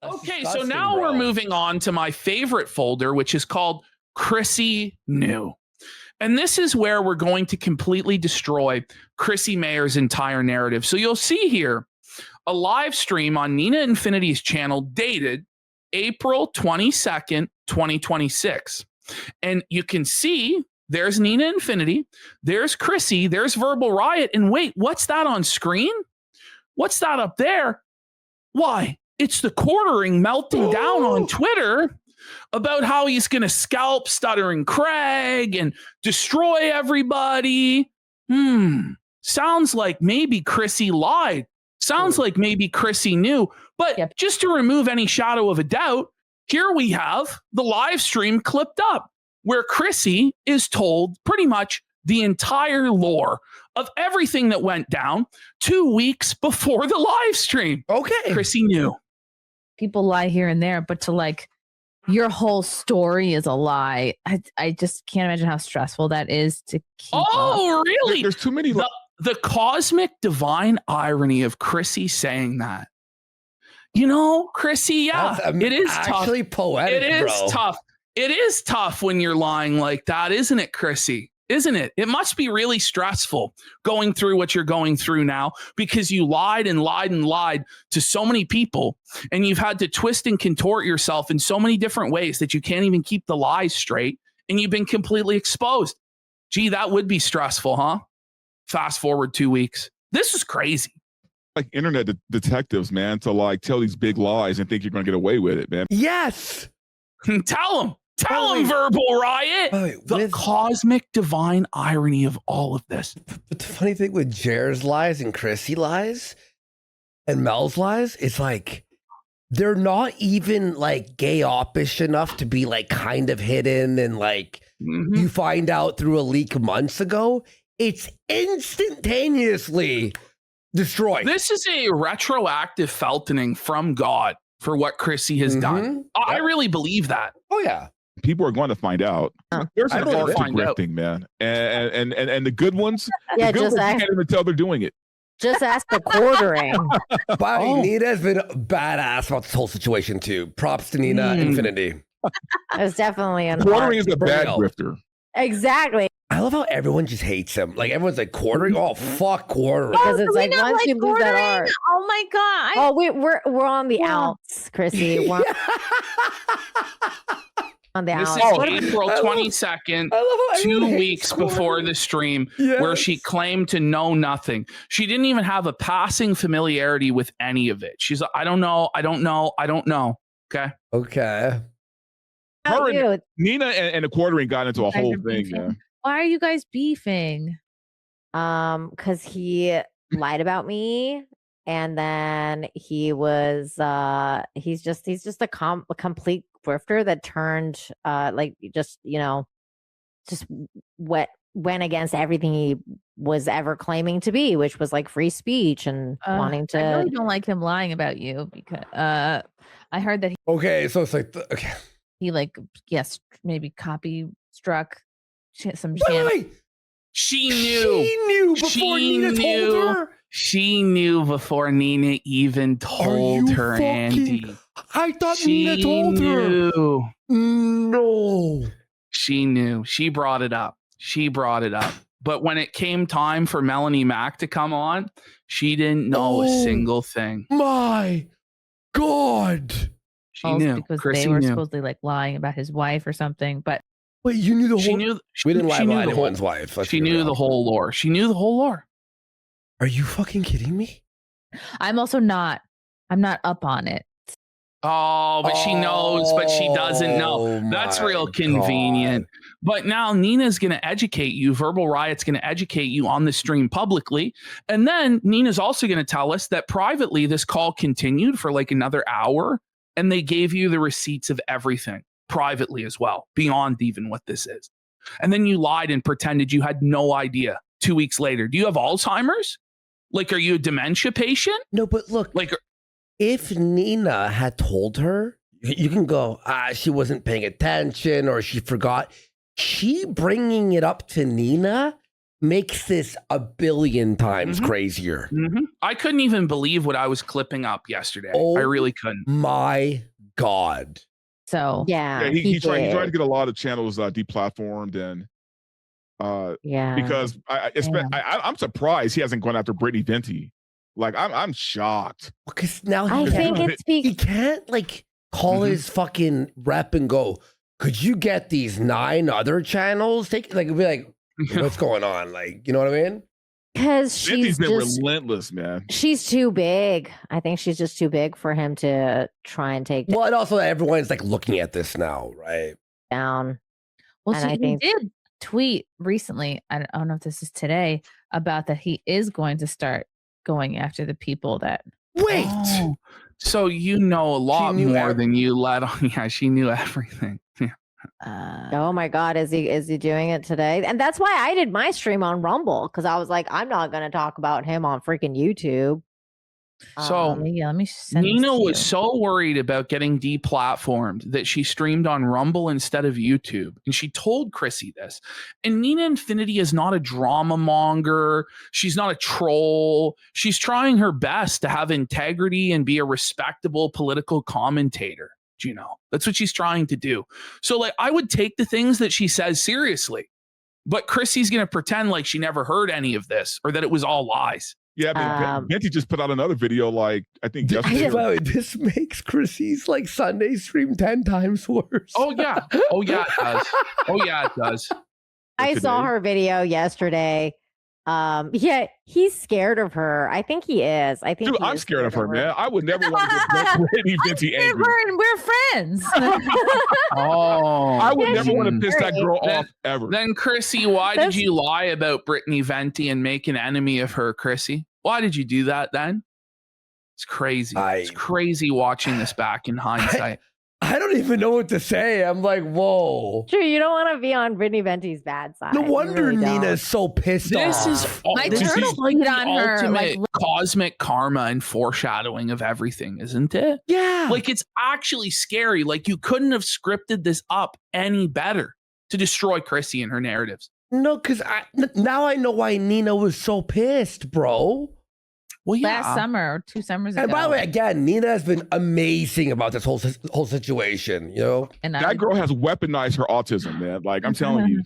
That's Okay, so disgusting, now bro. we're moving on to my favorite folder, which is called Chrissie Knew. And this is where we're going to completely destroy Chrissie Mayr's entire narrative. So you'll see here a live stream on Nina Infinity's channel dated April 22nd, 2026. And you can see there's Nina Infinity, there's Chrissie, there's Verbal Riot. And wait, what's that on screen? What's that up there? Why? It's the quartering melting down on Twitter about how he's going to scalp Stuttering Craig and destroy everybody. Sounds like maybe Chrissie lied. Sounds like maybe Chrissie knew. But just to remove any shadow of a doubt, here we have the live stream clipped up where Chrissie is told pretty much the entire lore of everything that went down 2 weeks before the live stream. Okay. Chrissie knew. People lie here and there, but to like your whole story is a lie. I just can't imagine how stressful that is to keep up. Really? There's too many. The cosmic divine irony of Chrissie saying that. You know, Chrissie, it is actually tough. Poetic, It is bro. tough. It is tough when you're lying like that, isn't it, Chrissie? Isn't it? It must be really stressful going through what you're going through now because you lied and lied and lied to so many people and you've had to twist and contort yourself in so many different ways that you can't even keep the lies straight and you've been completely exposed. Gee, that would be stressful, huh? Fast forward 2 weeks. This is crazy. Like internet detectives, man, to like tell these big lies and think you're going to get away with it, man. Yes. Tell them. Tell him, Verbal Riot. The cosmic divine irony of all of this. But the funny thing with Jer's lies and Chrissie lies and Mel's lies, it's like they're not even like gay oppish enough to be like kind of hidden and like you find out through a leak months ago. It's instantaneously destroyed. This is a retroactive feltening from God for what Chrissie has done. I really believe that. Oh, yeah. People are going to find out. There's I an believe art to find out. grifting, man, and the good ones, Yeah, the good just ones you ask- can't even tell they're doing it. Just ask the quartering. But Nina has been badass about this whole situation too. Props to Nina Infinity. It's definitely an Quartering is a For bad real. grifter. Exactly. I love how everyone just hates him. Like everyone's like quartering. Oh fuck quartering. Because it's we like not once like you lose that quartering? art. Oh my god. Oh, we're on the outs, Chrissie. We're on the This outs. is April 22nd, I love how 2 everyone hates weeks before the stream, Yes. where she claimed to know nothing. She didn't even have a passing familiarity with any of it. She's like, I don't know. Okay. Okay. Her you? and Nina and the quartering got into a Guys whole are thing. beefing? Yeah. Why are you guys beefing? Because he lied about me, and then he's just a complete grifter that turned just went against everything he was ever claiming to be, which was like free speech and wanting to. I really don't like him lying about you because I heard that Okay. So it's like okay. he maybe copy struck some Wait, channel. wait. She knew. She knew before She Nina knew. told her. She knew before Nina even told you her, fucking- Andy. I thought She Nina told her. knew. No. She knew. She brought it up. But when it came time for Melanie Mack to come on, she didn't know a Oh. single thing. My God. She Also knew. because Chrissie they were knew. supposedly like lying about his wife or something. But Wait, you knew the whole. She knew. We didn't lie she knew about the whole- anyone's wife. Let's She be knew real. the whole lore. She knew the whole lore. Are you fucking kidding me? I'm also not. I'm not up on it. Oh, but she knows, but she doesn't know. Oh That's my real convenient. God. But now Nina's going to educate you. Verbal Riot's going to educate you on the stream publicly. And then Nina's also going to tell us that privately this call continued for like another hour and they gave you the receipts of everything privately as well, beyond even what this is. And then you lied and pretended you had no idea 2 weeks later. Do you have Alzheimer's? Like, are you a dementia patient? No, but look, Like, if Nina had told her, you can go, she wasn't paying attention or she forgot. She bringing it up to Nina makes this a billion times crazier. I couldn't even believe what I was clipping up yesterday. Oh, I really couldn't. My God. So Yeah, he tried to get a lot of channels deplatformed and because I'm surprised he hasn't gone after Brittany Venti. Like I'm shocked. Because now he can't like call his fucking rep and go, could you get these 9 other channels? Be like, what's going on? Like, you know what I mean? Because Venti's been relentless, man. She's too big. I think she's just too big for him to try and take Well, and also everyone's like looking at this now, right? down. well, And I he think- did tweet recently. I don't know if this is today about that he is going to start going after the people that. Wait. Oh, so you know a lot more than you let on. Yeah, she knew everything. Yeah. Oh my God, is he doing it today? And that's why I did my stream on Rumble, because I was like, I'm not going to talk about him on freaking YouTube. So Yeah, let me send this Nina to was you. so worried about getting deplatformed that she streamed on Rumble instead of YouTube. And she told Chrissie this. And Nina Infinity is not a drama monger. She's not a troll. She's trying her best to have integrity and be a respectable political commentator. You know, that's what she's trying to do. So like, I would take the things that she says seriously, but Chrissie's going to pretend like she never heard any of this or that it was all lies. Yeah, but Venti just put out another video, like I think yesterday. This makes Chrissy's like Sunday stream 10 times worse. Oh yeah, it does. Oh yeah, it does. I saw her video yesterday. Yeah, he's scared of her. I think he is. I think Dude, I'm scared of her, man. I would never want to get Brittany Venti angry. We're friends. Oh, I would never want to piss that girl off ever. Then Chrissie, why did you lie about Brittany Venti and make an enemy of her, Chrissie? Why did you do that then? It's crazy. It's crazy watching this back in hindsight. I don't even know what to say. I'm like, whoa. True, you don't want to be on Brittany Venti's bad side. No wonder really Nina's so pissed off. This is My this turtle is like beat the on her, ultimate like- cosmic karma and foreshadowing of everything, isn't it? Yeah. Like it's actually scary. Like you couldn't have scripted this up any better to destroy Chrissie and her narratives. No, because now I know why Nina was so pissed, bro. Well, yeah. Last summer or 2 summers ago. And by the way, again, Nina has been amazing about this whole situation, you know? And that girl has weaponized her autism, man. Like I'm telling you.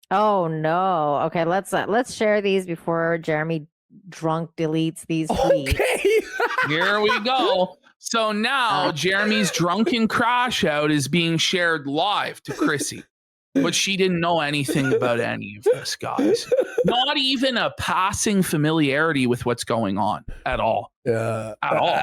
Oh no. Okay, let's share these before Jeremy drunk deletes these tweets. Okay. Here we go. So now Jeremy's drunken crash out is being shared live to Chrissie. But she didn't know anything about any of this, guys. Not even a passing familiarity with what's going on at all. Yeah. At all.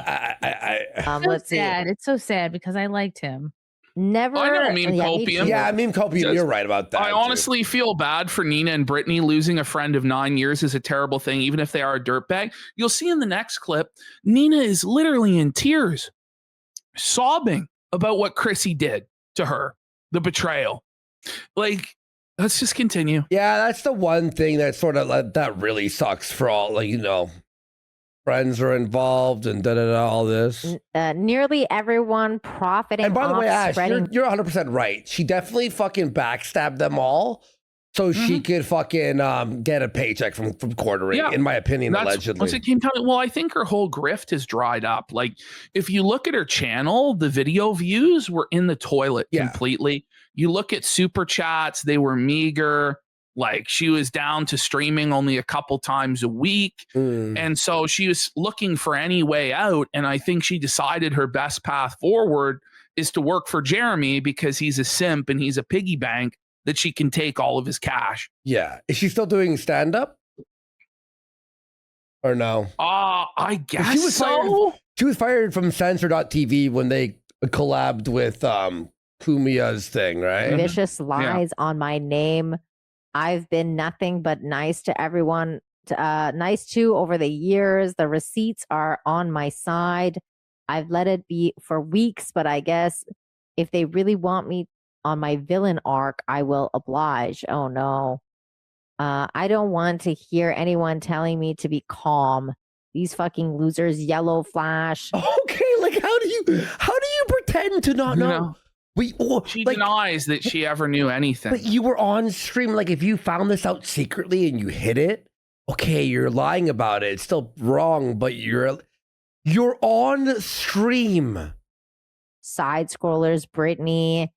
So Let's see. sad. It's so sad because I liked him. Never. I know Meme Copium. Yeah, I mean, Copium, you're right about that. I honestly feel bad for Nina and Brittany. Losing a friend of 9 years is a terrible thing, even if they are a dirtbag. You'll see in the next clip, Nina is literally in tears, sobbing about what Chrissie did to her, the betrayal. Like, let's just continue. Yeah, that's the one thing that sort of that really sucks for all, like, you know, friends are involved and all this. Nearly everyone profiting. And by the way, Ash, spreading- you're 100% right. She definitely fucking backstabbed them all so she could fucking get a paycheck from quartering, in my opinion, allegedly. Once it came time, well, I think her whole grift has dried up. Like, if you look at her channel, the video views were in the toilet completely. You look at super chats, they were meager. Like, she was down to streaming only a couple times a week. And so she was looking for any way out. And I think she decided her best path forward is to work for Jeremy because he's a simp and he's a piggy bank that she can take all of his cash. Yeah. Is she still doing stand-up? Or no? I guess so. She was fired from Censor.tv when they collabed with Kumia's thing, right? Vicious lies on my name. I've been nothing but nice to everyone, nice to over the years. The receipts are on my side. I've let it be for weeks, but I guess if they really want me on my villain arc, I will oblige. Oh no. I don't want to hear anyone telling me to be calm. These fucking losers, yellow flash. Okay, like how do you pretend to not know? She denies that she ever knew anything. But you were on stream. Like, if you found this out secretly and you hid it, okay, you're lying about it. It's still wrong, but you're on stream. Side scrollers, Brittany,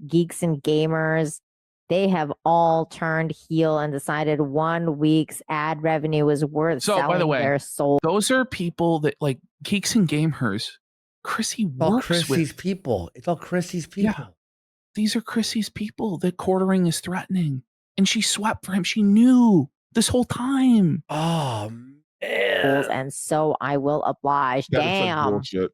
Geeks and Gamers, they have all turned heel and decided 1 week's ad revenue is worth selling by the way, their soul. those are people that like Geeks and Gamers. Chrissie works Chrissie's with people. It's all Chrissie's people. Yeah. These are Chrissie's people that quartering is threatening. And she swept for him. She knew this whole time. Oh, man. And so I will oblige. That is such Damn. bullshit.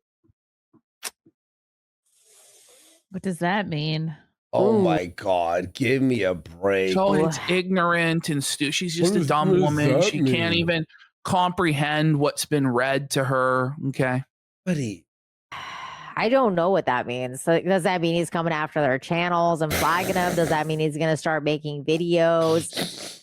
What does that mean? Oh Ooh. my God. Give me a break. So it's ignorant and she's just a What dumb does woman. that She can't mean? even comprehend what's been read to her. Okay. Buddy. I don't know what that means. So does that mean he's coming after their channels and flagging them? Does that mean he's going to start making videos,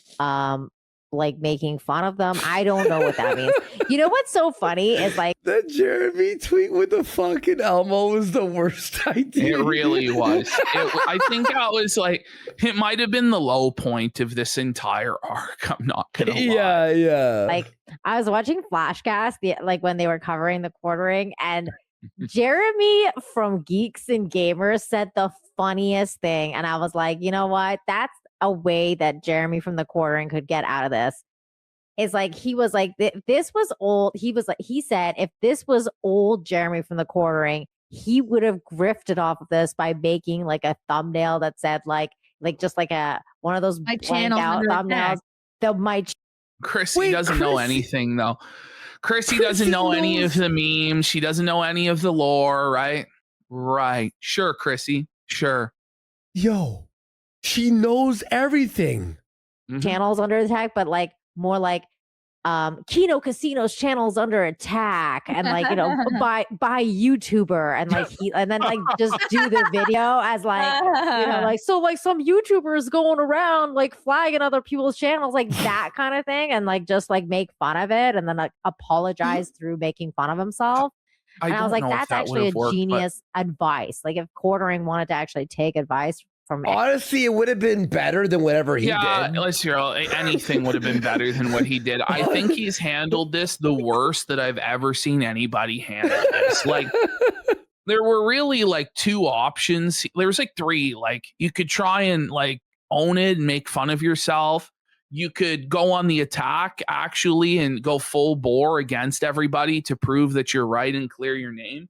like making fun of them? I don't know what that means. You know what's so funny is like That Jeremy tweet with the fucking Elmo was the worst idea. It really was. I think that was like, it might have been the low point of this entire arc. I'm not going to lie. Yeah. like I was watching Flashcast like when they were covering the quartering, and Jeremy from Geeks and Gamers said the funniest thing, and I was like, you know what? That's a way that Jeremy from the quartering could get out of this. It's like he was like, this was old. He was like, he said, if this was old Jeremy from the quartering, he would have grifted off of this by making like a thumbnail that said like just like a one of those My blanked channel's out under thumbnails. attack. My Chrissie doesn't know anything, though. Chrissie doesn't know any of the memes. She doesn't know any of the lore, right? Right. Sure, Chrissie. Sure. Yo, she knows everything. Mhm. channels under attack, but like more like Kino Casino's channel's under attack, and like, you know, by YouTuber, and like and then like just do the video as like, you know, like, so like some YouTubers going around like flagging other people's channels, like that kind of thing, and like just like make fun of it and then like apologize through making fun of himself. And I was like, that's actually a genius advice. Like if quartering wanted to actually take advice from Honestly, it would have been better than whatever he did. Let's hear anything would have been better than what he did. I think he's handled this the worst that I've ever seen anybody handle this. Like, there were really like two options. There was like three. Like, you could try and like own it and make fun of yourself. You could go on the attack actually and go full bore against everybody to prove that you're right and clear your name.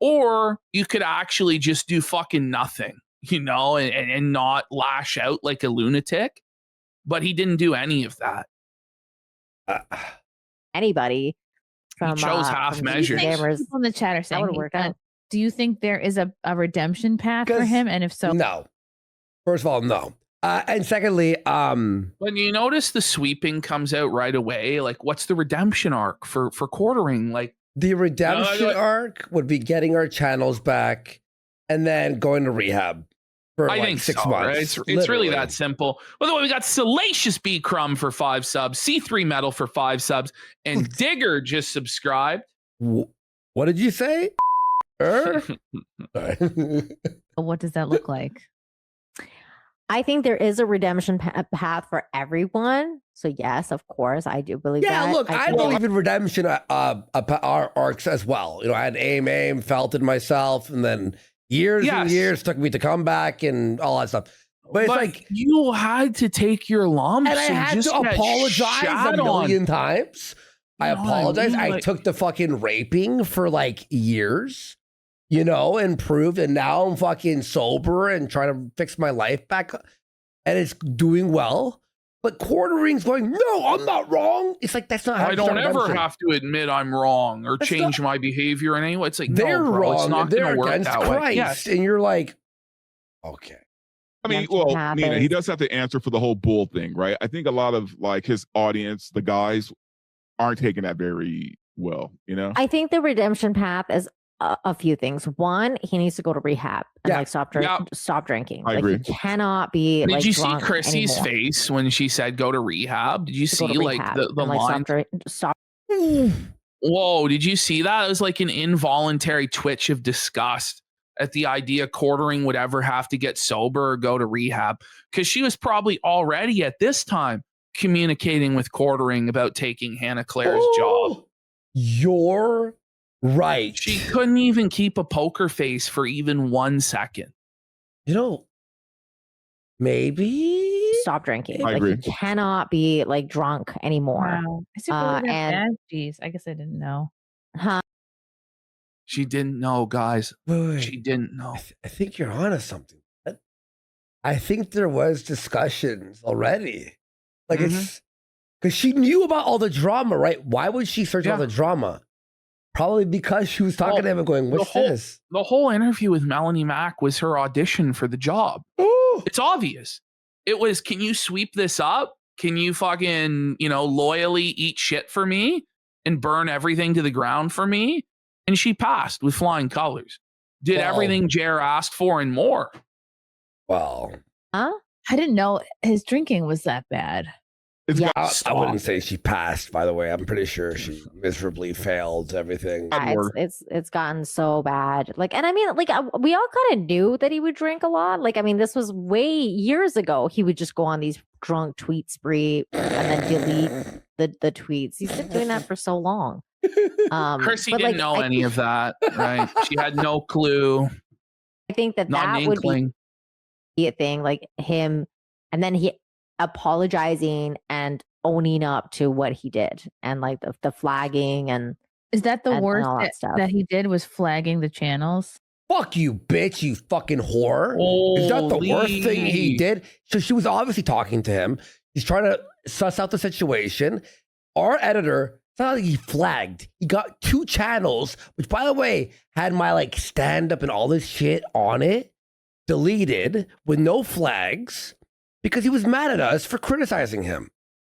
Or you could actually just do fucking nothing, you know, and not lash out like a lunatic. But he didn't do any of that. anybody. From, he chose half from measures. gamers. People in the chat are saying, would work out. do you think there is a redemption path for 'Cause- him? And if so, No. First of all, no. And secondly, When you notice the sweeping comes out right away, like what's the redemption arc for quartering? Like, the redemption No, arc would be getting our channels back and then going to rehab for I like think 6 so, months. right? It's really literally. that simple. By the way, we got Salacious B Crumb for 5 subs, C3 Metal for 5 subs, and Digger just subscribed. What did you say? Sorry. what does that look like? I think there is a redemption path for everyone. So yes, of course, I do believe Yeah, that. look, I believe in redemption arcs as well. You know, I had aim, felted myself, and then years and Yes. years took me to come back and all that stuff. But it's like, you had to take your lumps, and I had just to get apologize shat a million times. I No, I apologize. mean, I like- took the fucking raping for like years, you know, and proved, and now I'm fucking sober and trying to fix my life back, and it's doing well. But quartering's going, no, I'm not wrong. It's like, that's not how I you don't start ever redemption. have to admit I'm wrong or That's change my behavior in any way. It's like, They're no, bro, it's wrong. not They're going to work against that way. Christ. Yes. And you're like, okay. I mean, Redemption well, path Nina, is- he does have to answer for the whole bull thing, right? I think a lot of like his audience, the guys, aren't taking that very well, you know? I think the redemption path is a few things. One, he needs to go to rehab and Yeah. like stop drinking. I Like agree. he cannot be. Did like, you see drunk Chrissie's anymore. face when she said go to rehab? Did you To go see to like rehab the and, like, line? stop. Whoa, did you see that? It was like an involuntary twitch of disgust at the idea Quartering would ever have to get sober or go to rehab, because she was probably already at this time communicating with Quartering about taking Hannah Claire's job. You're right. She couldn't even keep a poker face for even 1 second. You know, maybe Stop drinking. I Like agree. he cannot be like drunk anymore. Wow. Is it really that and- bad? Jeez, I guess I didn't know. Huh? She didn't know, guys. Wait. She didn't know. I think you're onto something. I think there was discussions already. Like it's because she knew about all the drama, right? Why would she search all the drama? Probably because she was talking to him and going, "What's this?" The whole interview with Melanie Mack was her audition for the job. Ooh. It's obvious. It was, can you sweep this up? Can you fucking, loyally eat shit for me and burn everything to the ground for me? And she passed with flying colors. Did Wow. everything Jer asked for and more. Wow. Huh? I didn't know his drinking was that bad. It's Yeah. got I wouldn't say she passed. By the way, I'm pretty sure she miserably failed everything. Yeah, it's gotten so bad. Like, and I mean, like we all kind of knew that he would drink a lot. Like, I mean, this was way years ago. He would just go on these drunk tweet spree and then delete the tweets. He's been doing that for so long. Chrissie but, didn't like, know I- any of that, right? She had no clue, I think that not an that would inkling. be a thing, like him, and then he apologizing and owning up to what he did, and like the flagging and Is that the And worst all that that, stuff. that he did was flagging the channels? Fuck you, bitch, you fucking whore. Is that the worst thing he Holy. did? So she was obviously talking to him. He's trying to suss out the situation. Our editor, it's not like he flagged. He got 2 channels, which by the way, had my like stand up and all this shit on it, deleted with no flags because he was mad at us for criticizing him.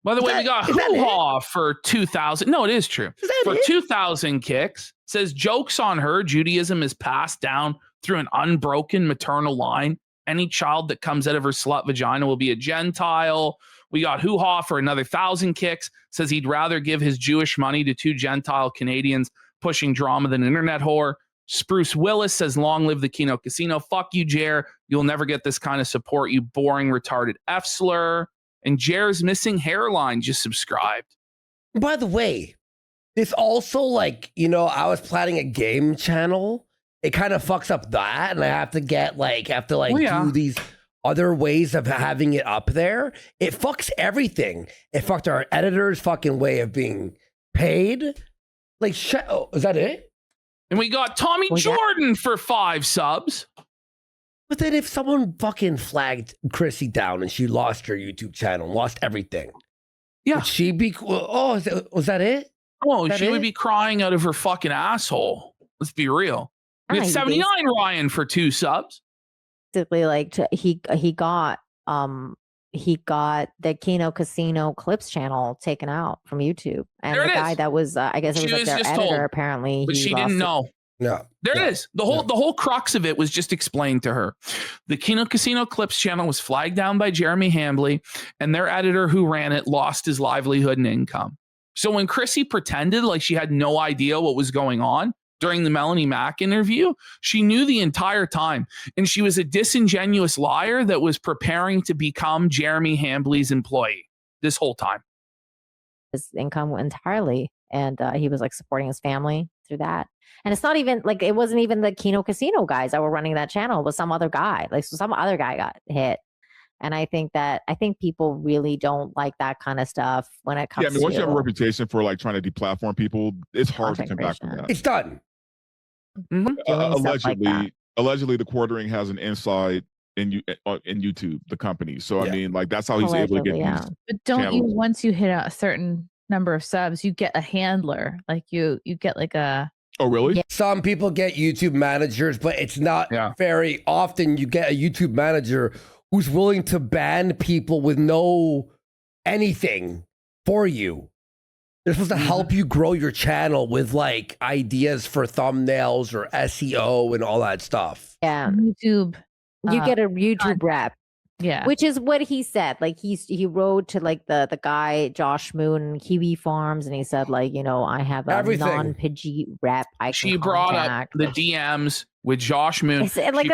By the Is way, we that- got is that hoo-ha for 2,000. No, it is true. Is that For it? 2,000 kicks. Says, jokes on her. Judaism is passed down through an unbroken maternal line. Any child that comes out of her slut vagina will be a Gentile. We got hoo-ha for another 1,000 kicks. Says he'd rather give his Jewish money to 2 Gentile Canadians pushing drama than an internet whore. Spruce Willis says, long live the Keno Casino. Fuck you, Jer. You'll never get this kind of support, you boring, retarded F-slur. And Jer's missing hairline just subscribed. By the way, this also like, I was planning a game channel. It kind of fucks up that, and I have to Oh, yeah. do these other ways of having it up there. It fucks everything. It fucked our editor's fucking way of being paid. Like, is that it? And we got Tommy Was that- Jordan for 5 subs. But then if someone fucking flagged Chrissie down and she lost her YouTube channel, lost everything, Yeah. would she be? Was that it? Oh, That she would it? be crying out of her fucking asshole. Let's be real. We Ah, had he 79 Ryan for 2 subs. basically like he got the Keno Casino Clips channel taken out from YouTube, and There the it guy is. that was I guess it She was like was their just editor. told, Apparently, But he she lost didn't it. know. No. There Yeah. it is. The whole crux of it was just explained to her. The Keno Casino Clips channel was flagged down by Jeremy Hambley, and their editor who ran it lost his livelihood and income. So when Chrissie pretended like she had no idea what was going on during the Melanie Mack interview, she knew the entire time. And she was a disingenuous liar that was preparing to become Jeremy Hambley's employee this whole time. His income entirely, and he was like supporting his family through that. And it's not even like it wasn't even the Keno Casino guys that were running that channel. It was some other guy. Like so some other guy got hit. And I think people really don't like that kind of stuff when it comes Yeah, I mean, once you have a to reputation for like trying to deplatform people, it's hard to Content come back from creation. that. It's done. doing stuff like that. Allegedly, the Quartering has an inside in YouTube, the company. So I Yeah. mean, like that's how he's able to get Allegedly, yeah. these. But don't you, Channels. once you hit a certain number of subs, you get a handler. Like you get like a Oh, really? Yeah. Some people get YouTube managers, but it's not Yeah. very often you get a YouTube manager who's willing to ban people with no anything for you. They're supposed to help you grow your channel with like ideas for thumbnails or SEO and all that stuff. Yeah. YouTube. You Uh, get a YouTube rep. Yeah. Which is what he said. Like he wrote to like the guy Josh Moon Kiwi Farms, and he said like I have a Everything. non-Pidgey rep. I can She brought up contact. the DMs with Josh Moon. Like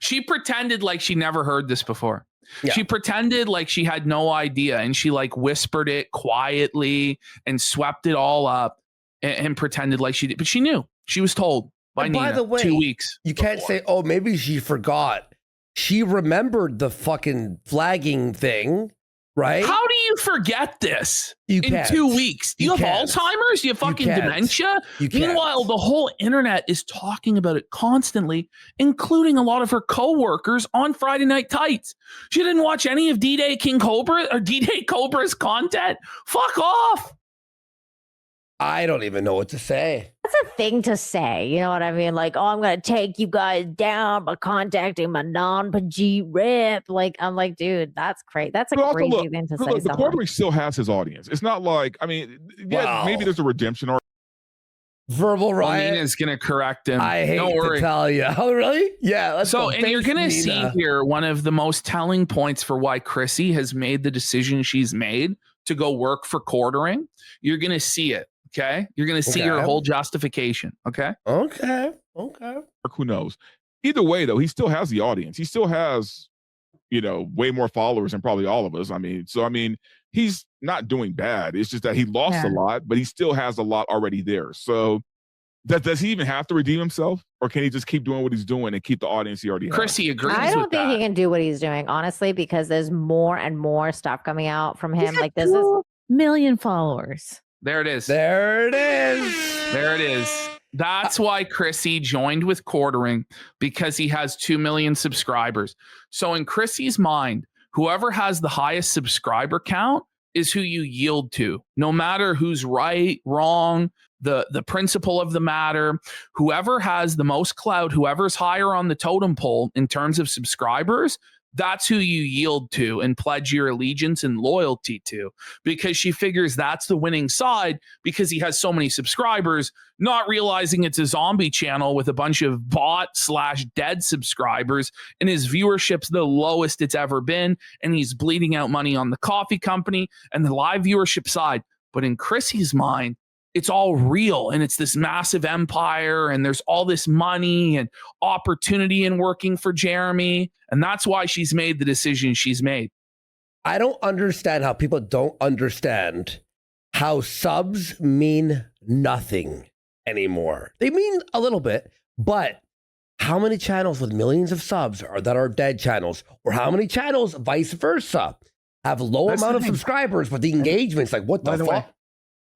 She pretended like she never heard this before. Yeah. She pretended like she had no idea, and she like whispered it quietly and swept it all up and pretended like she did. But she knew. She was told by Nina the way, 2 weeks. You can't say, oh, maybe she forgot. She remembered the fucking flagging thing, right? How do you forget this You in can't. 2 weeks? Do you have can't. Alzheimer's? Do you have fucking can't. dementia? You can't. Meanwhile, the whole internet is talking about it constantly, including a lot of her coworkers on Friday Night Tights. She didn't watch any of D-Day King Cobra or D-Day Cobra's content. Fuck off. I don't even know what to say. That's a thing to say. You know what I mean? Like, oh, I'm going to take you guys down by contacting my non-Pajit rep. Like, I'm like, dude, that's crazy. That's a crazy thing to say. Look, the quarterback still has his audience. It's not like, I mean, yeah, maybe there's a redemption arc. Verbal riot. Nina's going to correct him. I hate Don't worry. to tell you. Oh, really? Yeah. So, and you're going to see here one of the most telling points for why Chrissie has made the decision she's made to go work for quartering. You're going to see it. Okay. You're going to see her whole justification. Okay. Okay. Who knows? Either way, though, he still has the audience. He still has, way more followers than probably all of us. I mean, he's not doing bad. It's just that he lost a lot, but he still has a lot already there. So does he even have to redeem himself, or can he just keep doing what he's doing and keep the audience he already has? Chrissie agrees. I don't think he can do what he's doing, honestly, because there's more and more stuff coming out from him. Like this is 2 million followers. There it is. There it is. There it is. That's why Chrissie joined with quartering, because he has 2 million subscribers. So in Chrissie's mind, whoever has the highest subscriber count is who you yield to, no matter who's right, wrong, the principle of the matter. Whoever has the most clout, whoever's higher on the totem pole in terms of subscribers, that's who you yield to and pledge your allegiance and loyalty to, because she figures that's the winning side because he has so many subscribers, not realizing it's a zombie channel with a bunch of bot/dead subscribers, and his viewership's the lowest it's ever been, and he's bleeding out money on the coffee company and the live viewership side. But in Chrissie's mind, it's all real, and it's this massive empire, and there's all this money and opportunity in working for Jeremy. And that's why she's made the decision she's made. I don't understand how people don't understand how subs mean nothing anymore. They mean a little bit, but how many channels with millions of subs are dead channels? Or how many channels, vice versa, have low amount of subscribers, but the engagement's like, what the fuck?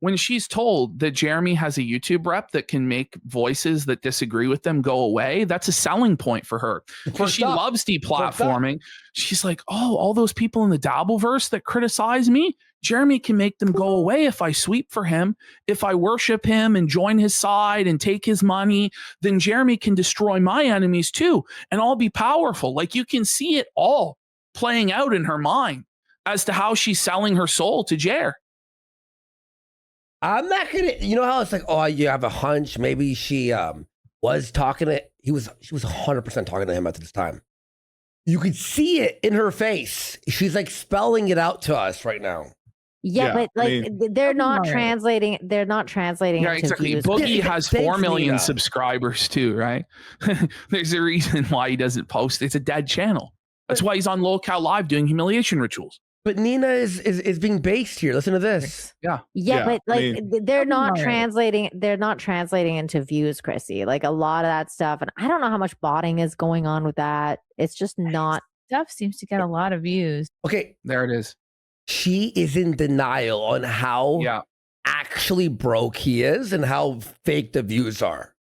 When she's told that Jeremy has a YouTube rep that can make voices that disagree with them go away, that's a selling point for her. Because she loves deplatforming. She's like, oh, all those people in the Dabbleverse that criticize me, Jeremy can make them go away if I sweep for him. If I worship him and join his side and take his money, then Jeremy can destroy my enemies too. And I'll be powerful. Like, you can see it all playing out in her mind as to how she's selling her soul to Jer. I'm not gonna, you know how it's like, oh, you have a hunch, maybe she was talking to, she was 100% talking to him at this time. You could see it in her face. She's like spelling it out to us right now. Yeah, but like they're not translating. They're not translating. Yeah, exactly. Boogie has 4 million subscribers too, right? There's a reason why he doesn't post. It's a dead channel. That's why he's on Lolcow Live doing humiliation rituals. But Nina is being based here. Listen to this. Yeah, but like they're not translating. They're not translating into views, Chrissy. Like a lot of that stuff, and I don't know how much botting is going on with that. It's just not. Stuff seems to get a lot of views. Okay, there it is. She is in denial on how actually broke he is and how fake the views are.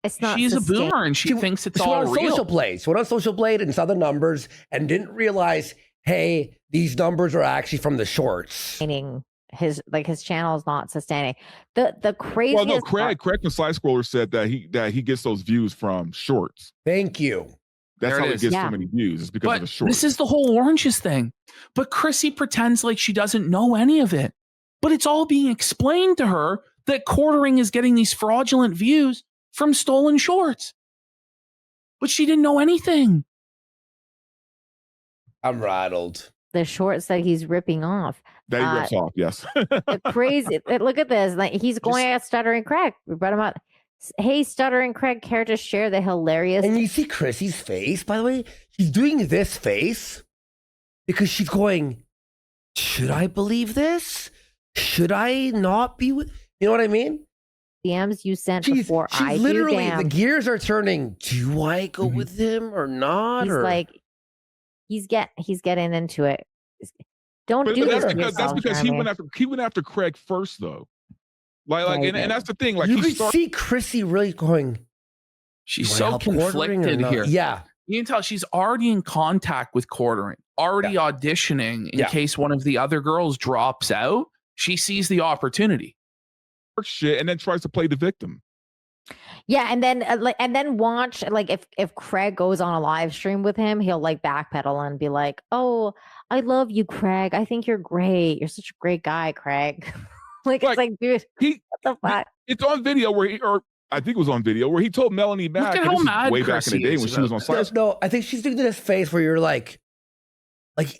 It's not. She's a boomer and she thinks it's all real. Social Blade. She went on Social Blade and saw the numbers and didn't realize, hey, these numbers are actually from the shorts. His channel is not sustaining. The craziest. Well, no, Craig from Sly Scroller said that he gets those views from shorts. Thank you. That's how he gets so many views. It's because of the shorts. This is the whole oranges thing. But Chrissy pretends like she doesn't know any of it. But it's all being explained to her that quartering is getting these fraudulent views from stolen shorts. But she didn't know anything. I'm rattled. The shorts that he's ripping off. That he rips off, yes. The crazy. Look at this. Like he's going at Stuttering Craig. We brought him out. Hey, Stuttering Craig, care to share the hilarious? And you see Chrissie's face, by the way? She's doing this face because she's going, should I believe this? Should I not be with... You know what I mean? DMs you sent before I do. Literally, Damn. the gears are turning. Do I go with him or not? He's or... like, he's getting into it. Don't But do this. that's because he went after Craig first, though. And that's the thing. Like, you could see Chrissie really going. She's so conflicted here. Yeah, you can tell she's already in contact with Quartering, already auditioning in case one of the other girls drops out. She sees the opportunity. Shit, and then tries to play the victim. Yeah, and then watch, like, if Craig goes on a live stream with him, he'll like backpedal and be like, "Oh, I love you, Craig. I think you're great. You're such a great guy, Craig." It's like, dude, what the fuck? It's on video I think it was on video where he told Melanie Mack way back in the day when she was on site. No, I think she's doing this face where you're like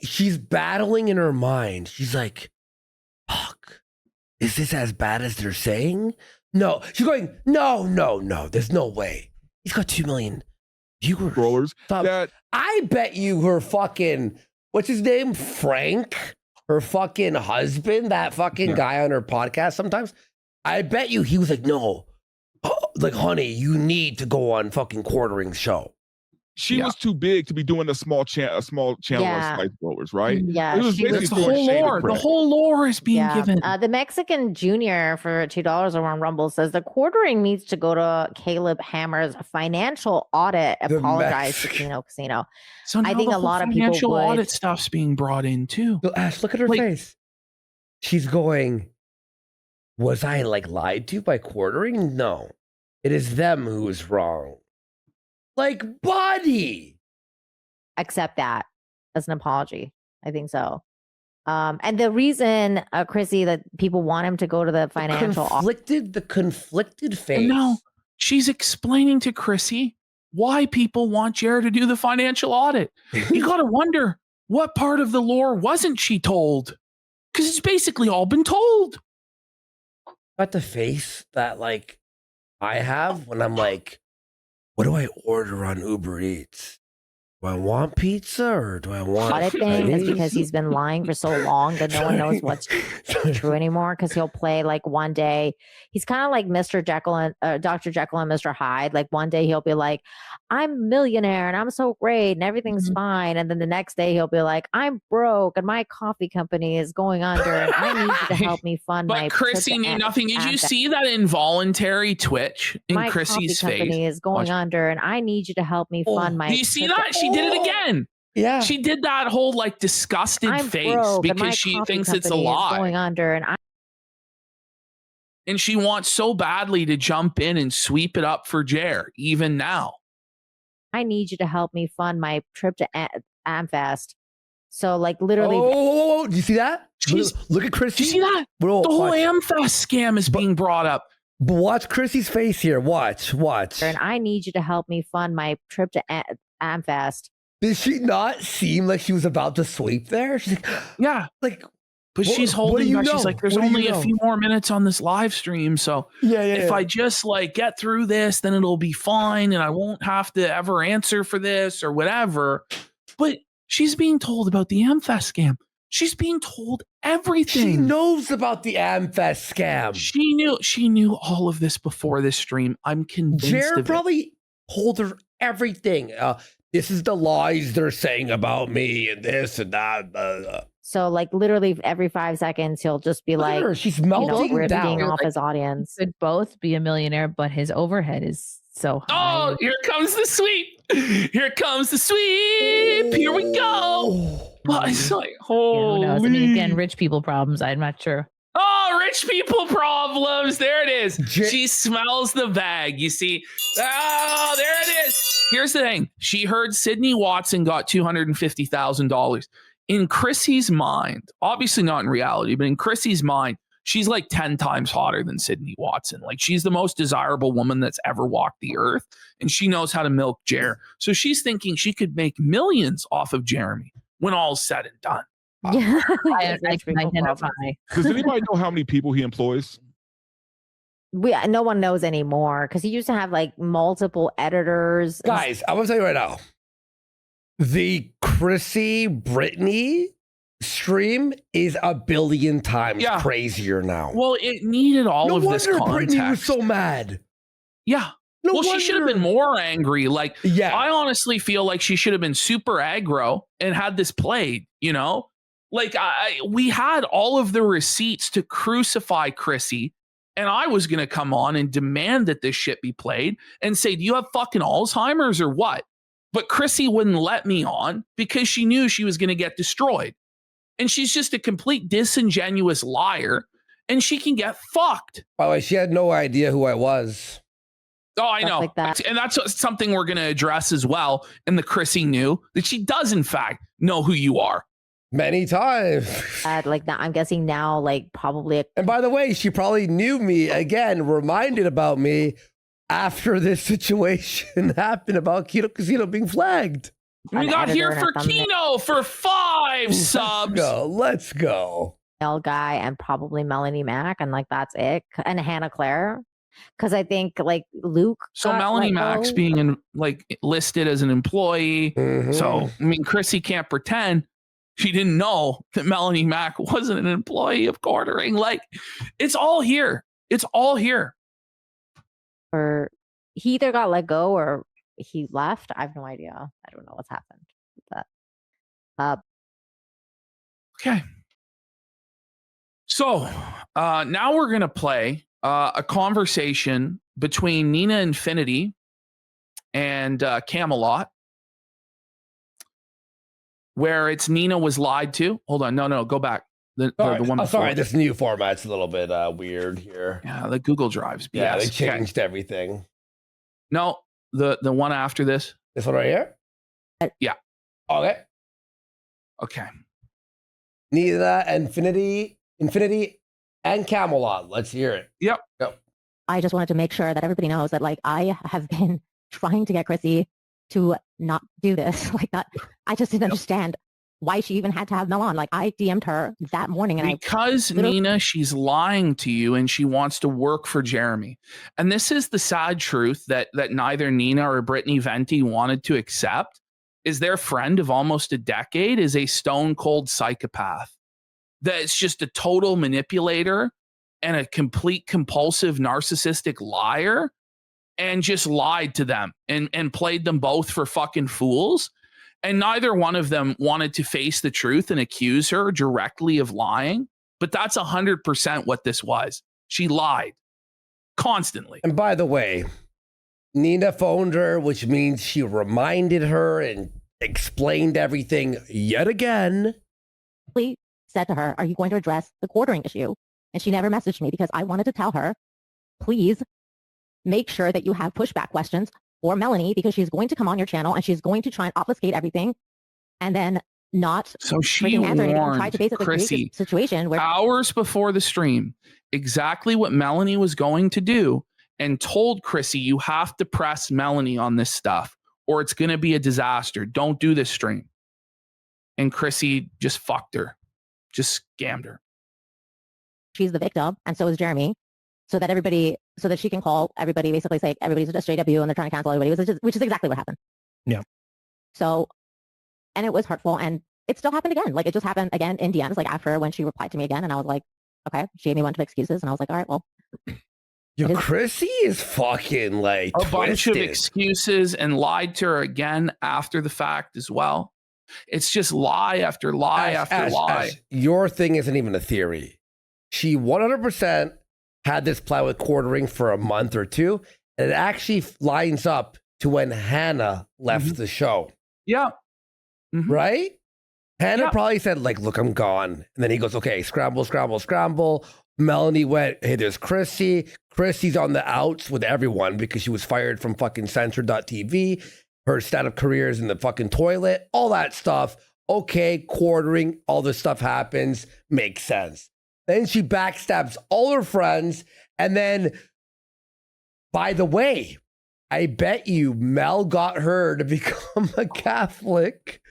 she's battling in her mind. She's like, fuck, is this as bad as they're saying? No, she's going, no, there's no way. He's got 2 million viewers. Rollers. I bet you her fucking, what's his name? Frank? Her fucking husband, that fucking guy on her podcast sometimes. I bet you he was like, no, like, honey, you need to go on fucking Quartering's show. She was too big to be doing a small channel of Spice Rollers, right? Yeah, it was the whole lore. The whole lore is being given. The Mexican Junior for $2 over on Rumble says the Quartering needs to go to Caleb Hammer's financial audit. Apologize to Casino. So now I think a lot of people financial audit stuff's being brought in too. So Ash, look at her face. She's going, was I like lied to by Quartering? No, it is them who is wrong. Like, buddy. Accept that as an apology. I think so. And the reason, Chrissy, that people want him to go to the financial the conflicted face. No, she's explaining to Chrissy why people want Jared to do the financial audit. You got to wonder, what part of the lore wasn't she told? Because it's basically all been told. But the face that, like, I have when I'm like, what do I order on Uber Eats? Do I want pizza or do I want audit thing? Is because he's been lying for so long that no one knows what's true anymore. Because he'll play like one day, he's kind of like Mr. Jekyll and Dr. Jekyll and Mr. Hyde. Like one day he'll be like, I'm a millionaire and I'm so great and everything's fine. And then the next day he'll be like, I'm broke and my coffee company is going under and I need you to help me fund my. But Chrissy knew nothing. Did you see that involuntary twitch in Chrissy's face? My coffee company is going under and I need you to help me fund my. Do you see that? She did it again. Yeah, she did that whole like disgusted face because she thinks it's a lie. Going under and she wants so badly to jump in and sweep it up for Jer even now. I need you to help me fund my trip to Amfest. So like literally. Oh, do you see that? Look at Chrissy. Do you see that? Bro, the whole Amfest scam is being brought up. But watch Chrissy's face here. Watch. And I need you to help me fund my trip to Amfest. Did she not seem like she was about to sweep there? She's like, yeah. Like, but she's holding back. She's like, there's only a few more minutes on this live stream. So if I just like get through this, then it'll be fine. And I won't have to ever answer for this or whatever. But she's being told about the Amfest scam. She's being told everything. She knows about the Amfest scam. She knew all of this before this stream. I'm convinced. Jared probably told her everything. This is the lies they're saying about me and this and that. So like literally every 5 seconds, he'll just be like, she's melting down off his audience. Could both be a millionaire, but his overhead is so high. Oh, here comes the sweep. Here comes the sweep. Here we go. Well, it's like, who knows? I mean, again, rich people problems. I'm not sure. Oh, rich people problems. There it is. She smells the bag. You see? Oh, there it is. Here's the thing. She heard Sydney Watson got $250,000. In Chrissy's mind, obviously not in reality, but in Chrissy's mind, she's like 10 times hotter than Sydney Watson. Like she's the most desirable woman that's ever walked the earth. And she knows how to milk Jer. So she's thinking she could make millions off of Jeremy when all's said and done. I can identify. Does anybody know how many people he employs? no one knows anymore because he used to have like multiple editors. Guys, I'm gonna tell you right now. The Chrissie Brittany stream is a billion times crazier now. Well, it needed all of this context. Brittany was so mad. Yeah. No well, she should have been more angry. Like, I honestly feel like she should have been super aggro and had this played, you know? Like, we had all of the receipts to crucify Chrissie, and I was going to come on and demand that this shit be played and say, do you have fucking Alzheimer's or what? But Chrissie wouldn't let me on because she knew she was going to get destroyed. And she's just a complete disingenuous liar, and she can get fucked. By the way, she had no idea who I was. Oh, I know. Like that. And that's something we're going to address as well. And the Chrissie knew that she does, in fact, know who you are. Many times. Like that, I'm guessing now, like probably. And by the way, she probably knew me again, reminded about me after this situation happened about Keto Casino being flagged. We got here for Keno for 5 subs. Let's go. Guy and probably Melanie Mac, and like that's it. And Hannah Claire. Because I think like Luke. So Melanie Mac's being listed as an employee. Mm-hmm. So I mean, Chrissie can't pretend she didn't know that Melanie Mac wasn't an employee of Quartering. Like, it's all here. It's all here. Or he either got let go or he left. I have no idea. I don't know what's happened. But okay. So now we're gonna play a conversation between Nina Infinity and Camelot, where it's Nina was lied to. Hold on, no, go back. The one before. Sorry, this new format's a little bit weird here. Yeah, the Google Drive's BS. Yeah, they changed everything. No, the one after this. This one right here? Yeah. Okay. Nina, Infinity, and Camelot. Let's hear it. Yep. I just wanted to make sure that everybody knows that, like, I have been trying to get Chrissie to not do this. Like that. I just didn't understand why she even had to have Mel on. Like, I DM'd her that morning. And Nina, she's lying to you and she wants to work for Jeremy. And this is the sad truth that neither Nina or Brittany Venti wanted to accept, is their friend of almost a decade is a stone cold psychopath. That's just a total manipulator and a complete compulsive narcissistic liar, and just lied to them and played them both for fucking fools. And neither one of them wanted to face the truth and accuse her directly of lying. But that's 100% what this was. She lied constantly. And by the way, Nina phoned her, which means she reminded her and explained everything yet again. Please said to her, are you going to address the Quartering issue? And she never messaged me because I wanted to tell her, please make sure that you have pushback questions for Melanie, because she's going to come on your channel and she's going to try and obfuscate everything and then not. So she warned tried to basically Chrissie create a situation where hours before the stream exactly what Melanie was going to do, and told Chrissie, you have to press Melanie on this stuff or it's going to be a disaster. Don't do this stream. And Chrissie just fucked her, just scammed her. she's the victim and so is Jeremy, so that she can call everybody, basically say everybody's just JW and they're trying to cancel everybody, which is exactly what happened. Yeah. So, and it was hurtful, and it still happened again. Like, it just happened again in DMs, like after when she replied to me again, and I was like, okay, she gave me a bunch of excuses, and I was like, all right, well. Yo, Chrissie is fucking like a bunch of excuses and lied to her again after the fact as well. It's just lie after lie after lie. Your thing isn't even a theory. She 100% had this plan with Quartering for a month or two, and it actually lines up to when Hannah left the show. Yeah. Mm-hmm. Right? Hannah probably said, like, look, I'm gone. And then he goes, okay, scramble, scramble, scramble. Melanie went, hey, there's Chrissie. Chrissie's on the outs with everyone because she was fired from fucking Censor.tv. Her stand-up career is in the fucking toilet. All that stuff. Okay, Quartering, all this stuff happens. Makes sense. Then she backstabs all her friends. And then, by the way, I bet you Mel got her to become a Catholic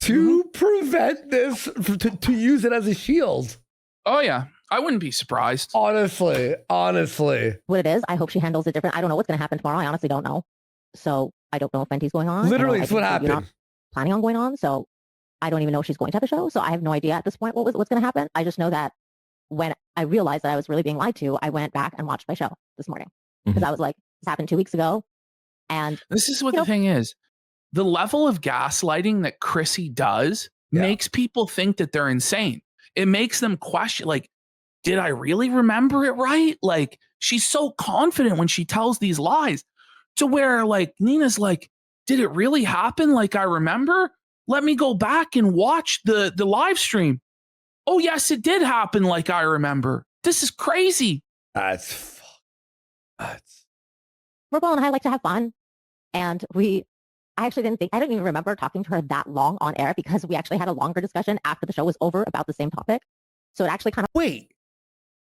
to prevent this, to use it as a shield. Oh, yeah. I wouldn't be surprised. Honestly. what it is. I hope she handles it different. I don't know what's going to happen tomorrow. I honestly don't know. So I don't know if Venti's going on. Literally, I it's what think you're not happened. planning on going on. So I don't even know if she's going to have a show. So I have no idea at this point what's going to happen. I just know that when I realized that I was really being lied to, I went back and watched my show this morning because I was like, this happened 2 weeks ago. And this is what the thing is. The level of gaslighting that Chrissie does makes people think that they're insane. It makes them question, like, did I really remember it right? Like, she's so confident when she tells these lies to where, like, Nina's like, did it really happen like I remember? Let me go back and watch the live stream. Oh, yes, it did happen like I remember. This is crazy. That's we're Paul and I like to have fun. And I actually I didn't even remember talking to her that long on air because we actually had a longer discussion after the show was over about the same topic. So it actually kind of. Wait.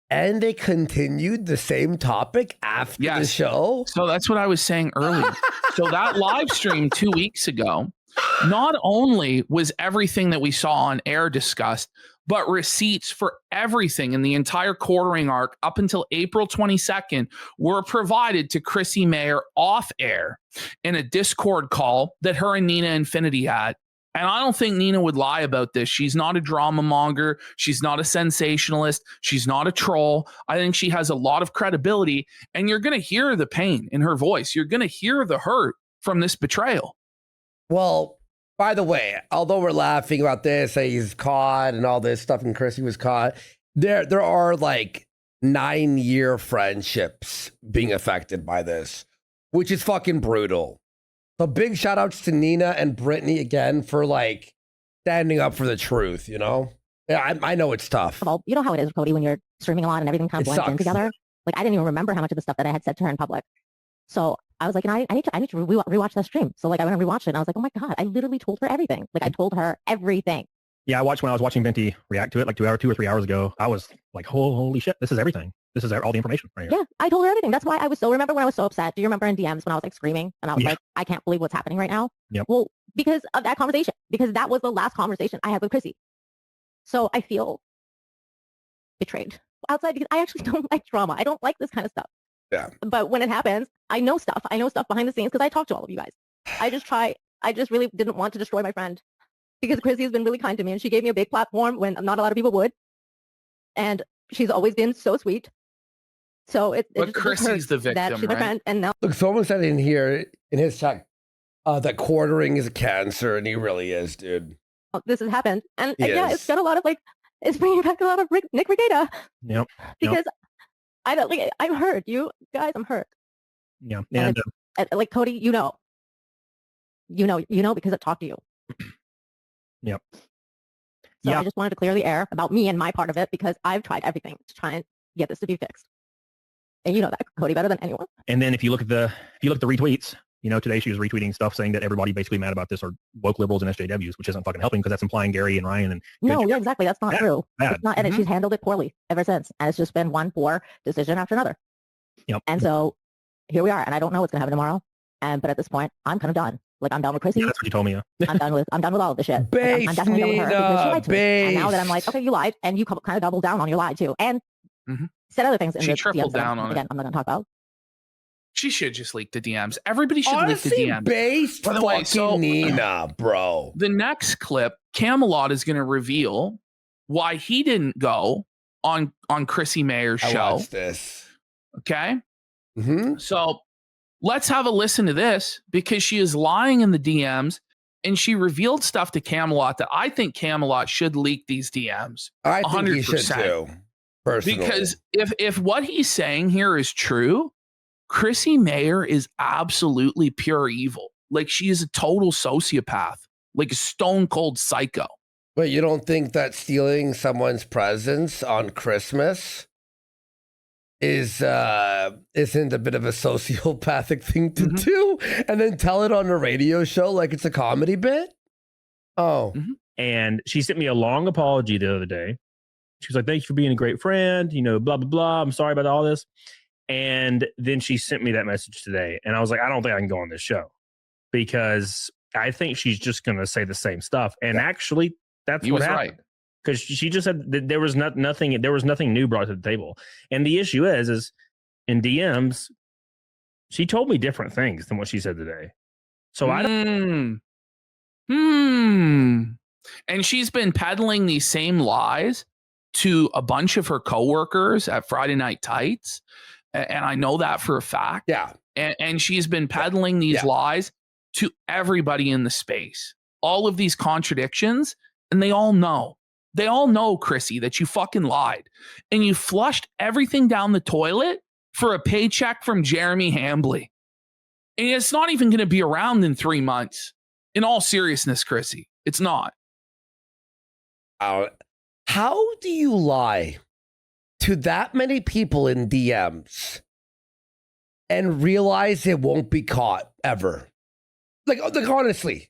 And they continued the same topic after the show? So that's what I was saying earlier. So that live stream 2 weeks ago, not only was everything that we saw on air discussed, but receipts for everything in the entire quartering arc up until April 22nd were provided to Chrissie Mayr off air in a Discord call that her and Nina Infinity had. And I don't think Nina would lie about this. She's not a drama monger. She's not a sensationalist. She's not a troll. I think she has a lot of credibility, and you're going to hear the pain in her voice. You're going to hear the hurt from this betrayal. Well, by the way, although we're laughing about this, that he's caught and all this stuff, and Chrissie was caught, there are like 9-year friendships being affected by this, which is fucking brutal. So big shout outs to Nina and Brittany again for like standing up for the truth, you know? Yeah, I know it's tough. Well, you know how it is, Cody, when you're streaming a lot and everything kind of blends in together. Like I didn't even remember how much of the stuff that I had said to her in public. So I was like, I need to rewatch that stream. So like I went and rewatched it and I was like, oh my God, I literally told her everything. Like I told her everything. Yeah, when I was watching Venti react to it like 2 or 3 hours ago, I was like, holy shit, this is everything. This is all the information right here. Yeah, I told her everything. That's why remember when I was so upset? Do you remember in DMs when I was like screaming and I was like, I can't believe what's happening right now? Yep. Well, because of that conversation, because that was the last conversation I had with Chrissie. So I feel betrayed outside because I actually don't like drama. I don't like this kind of stuff. Yeah. But when it happens, I know stuff. I know stuff behind the scenes because I talk to all of you guys. I just really didn't want to destroy my friend because Chrissie has been really kind to me and she gave me a big platform when not a lot of people would. And she's always been so sweet. So but Chrissie's the victim, that she's right? a friend, and now Look, someone said in here in his chat that quartering is a cancer, and he really is, dude. this has happened. And He yeah, is. it's got a lot of it's bringing back a lot of Nick Regatta. Yep. Because I don't I'm hurt. You guys, I'm hurt. Yeah. And like Cody, you know because I talked to you. Yep. So I just wanted to clear the air about me and my part of it because I've tried everything to try and get this to be fixed. And you know that, Cody, better than anyone. And then if you look at the retweets, today she was retweeting stuff saying that everybody basically mad about this are woke liberals and SJWs, which isn't fucking helping because that's implying Gary and Ryan and no, yeah, exactly. That's not true. Bad. It's not, and she's handled it poorly ever since, and it's just been one poor decision after another. Yep. And so here we are, and I don't know what's gonna happen tomorrow. But at this point, I'm kind of done. Like I'm done with Chrissie. Yeah, that's what you told me. Yeah. I'm done with all of this shit. Base, I'm definitely done with her because she lied to me. And now that I'm base. like, okay, you lied, and you kind of doubled down on your lie too, and said other things. In She the tripled DMs that down on again, I'm not gonna talk about. She should just leak the DMs. Everybody should Honestly, leak the DMs. based By the way, fucking Nina, bro. The next clip, Camelot is going to reveal why he didn't go on Chrissie Mayr's I show. watched this. Okay? Mm-hmm. So let's have a listen to this because she is lying in the DMs and she revealed stuff to Camelot that I think Camelot should leak these DMs. I think he should 100%. too. Personally. Because if what he's saying here is true, Chrissie Mayr is absolutely pure evil. Like she is a total sociopath, like a stone cold psycho. But you don't think that stealing someone's presents on Christmas isn't a bit of a sociopathic thing to do, and then tell it on a radio show like it's a comedy bit? Oh, And she sent me a long apology the other day. She was like, "Thank you for being a great friend. Blah blah blah. I'm sorry about all this." And then she sent me that message today, and I was like, "I don't think I can go on this show because I think she's just going to say the same stuff." And actually, that's He what was happened. right. because she just said that there was nothing new brought to the table. And the issue is in DMs, she told me different things than what she said today. So I don't. And she's been peddling these same lies to a bunch of her coworkers at Friday Night Tights. And I know that for a fact. Yeah. And she's been peddling these lies to everybody in the space. All of these contradictions. And they all know. They all know, Chrissie, that you fucking lied. And you flushed everything down the toilet for a paycheck from Jeremy Hambly. And it's not even going to be around in 3 months. In all seriousness, Chrissie, it's not. How do you lie to that many people in DMs and realize it won't be caught ever? Like honestly.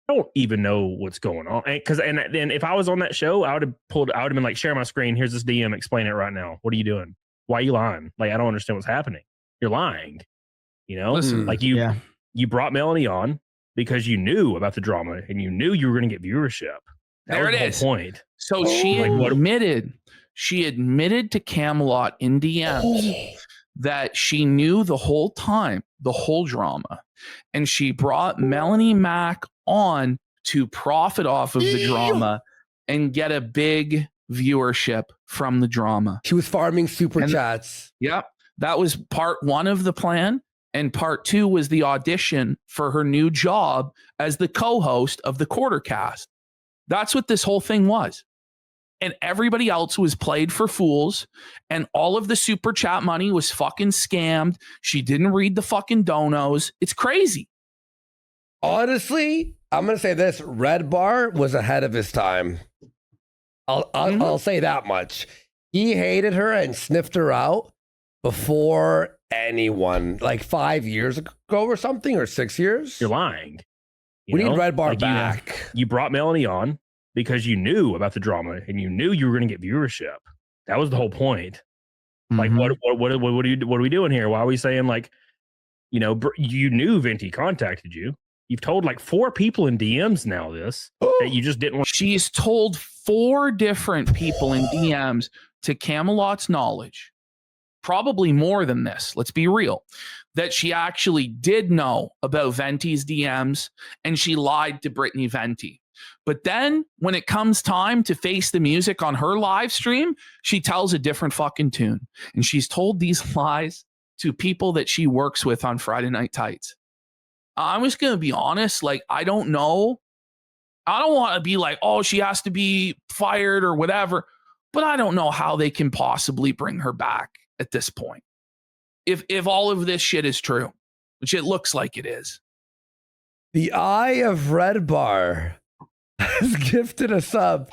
I don't even know what's going on. Because and then if I was on that show, I would have been like, share my screen. Here's this DM. Explain it right now. What are you doing? Why are you lying? Like, I don't understand what's happening. You're lying. You know, listen, like you brought Melanie on because you knew about the drama and you knew you were going to get viewership. That there was it the is. whole point. So she admitted to Camelot in DMs that she knew the whole time, the whole drama. And she brought Melanie Mack on to profit off of the drama and get a big viewership from the drama. She was farming super chats. Yep. That was part one of the plan. And part two was the audition for her new job as the co-host of the Quartercast. That's what this whole thing was. And everybody else was played for fools. And all of the super chat money was fucking scammed. She didn't read the fucking donos. It's crazy. Honestly, I'm going to say this. Red Bar was ahead of his time. I'll say that much. He hated her and sniffed her out before anyone, like 5 years ago or something, or 6 years. You're lying. We need Red Bar back. You brought Melanie on because you knew about the drama and you knew you were going to get viewership. That was the whole point. Like, what are we doing here? Why are we saying, like, you know, you knew Venti contacted you. You've told like 4 people in DMs now that you just didn't want. She's told 4 different people in DMs, to Camelot's knowledge, probably more than this, let's be real, that she actually did know about Venti's DMs and she lied to Brittany Venti. But then when it comes time to face the music on her live stream, she tells a different fucking tune. And she's told these lies to people that she works with on Friday Night Tights. I'm just going to be honest. Like, I don't know. I don't want to be like, oh, she has to be fired or whatever. But I don't know how they can possibly bring her back at this point. If all of this shit is true, which it looks like it is. The Eye of Red Bar has gifted a sub.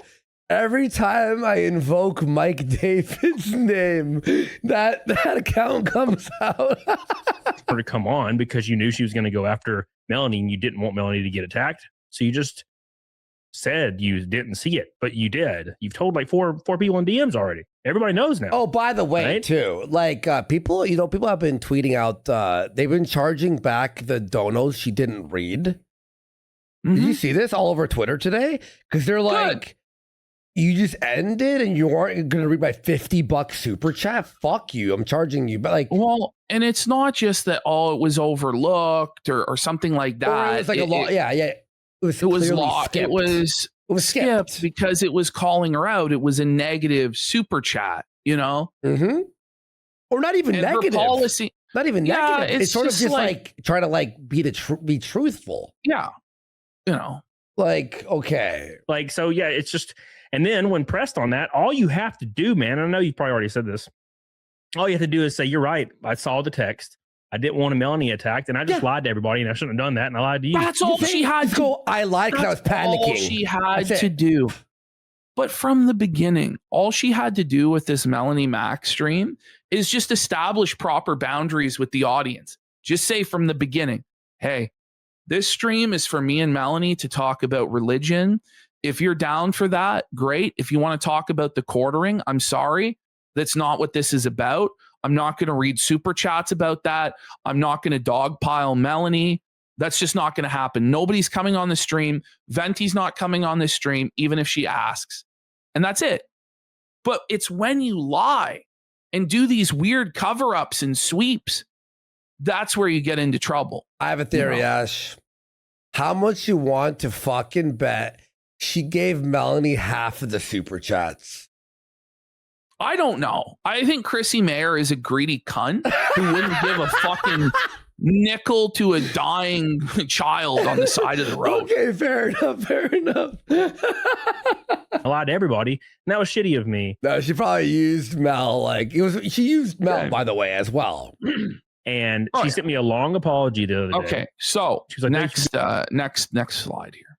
Every time I invoke Mike David's name, that account comes out. For to come on because you knew she was going to go after Melanie and you didn't want Melanie to get attacked. So you just said you didn't see it, but you did. You've told like four people in DMs already. Everybody knows now. Oh, by the way, right? too, like people have been tweeting out, they've been charging back the donos she didn't read. Did you see this all over Twitter today? Because they're like, you just ended and you aren't going to read my $50 super chat? Fuck you. I'm charging you. But like, well, and it's not just that, it was overlooked or something like that. It was like a lot. Yeah. It was locked. It was skipped because it was calling her out. It was a negative super chat, you know? Or not even and negative. Policy, not even negative. It's sort of just like trying to like be truthful. Yeah. You know, like, okay. Like, so yeah, it's just, and then when pressed on that, all you have to do, man, I know you probably already said this. All you have to do is say, you're right. I saw the text. I didn't want a Melanie attacked and I just lied to everybody and I shouldn't have done that. And I lied to you. That's all she had to go. I lied because I was panicking. All she had to do. But from the beginning, all she had to do with this Melanie Mack stream is just establish proper boundaries with the audience. Just say from the beginning, hey, this stream is for me and Melanie to talk about religion. If you're down for that, great. If you want to talk about the quartering, I'm sorry. That's not what this is about. I'm not going to read super chats about that. I'm not going to dogpile Melanie. That's just not going to happen. Nobody's coming on the stream. Venti's not coming on this stream, even if she asks. and that's it. But it's when you lie and do these weird cover-ups and sweeps, that's where you get into trouble. I have a theory, Ash. How much you want to fucking bet she gave Melanie half of the super chats? I don't know. I think Chrissie Mayr is a greedy cunt who wouldn't give a fucking nickel to a dying child on the side of the road. Okay, fair enough. Fair enough. I lied to everybody. And that was shitty of me. No, she probably used Mel. Like it was. She used Mel, by the way, as well. And she sent me a long apology the other day. Okay, so She was like, next slide here.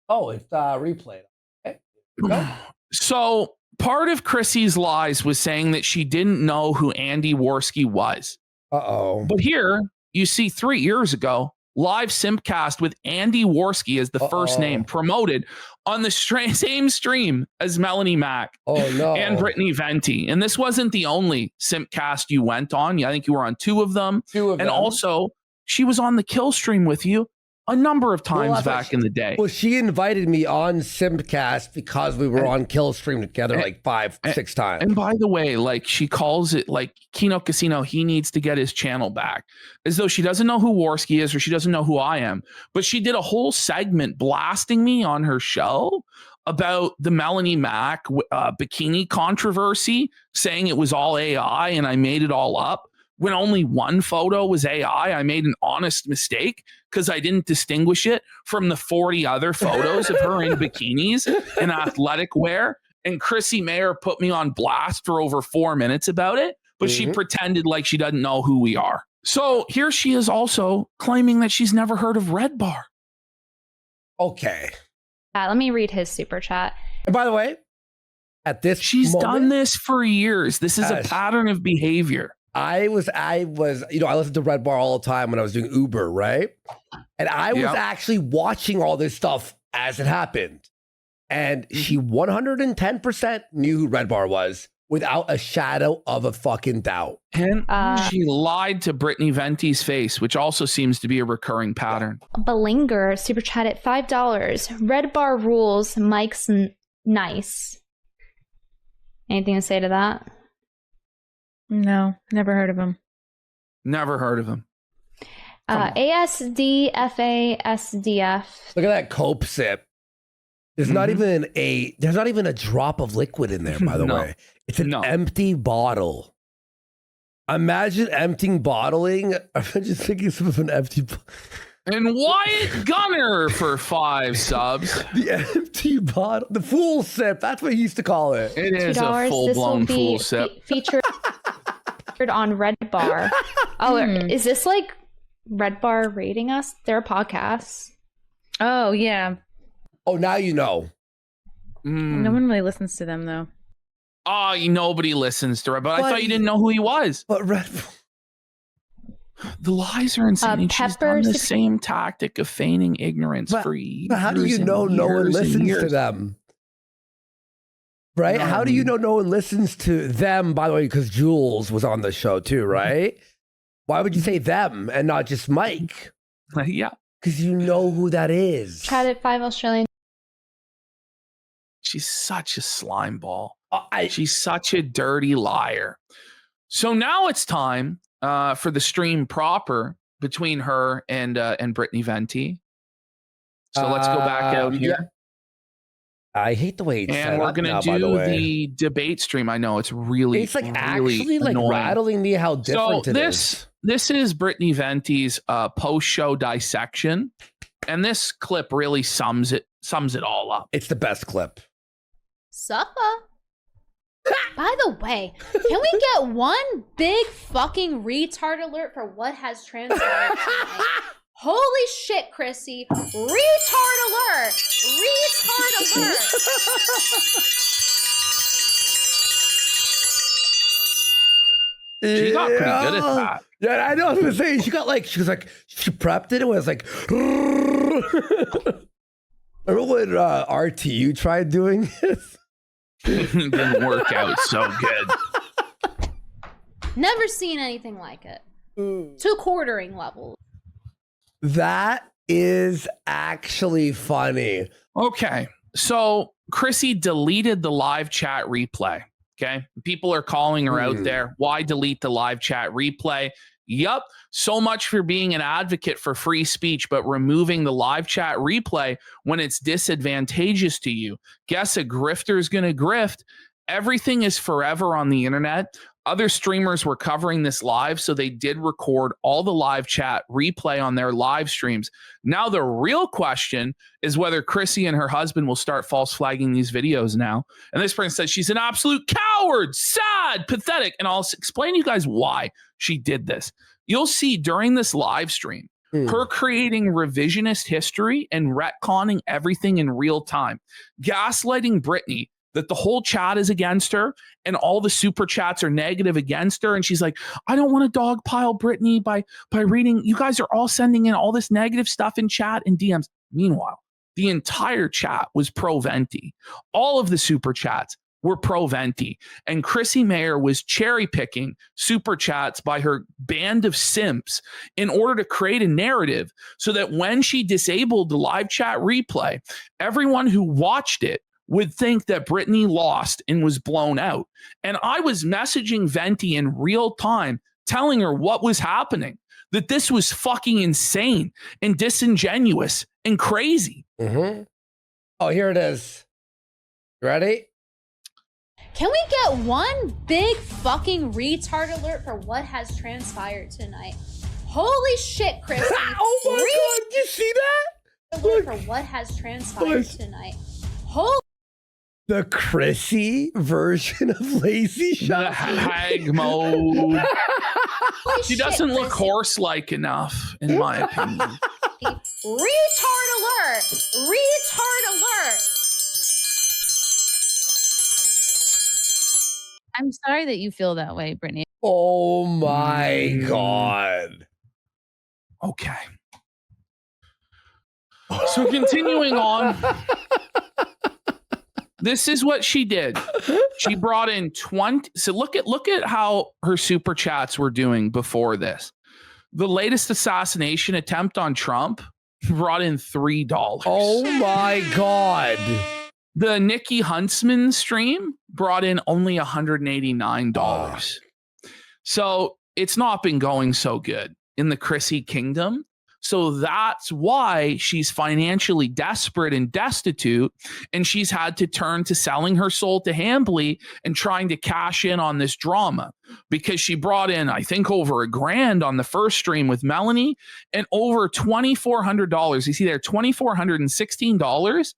Oh, it's replayed. Okay. So part of Chrissie's lies was saying that she didn't know who Andy Worski was. But here you see 3 years ago, live Simpcast with Andy Worski as the first name promoted on the same stream as Melanie Mack and Brittany Venti. And this wasn't the only Simpcast you went on. I think you were on 2 of them. And also she was on the kill stream with you a number of times back in the day. Well, she invited me on Simpcast because we were on Kill Stream together like 5-6 times. And by the way, like she calls it like Kino Casino, he needs to get his channel back, as though she doesn't know who Worski is or she doesn't know who I am. But she did a whole segment blasting me on her show about the Melanie Mack bikini controversy, saying it was all AI and I made it all up. When only one photo was AI, I made an honest mistake because I didn't distinguish it from the 40 other photos of her in bikinis and athletic wear. And Chrissie Mayr put me on blast for over 4 minutes about it, but she pretended like she doesn't know who we are. So here she is also claiming that she's never heard of Red Bar. Okay. Let me read his super chat. And by the way, at this she's done this for years. This is a pattern of behavior. I was, I listened to Red Bar all the time when I was doing Uber, right? And I was actually watching all this stuff as it happened. And she 110% knew who Red Bar was without a shadow of a fucking doubt. And she lied to Brittany Venti's face, which also seems to be a recurring pattern. Belinger super chat at $5. Red Bar rules. Mike's nice. Anything to say to that? No, never heard of him. Never heard of him. ASDFASDF. Look at that Cope sip. There's not even a drop of liquid in there, by the way. It's an empty bottle. Imagine emptying bottling. I'm just thinking of an empty And Wyatt Gunner for 5 subs. The empty bottle. The fool sip. That's what he used to call it. It is a full-blown fool sip. Featured on Red Bar. Oh, is this like Red Bar rating us? Their podcasts. Oh, yeah. Oh, now you know. No one really listens to them, though. Oh, nobody listens to Red Bar. I thought you didn't know who he was. But Red The lies are insane. She's done the same tactic of feigning ignorance for years. But how do you know no one listens to them? Right? How do you know no one listens to them, by the way, because Jules was on the show too, right? Why would you say them and not just Mike? Yeah. Because you know who that is. Chat at 5 Australian. She's such a slime ball. She's such a dirty liar. So now it's time for the stream proper between her and Brittany Venti. So let's go back out here. Yeah. I hate the way it's and we're gonna do the debate stream. I know it's like actually like annoying. Rattling me how different it is. This is Brittany Venti's post-show dissection, and this clip really sums it all up. It's the best clip. Suppa. By the way, can we get one big fucking retard alert for what has transpired tonight? Holy shit, Chrissie. Retard alert! Retard alert! She got pretty good at that. Yeah, I know. I was gonna say she prepped it. It was like. Remember when RTU tried doing this? It didn't work out so good. Never seen anything like it. To quartering levels. That is actually funny. Okay, so Chrissie deleted the live chat replay. Okay. People are calling her out there. Why delete the live chat replay? Yup. So much for being an advocate for free speech, but removing the live chat replay when it's disadvantageous to you. Guess a grifter is going to grift. Everything is forever on the internet. Other streamers were covering this live, so they did record all the live chat replay on their live streams. Now, the real question is whether Chrissie and her husband will start false flagging these videos now. And this person says she's an absolute coward, sad, pathetic. And I'll explain to you guys why she did this. You'll see during this live stream, her creating revisionist history and retconning everything in real time, gaslighting Brittany, that the whole chat is against her and all the super chats are negative against her. And she's like, I don't want to dogpile Brittany by reading. You guys are all sending in all this negative stuff in chat and DMs. Meanwhile, the entire chat was pro Venti. All of the super chats were pro Venti. And Chrissie Mayr was cherry picking super chats by her band of simps in order to create a narrative so that when she disabled the live chat replay, everyone who watched it would think that Brittany lost and was blown out. And I was messaging Venti in real time, telling her what was happening, that this was fucking insane and disingenuous and crazy. Oh, here it is. Ready? Can we get one big fucking retard alert for what has transpired tonight? Holy shit, Chrissie. Oh my God, you see that? Alert for what has transpired tonight. Holy The Chrissie version of Lazy The Shot. hag mode. She doesn't look Chrissie. horse-like enough, in my opinion. Retard alert! Retard alert! I'm sorry that you feel that way, Brittany. Oh my God. Okay. So continuing on, this is what she did. She brought in 20. So look at how her super chats were doing before this. The latest assassination attempt on Trump brought in $3. Oh my God. The Nikki Huntsman stream brought in only $189. So it's not been going so good in the Chrissie kingdom. So that's why she's financially desperate and destitute. And she's had to turn to selling her soul to Hambly and trying to cash in on this drama, because she brought in, I think, over $1,000 on the first stream with Melanie and over $2,400. You see there, $2,416,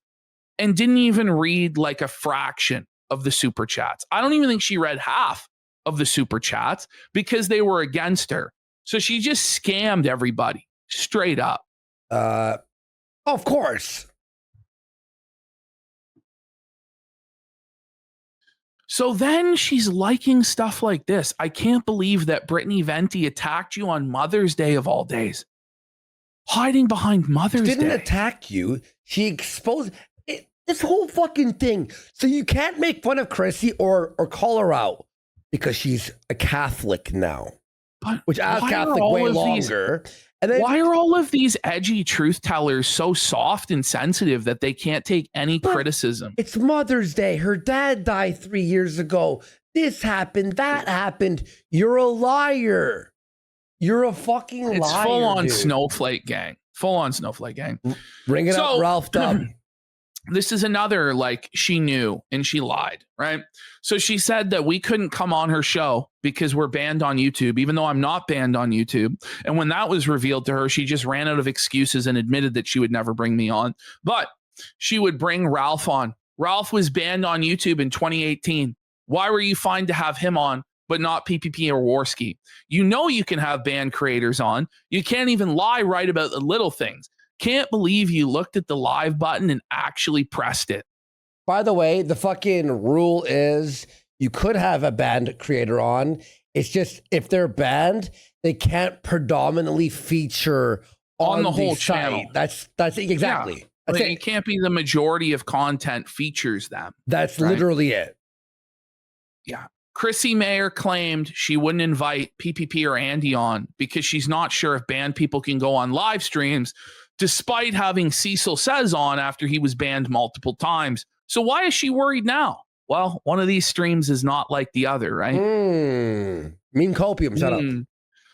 and didn't even read like a fraction of the super chats. I don't even think she read half of the super chats because they were against her. So she just scammed everybody. Straight up. Of course. So then she's liking stuff like this. I can't believe that Brittany Venti attacked you on Mother's Day of all days. Hiding behind Mother's Day. Didn't attack you. She exposed it, this whole fucking thing. So you can't make fun of Chrissie or call her out because she's a Catholic now. But which as why Catholic are all way of longer. And then, why are all of these edgy truth tellers so soft and sensitive that they can't take any criticism? It's Mother's Day. Her dad died 3 years ago. This happened. That happened. You're a liar. You're a fucking liar. It's full on dude. snowflake gang. Full on snowflake gang. Bring it up, Ralph Dub. This is another, like, she knew and she lied, right? So she said that we couldn't come on her show because we're banned on YouTube, even though I'm not banned on YouTube. And when that was revealed to her, she just ran out of excuses and admitted that she would never bring me on. But she would bring Ralph on. Ralph was banned on YouTube in 2018. Why were you fine to have him on, but not PPP or Warski? You know you can have banned creators on. You can't even lie right about the little things. Can't believe you looked at the live button and actually pressed it. By the way, the fucking rule is you could have a banned creator on. It's just if they're banned, they can't predominantly feature on the whole site. channel. That's exactly. Yeah. That's It can't be the majority of content features them. That's right? literally it. Yeah. Chrissie Mayr claimed she wouldn't invite PPP or Andy on because she's not sure if banned people can go on live streams, despite having Cecil Says on after he was banned multiple times So why is she worried now? Well, one of these streams is not like the other, right? Mean copium, shut up.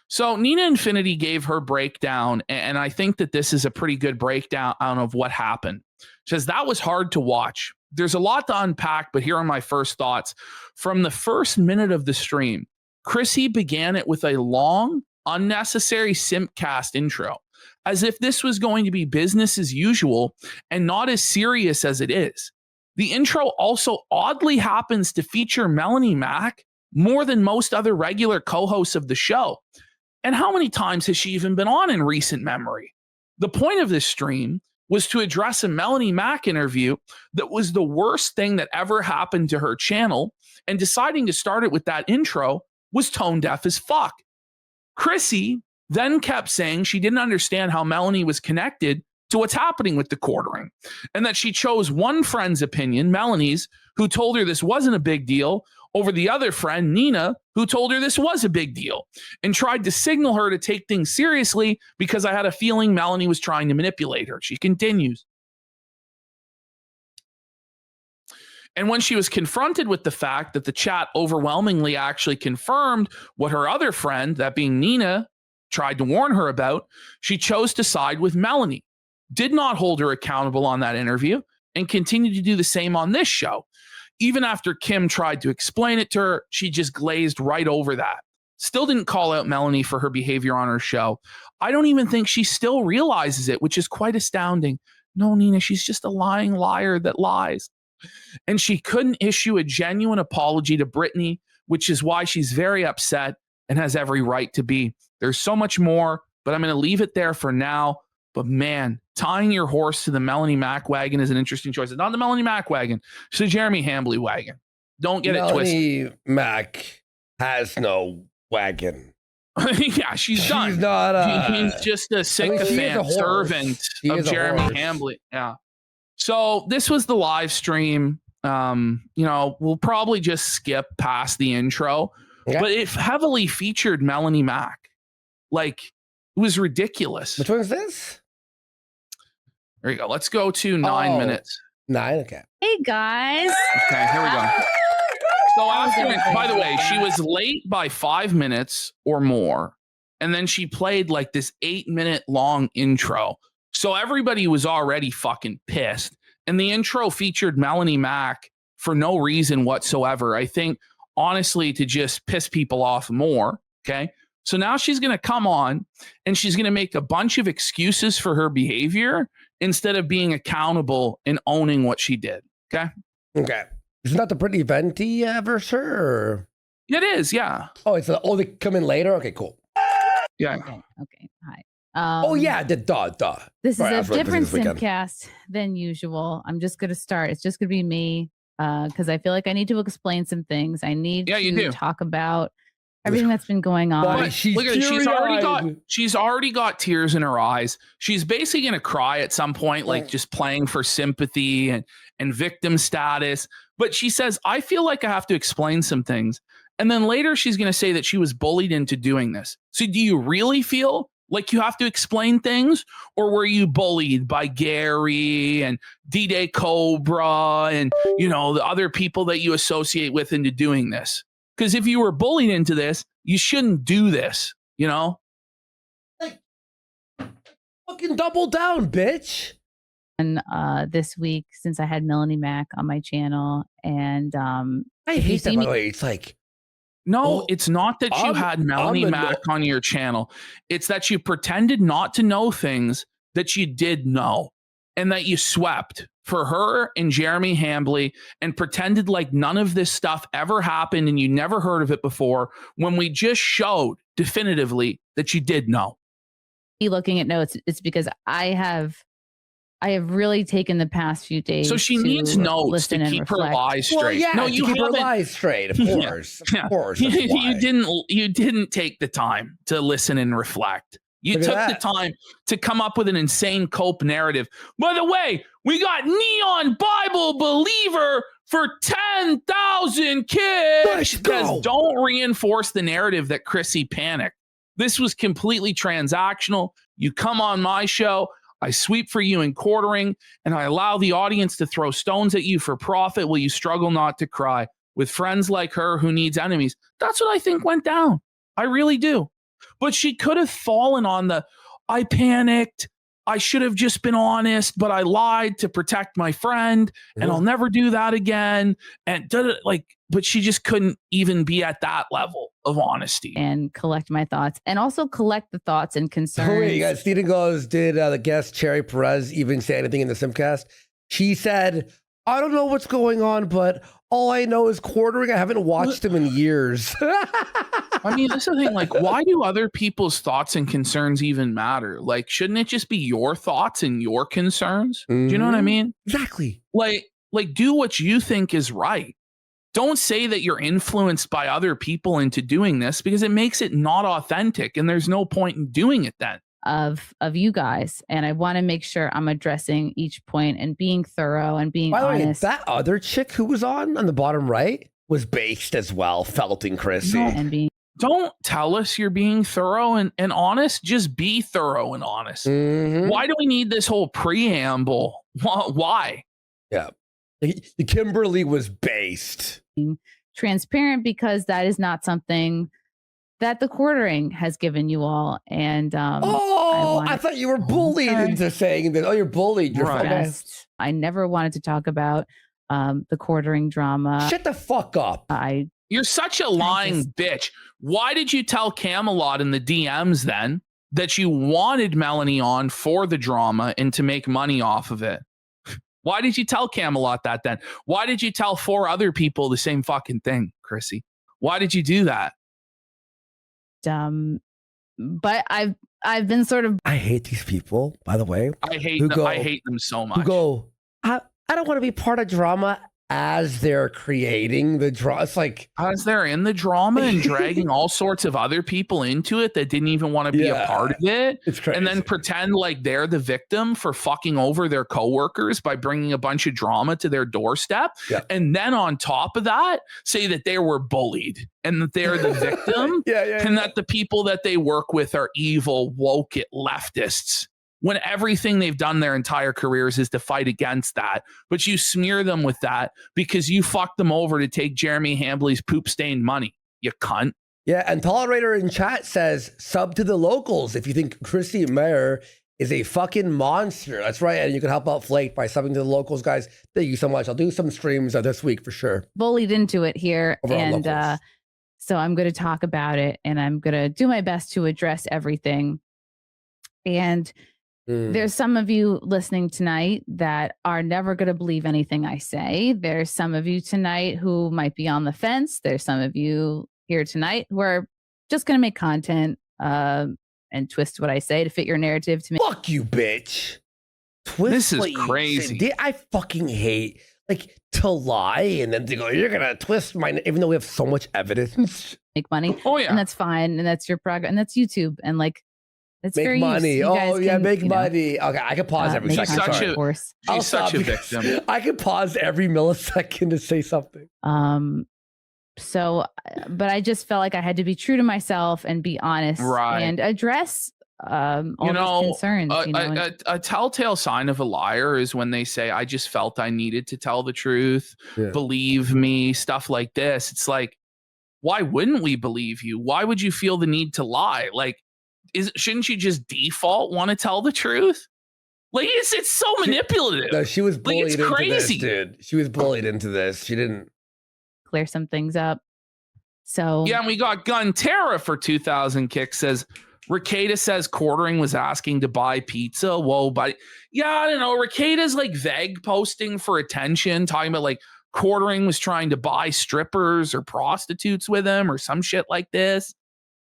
So Nina Infinity gave her breakdown, and I think that this is a pretty good breakdown of what happened. She says, that was hard to watch. There's a lot to unpack, but here are my first thoughts. From the first minute of the stream, Chrissie began it with a long, unnecessary simpcast intro, as if this was going to be business as usual and not as serious as it is. The intro also oddly happens to feature Melanie Mack more than most other regular co-hosts of the show. And how many times has she even been on in recent memory? The point of this stream was to address a Melanie Mack interview that was the worst thing that ever happened to her channel, and deciding to start it with that intro was tone deaf as fuck. Chrissie then kept saying she didn't understand how Melanie was connected to what's happening with the quartering, and that she chose one friend's opinion, Melanie's, who told her this wasn't a big deal, over the other friend, Nina, who told her this was a big deal, and tried to signal her to take things seriously because I had a feeling Melanie was trying to manipulate her. She continues. And when she was confronted with the fact that the chat overwhelmingly actually confirmed what her other friend, that being Nina, tried to warn her about, she chose to side with Melanie, did not hold her accountable on that interview, and continued to do the same on this show. Even after Kim tried to explain it to her, she just glazed right over that. Still didn't call out Melanie for her behavior on her show. I don't even think she still realizes it, which is quite astounding. No, Nina, she's just a lying liar that lies. And she couldn't issue a genuine apology to Brittany, which is why she's very upset and has every right to be. There's so much more, but I'm going to leave it there for now. But man, tying your horse to the Melanie Mack wagon is an interesting choice. It's not the Melanie Mack wagon. It's the Jeremy Hambly wagon. Don't get it twisted. Melanie Mack has no wagon. Yeah, she's done. She's not. She's just a sycophant servant of Jeremy Hambly. Yeah. So this was the live stream. We'll probably just skip past the intro, but it heavily featured Melanie Mack. Like, it was ridiculous. Which one is this? There you go. Let's go to 9 minutes. 9, okay. Hey, guys. Okay, here we go. So by the way, she was late by 5 minutes or more. And then she played like this 8-minute long intro. So everybody was already fucking pissed. And the intro featured Melanie Mack for no reason whatsoever. I think, honestly, to just piss people off more. Okay. So now she's going to come on and she's going to make a bunch of excuses for her behavior instead of being accountable and owning what she did. Okay. Okay. Isn't that the Brittany Venti verse? Or? It is. Yeah. Oh, they come in later. Okay, cool. Yeah. Okay. Hi. Oh yeah, duh. This Sorry, is a different simcast than usual. I'm just going to start. It's just going to be me because I feel like I need to explain some things. I need to talk about everything that's been going on. Look at it. She's already got tears in her eyes. She's basically going to cry at some point, like just playing for sympathy and victim status. But she says, I feel like I have to explain some things. And then later she's going to say that she was bullied into doing this. So do you really feel like you have to explain things, or were you bullied by Gary and D-Day Cobra and, the other people that you associate with into doing this? Because if you were bullied into this, you shouldn't do this, Like, fucking double down, bitch. And this week, since I had Melanie Mack on my channel, and I hate that, by the way. It's like, no, it's not that you had Melanie Mack on your channel. It's that you pretended not to know things that you did know, and that you swept for her and Jeremy Hambly and pretended like none of this stuff ever happened and you never heard of it before, when we just showed definitively that you did know. Looking at notes, it's because I have really taken the past few days. So she needs notes to keep her lies straight. Well, yeah, no, you keep her lies straight, of course. Yeah. Of course. You didn't take the time to listen and reflect. You took the time to come up with an insane cope narrative. By the way, we got Neon Bible Believer for 10,000 kids. Because don't reinforce the narrative that Chrissie panicked. This was completely transactional. You come on my show, I sweep for you in quartering, and I allow the audience to throw stones at you for profit. Will you struggle not to cry? With friends like her who needs enemies. That's what I think went down. I really do. But she could have fallen on the, I panicked. I should have just been honest, but I lied to protect my friend, and I'll never do that again. And but she just couldn't even be at that level of honesty and collect my thoughts, and also collect the thoughts and concerns. Oh, wait, you guys, Steven goes, did the guest Cherry Perez even say anything in the Simcast? She said, I don't know what's going on, but all I know is quartering. I haven't watched him in years. I mean, that's the thing. Like, why do other people's thoughts and concerns even matter? Like, shouldn't it just be your thoughts and your concerns? Do you know what I mean? Exactly. Like, do what you think is right. Don't say that you're influenced by other people into doing this, because it makes it not authentic, and there's no point in doing it then. Of you guys, and I want to make sure I'm addressing each point and being thorough and being honest. Way, that other chick who was on the bottom right was based as well, felting Chrissie. No, and don't tell us you're being thorough and honest. Just be thorough and honest. Why do we need this whole preamble? Why? Yeah. The Kimberly was based. Transparent, because that is not something that the quartering has given you all. And I thought you were bullied into saying that. Oh, you're bullied. You're I never wanted to talk about the quartering drama. Shut the fuck up. You're such a lying bitch. Why did you tell Camelot in the DMs then that you wanted Melanie on for the drama and to make money off of it? Why did you tell Camelot that then? Why did you tell 4 other people the same fucking thing, Chrissie? Why did you do that? But I've been sort of. I hate these people, by the way. I hate them. I hate them so much. Who go, I don't want to be part of drama as they're creating the drama. It's like, as they're in the drama and dragging all sorts of other people into it that didn't even want to be a part of it. It's crazy. And then pretend like they're the victim for fucking over their coworkers by bringing a bunch of drama to their doorstep. Yeah. And then on top of that, say that they were bullied and that they're the victim. And that the people that they work with are evil, woke leftists, when everything they've done their entire careers is to fight against that. But you smear them with that because you fucked them over to take Jeremy Hambley's poop-stained money, you cunt. Yeah, and Tolerator in chat says, sub to the locals if you think Chrissie Mayr is a fucking monster. That's right, and you can help out Flake by subbing to the locals, guys. Thank you so much. I'll do some streams this week for sure. Bullied into it here, and so I'm going to talk about it, and I'm going to do my best to address everything. And there's some of you listening tonight that are never going to believe anything I say. There's some of you tonight who might be on the fence. There's some of you here tonight who are just going to make content and twist what I say to fit your narrative. To fuck you, bitch. Twist. This is crazy. I fucking hate to lie and then to go, you're going to twist my, even though we have so much evidence. Make money. Oh yeah. And that's fine. And that's your progress. And that's YouTube. And it's make very money. Make money. Okay, I can pause every second. She's such a victim. I can pause every millisecond to say something. So, but I just felt like I had to be true to myself and be honest and address all these concerns. A telltale sign of a liar is when they say, I just felt I needed to tell the truth. Yeah. Believe me, stuff like this. It's like, why wouldn't we believe you? Why would you feel the need to lie? Shouldn't you just default want to tell the truth? It's so manipulative. No, she was bullied into this, dude. She was bullied into this. She didn't clear some things up. So yeah, and we got Gun Terra for 2,000 kicks. Says Ricada says quartering was asking to buy pizza. Whoa, buddy. Yeah, I don't know. Ricada's vague posting for attention, talking about quartering was trying to buy strippers or prostitutes with him or some shit like this.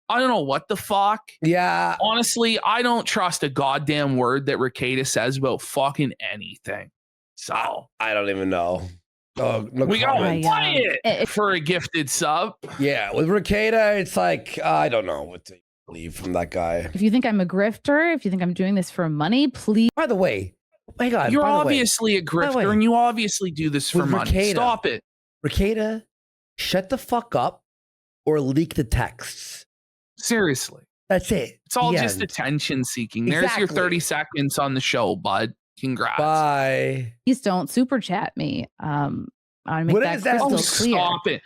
I don't know what the fuck. Yeah. Honestly, I don't trust a goddamn word that Ricada says about fucking anything. So I don't even know. Oh, no we got Wyatt for a gifted sub. Yeah, with Ricada, it's I don't know what to believe from that guy. If you think I'm a grifter, if you think I'm doing this for money, please. By the way, my God, you're obviously a grifter, and you obviously do this for money. Ricada, stop it, Ricada. Shut the fuck up, or leak the texts. Seriously. That's it. It's all The just end. attention seeking. There's your 30 seconds on the show, bud. Congrats. Bye. Please don't super chat me. I want to make What that is that? crystal Oh, clear. stop it.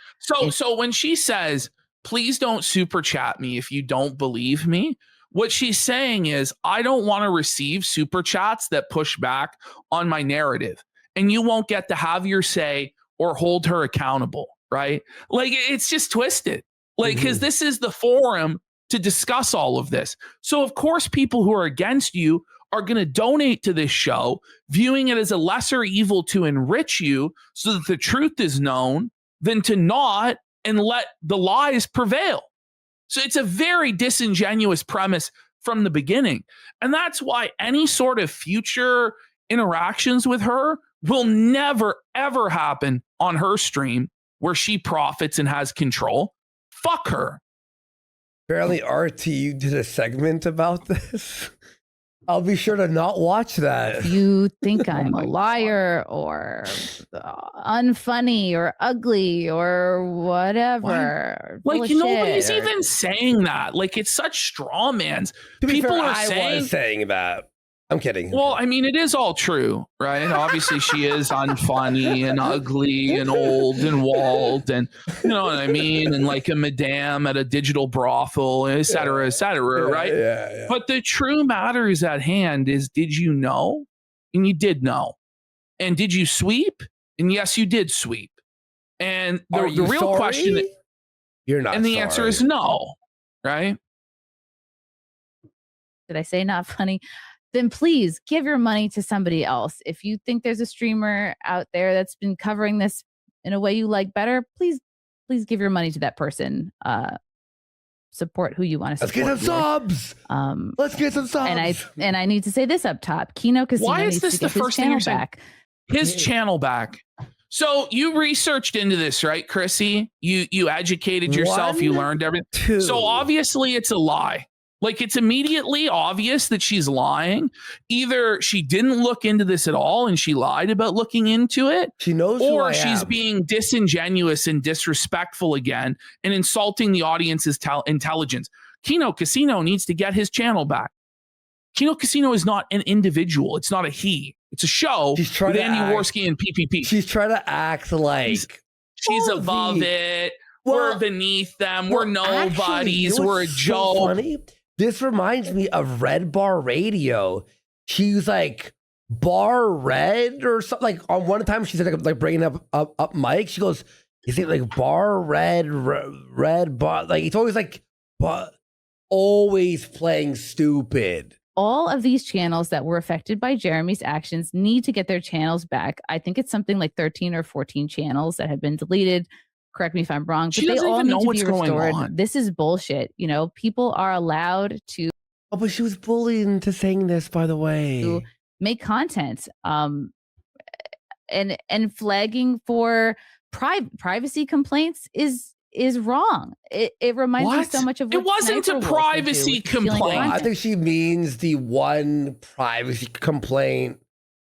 So when she says, please don't super chat me if you don't believe me, what she's saying is, I don't want to receive super chats that push back on my narrative. And you won't get to have your say or hold her accountable, right? Like, it's just twisted. Like, because this is the forum to discuss all of this. So, of course, people who are against you are going to donate to this show, viewing it as a lesser evil to enrich you so that the truth is known than to not and let the lies prevail. So it's a very disingenuous premise from the beginning. And that's why any sort of future interactions with her will never, ever happen on her stream where she profits and has control. Fuck her. Apparently, RT did a segment about this. I'll be sure to not watch that. You think I'm a liar or unfunny or ugly or whatever. Like, Bullshit nobody's or- even saying that. Like, it's such straw mans. To be People fair, are I was saying that. I'm kidding. Well, I mean, it is all true, right? Obviously, she is unfunny and ugly and old and walled and, you know what I mean? And like a madame at a digital brothel, et cetera, right? Yeah. But the true matter is at hand is, did you know? And you did know. And did you sweep? And yes, you did sweep. And the real question, you're not, and the answer is no, right? Did I say not funny? Then please give your money to somebody else. If you think there's a streamer out there that's been covering this in a way you like better, please give your money to that person. Support who you want to support. Let's get some subs. Let's get some subs. And I need to say this up top. Kino Casino Why is needs this to the get his first thing you're channel saying? back. His channel back. So you researched into this, right, Chrissy? You educated yourself. You learned everything. So obviously it's a lie. Like, it's immediately obvious that she's lying. Either she didn't look into this at all and she lied about looking into it. She knows or who I she's am. being disingenuous and disrespectful again and insulting the audience's intelligence. Kino Casino needs to get his channel back. Kino Casino is not an individual. It's not a he. It's a show with Andy Worski and PPP. She's trying to act like she's above it. We're beneath them. We're nobodies. Actually, We're a joke. So funny? This reminds me of Red Bar Radio. She's like Bar Red or something. Like on one time, she said like bringing up Mike. She goes, "Is it like Bar Red Bar?" Like it's always like, but always playing stupid. All of these channels that were affected by Jeremy's actions need to get their channels back. I think it's something like 13 or 14 channels that have been deleted. Correct me if I'm wrong, but they all need to be restored. This is bullshit. You know, people are allowed to. Oh, but she was bullied into saying this, by the way. To make content, and flagging for privacy complaints is wrong. It reminds me so much of what it wasn't a privacy complaint. I think she means the one privacy complaint.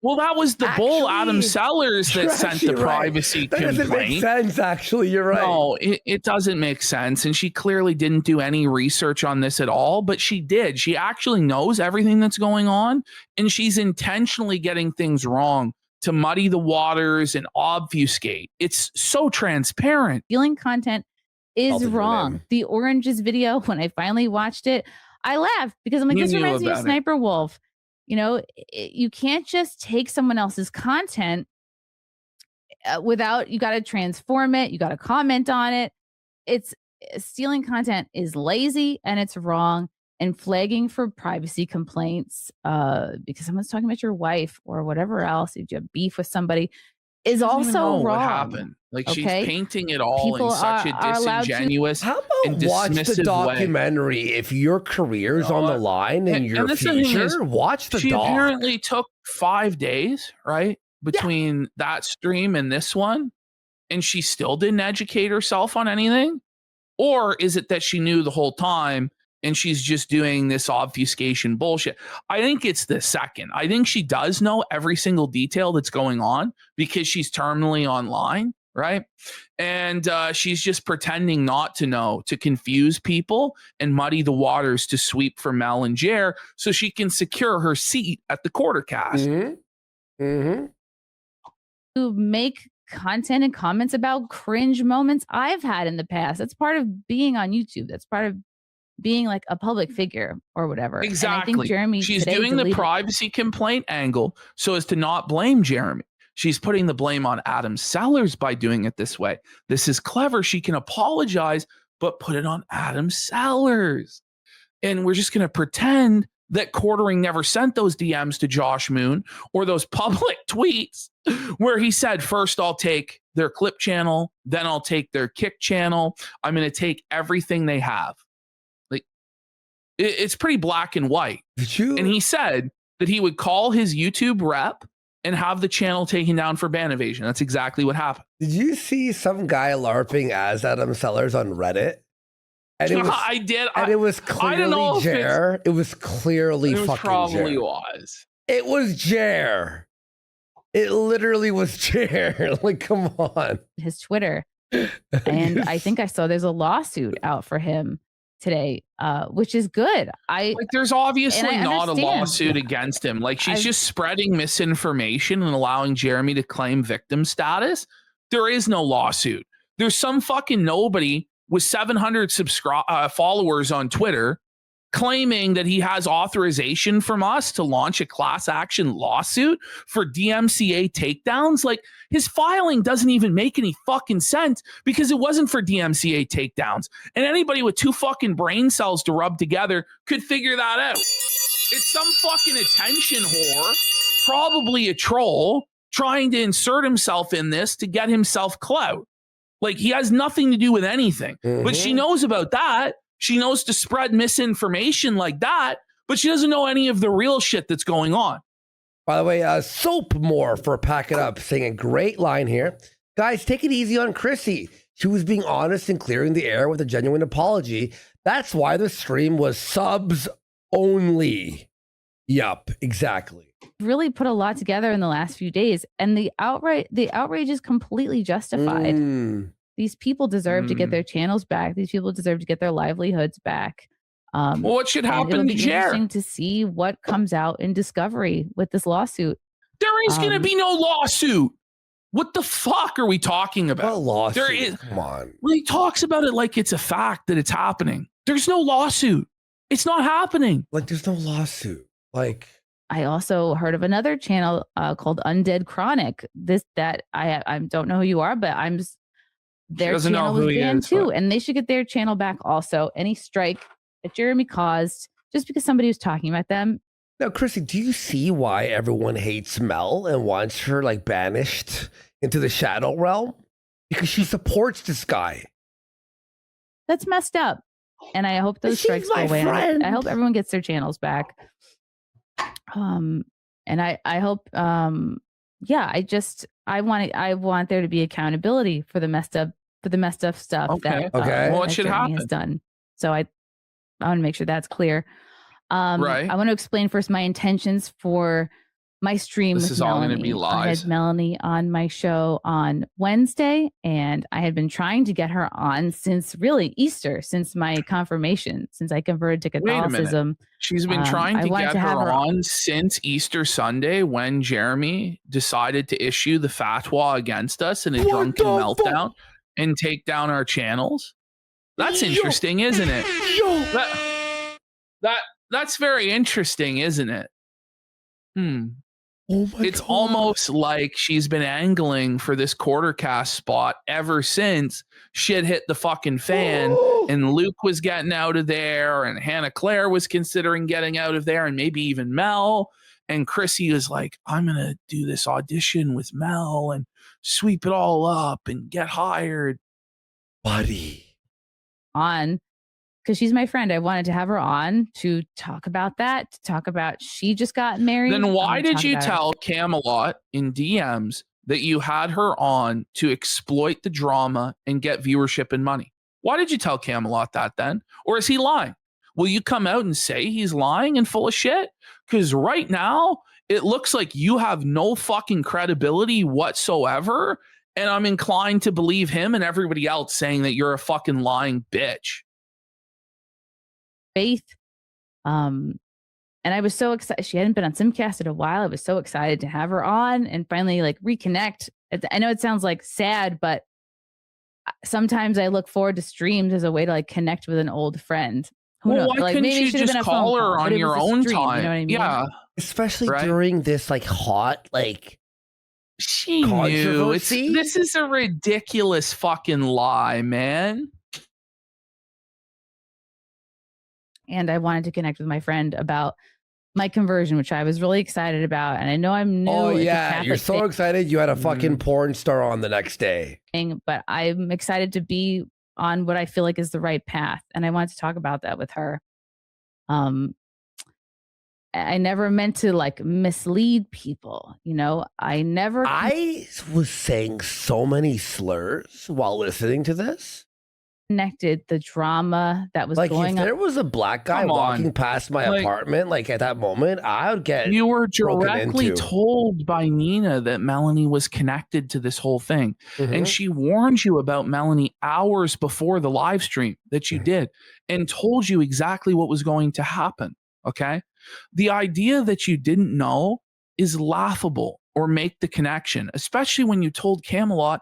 Well, that was the bull Adam Sellers that sent the privacy complaint. That doesn't make sense, actually. You're right. No, it doesn't make sense. And she clearly didn't do any research on this at all, but she did. She actually knows everything that's going on, and she's intentionally getting things wrong to muddy the waters and obfuscate. It's so transparent. Stealing content is wrong. The Oranges video, when I finally watched it, I laughed because I'm like, this reminds me of Sniper Wolf. You know, you can't just take someone else's content without, you got to transform it. You got to comment on it. It's stealing content is lazy and it's wrong. And flagging for privacy complaints because someone's talking about your wife or whatever else, if you have beef with somebody, is also wrong. What happened? Like, she's painting it all in such a disingenuous and dismissive watch the documentary way. If your career's on the line and your future, watch the She doc. apparently took 5 days, right, between that stream and this one, and she still didn't educate herself on anything? Or is it that she knew the whole time and she's just doing this obfuscation bullshit? I think it's the second. I think she does know every single detail that's going on because she's terminally online, right? And she's just pretending not to know to confuse people and muddy the waters to sweep for Mel and Jer so she can secure her seat at the quarter cast. To make content and comments about cringe moments I've had in the past. That's part of being on YouTube. That's part of being like a public figure or whatever. Exactly. And I think Jeremy she's doing the privacy complaint angle so as to not blame Jeremy. She's putting the blame on Adam Sellers by doing it this way. This is clever. She can apologize, but put it on Adam Sellers. And we're just going to pretend that Quartering never sent those DMs to Josh Moon or those public tweets where he said, first I'll take their clip channel, then I'll take their kick channel. I'm going to take everything they have. Like, it's pretty black and white. And he said that he would call his YouTube rep and have the channel taken down for ban evasion. That's exactly what happened. Did you see some guy LARPing as Adam Sellers on Reddit? And it was, I did. And it was clearly Jer. It was clearly fucking probably Jer. was. It was Jer. It literally was Jer. Like, come on. His Twitter. And I think I saw there's a lawsuit out for him today, which is good. There's obviously not a lawsuit against him. Like, she's just spreading misinformation and allowing Jeremy to claim victim status. There is no lawsuit. There's some fucking nobody with 700 followers on Twitter claiming that he has authorization from us to launch a class action lawsuit for DMCA takedowns. Like, his filing doesn't even make any fucking sense because it wasn't for DMCA takedowns. And anybody with 2 fucking brain cells to rub together could figure that out. It's some fucking attention whore, probably a troll, trying to insert himself in this to get himself clout. Like, he has nothing to do with anything. But she knows about that. She knows to spread misinformation like that, but she doesn't know any of the real shit that's going on. By the way, Soap More for Pack It Up saying a great line here. Guys, take it easy on Chrissie. She was being honest and clearing the air with a genuine apology. That's why the stream was subs only. Yup, exactly. Really put a lot together in the last few days, and the outrage is completely justified. These people deserve to get their channels back. These people deserve to get their livelihoods back. Well, what should happen to Jer? Interesting to see what comes out in Discovery with this lawsuit. There is going to be no lawsuit. What the fuck are we talking about? What lawsuit? There is. Come on. Well, he talks about it like it's a fact that it's happening. There's no lawsuit. It's not happening. Like, there's no lawsuit. Like, I also heard of another channel called Undead Chronic. I don't know who you are, but their channel was banned too, and they should get their channel back also. Any strike that Jeremy caused just because somebody was talking about them. Now, Chrissie, do you see why everyone hates Mel and wants her like banished into the shadow realm? Because she supports this guy. That's messed up. And I hope those strikes go away. I hope everyone gets their channels back. And I hope I want there to be accountability for the messed up stuff that what should Jeremy happen has done. So I want to make sure that's clear. Right. I want to explain first my intentions for my stream. This is all going to be lies. I had Melanie on my show on Wednesday, and I had been trying to get her on since really Easter, since my confirmation, since I converted to Catholicism. She's been trying to get her on since Easter Sunday when Jeremy decided to issue the fatwa against us in a drunken meltdown and take down our channels. That's interesting, isn't it? That's very interesting, isn't it? It's almost like she's been angling for this quarter cast spot ever since shit hit the fucking fan and Luke was getting out of there and Hannah Claire was considering getting out of there and maybe even Mel. And Chrissie was like, I'm going to do this audition with Mel and sweep it all up and get hired. Buddy. On. Because she's my friend. I wanted to have her on to talk about that, to talk about she just got married. Then why did you tell Camelot in DMs that you had her on to exploit the drama and get viewership and money? Why did you tell Camelot that then? Or is he lying? Will you come out and say he's lying and full of shit? Because right now, it looks like you have no fucking credibility whatsoever. And I'm inclined to believe him and everybody else saying that you're a fucking lying bitch. Faith. And I was so excited. She hadn't been on Simcast in a while. I was so excited to have her on and finally like reconnect. I know it sounds like sad, but sometimes I look forward to streams as a way to like connect with an old friend. Who knows? Why like, couldn't maybe you just call her on your own time? You know what I mean? Yeah. Especially during this like hot, like she knew. This is a ridiculous fucking lie, man. And I wanted to connect with my friend about my conversion, which I was really excited about. And I know I'm new. Oh yeah, you're so excited. You had a fucking porn star on the next day. But I'm excited to be on what I feel like is the right path. And I wanted to talk about that with her. I never meant to like mislead people, you know. I was saying so many slurs while listening to this. Connected the drama that was like going if on. There was a black guy walking past my apartment, like at that moment, I would get. You were directly told by Nina that Melanie was connected to this whole thing, and she warned you about Melanie hours before the live stream that you did, and told you exactly what was going to happen. Okay, the idea that you didn't know is laughable or make the connection, especially when you told Camelot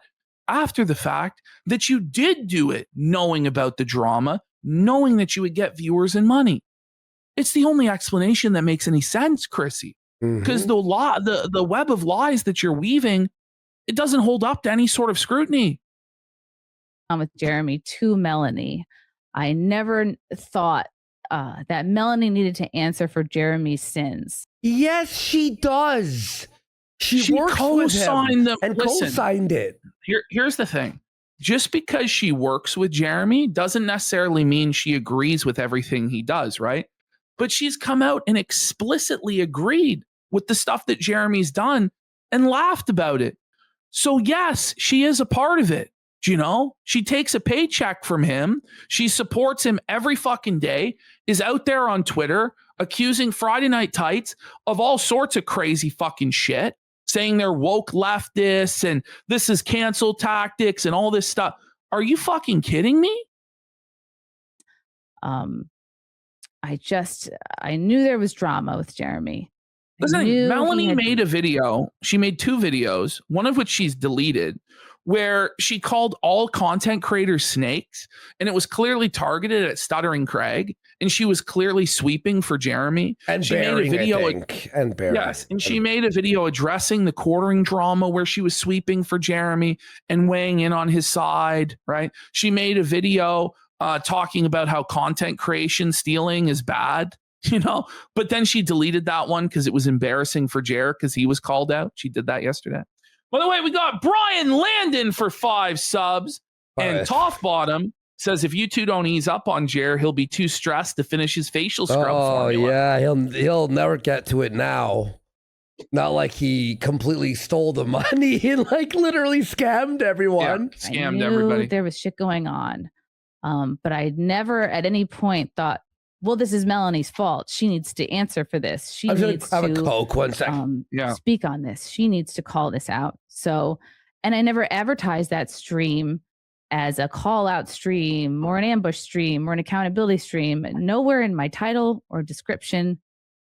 after the fact that you did do it, knowing about the drama, knowing that you would get viewers and money. It's the only explanation that makes any sense, Chrissie, because the web of lies that you're weaving, it doesn't hold up to any sort of scrutiny. With Jeremy to Melanie, I never thought that Melanie needed to answer for Jeremy's sins. Yes, she does. She works with him and co-signed it. Here's the thing. Just because she works with Jeremy doesn't necessarily mean she agrees with everything he does, right? But she's come out and explicitly agreed with the stuff that Jeremy's done and laughed about it. So yes, she is a part of it. You know, she takes a paycheck from him. She supports him every fucking day, is out there on Twitter accusing Friday Night Tights of all sorts of crazy fucking shit, saying they're woke leftists and this is cancel tactics and all this stuff. Are you fucking kidding me? I knew there was drama with Jeremy. Listen, Melanie made a video. She made 2 videos, one of which she's deleted, where she called all content creators snakes, and it was clearly targeted at Stuttering Craig, and she was clearly sweeping for Jeremy. And she Bearing, made a video, I think. And Bearing. Yes, and she made a video addressing the quartering drama where she was sweeping for Jeremy and weighing in on his side, right? She made a video talking about how content creation stealing is bad, you know, but then she deleted that one because it was embarrassing for Jer because he was called out. She did that yesterday. By the way, we got Brian Landon for 5 subs. And Toff Bottom says if you two don't ease up on Jer, he'll be too stressed to finish his facial scrub formula. Yeah, he'll never get to it now. Not like he completely stole the money and like literally scammed everyone. Yeah, scammed everybody. There was shit going on. But I never at any point thought, well, this is Melanie's fault. She needs to answer for this. She needs to have a Coke 1 second. Speak on this. She needs to call this out. So, and I never advertised that stream as a call out stream or an ambush stream or an accountability stream. Nowhere in my title or description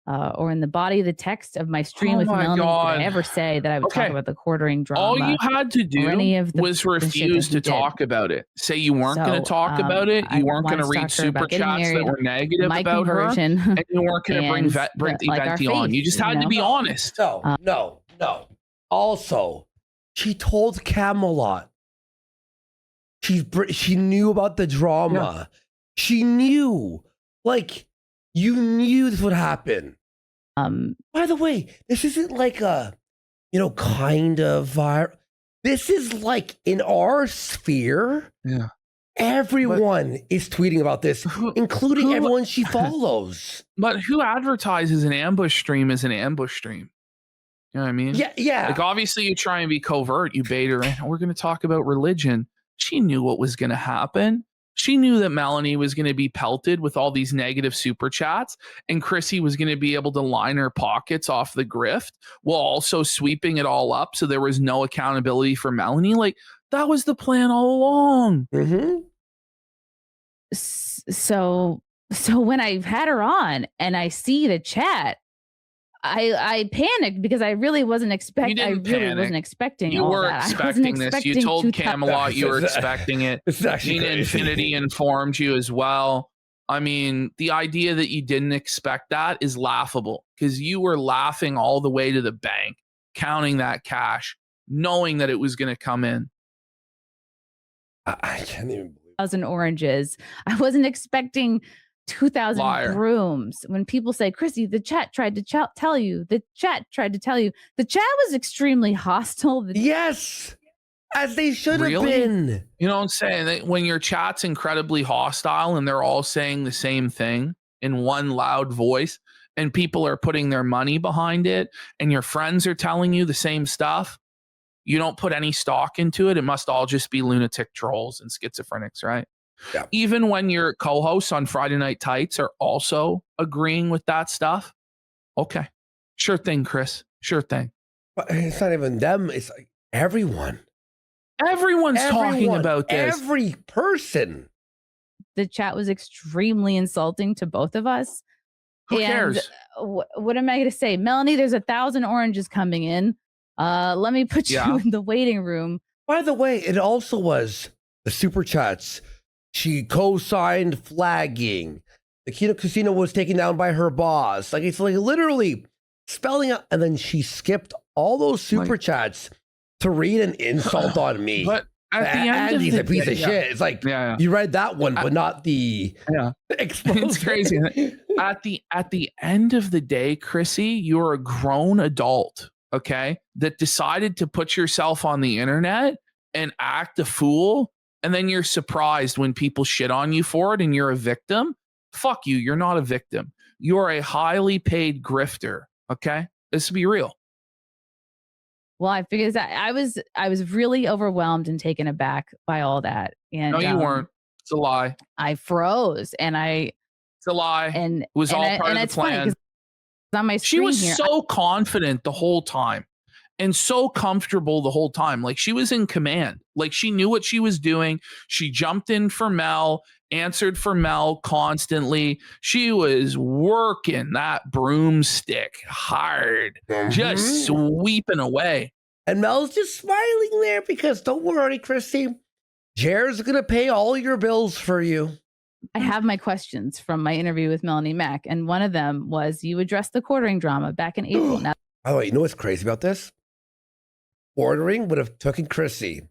or in the body of the text of my stream with Melanie did I ever say that I would talk about the quartering drama. All you had to do was refuse to talk about it. Say you weren't going to talk about it. You weren't going to read super chats that were negative about her. And you weren't going to bring Venti on. You just had to be honest. No. Also, she told Camelot. She knew about the drama. Yeah. She knew. Like, you knew this would happen. By the way, this isn't like a, kind of viral. This is like in our sphere. Yeah. Everyone is tweeting about this, including everyone she follows. But who advertises an ambush stream as an ambush stream? You know what I mean? Yeah. Like, obviously, you try and be covert. You bait her in. We're going to talk about religion. She knew what was going to happen. She knew that Melanie was going to be pelted with all these negative super chats, and Chrissie was going to be able to line her pockets off the grift while also sweeping it all up. So there was no accountability for Melanie. Like, that was the plan all along. Mm-hmm. So when I had her on and I see the chat, I panicked because I really wasn't expecting. I really wasn't expecting. You all were that. expecting this. You told Camelot you were expecting it. It's actually Infinity informed you as well. I mean, the idea that you didn't expect that is laughable because you were laughing all the way to the bank, counting that cash, knowing that it was going to come in. I can't even believe 2,000 oranges. I wasn't expecting 2,000 brooms. When people say, Chrissy, the chat tried to tell you. The chat tried to tell you. The chat was extremely hostile. Yes, as they should have been. You know what I'm saying? When your chat's incredibly hostile and they're all saying the same thing in one loud voice, and people are putting their money behind it, and your friends are telling you the same stuff, you don't put any stock into it. It must all just be lunatic trolls and schizophrenics, right? Yeah. Even when your co-hosts on Friday Night Tights are also agreeing with that stuff. Okay. Sure thing, Chris. Sure thing. But it's not even them. It's like everyone. Everyone's talking about this. Every person. The chat was extremely insulting to both of us. Who cares? What am I going to say? Melanie, there's 1,000 oranges coming in. Let me put you in the waiting room. By the way, it also was the super chats. She co-signed flagging. The Kino Casino was taken down by her boss. Like, it's like literally spelling out. And then she skipped all those super chats to read an insult on me. But at the end Andy's of a piece of shit. It's like, you read that one, but not the explosion. It's crazy. At the end of the day, Chrissy, you're a grown adult, okay, that decided to put yourself on the internet and act a fool. And then you're surprised when people shit on you for it and you're a victim. Fuck you. You're not a victim. You're a highly paid grifter. Okay. Let's be real. Well, I figured that I was really overwhelmed and taken aback by all that. And no, you weren't. It's a lie. I froze and it's a lie. And it was all part of the plan. On my she was here, so confident the whole time. And so comfortable the whole time. Like, she was in command. Like, she knew what she was doing. She jumped in for Mel, answered for Mel constantly. She was working that broomstick hard, just sweeping away. And Mel's just smiling there because don't worry, Chrissy. Jared's going to pay all your bills for you. I have my questions from my interview with Melanie Mack. And one of them was, you addressed the quartering drama back in April. Now, by the way, you know what's crazy about this? Ordering would have taken Chrissy,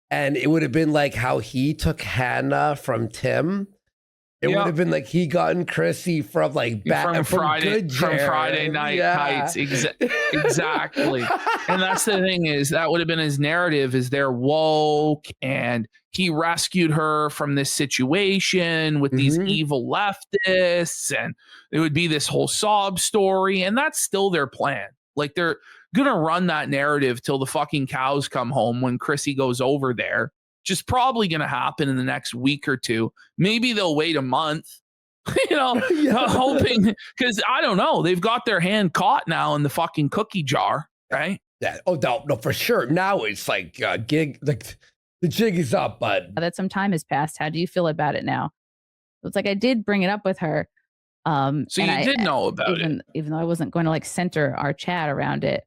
and it would have been like how he took Hannah from Tim. It would have been like he gotten Chrissy from like from Friday Night Tights. Exactly. And that's the thing, is that would have been his narrative, is they're woke and he rescued her from this situation with these evil leftists, and it would be this whole sob story. And that's still their plan. Like, they're going to run that narrative till the fucking cows come home when Chrissy goes over there. Just probably going to happen in the next week or two. Maybe they'll wait a month, hoping, because I don't know. They've got their hand caught now in the fucking cookie jar, right? Yeah. Oh, no, for sure. Now it's like the jig is up, bud. That some time has passed. How do you feel about it now? It's like I did bring it up with her. So you did know about it, even though I wasn't going to like center our chat around it.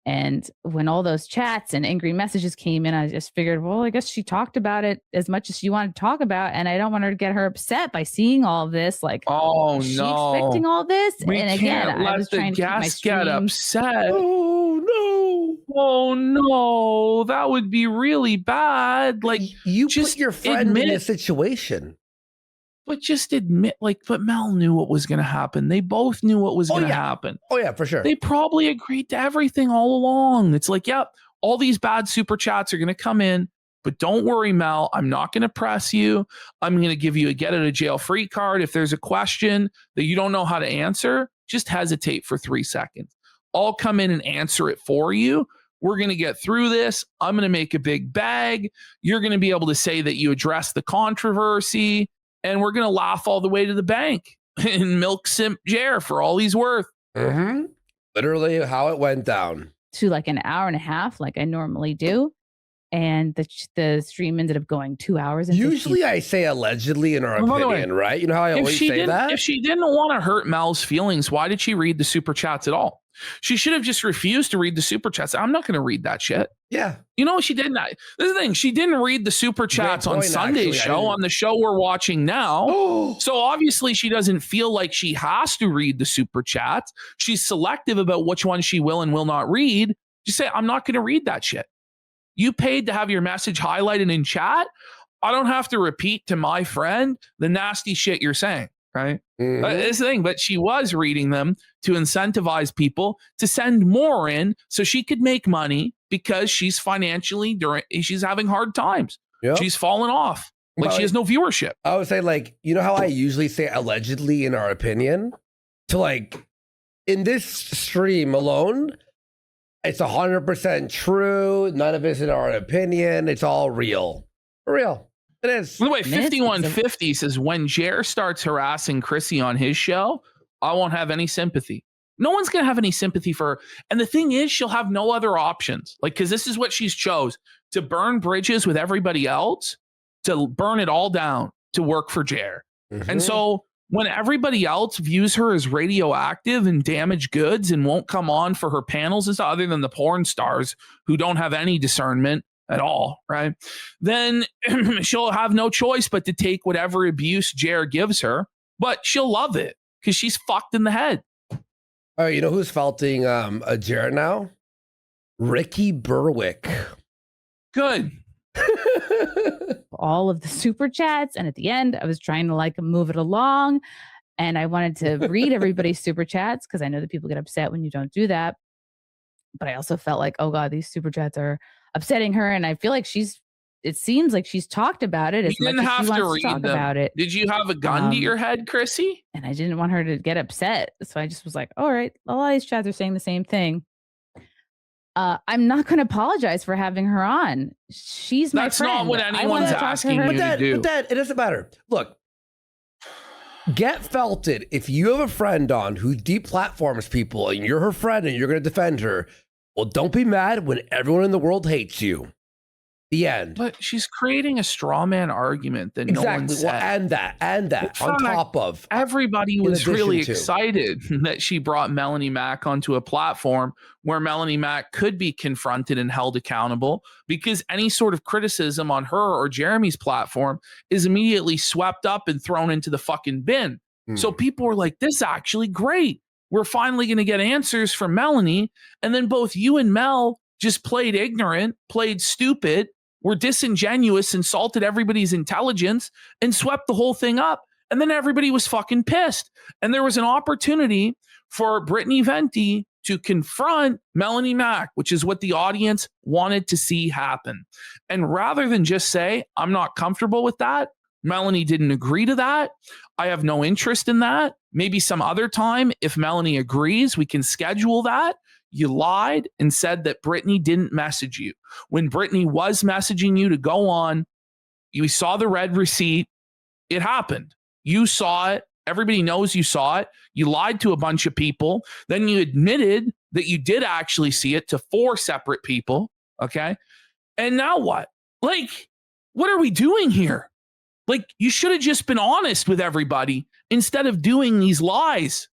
And when all those chats and angry messages came in, I just figured, well, I guess she talked about it as much as she wanted to talk about, and I don't want her to get her upset by seeing all of this. Like, she expecting all this? We and can't again, let I was the trying to keep my guests get upset. Oh no, that would be really bad. Like, you just put your friend in a situation. But just admit, but Mel knew what was going to happen. They both knew what was going to happen. Oh, yeah, for sure. They probably agreed to everything all along. It's like, yep, all these bad super chats are going to come in, but don't worry, Mel. I'm not going to press you. I'm going to give you a get out of jail free card. If there's a question that you don't know how to answer, just hesitate for 3 seconds. I'll come in and answer it for you. We're going to get through this. I'm going to make a big bag. You're going to be able to say that you addressed the controversy, and we're going to laugh all the way to the bank and milk simp Jer for all he's worth. Mm-hmm. Literally how it went down. To like an hour and a half, like I normally do. And the stream ended up going 2 hours. And Usually I say allegedly in our opinion, right? You know how I always say that? If she didn't want to hurt Mel's feelings, why did she read the super chats at all? She should have just refused to read the super chats. I'm not going to read that shit. Yeah. You know, she didn't. This is the thing. She didn't read the super chats on Sunday's show, on the show we're watching now. So obviously she doesn't feel like she has to read the super chats. She's selective about which ones she will and will not read. Just say, I'm not going to read that shit. You paid to have your message highlighted in chat. I don't have to repeat to my friend the nasty shit you're saying, right? This thing, but she was reading them to incentivize people to send more in so she could make money because she's financially she's having hard times. Yep. She's fallen off. Like she has no viewership. I would say, like, you know how I usually say allegedly in our opinion? To like, in this stream alone, it's 100% true. None of it's in our opinion. It's all real. For real. It is. By the way, 5150 says, when Jer starts harassing Chrissie on his show, I won't have any sympathy. No one's going to have any sympathy for her. And the thing is, she'll have no other options. Like, because this is what she's chose. To burn bridges with everybody else, to burn it all down, to work for Jer. And so when everybody else views her as radioactive and damaged goods and won't come on for her panels, and other than the porn stars who don't have any discernment at all, right? Then she'll have no choice but to take whatever abuse Jer gives her, but she'll love it because she's fucked in the head. Oh, you know who's felting a Jer now? Ricky Berwick. Good. All of the super chats, and at the end I was trying to like move it along, and I wanted to read everybody's super chats because I know that people get upset when you don't do that, but I also felt like, oh god, these super chats are upsetting her, and I feel like it seems like she's talked about it as much as she wants to talk about it. Did you have a gun to your head, Chrissie? And I didn't want her to get upset, so I just was like, all right, a lot of these chats are saying the same thing. I'm not going to apologize for having her on. She's my friend. That's not what anyone's asking you to do. But that, it doesn't matter. Look, get felted. If you have a friend on who deplatforms people and you're her friend and you're going to defend her, well, don't be mad when everyone in the world hates you. The end. But she's creating a straw man argument that no one said. Well, and that on top of. Everybody was really excited that she brought Melanie Mack onto a platform where Melanie Mack could be confronted and held accountable, because any sort of criticism on her or Jeremy's platform is immediately swept up and thrown into the fucking bin. So people were like, this is actually great. We're finally going to get answers from Melanie. And then both you and Mel just played ignorant, played stupid, were disingenuous, insulted everybody's intelligence, and swept the whole thing up. And then everybody was fucking pissed. And there was an opportunity for Brittany Venti to confront Melanie Mack, which is what the audience wanted to see happen. And rather than just say, I'm not comfortable with that, Melanie didn't agree to that, I have no interest in that, maybe some other time, if Melanie agrees, we can schedule that. You lied and said that Brittany didn't message you. When Brittany was messaging you to go on, you saw the red receipt. It happened. You saw it. Everybody knows you saw it. You lied to a bunch of people. Then you admitted that you did actually see it to 4 separate people. Okay. And now what? Like, what are we doing here? Like, you should have just been honest with everybody instead of doing these lies.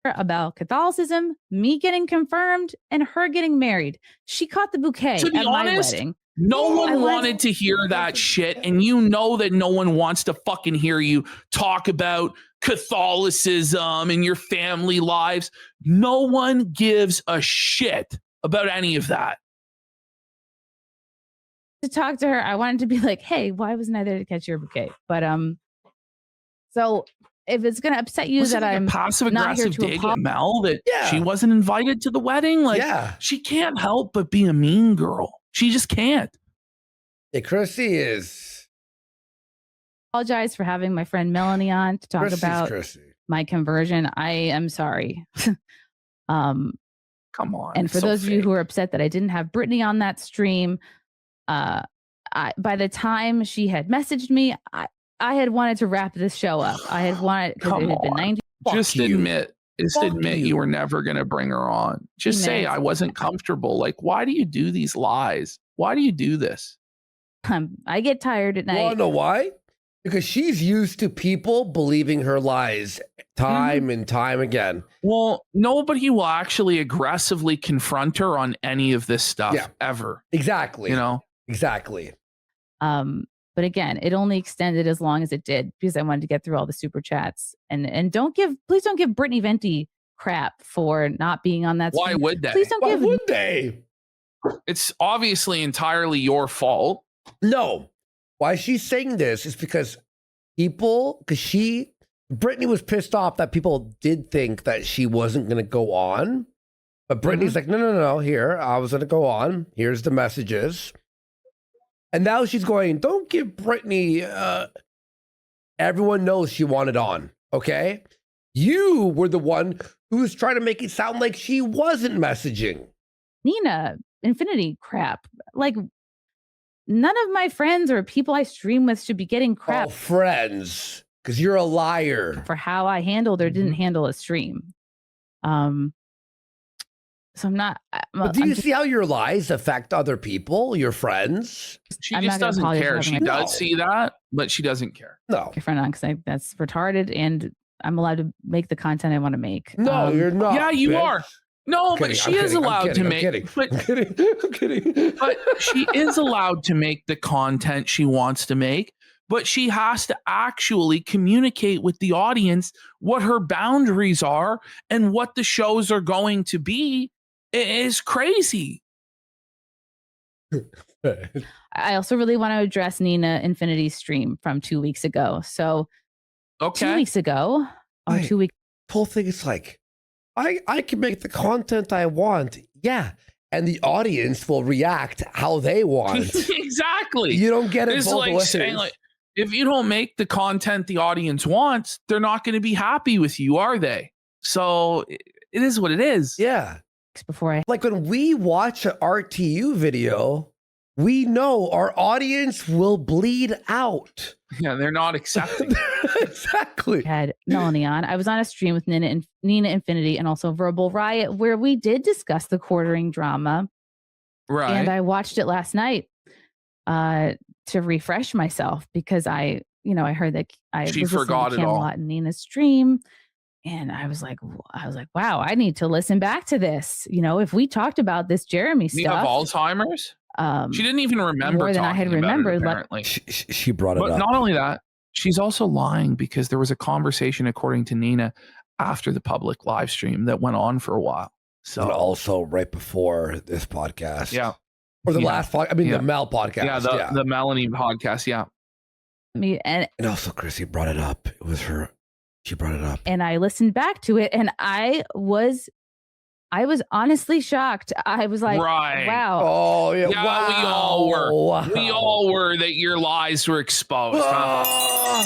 About Catholicism, me getting confirmed, and her getting married. She caught the bouquet to be at honest, my wedding. No one wanted to hear that shit, and you know that no one wants to fucking hear you talk about Catholicism and your family lives. No one gives a shit about any of that. To talk to her, I wanted to be like, hey, why wasn't I there to catch your bouquet? But so if it's going to upset you that I'm passive aggressive dig at Mel that Yeah. she wasn't invited to the wedding, like Yeah. she can't help but be a mean girl. She just can't. Yeah, Chrissie is. Apologize for having my friend Melanie on to talk Chrissie's about Chrissie. my conversion. I am sorry. Come on. And for so those of you fake. who are upset that I didn't have Brittany on that stream, by the time she had messaged me, I had wanted to wrap this show up. I had wanted, because it had been 90. Just admit you were never going to bring her on. Just say I wasn't comfortable. Like, why do you do these lies? Why do you do this? I get tired at night. You wanna know why? Because she's used to people believing her lies time and time again. Well, nobody will actually aggressively confront her on any of this stuff ever. Exactly. You know? Exactly. But again, it only extended as long as it did because I wanted to get through all the super chats. And please don't give Brittany Venti crap for not being on that. Why would they? Please don't Why give. would they? It's obviously entirely your fault. No. Why she's saying this is because Brittany was pissed off that people did think that she wasn't going to go on. But Brittany's like, no, here, I was going to go on. Here's the messages. And now she's going, don't give Brittany, everyone knows she wanted on, okay? You were the one who was trying to make it sound like she wasn't messaging. Nina, Infinity crap. Like, none of my friends or people I stream with should be getting crap. Oh, friends, because you're a liar. For how I handled or didn't handle a stream. So I'm not. But do you see how your lies affect other people, your friends? She just doesn't care. She does see that, but she doesn't care. No. Your friend on, because that's retarded, and I'm allowed to make the content I want to make. No, you're not. Yeah, you bitch. are. No, I'm but kidding, she is allowed to make. I'm kidding. But she is allowed to make the content she wants to make. But she has to actually communicate with the audience what her boundaries are and what the shows are going to be. It is crazy. I also really want to address Nina Infinity's stream from 2 weeks ago. So 2 weeks ago, or 2 weeks. The whole thing is like, I can make the content I want. Yeah. And the audience will react how they want. Exactly. You don't get it It's both like ways. saying, like, if you don't make the content the audience wants, they're not going to be happy with you, are they? So it is what it is. Yeah. Before like when we watch an RTU video, we know our audience will bleed out. Yeah, they're not accepting. Exactly. Had Melanie on. I was on a stream with Nina Infinity and also Verbal Riot, where we did discuss the quartering drama. Right. And I watched it last night to refresh myself because I heard that I She was forgot listening to it all. Camelot and Nina's stream. And I was like, wow, I need to listen back to this. If we talked about this Jeremy You have stuff, Alzheimer's? She didn't even remember more than I had talking about it, remembered. apparently. She brought it But up. not only that, she's also lying because there was a conversation, according to Nina, after the public live stream that went on for a while. So and also right before this podcast. Yeah. Or the last podcast. I mean, the Mel podcast. Yeah, the Melanie podcast. Yeah. And also Chrissie brought it up. It was her. She brought it up. And I listened back to it and I was honestly shocked. I was like, Right. wow. Oh, yeah. Yeah, wow. we all were. Wow. We all were that your lies were exposed. Huh?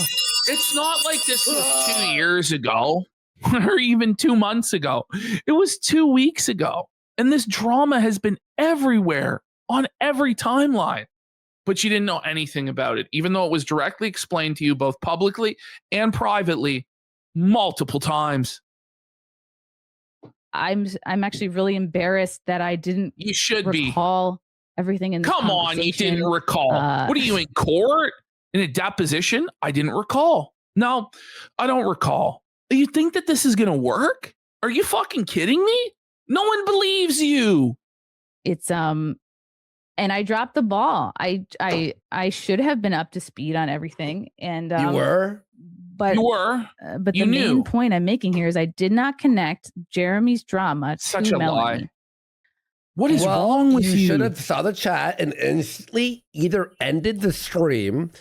It's not like this was 2 years ago or even 2 months ago. It was 2 weeks ago. And this drama has been everywhere on every timeline. But you didn't know anything about it, even though it was directly explained to you both publicly and privately multiple times. I'm actually really embarrassed that I didn't recall everything in this Come on, you didn't recall. What are you in court? In a deposition? I didn't recall. No, I don't recall. You think that this is going to work? Are you fucking kidding me? No one believes you. It's and I dropped the ball. I should have been up to speed on everything. And you were? But you were. But you the knew. main point I'm making here is I did not connect Jeremy's drama Such to a Melanie. lie. What is wrong with you? You should have saw the chat and instantly either ended the stream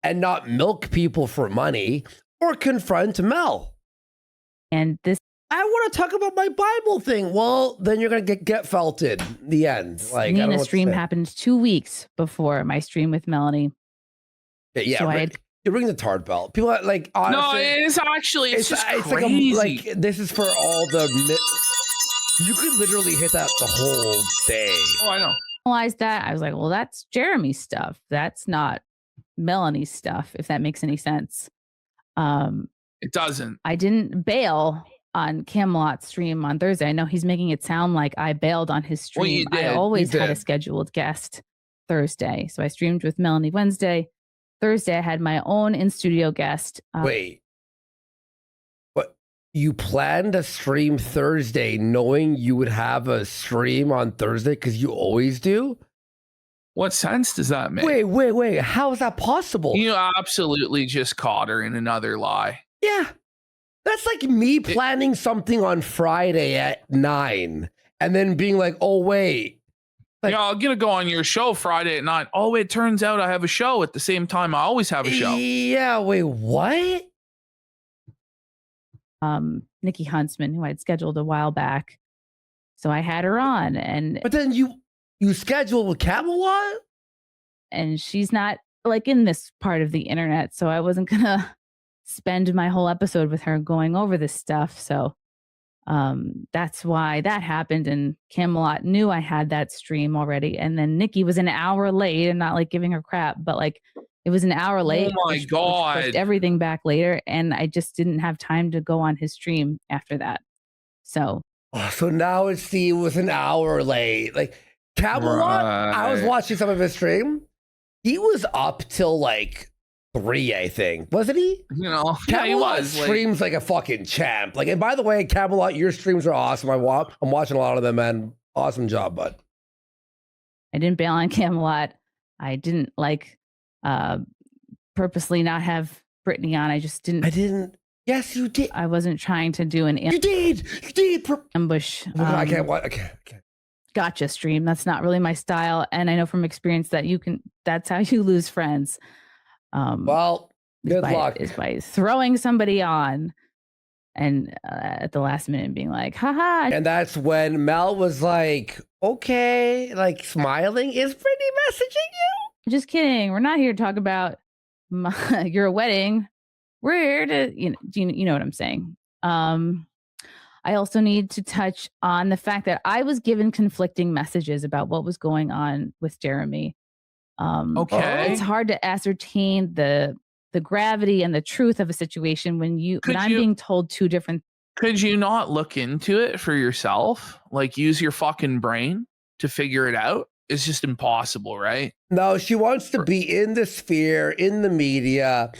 and not milk people for money or confront Mel. And this, I want to talk about my Bible thing. Well, then you're going to get felted. The end. Like, Nina's stream happened 2 weeks before my stream with Melanie. Yeah, So you ring the tard belt. People are like, honestly, no, it's actually it's just like crazy. like this is for all the You could literally hit that the whole day. Oh, I know. Realized that. I was like, well, that's Jeremy's stuff. That's not Melanie's stuff, if that makes any sense. It doesn't. I didn't bail on Camelot's stream on Thursday. I know he's making it sound like I bailed on his stream. Well, you did. I always You had a did. scheduled guest Thursday. So I streamed with Melanie Wednesday. Thursday, I had my own in-studio guest. Wait. What? You planned a stream Thursday knowing you would have a stream on Thursday because you always do? What sense does that make? Wait. How is that possible? You absolutely just caught her in another lie. Yeah. That's like me planning something on Friday at 9 and then being like, oh, wait. Like, I'm going to go on your show Friday at 9. Oh, it turns out I have a show at the same time. I always have a show. Yeah, wait, what? Nikki Huntsman, who I'd scheduled a while back. So I had her on, and but then you scheduled with Camelot? And she's not like in this part of the internet, so I wasn't gonna spend my whole episode with her going over this stuff. So that's why that happened. And Camelot knew I had that stream already. And then Nikki was an hour late, and not like giving her crap, but like it was an hour late. Oh my God. Pushed everything back later. And I just didn't have time to go on his stream after that. So now it was an hour late. Like Camelot, I was watching some of his stream. He was up till like 3, I think. Wasn't he? You know, Camelot he was streams like a fucking champ. Like, and by the way, Camelot, your streams are awesome. I'm watching a lot of them, man. Awesome job, bud. I didn't bail on Camelot. I didn't purposely not have Brittany on. I just didn't. I didn't. Yes, you did. I wasn't trying to do an ambush. I can't. Gotcha stream. That's not really my style. And I know from experience that that's how you lose friends. Well, good luck. Is by throwing somebody on and at the last minute being like, haha. And that's when Mel was like, okay, like smiling. Is Brittany messaging you? Just kidding. We're not here to talk about your wedding. We're here to, you know what I'm saying? I also need to touch on the fact that I was given conflicting messages about what was going on with Jeremy. Okay. It's hard to ascertain the gravity and the truth of a situation when I'm being told two different. Could you not look into it for yourself? Like use your fucking brain to figure it out? It's just impossible, right? No, she wants to be in the sphere, in the media,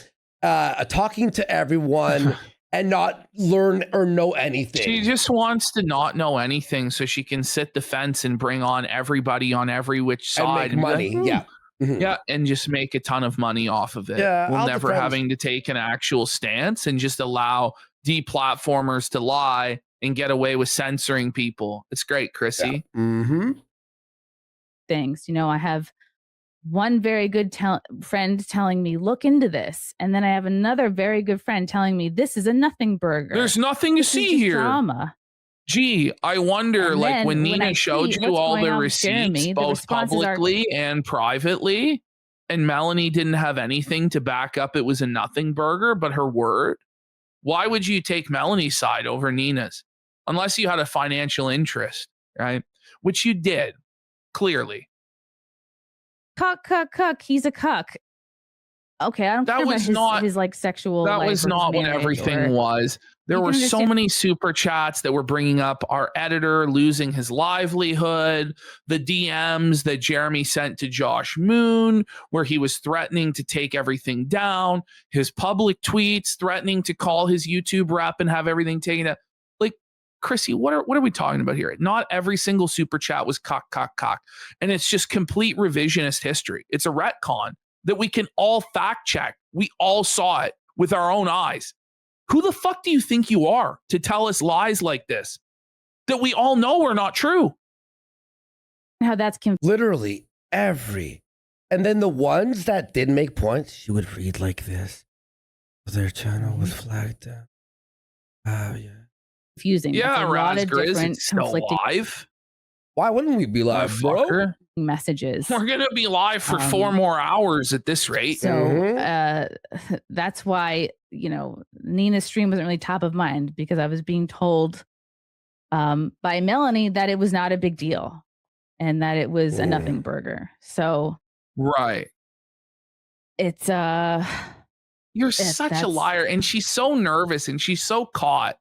talking to everyone and not learn or know anything. She just wants to not know anything so she can sit the fence and bring on everybody on every which side. And make money, yeah. Mm-hmm. Yeah, and just make a ton of money off of it. Yeah, while never having to take an actual stance and just allow deplatformers to lie and get away with censoring people. It's great, Chrissie. Yeah. Mm-hmm. Things. I have one very good friend telling me, look into this. And then I have another very good friend telling me, this is a nothing burger. There's nothing to see here. Drama. Gee, I wonder, like when Nina showed you all the receipts, both publicly and privately, and Melanie didn't have anything to back up it was a nothing burger, but her word. Why would you take Melanie's side over Nina's? Unless you had a financial interest, right? Which you did, clearly. Cuck. He's a cuck. Okay, I don't care about his like sexual. That was not what everything was. There were so many super chats that were bringing up our editor losing his livelihood, the DMs that Jeremy sent to Josh Moon, where he was threatening to take everything down, his public tweets threatening to call his YouTube rep and have everything taken down. Like, Chrissie, what are we talking about here? Not every single super chat was cock. And it's just complete revisionist history. It's a retcon that we can all fact check. We all saw it with our own eyes. Who the fuck do you think you are to tell us lies like this that we all know are not true? How that's literally every. And then the ones that did make points, she would read like this. Their channel was flagged down. Oh, yeah. Confusing. Yeah, Razgriz, it's still live. Why wouldn't we be live, bro? Messages. We're going to be live for 4 more hours at this rate. So that's why, Nina's stream wasn't really top of mind because I was being told by Melanie that it was not a big deal and that it was a nothing burger. So right. It's you're such a liar. And she's so nervous and she's so caught.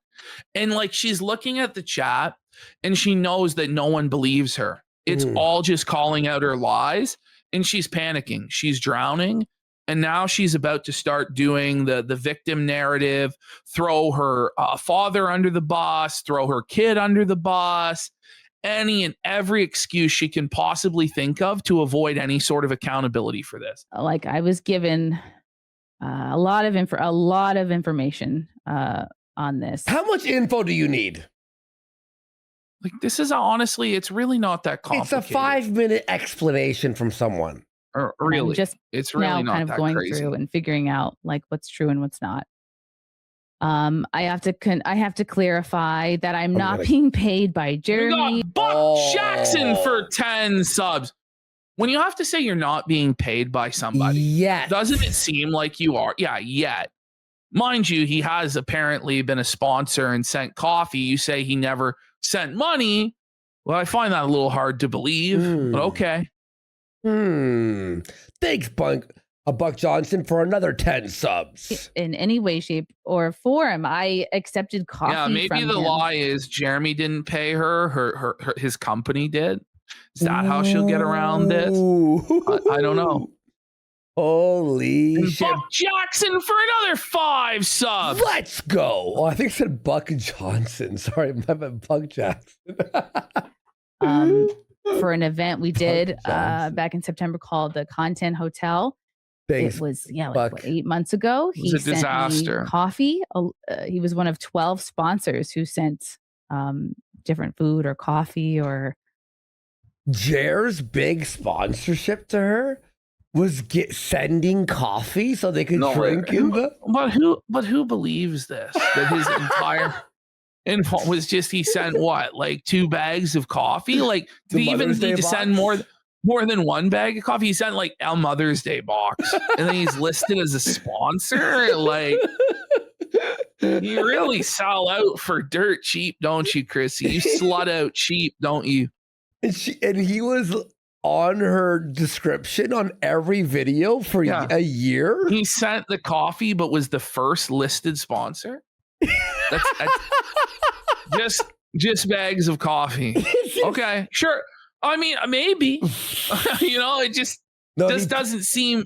And like she's looking at the chat and she knows that no one believes her. It's all just calling out her lies and she's panicking. She's drowning. And now she's about to start doing the victim narrative, throw her father under the bus, throw her kid under the bus, any and every excuse she can possibly think of to avoid any sort of accountability for this. Like I was given a lot of information on this. How much info do you need? Like this is honestly, it's really not that complicated. It's a 5-minute explanation from someone. Or really, it's really now not kind of that going crazy. through and figuring out like what's true and what's not. I have to clarify that I'm not being paid by Jeremy. We got Buck Jackson for 10 subs. When you have to say you're not being paid by somebody, doesn't it seem like you are? Yeah, yet. Mind you, he has apparently been a sponsor and sent coffee. You say he never sent money. Well, I find that a little hard to believe, but okay. Thanks, Buck Johnson, for anher 10 subs. In any way, shape, or form, I accepted coffee. Yeah, maybe from the him. lie is Jeremy didn't pay her. His company did. Is that how she'll get around this? I don't know. Holy and shit! Buck Jackson for another 5 subs. Let's go. Oh, I think it said Buck Johnson. Sorry, I meant Buck Jackson. For an event we did back in September called the Content Hotel. Thanks, it was like 8 months ago. It was a disaster. Me coffee. He was one of 12 sponsors who sent different food or coffee or. Jer's big sponsorship to her was sending coffee so they could drink in the. But who believes this? That his entire info was just he sent what, like 2 bags of coffee? Like did he even need to send more than 1 bag of coffee? He sent like a Mother's Day box, and then he's listed as a sponsor. Like you really sell out for dirt cheap, don't you, Chrissy? You slut out cheap, don't you? And he was on her description on every video for a year. He sent the coffee, but was the first listed sponsor. That's just bags of coffee. Okay, sure. I mean, maybe. It just doesn't seem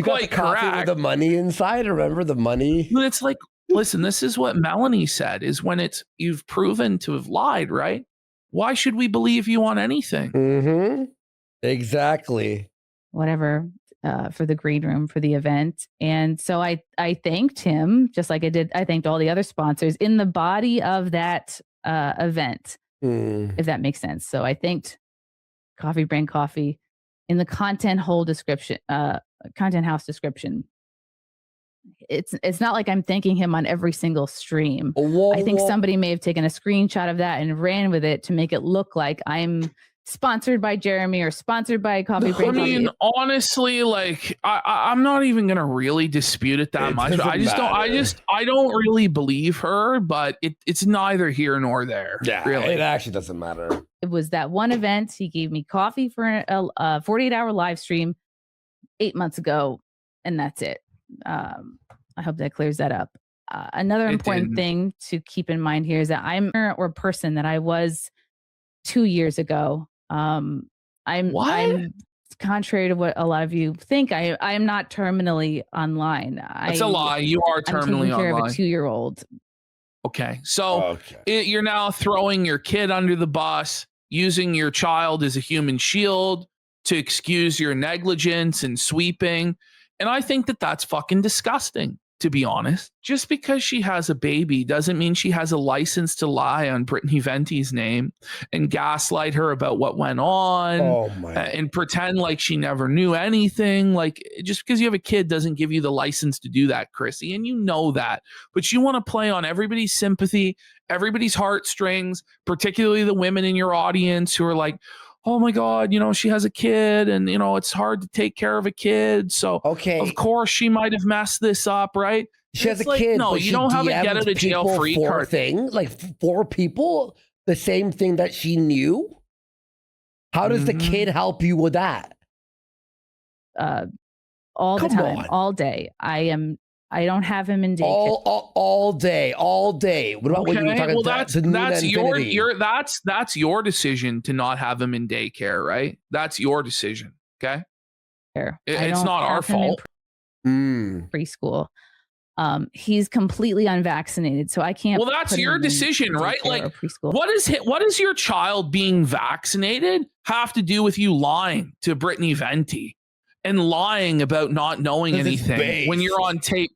quite correct. With the money inside. Remember the money? But it's like, listen, this is what Melanie said: is when you've proven to have lied, right? Why should we believe you on anything? Exactly. Whatever, for the green room for the event. And so I thanked him just like I thanked all the other sponsors in the body of that event, if that makes sense. So I thanked Coffee Brand Coffee in the content house description. It's not like I'm thanking him on every single stream. I think somebody may have taken a screenshot of that and ran with it to make it look like I'm sponsored by Jeremy or sponsored by Coffee Brand Coffee. I mean, honestly, like I'm not even gonna really dispute it that much. I don't really believe her, but it's neither here nor there. Yeah, really. It actually doesn't matter. It was that one event. He gave me coffee for a 48-hour live stream 8 months ago, and that's it. I hope that clears that up. Another important thing to keep in mind here is that I'm a person that I was 2 years ago. I'm contrary to what a lot of you think. I am not terminally online. That's a lie. You are terminally I'm taking care online. of a 2-year-old. Okay, so you're now throwing your kid under the bus, using your child as a human shield to excuse your negligence and sweeping. And I think that that's fucking disgusting, to be honest. Just because she has a baby doesn't mean she has a license to lie on Brittany Venti's name and gaslight her about what went on and pretend like she never knew anything. Like, just because you have a kid doesn't give you the license to do that, Chrissy, and you know that. But you want to play on everybody's sympathy, everybody's heartstrings, particularly the women in your audience who are like, oh my God, she has a kid and, it's hard to take care of a kid. So of course she might have messed this up, right? She has a kid. No, you don't have a get out of jail free card thing. Like 4 people the same thing that she knew? How does the kid help you with that? All the Come time, on. all day. I don't have him in daycare. All day. What about when you were talking well, about that's your decision to not have him in daycare, right? That's your decision. Okay. It's not our fault. Preschool. He's completely unvaccinated, so I can't. Well, that's your decision, right? Like, what does your child being vaccinated have to do with you lying to Brittany Venti and lying about not knowing anything when you're on tape?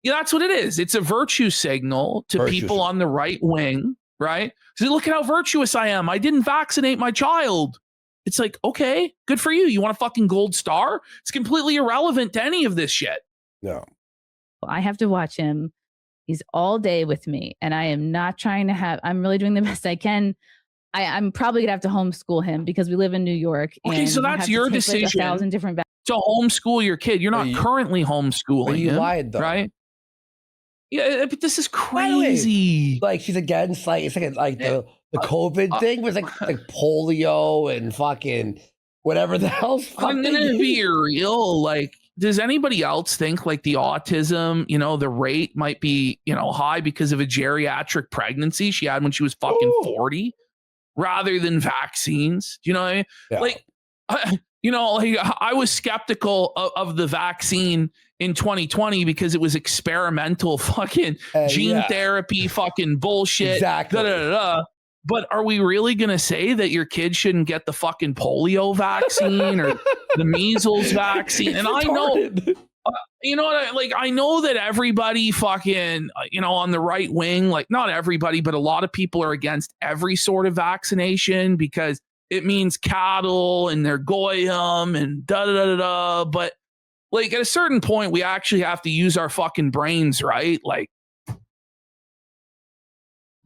Yeah, that's what it is. It's a virtue signal to people on the right wing, right? So look at how virtuous I am. I didn't vaccinate my child. It's like, okay, good for you. You want a fucking gold star? It's completely irrelevant to any of this shit. No. I have to watch him. He's all day with me, and I am not trying to have. I'm really doing the best I can. I'm probably gonna have to homeschool him because we live in New York. Okay, and so that's your decision. Like 1,000 different to homeschool your kid. You're not currently homeschooling you him, lied, though. right? Yeah, but this is crazy. Like she's against it's like the COVID thing was like polio and fucking whatever the hell's. I'm gonna be real. Like, does anybody else think like the autism, the rate might be, high because of a geriatric pregnancy she had when she was fucking 40 rather than vaccines? Do you know what I mean? Yeah. Like, I was skeptical of the vaccine in 2020 because it was experimental fucking gene therapy fucking bullshit. Exactly. But are we really going to say that your kid shouldn't get the fucking polio vaccine or the measles vaccine? And I know, I know that everybody fucking, on the right wing, like not everybody, but a lot of people are against every sort of vaccination because it means cattle and they're goyim and da-da-da-da-da. But like at a certain point, we actually have to use our fucking brains, right? Like,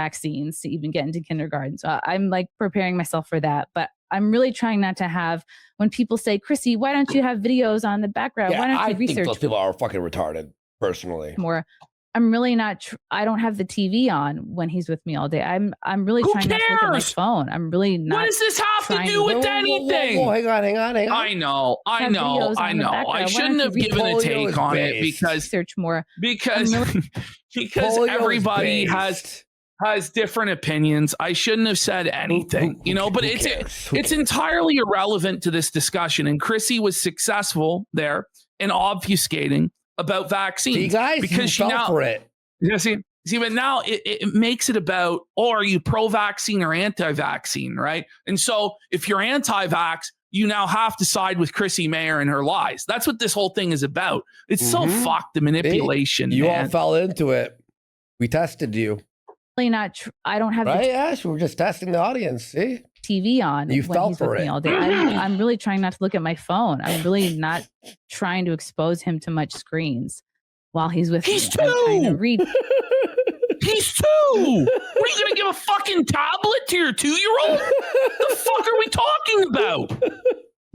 vaccines to even get into kindergarten. So I'm like preparing myself for that. But I'm really trying not to have, when people say, Chrissy, why don't you have videos on the background? Yeah, why don't you research? I think those people are fucking retarded, personally. More. I'm really not, I don't have the TV on when he's with me all day. I'm really trying not to look at my phone. I'm really not. What does this have to do with anything? Whoa, hang on. I know. I shouldn't have given a take on it because search more. Because everybody has different opinions. I shouldn't have said anything, but it's entirely irrelevant to this discussion. And Chrissie was successful there in obfuscating about vaccines. See, guys, because she fell for it. See, but now it makes it about, are you pro-vaccine or anti-vaccine, right? And so if you're anti-vax, you now have to side with Chrissie Mayr and her lies. That's what this whole thing is about. It's so fucked, the manipulation. You all fell into it. We tested you. Not I don't have right. Yes, we're just testing the audience. See, TV on. You fell for it me all day. I'm really trying not to look at my phone. I'm really not trying to expose him to much screens while he's with me. He's 2. Read. He's 2. What are you gonna give a fucking tablet to your 2-year-old? The fuck are we talking about?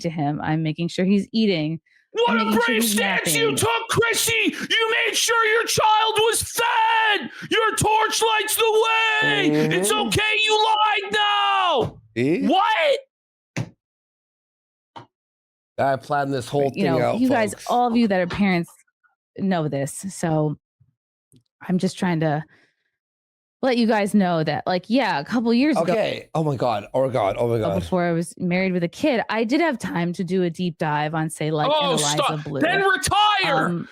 To him, I'm making sure he's eating. What a brave stance you took, Chrissie! You made sure your child was fed! Your torch lights the way! It's okay, you lied now! What? I planned this whole thing out, you folks. guys, all of you that are parents know this. So I'm just trying to let you guys know that, a couple years ago. Okay. Oh my God. Before I was married with a kid, I did have time to do a deep dive on, say, Eliza Blue. Then retire.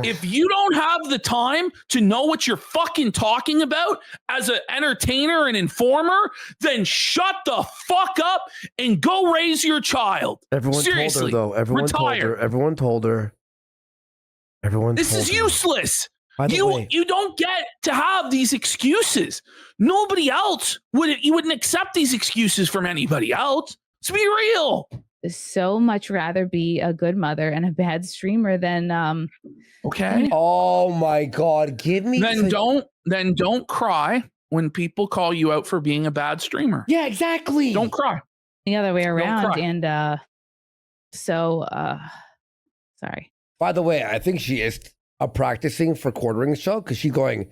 If you don't have the time to know what you're fucking talking about as an entertainer and informer, then shut the fuck up and go raise your child. Seriously, told her, though. Everyone told her. This is useless. You don't get to have these excuses. Nobody else you wouldn't accept these excuses from anybody else. Let's be real. So much rather be a good mother and a bad streamer than okay. Oh my God. Give me don't cry when people call you out for being a bad streamer. Yeah, exactly. Don't cry. The other way around. And sorry. By the way, I think she is practicing for quartering show because she's going,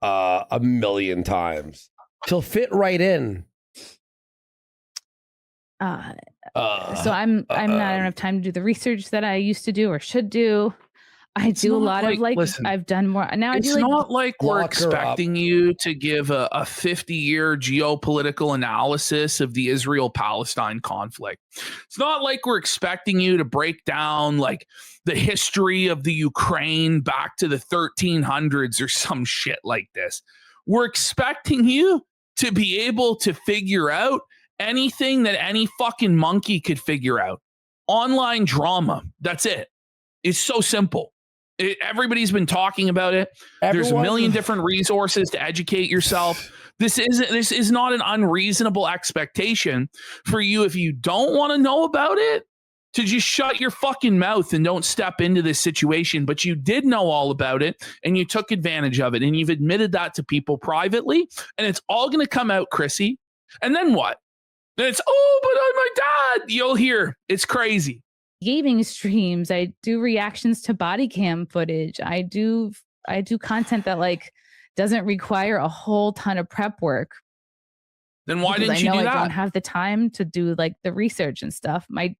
a million times. She'll fit right in. So I don't have time to do the research that I used to do or should do. I do a lot of listen, I've done more now. I It's do not like we're lock her up. expecting you to give a 50-year geopolitical analysis of the Israel-Palestine conflict. It's not like we're expecting you to break down like the history of the Ukraine back to the 1300s or some shit like this. We're expecting you to be able to figure out anything that any fucking monkey could figure out. Online drama. That's it. It's so simple. Everybody's been talking about it. There's a million different resources to educate yourself. This is not an unreasonable expectation for you if you don't want to know about it to just shut your fucking mouth and don't step into this situation. But you did know all about it and you took advantage of it and you've admitted that to people privately and it's all going to come out, Chrissie. And then what? Then it's, oh, but I'm my dad. You'll hear. It's crazy. Gaming streams. I do reactions to body cam footage. I do content that like doesn't require a whole ton of prep work. Then why didn't you do that? I don't have the time to do like the research and stuff. The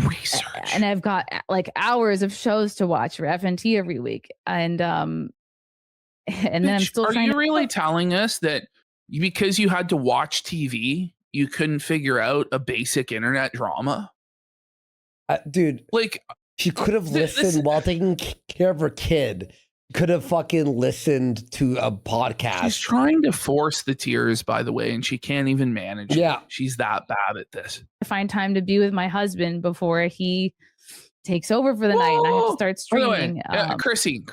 research. And I've got like hours of shows to watch for FNT every week. And then I'm still Are you really telling us that because you had to watch TV, you couldn't figure out a basic internet drama? Dude, like she could have listened while taking care of her kid. Could have fucking listened to a podcast. She's trying to force the tears, by the way, and she can't even manage it. She's that bad at this. I find time to be with my husband before he takes over for the night and I have to start streaming. Chrissie,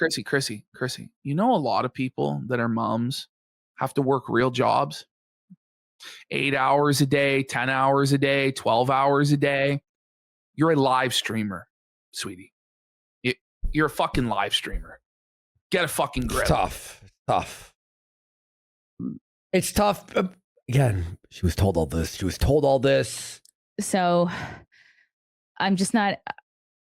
you know a lot of people that are moms have to work real jobs. 8 hours a day, 10 hours a day, 12 hours a day. You're a live streamer, sweetie. You're a fucking live streamer. Get a fucking grip. It's tough. It's tough. Again, she was told all this. So I'm just not,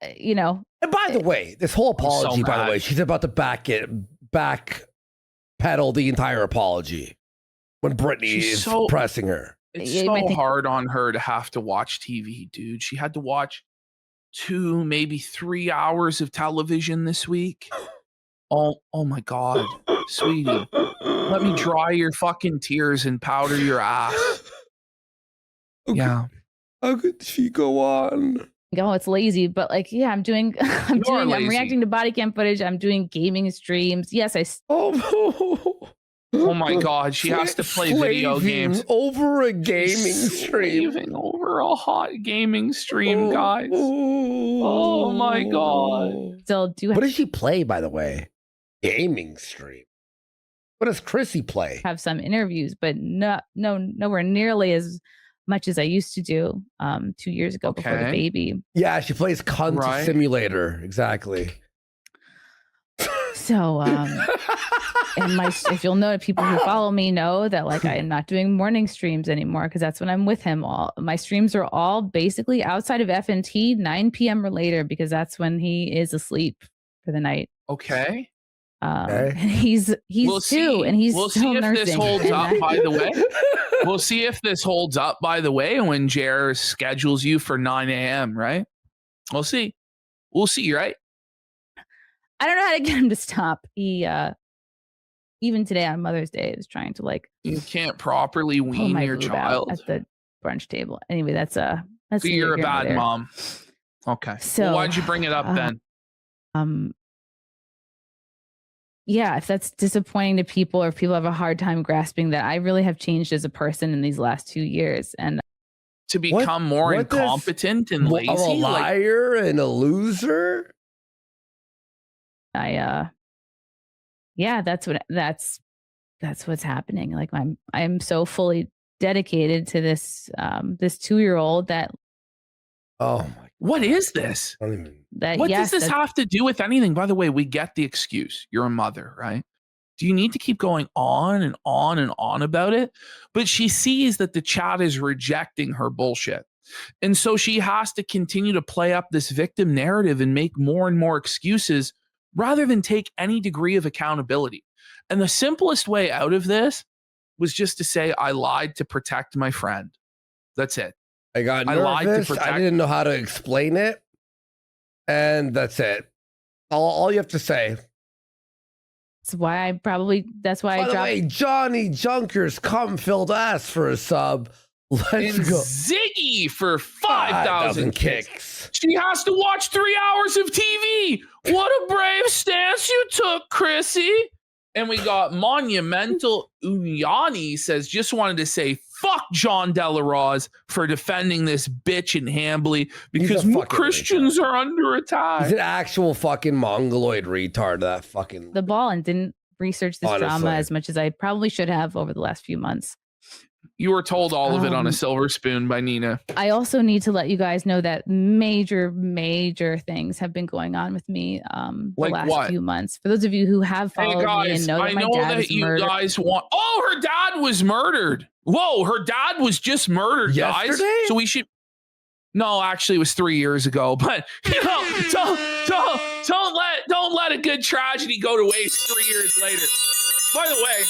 And by the way, this whole apology, by the way, she's about to backpedal the entire apology when Brittany is pressing her. It's so hard on her to have to watch TV, dude. She had to watch 2, maybe 3 hours of television this week. Oh my God, sweetie. Let me dry your fucking tears and powder your ass. Okay. Yeah. How could she go on? Oh, it's lazy, but like, yeah, I'm I'm reacting to body cam footage. I'm doing gaming streams. Yes, Oh my God, she has to play video games over a gaming stream. Over a hot gaming stream, guys. Oh my God. Still do. What does she play, by the way? Gaming stream. What does Chrissie play? Have some interviews, but nowhere nearly as much as I used to do 2 years ago before the baby. Yeah, she plays Cunt Simulator. Exactly. So, and if you'll know, people who follow me know that like I am not doing morning streams anymore because that's when I'm with him. All my streams are all basically outside of FNT, 9 p.m. or later because that's when he is asleep for the night. Okay. And he's two, and he's we'll still see if nursing. This holds up, by the way. We'll see if this holds up, by the way, when Jer schedules you for 9 a.m. Right? We'll see. Right? I don't know how to get him to stop. He even today on Mother's Day is trying to like. You can't properly wean your child at the brunch table. Anyway, that's so you're a bad mom. Okay. So why'd you bring it up then? Yeah, if that's disappointing to people or if people have a hard time grasping that I really have changed as a person in these last 2 years and to become more incompetent and lazy, a liar and a loser. That's what's happening. Like I'm so fully dedicated to this 2-year-old that. Oh my. What is this? What does this have to do with anything? By the way, we get the excuse. You're a mother, right? Do you need to keep going on and on and on about it? But she sees that the chat is rejecting her bullshit. And so she has to continue to play up this victim narrative and make more and more excuses rather than take any degree of accountability. And the simplest way out of this was just to say, I lied to protect my friend. That's it. I got lied to nervous. protect. I didn't know how to explain it. And that's it. All you have to say. That's why I dropped. By the way, Johnny Junkers cum-filled ass for a sub. Let's and go. Ziggy for 5,000 kicks. She has to watch 3 hours of TV. What a brave stance you took, Chrissie. And we got Monumental Unyani says, just wanted to say, fuck John Delaroz for defending this bitch in Hambly because more Christians are under attack. He's an actual fucking mongoloid retard, that fucking... The ball and didn't research this Honestly. drama as much as I probably should have over the last few months. You were told all of it on a silver spoon by Nina. I also need to let you guys know that major things have been going on with me the Like last what? few months. For those of you who have followed me and know that I my know dad that was you murdered. guys want... Oh, her dad was murdered. Whoa, her dad was just murdered, guys. Yesterday? So we should... No, actually, it was 3 years ago. But, you know, don't let a good tragedy go to waste 3 years later. By the way...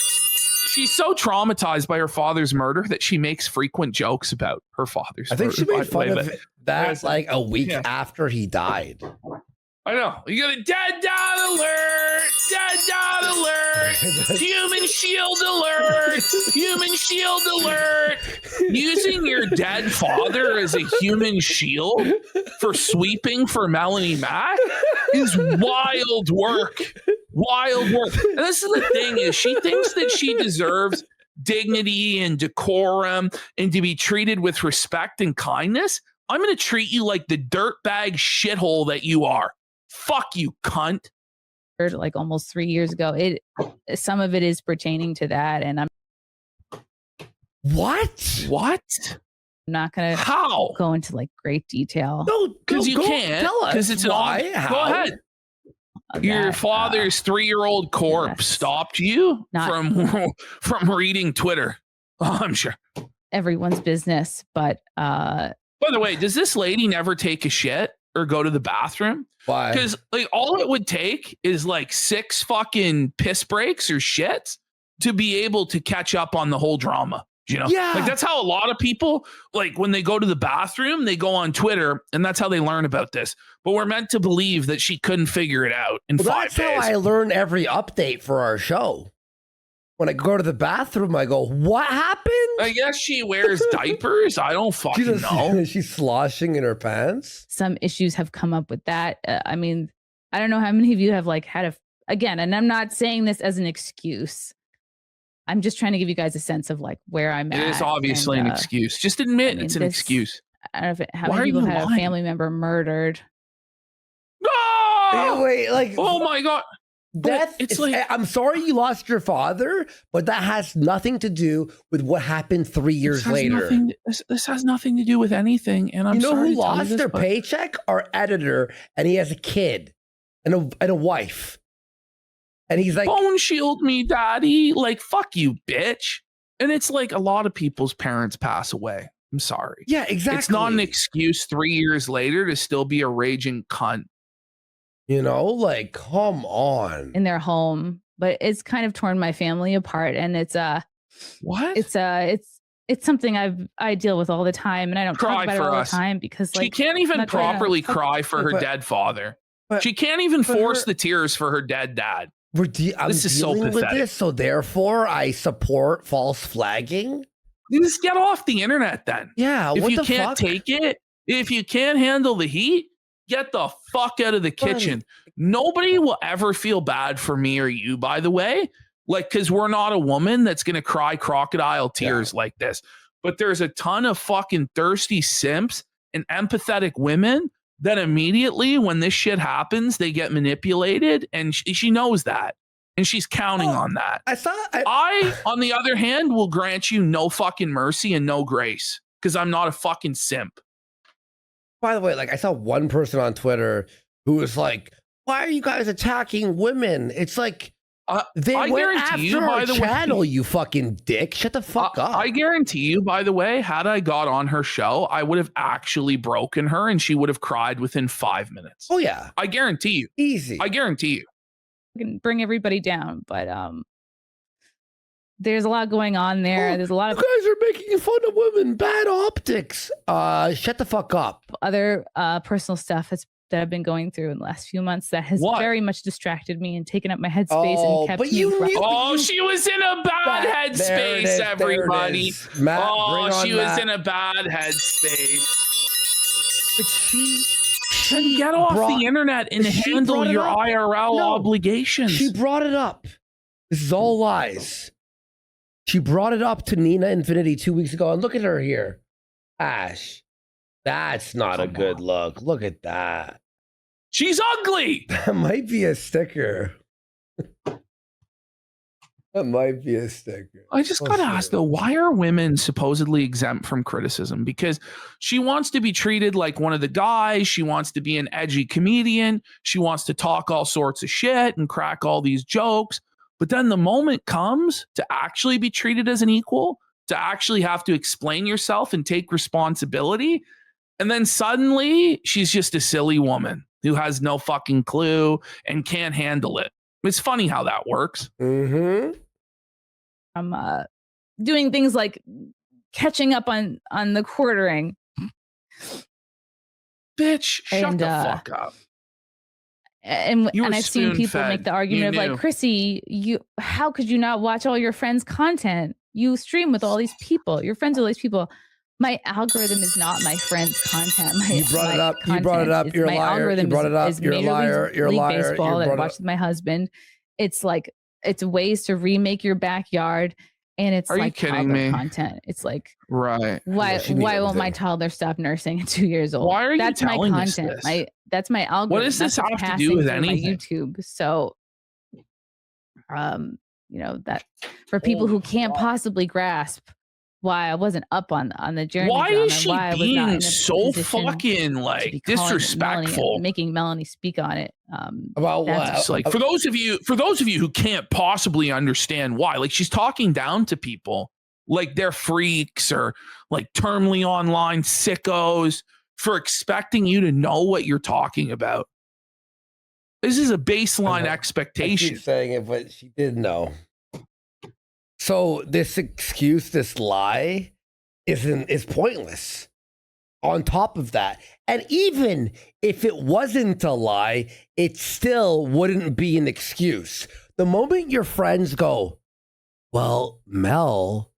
She's so traumatized by her father's murder that she makes frequent jokes about her father's I think murder. she made fun of that like a week Yeah. after he died. I know. You got a dead dad alert! Dead dad alert! Human shield alert! Human shield alert! Using your dead father as a human shield for sweeping for Melanie Mack is wild work. Wild work. And this is the thing is she thinks that she deserves dignity and decorum and to be treated with respect and kindness. I'm going to treat you like the dirtbag shithole that you are. Fuck you, cunt. Like almost 3 years ago. Some of it is pertaining to that, and I'm What? not gonna go into like great detail. No, because you can't. Tell us Because it's why. an How? Go ahead. Your father's 3-year-old corpse stopped you from reading Twitter. Oh, I'm sure. Everyone's business, but by the way, does this lady never take a shit or go to the bathroom? Why? Because like all it would take is like 6 fucking piss breaks or shits to be able to catch up on the whole drama. You know, Yeah. like that's how a lot of people, like when they go to the bathroom, they go on Twitter and that's how they learn about this. But we're meant to believe that she couldn't figure it out in 5 That's days. how I learn every update for our show. When I go to the bathroom, I go, what happened? I guess she wears diapers. I don't fucking know. She's sloshing in her pants. some issues have come up with that. I mean, I don't know how many of you have like had again, and I'm not saying this as an excuse. I'm just trying to give you guys a sense of like where I'm at. It is obviously and, an excuse. Just admit I mean, it's an excuse. I don't know if how Why many are people you had a lying? family member murdered. No! Wait, like, Oh my God. death. It's It's like- I'm sorry you lost your father, but that has nothing to do with what happened 3 years later. This has nothing to do with anything. And I'm You know sorry who to tell you lost this, their but paycheck? Our editor, and he has a kid and a wife. And he's like, Bone shield me, daddy. Like, fuck you, bitch. And it's like a lot of people's parents pass away. I'm sorry. yeah, exactly. It's not an excuse 3 years later to still be a raging cunt. You know, like, come on. in their home, but it's kind of torn my family apart, and it's What? it's something I deal with all the time, and I don't Cry talk about it for all us. the time because She like can't even I'm not trying to- properly cry for her But- dead father. but- She can't even but force her- the tears for her dead dad. I'm This is so dealing with pathetic. this, so therefore I support false flagging. You just get off the internet then. Yeah, If what you the can't fuck? take it, if you can't handle the heat, get the fuck out of the Buddy. kitchen. Nobody will ever feel bad for me or you, by the way. Like, because we're not a woman that's going to cry crocodile tears like this. But there's a ton of fucking thirsty simps and empathetic women that immediately, when this shit happens, they get manipulated. And she knows that. And she's counting on that. I, on the other hand, will grant you no fucking mercy and no grace because I'm not a fucking simp. By the way, like, I saw one person on Twitter who was like, why are you guys attacking women? It's like, they I went guarantee after you, by our the way- channel, you fucking dick. Shut the fuck up. I guarantee you, by the way, had I got on her show, I would have actually broken her and she would have cried within 5 minutes. Oh, yeah. I guarantee you. Easy. I guarantee you. can bring everybody down, but there's a lot going on there. There's a lot of you guys are making fun of women, bad optics. Shut the fuck up. Other personal stuff that I've been going through in the last few months that has very much distracted me and taken up my headspace and kept me. she was in a bad headspace, everybody. She was in a bad headspace. But she get off the internet and handle your IRL obligations. She brought it up. This is all lies. She brought it up to Nina Infinity 2 weeks ago, and look at her here. Ash, that's not a good look. Look at that. She's ugly. That might be a sticker. That might be a sticker. I just got to ask, though, why are women supposedly exempt from criticism? Because she wants to be treated like one of the guys. She wants to be an edgy comedian. She wants to talk all sorts of shit and crack all these jokes. But then the moment comes to actually be treated as an equal, to actually have to explain yourself and take responsibility. And then suddenly she's just a silly woman who has no fucking clue and can't handle it. It's funny how that works. Mm-hmm. I'm doing things like catching up on the quartering. Bitch, shut the fuck up. And I've seen people make the argument of like, Chrissie, how could you not watch all your friends' content? You stream with all these people. You're friends with all these people. My algorithm is not my friends' content. You brought it up. You brought it up. You're a liar. You brought it up. You're a liar. You're a liar. Baseball that I watched with my husband. It's like it's ways to remake your backyard, and it's Are like you kidding me? Content. It's like right. Why won't my toddler stop nursing at 2 years old? Why are you That's telling my us content. this? That's my algorithm. What does this have to do with anything? My YouTube. So, that for people who can't possibly grasp why I wasn't up on the journey. Why is she why being so fucking like disrespectful? Making Melanie speak on it. About what? It's like for those of you who can't possibly understand why, like she's talking down to people like they're freaks or like terminally online sickos for expecting you to know what you're talking about. This is a baseline expectation. I keep saying it, but she did know. So this excuse, this lie, is pointless. On top of that, and even if it wasn't a lie, it still wouldn't be an excuse. The moment your friends go, well, Mel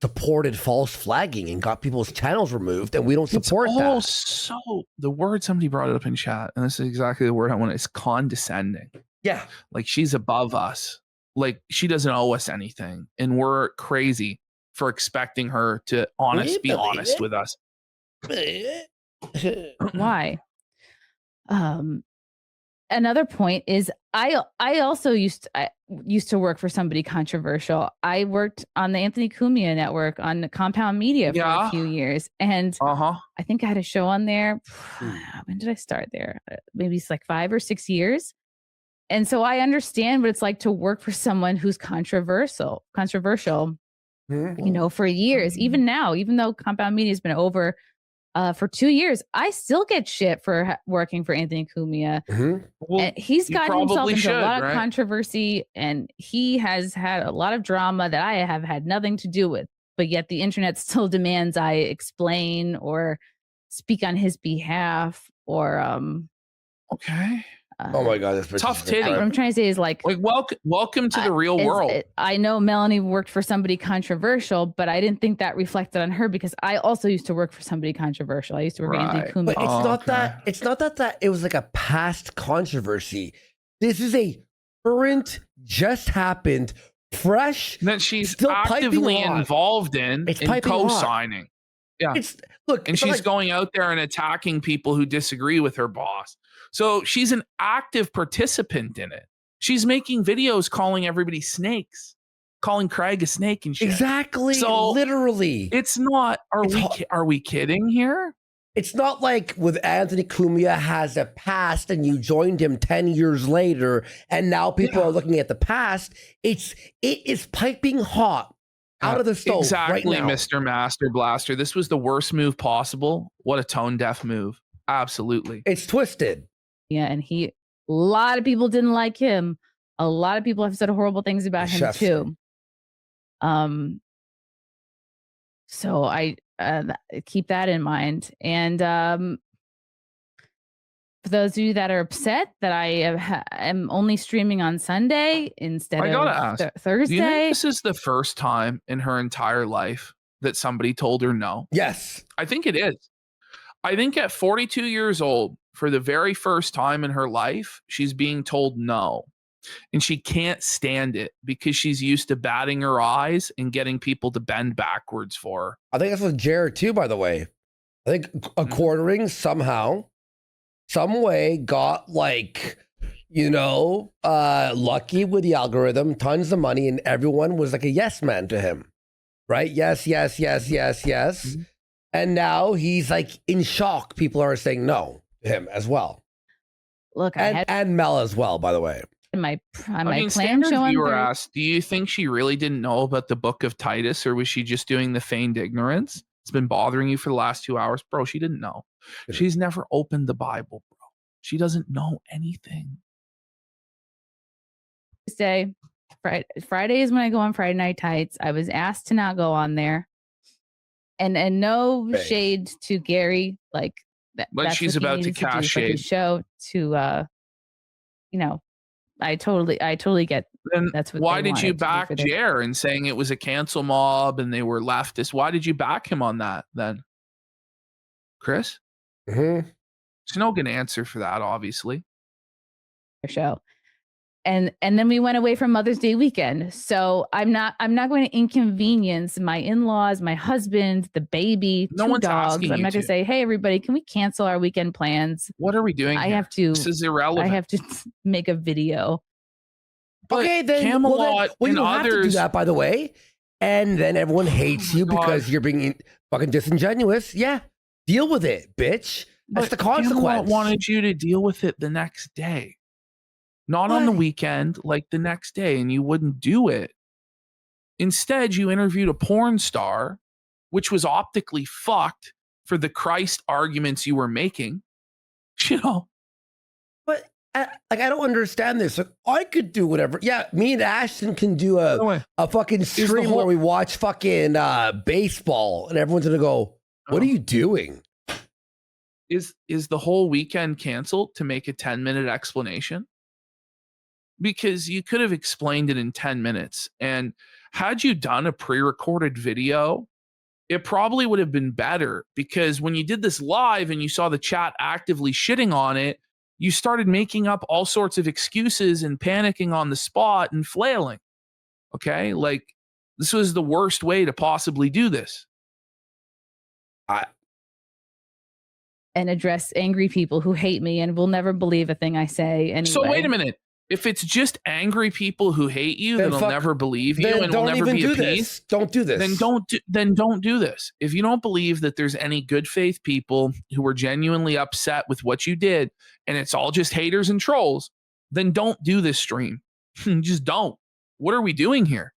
supported false flagging and got people's channels removed, and we don't support that. So the word somebody brought it up in chat, and this is exactly the word I want. It's condescending. Yeah, like she's above us. Like she doesn't owe us anything, and we're crazy for expecting her to be honest with us. Why? Another point is I also used to work for somebody controversial. I worked on the Anthony Cumia network on Compound Media for a few years, and I think I had a show on there. When did I start there? Maybe it's like 5 or 6 years. And so I understand what it's like to work for someone who's controversial, for years. Even now, even though Compound Media has been over for 2 years, I still get shit for working for Anthony Cumia. Well, and he's gotten himself into a lot of controversy, and he has had a lot of drama that I have had nothing to do with. But yet the internet still demands I explain or speak on his behalf or okay. Oh my God, that's tough titty. What I'm trying to say is like welcome to the real world. I know Melanie worked for somebody controversial, but I didn't think that reflected on her because I also used to work for somebody controversial. I used to work for Anthony Cumia. But it's not that it was like a past controversy. This is a current, just happened, fresh that she's still actively involved in and co-signing. Yeah. And she's going out there and attacking people who disagree with her boss. So she's an active participant in it. She's making videos calling everybody snakes, calling Craig a snake and shit. Exactly. So literally. It's not, are we kidding here? It's not like with Anthony Cumia has a past and you joined him 10 years later and now people are looking at the past. It is piping hot out of the stove right now. Mr. Master Blaster. This was the worst move possible. What a tone deaf move. Absolutely. It's twisted. Yeah, and a lot of people didn't like him. A lot of people have said horrible things about him too. So I keep that in mind. And for those of you that are upset that I am only streaming on Sunday instead I gotta of ask, Thursday. do you think this is the first time in her entire life that somebody told her no? Yes. I think it is. I think at 42 years old, for the very first time in her life, she's being told no. And she can't stand it because she's used to batting her eyes and getting people to bend backwards for her. I think that's with Jared too, by the way. I think a quartering somehow, some way got like, lucky with the algorithm, tons of money, and everyone was like a yes man to him. Right? Yes, yes, yes, yes, yes. Mm-hmm. And now he's like in shock. People are saying no to him as well. Look, and Mel as well, by the way. My plan Standard show viewer asked, do you think she really didn't know about the book of Titus, or was she just doing the feigned ignorance? It's been bothering you for the last 2 hours. Bro, she didn't know. She's never opened the Bible, bro. She doesn't know anything. Friday is when I go on Friday Night Tights. I was asked to not go on there. And no shade to Gary. Like but she's about to cash shade. Show to I totally get. Then that's what. Why did you back Jer and saying it was a cancel mob and they were leftist? Why did you back him on that then, Chris? Mm-hmm. There's no good answer for that, obviously. Show, and then we went away from Mother's Day weekend. So I'm not going to inconvenience my in-laws, my husband, the baby, no 2 one's dogs. asking I'm not going to say, hey everybody, can we cancel our weekend plans? What are we doing? This is irrelevant. I have to make a video. But okay, then Camelot you and have others to do that, by the way, and then everyone hates you because you're being fucking disingenuous. Yeah, deal with it, bitch. That's the consequence. Camelot wanted you to deal with it the next day, not on the weekend, like the next day, and you wouldn't do it. Instead, you interviewed a porn star, which was optically fucked for the Christ arguments you were making. But I don't understand this. Like, I could do whatever. Yeah, me and Ashton can do a fucking stream where we watch fucking baseball, and everyone's gonna go, "What are you doing?" Is the whole weekend canceled to make a 10-minute explanation? Because you could have explained it in 10 minutes. And had you done a pre-recorded video, it probably would have been better, because when you did this live and you saw the chat actively shitting on it, you started making up all sorts of excuses and panicking on the spot and flailing. Okay? Like, this was the worst way to possibly do this. And address angry people who hate me and will never believe a thing I say anyway. So wait a minute. If it's just angry people who hate you, then they'll never believe you and will never be appeased. Don't do this. Then don't do this. If you don't believe that there's any good faith people who are genuinely upset with what you did, and it's all just haters and trolls, then don't do this stream. Just don't. What are we doing here?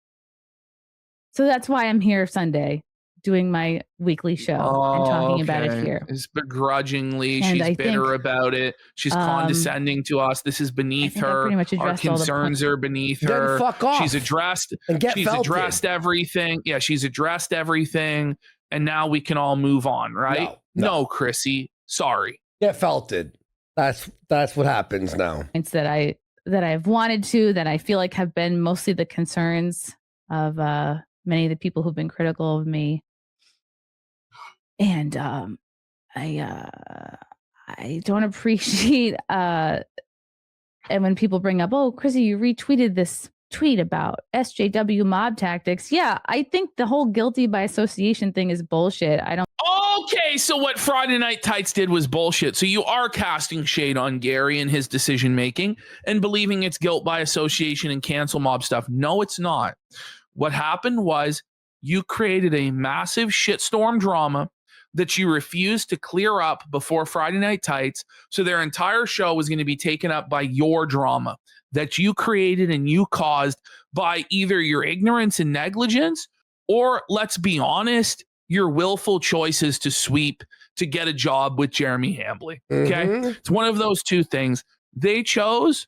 So that's why I'm here Sunday, doing my weekly show and talking about it here. It's begrudgingly. And she's bitter about it. She's condescending to us. This is beneath her. Our concerns are beneath her. Fuck off. She's addressed. Addressed everything. Yeah, she's addressed everything. And now we can all move on, right? No, Chrissie. Sorry. Get felted. That's what happens now. It's that I've wanted to, that I feel like have been mostly the concerns of many of the people who've been critical of me. And I don't appreciate and when people bring up, oh, Chrissie, you retweeted this tweet about SJW mob tactics. Yeah, I think the whole guilty by association thing is bullshit. I don't. Okay, so what Friday Night Tights did was bullshit. So you are casting shade on Gary and his decision making and believing it's guilt by association and cancel mob stuff. No, it's not. What happened was you created a massive shitstorm drama that you refused to clear up before Friday Night Tights. So their entire show was going to be taken up by your drama that you created and you caused by either your ignorance and negligence, or, let's be honest, your willful choices to sweep to get a job with Jeremy Hambley. Okay. Mm-hmm. It's one of those two things. They chose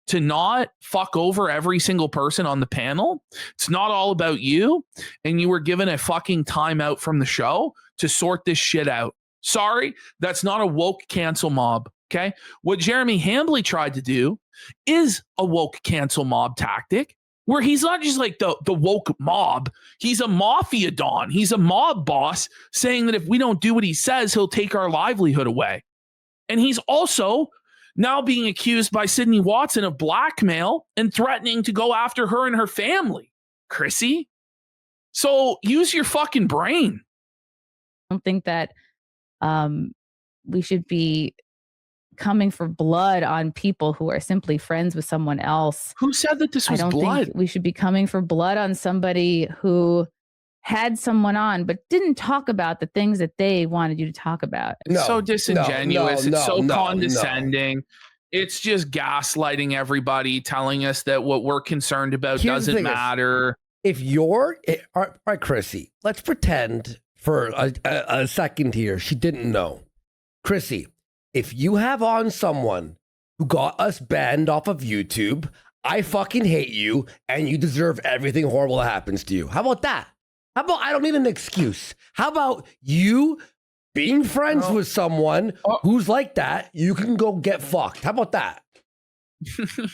to not fuck over every single person on the panel. It's not all about you. And you were given a fucking timeout from the show to sort this shit out. Sorry, that's not a woke cancel mob. Okay. What Jeremy Hambley tried to do is a woke cancel mob tactic where he's not just like the woke mob. He's a mafia don. He's a mob boss saying that if we don't do what he says, he'll take our livelihood away. And he's also now being accused by Sydney Watson of blackmail and threatening to go after her and her family. Chrissie? So use your fucking brain. I don't think that we should be coming for blood on people who are simply friends with someone else. Who said that this was I don't blood? think we should be coming for blood on somebody who had someone on but didn't talk about the things that they wanted you to talk about. It's so disingenuous. It's so condescending. It's just gaslighting everybody, telling us that what we're concerned about doesn't matter. If you're, all right, Chrissie, let's pretend for a second here she didn't know. Chrissie, if you have on someone who got us banned off of YouTube, I fucking hate you and you deserve everything horrible that happens to you. How about that? How about I don't need an excuse? How about you being friends with someone who's like that? You can go get fucked. How about that?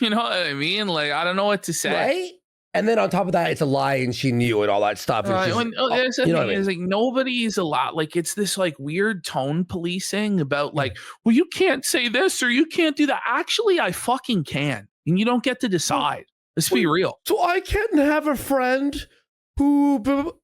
You know what I mean? Like, I don't know what to say. Right? And then on top of that, it's a lie and she knew and all that stuff. Right. It's like nobody's allowed. Like, it's this like weird tone policing about like, well, you can't say this or you can't do that. Actually, I fucking can. And you don't get to decide. Let's be real. So I can't have a friend who...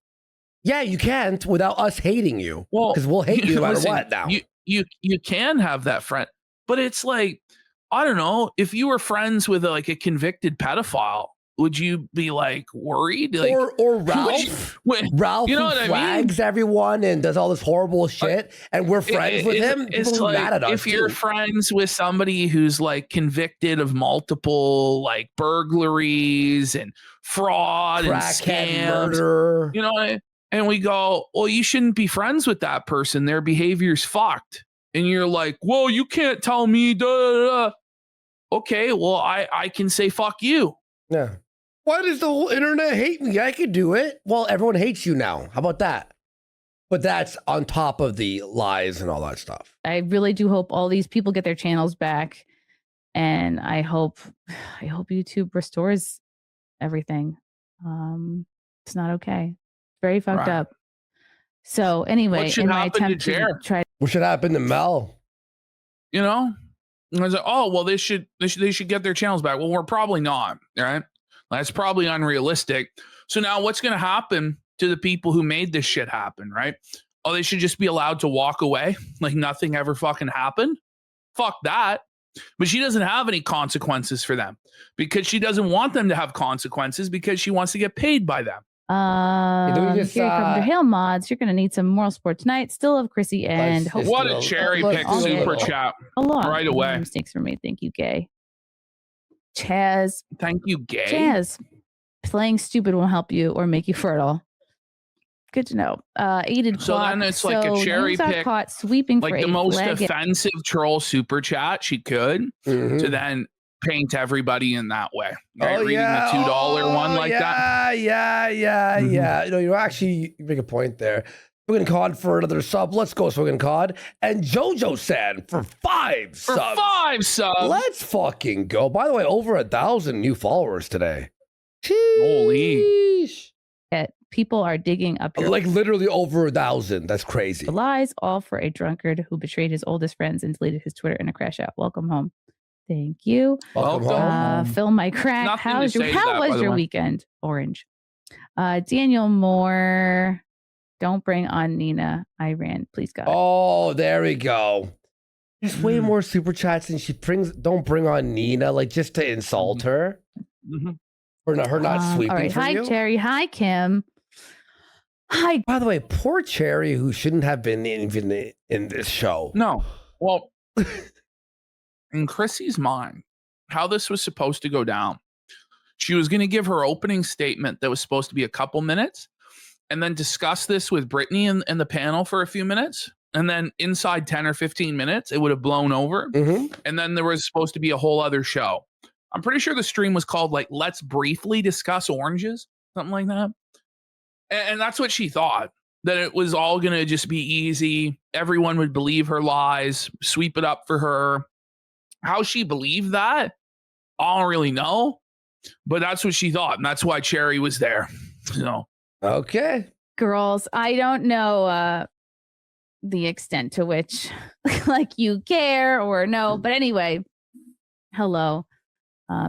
Yeah, you can't without us hating you. Well, because we'll hate you no matter what now. You can have that friend, but it's like, I don't know, if you were friends with like a convicted pedophile, would you be like worried? Like, or Ralph? Ralph, you know who flags everyone and does all this horrible shit, and we're friends with him. It's like mad at us if you're friends with somebody who's like convicted of multiple like burglaries and fraud and scams, murder, you know. And we go, well, you shouldn't be friends with that person. Their behavior's fucked. And you're like, well, you can't tell me. Da, da, da. Okay, well, I can say fuck you. Yeah. Why does the whole internet hate me? I could do it. Well, everyone hates you now. How about that? But that's on top of the lies and all that stuff. I really do hope all these people get their channels back. And I hope YouTube restores everything. It's not okay. Very fucked up. So anyway, in my attempt to try, what should happen to Mel? You know, I was like, oh well, they should get their channels back. Well, we're probably not. Right? That's probably unrealistic. So now, what's going to happen to the people who made this shit happen? Right? Oh, they should just be allowed to walk away like nothing ever fucking happened. Fuck that. But she doesn't have any consequences for them because she doesn't want them to have consequences because she wants to get paid by them. Here come the Hail mods. You're gonna need some Moral Sports Night. Still love Chrissie and what a cherry pick super chat a lot right away. Mistakes were made. Thank you, Gay. Chaz. Thank you, Gay. Chaz. Playing stupid won't help you or make you fertile. Good to know. Aided so clock. Then it's like a cherry pick, caught sweeping like the most offensive troll super chat she could to then paint everybody in that way. Right? Reading the $2 one like that. Yeah. You know, you actually make a point there. Swinging Cod for another sub. Let's go, Swinging Cod. And JoJo San for 5 subs. For 5 subs. Let's fucking go. By the way, over 1,000 new followers today. Holy. People are digging up your like literally over 1,000. That's crazy. The lies, all for a drunkard who betrayed his oldest friends and deleted his Twitter in a crash out. Welcome home. Thank you. Welcome home. Phil my crack. How was your weekend? Orange. Daniel Moore. Don't bring on Nina. I ran. Please God. Oh, there we go. There's way more super chats than she brings. Don't bring on Nina, like just to insult her. Or her not sweeping. All right. For Hi, you. Cherry. Hi, Kim. Hi. By the way, poor Cherry, who shouldn't have been even in this show. No. Well, in Chrissie's mind, how this was supposed to go down, she was going to give her opening statement that was supposed to be a couple minutes and then discuss this with Brittany and the panel for a few minutes. And then inside 10 or 15 minutes, it would have blown over. And then there was supposed to be a whole other show. I'm pretty sure the stream was called like "Let's briefly discuss oranges," something like that. And that's what she thought, that it was all gonna just be easy. Everyone would believe her lies, sweep it up for her. How she believed that, I don't really know, but that's what she thought, and that's why Cherry was there. So okay, girls, I don't know the extent to which like you care or no, but anyway, hello.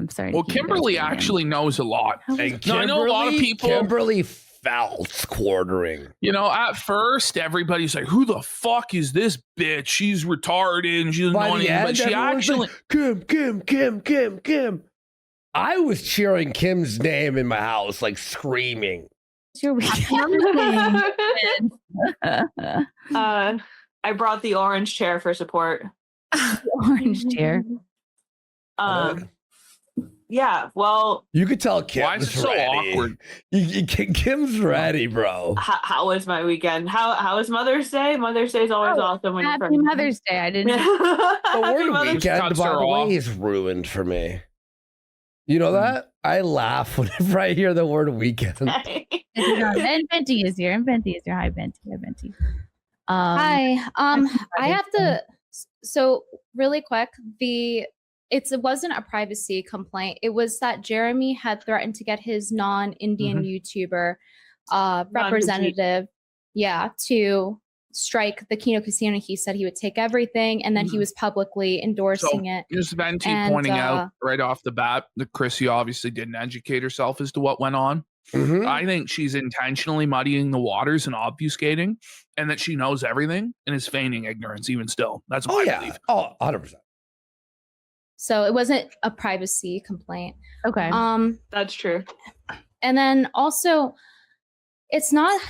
Sorry. Well, Kimberly actually knows a lot. And I know a lot of people. Kimberly felt quartering. You know, at first, everybody's like, "Who the fuck is this bitch? She's retarded and she doesn't know anything." But she actually, like, Kim. I was cheering Kim's name in my house, like screaming. It's your I brought the orange chair for support. Orange chair. Yeah, well, you could tell Kim's why is it so ready. awkward? Kim's ready, bro. How was my weekend? How was Mother's Day? Mother's Day is always awesome when Happy Mother's Day. I didn't. The word Mother's weekend, by the way, is ruined for me. You know that? I laugh whenever I hear the word weekend. And Venti is here. And Venti is here. Hi, Venti. Hi, Venti. Hi. I have to. So really quick, it wasn't a privacy complaint. It was that Jeremy had threatened to get his non-Indian YouTuber representative, to strike the Kino Casino. He said he would take everything, and then he was publicly endorsing it. Just Venti pointing out right off the bat that Chrissie obviously didn't educate herself as to what went on. I think she's intentionally muddying the waters and obfuscating, and that she knows everything and is feigning ignorance even still. That's my belief. Oh, 100%. So it wasn't a privacy complaint. Okay. That's true. And then also, it's not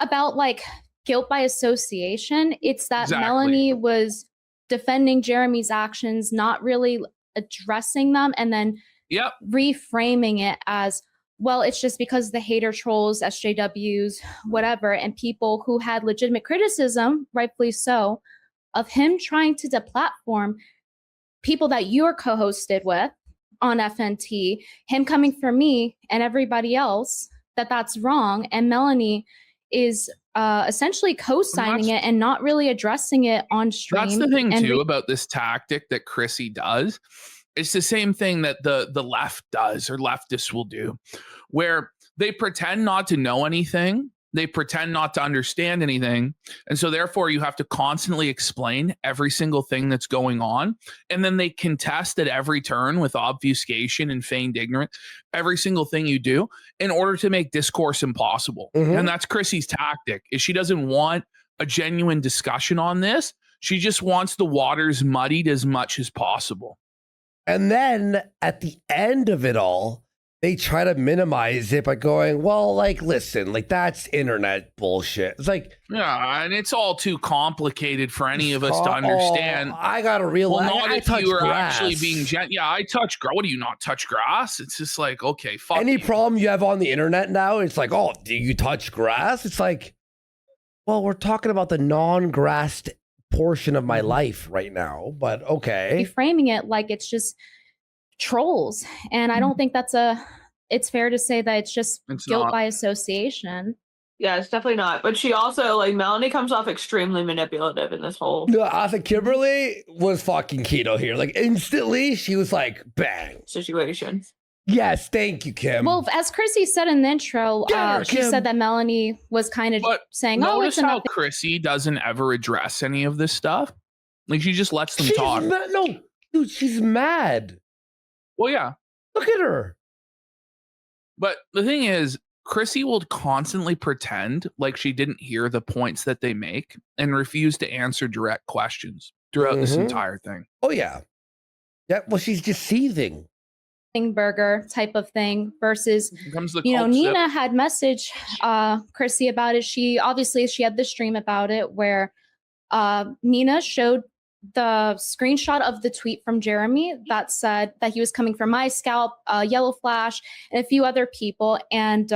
about like guilt by association. It's that Melanie was defending Jeremy's actions, not really addressing them, and then reframing it as, well, it's just because the hater trolls, SJWs, whatever, and people who had legitimate criticism, rightfully so, of him trying to deplatform people that you're co-hosted with on FNT, him coming for me and everybody else, that's wrong. And Melanie is essentially co-signing it and not really addressing it on stream. That's the thing too about this tactic that Chrissie does. It's the same thing that the left does, or leftists will do, where they pretend not to know anything. They pretend not to understand anything. And so therefore you have to constantly explain every single thing that's going on. And then they contest at every turn with obfuscation and feigned ignorance, every single thing you do, in order to make discourse impossible. And that's Chrissie's tactic, is she doesn't want a genuine discussion on this. She just wants the waters muddied as much as possible. And then at the end of it all, they try to minimize it by going, well, like, listen, like, that's internet bullshit. It's like, yeah, and it's all too complicated for any of us to understand. I gotta realize, well, not I if touch you were grass. actually being I touch grass. What do you not touch grass? It's just like, okay, fuck. Any problem you have on the internet now, it's like, oh, do you touch grass? It's like, well, we're talking about the non-grassed portion of my life right now, but okay. Reframing it like it's just trolls, and I don't think it's fair to say that it's just guilt by association. Yeah, it's definitely not. But she also, like, Melanie comes off extremely manipulative in this whole. No, I think Kimberly was fucking keto here. Like, instantly, she was like, bang. Situation. Yes, thank you, Kim. Well, as Chrissie said in the intro, she said that Melanie was kind of saying, "Oh, it's how Chrissie doesn't ever address any of this stuff. Like, she just lets them talk." No, dude, she's mad. Well, yeah. Look at her. But the thing is, Chrissie will constantly pretend like she didn't hear the points that they make and refuse to answer direct questions throughout this entire thing. Oh, yeah. Yeah, well, she's just seething. Burger type of thing versus, Nina had messaged Chrissie about it. She had the stream about it where Nina showed the screenshot of the tweet from Jeremy that said that he was coming for my scalp, Yellow Flash, and a few other people. And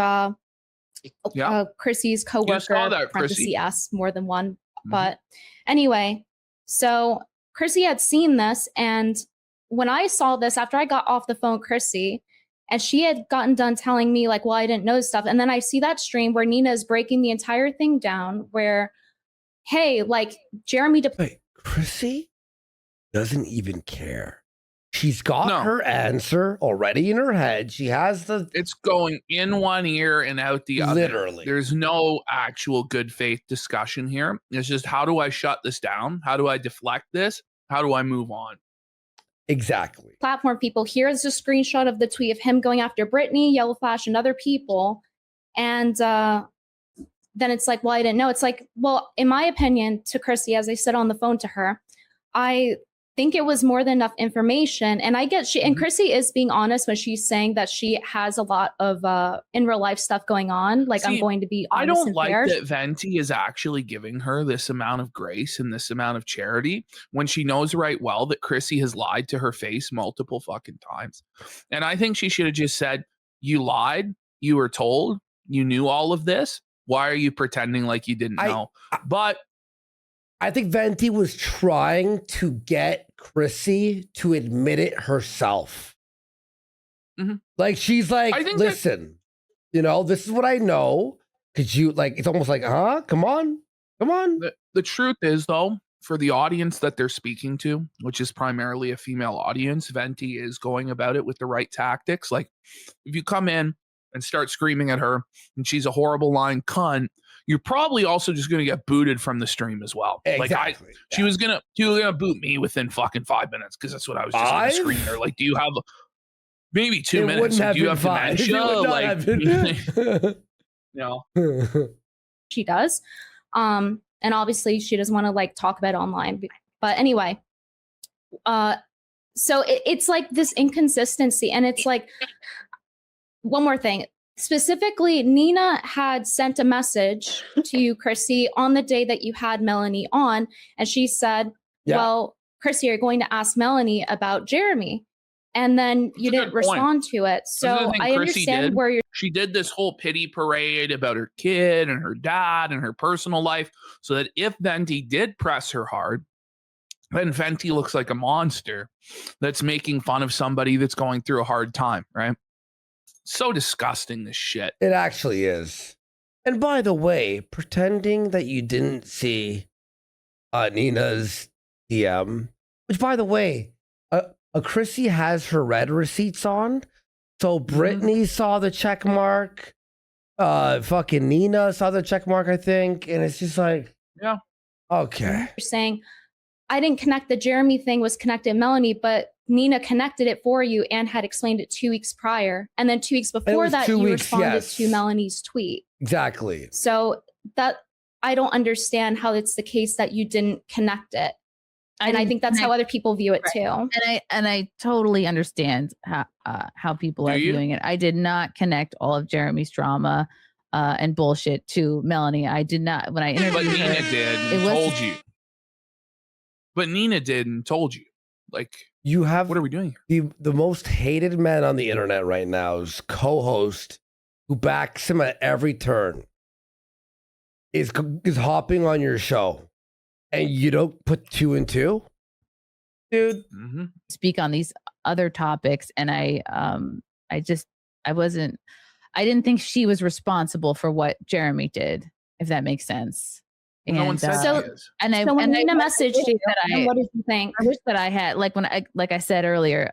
Chrissie's coworker, parenthesis S, more than one. But anyway, so Chrissie had seen this, and when I saw this after I got off the phone with Chrissie, and she had gotten done telling me like, well, I didn't know stuff. And then I see that stream where Nina is breaking the entire thing down where, hey, like Jeremy. Wait, Chrissie doesn't even care. She's got her answer already in her head. She has it's going in one ear and out the other. Literally. There's no actual good faith discussion here. It's just, how do I shut this down? How do I deflect this? How do I move on? Exactly. Platform people, here's a screenshot of the tweet of him going after Brittany, Yellow Flash, and other people. And then it's like, well, I didn't know. It's like, well, in my opinion, to Chrissie, as I said on the phone to her, I think it was more than enough information. And I get and Chrissie is being honest when she's saying that she has a lot of in real life stuff going on. Like, I'm going to be honest. I don't and like fair. that Venti is actually giving her this amount of grace and this amount of charity when she knows right well that Chrissie has lied to her face multiple fucking times. And I think she should have just said, you lied, you were told, you knew all of this. Why are you pretending like you didn't know? But I think Venti was trying to get Chrissie to admit it herself. Like, she's like, listen, you know, this is what I know. Could you, like, it's almost like, come on. The truth is, though, for the audience that they're speaking to, which is primarily a female audience, Venti is going about it with the right tactics. Like, if you come in and start screaming at her and she's a horrible lying cunt, you're probably also just going to get booted from the stream as well. Exactly. Like, she was gonna boot me within fucking 5 minutes because that's what I was just going to scream at her. Like, do you have maybe 2 minutes? Do you have dementia? Like, no. She does. And obviously she doesn't want to like talk about it online. But anyway, so it's like this inconsistency. And it's like, one more thing. Specifically, Nina had sent a message to you, Chrissie, on the day that you had Melanie on. And she said, well, Chrissie, you're going to ask Melanie about Jeremy. And then you didn't respond to it. So I understand where you're. She did this whole pity parade about her kid and her dad and her personal life so that if Venti did press her hard, then Venti looks like a monster that's making fun of somebody that's going through a hard time, right? So disgusting, this shit. It actually is. And by the way, pretending that you didn't see Nina's DM, which by the way, Chrissie has her red receipts on. So Brittany saw the check mark. Fucking Nina saw the check mark, I think. And it's just like, yeah. Okay. You're saying, I didn't connect the Jeremy thing was connected Melanie, but Nina connected it for you and had explained it 2 weeks prior. And then 2 weeks before that, you responded to Melanie's tweet. Exactly. So that I don't understand how it's the case that you didn't connect it. And I think that's how other people view it too. And I totally understand how people are viewing it. I did not connect all of Jeremy's drama and bullshit to Melanie. I did not. When I interviewed But her, Nina did and told you. But Nina did and told you. Like, you have what are we doing here? The most hated man on the internet right now is co-host who backs him at every turn is hopping on your show, and you don't put 2 and 2, dude. Speak on these other topics, and I didn't think she was responsible for what Jeremy did, if that makes sense. And no one said when Nina messaged you, what did you think? I wish that I had, like I said earlier,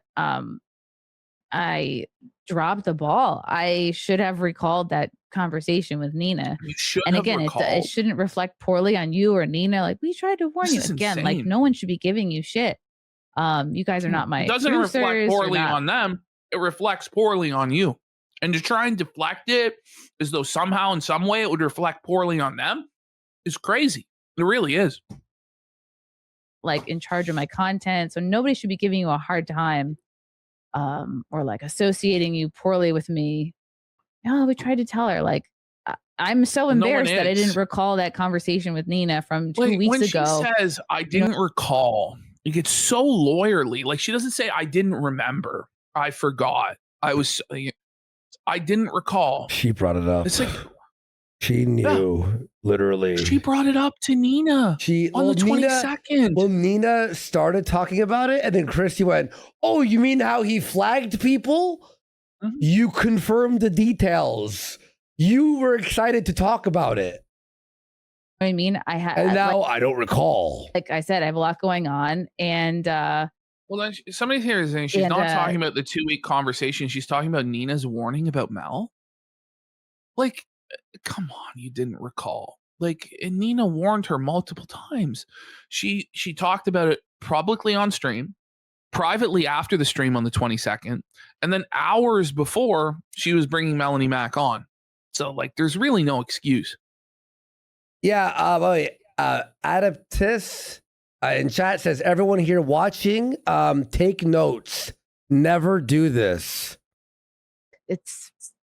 I dropped the ball. I should have recalled that conversation with Nina. And again, it shouldn't reflect poorly on you or Nina. Like, we tried to warn you again. Like, no one should be giving you shit. You guys are not my. It doesn't reflect poorly on them. It reflects poorly on you. And to try and deflect it as though somehow in some way it would reflect poorly on them is crazy. It really is. Like, in charge of my content, so nobody should be giving you a hard time, or like associating you poorly with me. No, we tried to tell her. Like, I'm so embarrassed that I didn't recall that conversation with Nina from 2 weeks ago. When she says, I didn't recall, it gets so lawyerly. Like, she doesn't say, I didn't remember. I forgot. I didn't recall. She brought it up. It's like, she knew. Literally. She brought it up to Nina on the 22nd. Well, Nina started talking about it, and then Chrissie went, "Oh, you mean how he flagged people? Mm-hmm. You confirmed the details. You were excited to talk about it." I mean, and now I don't recall. Like I said, I have a lot going on, and well, then somebody here is saying she's not talking about the 2-week conversation. She's talking about Nina's warning about Mel. Like, come on, you didn't recall. Like, and Nina warned her multiple times. She talked about it publicly on stream, privately after the stream on the 22nd, and then hours before she was bringing Melanie Mac on. So, like, there's really no excuse. Yeah, Adaptis in chat says, everyone here watching, take notes. Never do this. It's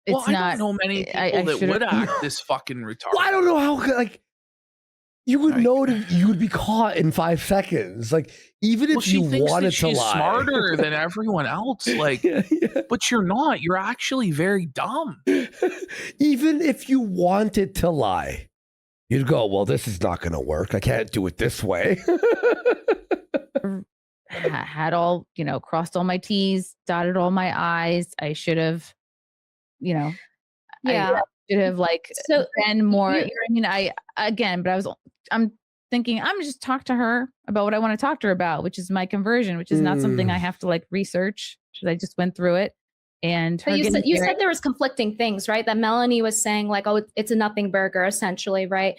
well, not. I don't know many people that would act this fucking retarded. Well, I don't know how, like, you would know that you would be caught in 5 seconds. Like, even if you wanted to lie. She's smarter than everyone else. Like, but you're not. You're actually very dumb. Even if you wanted to lie, you'd go, well, this is not going to work. I can't do it this way. Had all, crossed all my T's, dotted all my I's. I should have, I should have been more. I'm thinking I'm just talk to her about what I want to talk to her about, which is my conversion, which is not something I have to research because I just went through it. And but you said there was conflicting things, right? That Melanie was saying oh, it's a nothing burger essentially, right?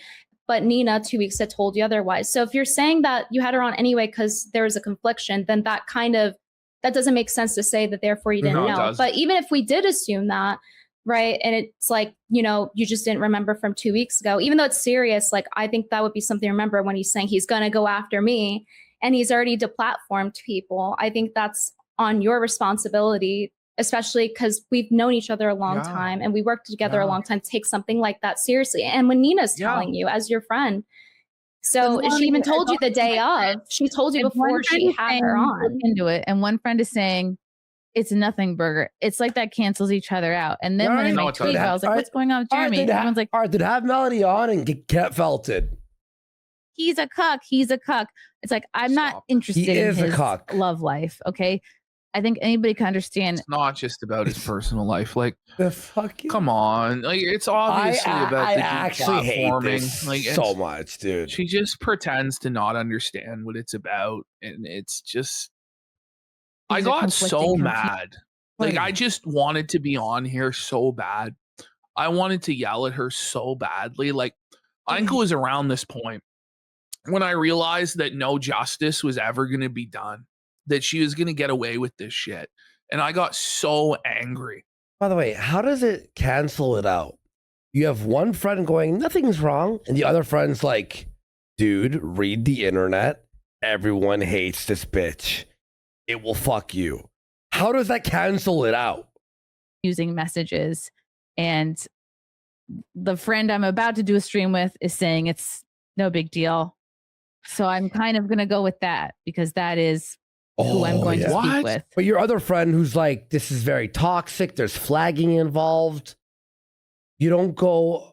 But Nina 2 weeks had told you otherwise. So if you're saying that you had her on anyway because there was a confliction, then that doesn't make sense to say that therefore you didn't know. But even if we did assume that, right, and it's you just didn't remember from 2 weeks ago, even though it's serious, I think that would be something to remember when he's saying he's going to go after me and he's already deplatformed people. I think that's on your responsibility, especially because we've known each other a long time and we worked together a long time to take something like that seriously. And when Nina's telling you as your friend, so she even told you the day of, she told you before she had her on. Into it, and one friend is saying, it's a nothing burger. It's like that cancels each other out. And then when I tweet, I was like, what's going on with Jeremy? Everyone's like, all right, then have Melanie on and get felted. He's a cuck. He's a cuck. It's like, I'm not interested in his love life. Okay. I think anybody can understand. It's not just about his personal life. Like, the fucking, come on. Like, it's obviously about I the actually hate this so much, dude. She just pretends to not understand what it's about. And it's just, I got so mad. Like, I just wanted to be on here so bad. I wanted to yell at her so badly. Like, I think it was around this point when I realized that no justice was ever going to be done, that she was going to get away with this shit. And I got so angry. By the way, how does it cancel it out? You have one friend going, nothing's wrong. And the other friend's like, dude, read the internet. Everyone hates this bitch. It will fuck you. How does that cancel it out? Using messages. And the friend I'm about to do a stream with is saying it's no big deal. So I'm kind of going to go with that because that is who I'm going to speak with. But your other friend who's like, this is very toxic. There's flagging involved. You don't go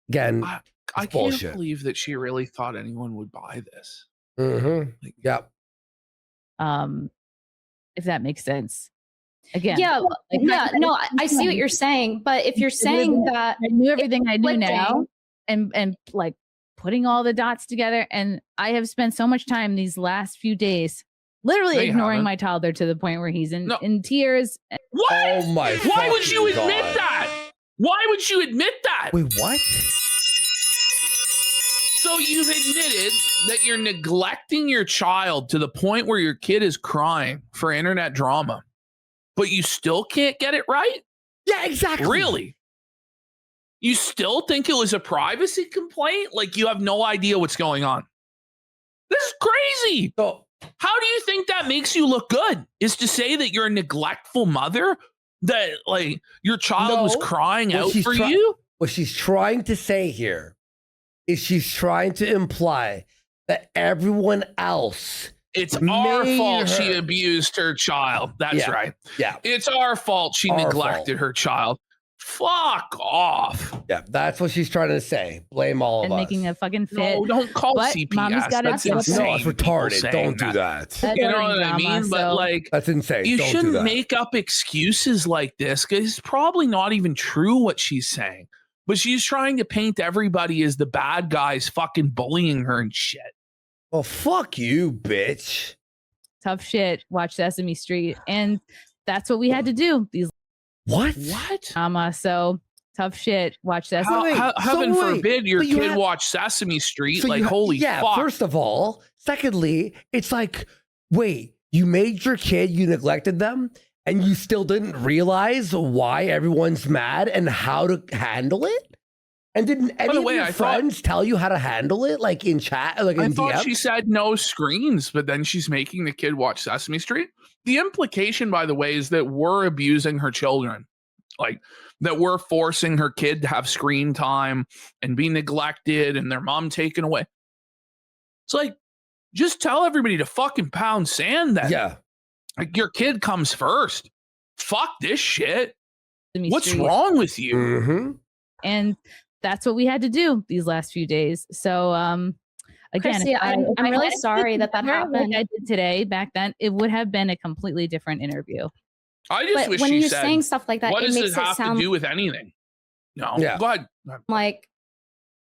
again. I can't believe that she really thought anyone would buy this. Mm-hmm. Like, yeah. If that makes sense. Again. Yeah. No, I see what you're saying. But if you're saying that I knew everything I do now and like putting all the dots together, and I have spent so much time these last few days literally ignoring my toddler to the point where he's in tears. What? Oh my! Why would you admit that? Why would you admit that? Wait, what? So you've admitted that you're neglecting your child to the point where your kid is crying for internet drama, but you still can't get it right? Yeah, exactly. Really? You still think it was a privacy complaint? Like you have no idea what's going on? This is crazy. So, how do you think that makes you look good? Is to say that you're a neglectful mother? That like your child was crying out for you? What she's trying to say here is she's trying to imply that everyone else, it's our fault she abused her child. That's right. Yeah. It's our fault she neglected her child. Fuck off. Yeah, that's what she's trying to say. Blame all of and us. making a fucking fit. No, don't call But CPS. Mommy's gotta That's deal with insane. No, it's People retarded. saying Don't do that. That's You know already what I drama, mean? But so- like, That's insane. you Don't do shouldn't that. make up excuses like this because it's probably not even true what she's saying. But she's trying to paint everybody as the bad guys fucking bullying her and shit. Well, fuck you, bitch. Tough shit. Watch Sesame Street, and that's what we had to do. These What? drama. So tough shit. Watch Sesame. Heaven forbid your but you kid have- watch Sesame Street. So Like, you holy yeah, fuck. First of all. Secondly, it's like, wait, you made your kid, you neglected them, and you still didn't realize why everyone's mad and how to handle it? And didn't any of your friends tell you how to handle it? Like in chat, like I in thought DM? she said no screens, but then she's making the kid watch Sesame Street. The implication, by the way, is that we're abusing her children. Like that we're forcing her kid to have screen time and be neglected and their mom taken away. It's like, just tell everybody to fucking pound sand then. Yeah. Like your kid comes first. Fuck this shit. Sesame What's Street. wrong with you? Mm-hmm. And that's what we had to do these last few days. So again, Chrissie, I'm really sorry that happened. Like I did today. Back then, it would have been a completely different interview. I just But wish when she you're said, saying stuff like that, what it does makes it it have sound to do with anything? No. Yeah. Go ahead. like,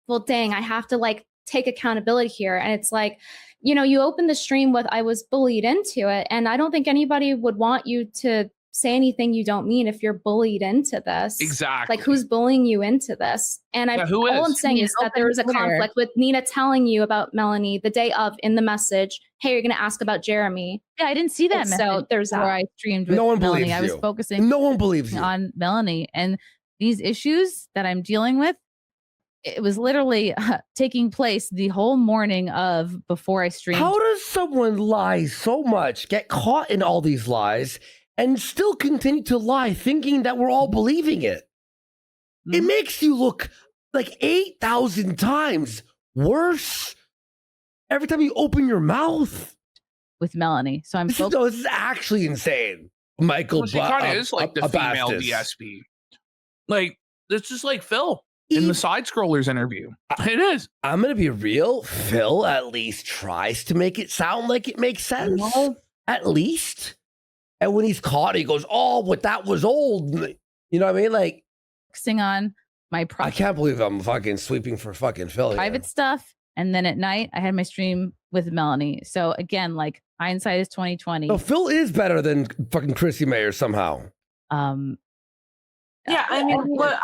well, dang, I have to like take accountability here. And it's like, you know, you open the stream with, I was bullied into it. And I don't think anybody would want you to say anything you don't mean if you're bullied into this. Exactly. Like, who's bullying you into this? And Yeah, who all is? I'm saying is that there was a conflict with Nina telling you about Melanie the day of in the message, hey, you're going to ask about Jeremy. Yeah, I didn't see that And message so there's before that. I streamed with No one Melanie. believes I was you. focusing No one believes you. on Melanie, and these issues that I'm dealing with, it was literally taking place the whole morning of before I streamed. How does someone lie so much, get caught in all these lies, and still continue to lie, thinking that we're all believing it? It makes you look like 8,000 times worse every time you open your mouth. With Melanie. So I'm This is actually insane. Michael, Well, she kind of is like the female Abastis. DSP. Like, it's just like Phil in the side scrollers interview. It is. I'm gonna be real. Phil at least tries to make it sound like it makes sense. At least. And when he's caught, he goes, "Oh, but that was old." You know what I mean? Like, focusing on my I can't believe I'm fucking sweeping for fucking Phil. private stuff. And then at night, I had my stream with Melanie. So again, like hindsight is 2020. No, Phil is better than fucking Chrissie Mayr somehow. Yeah, I mean, what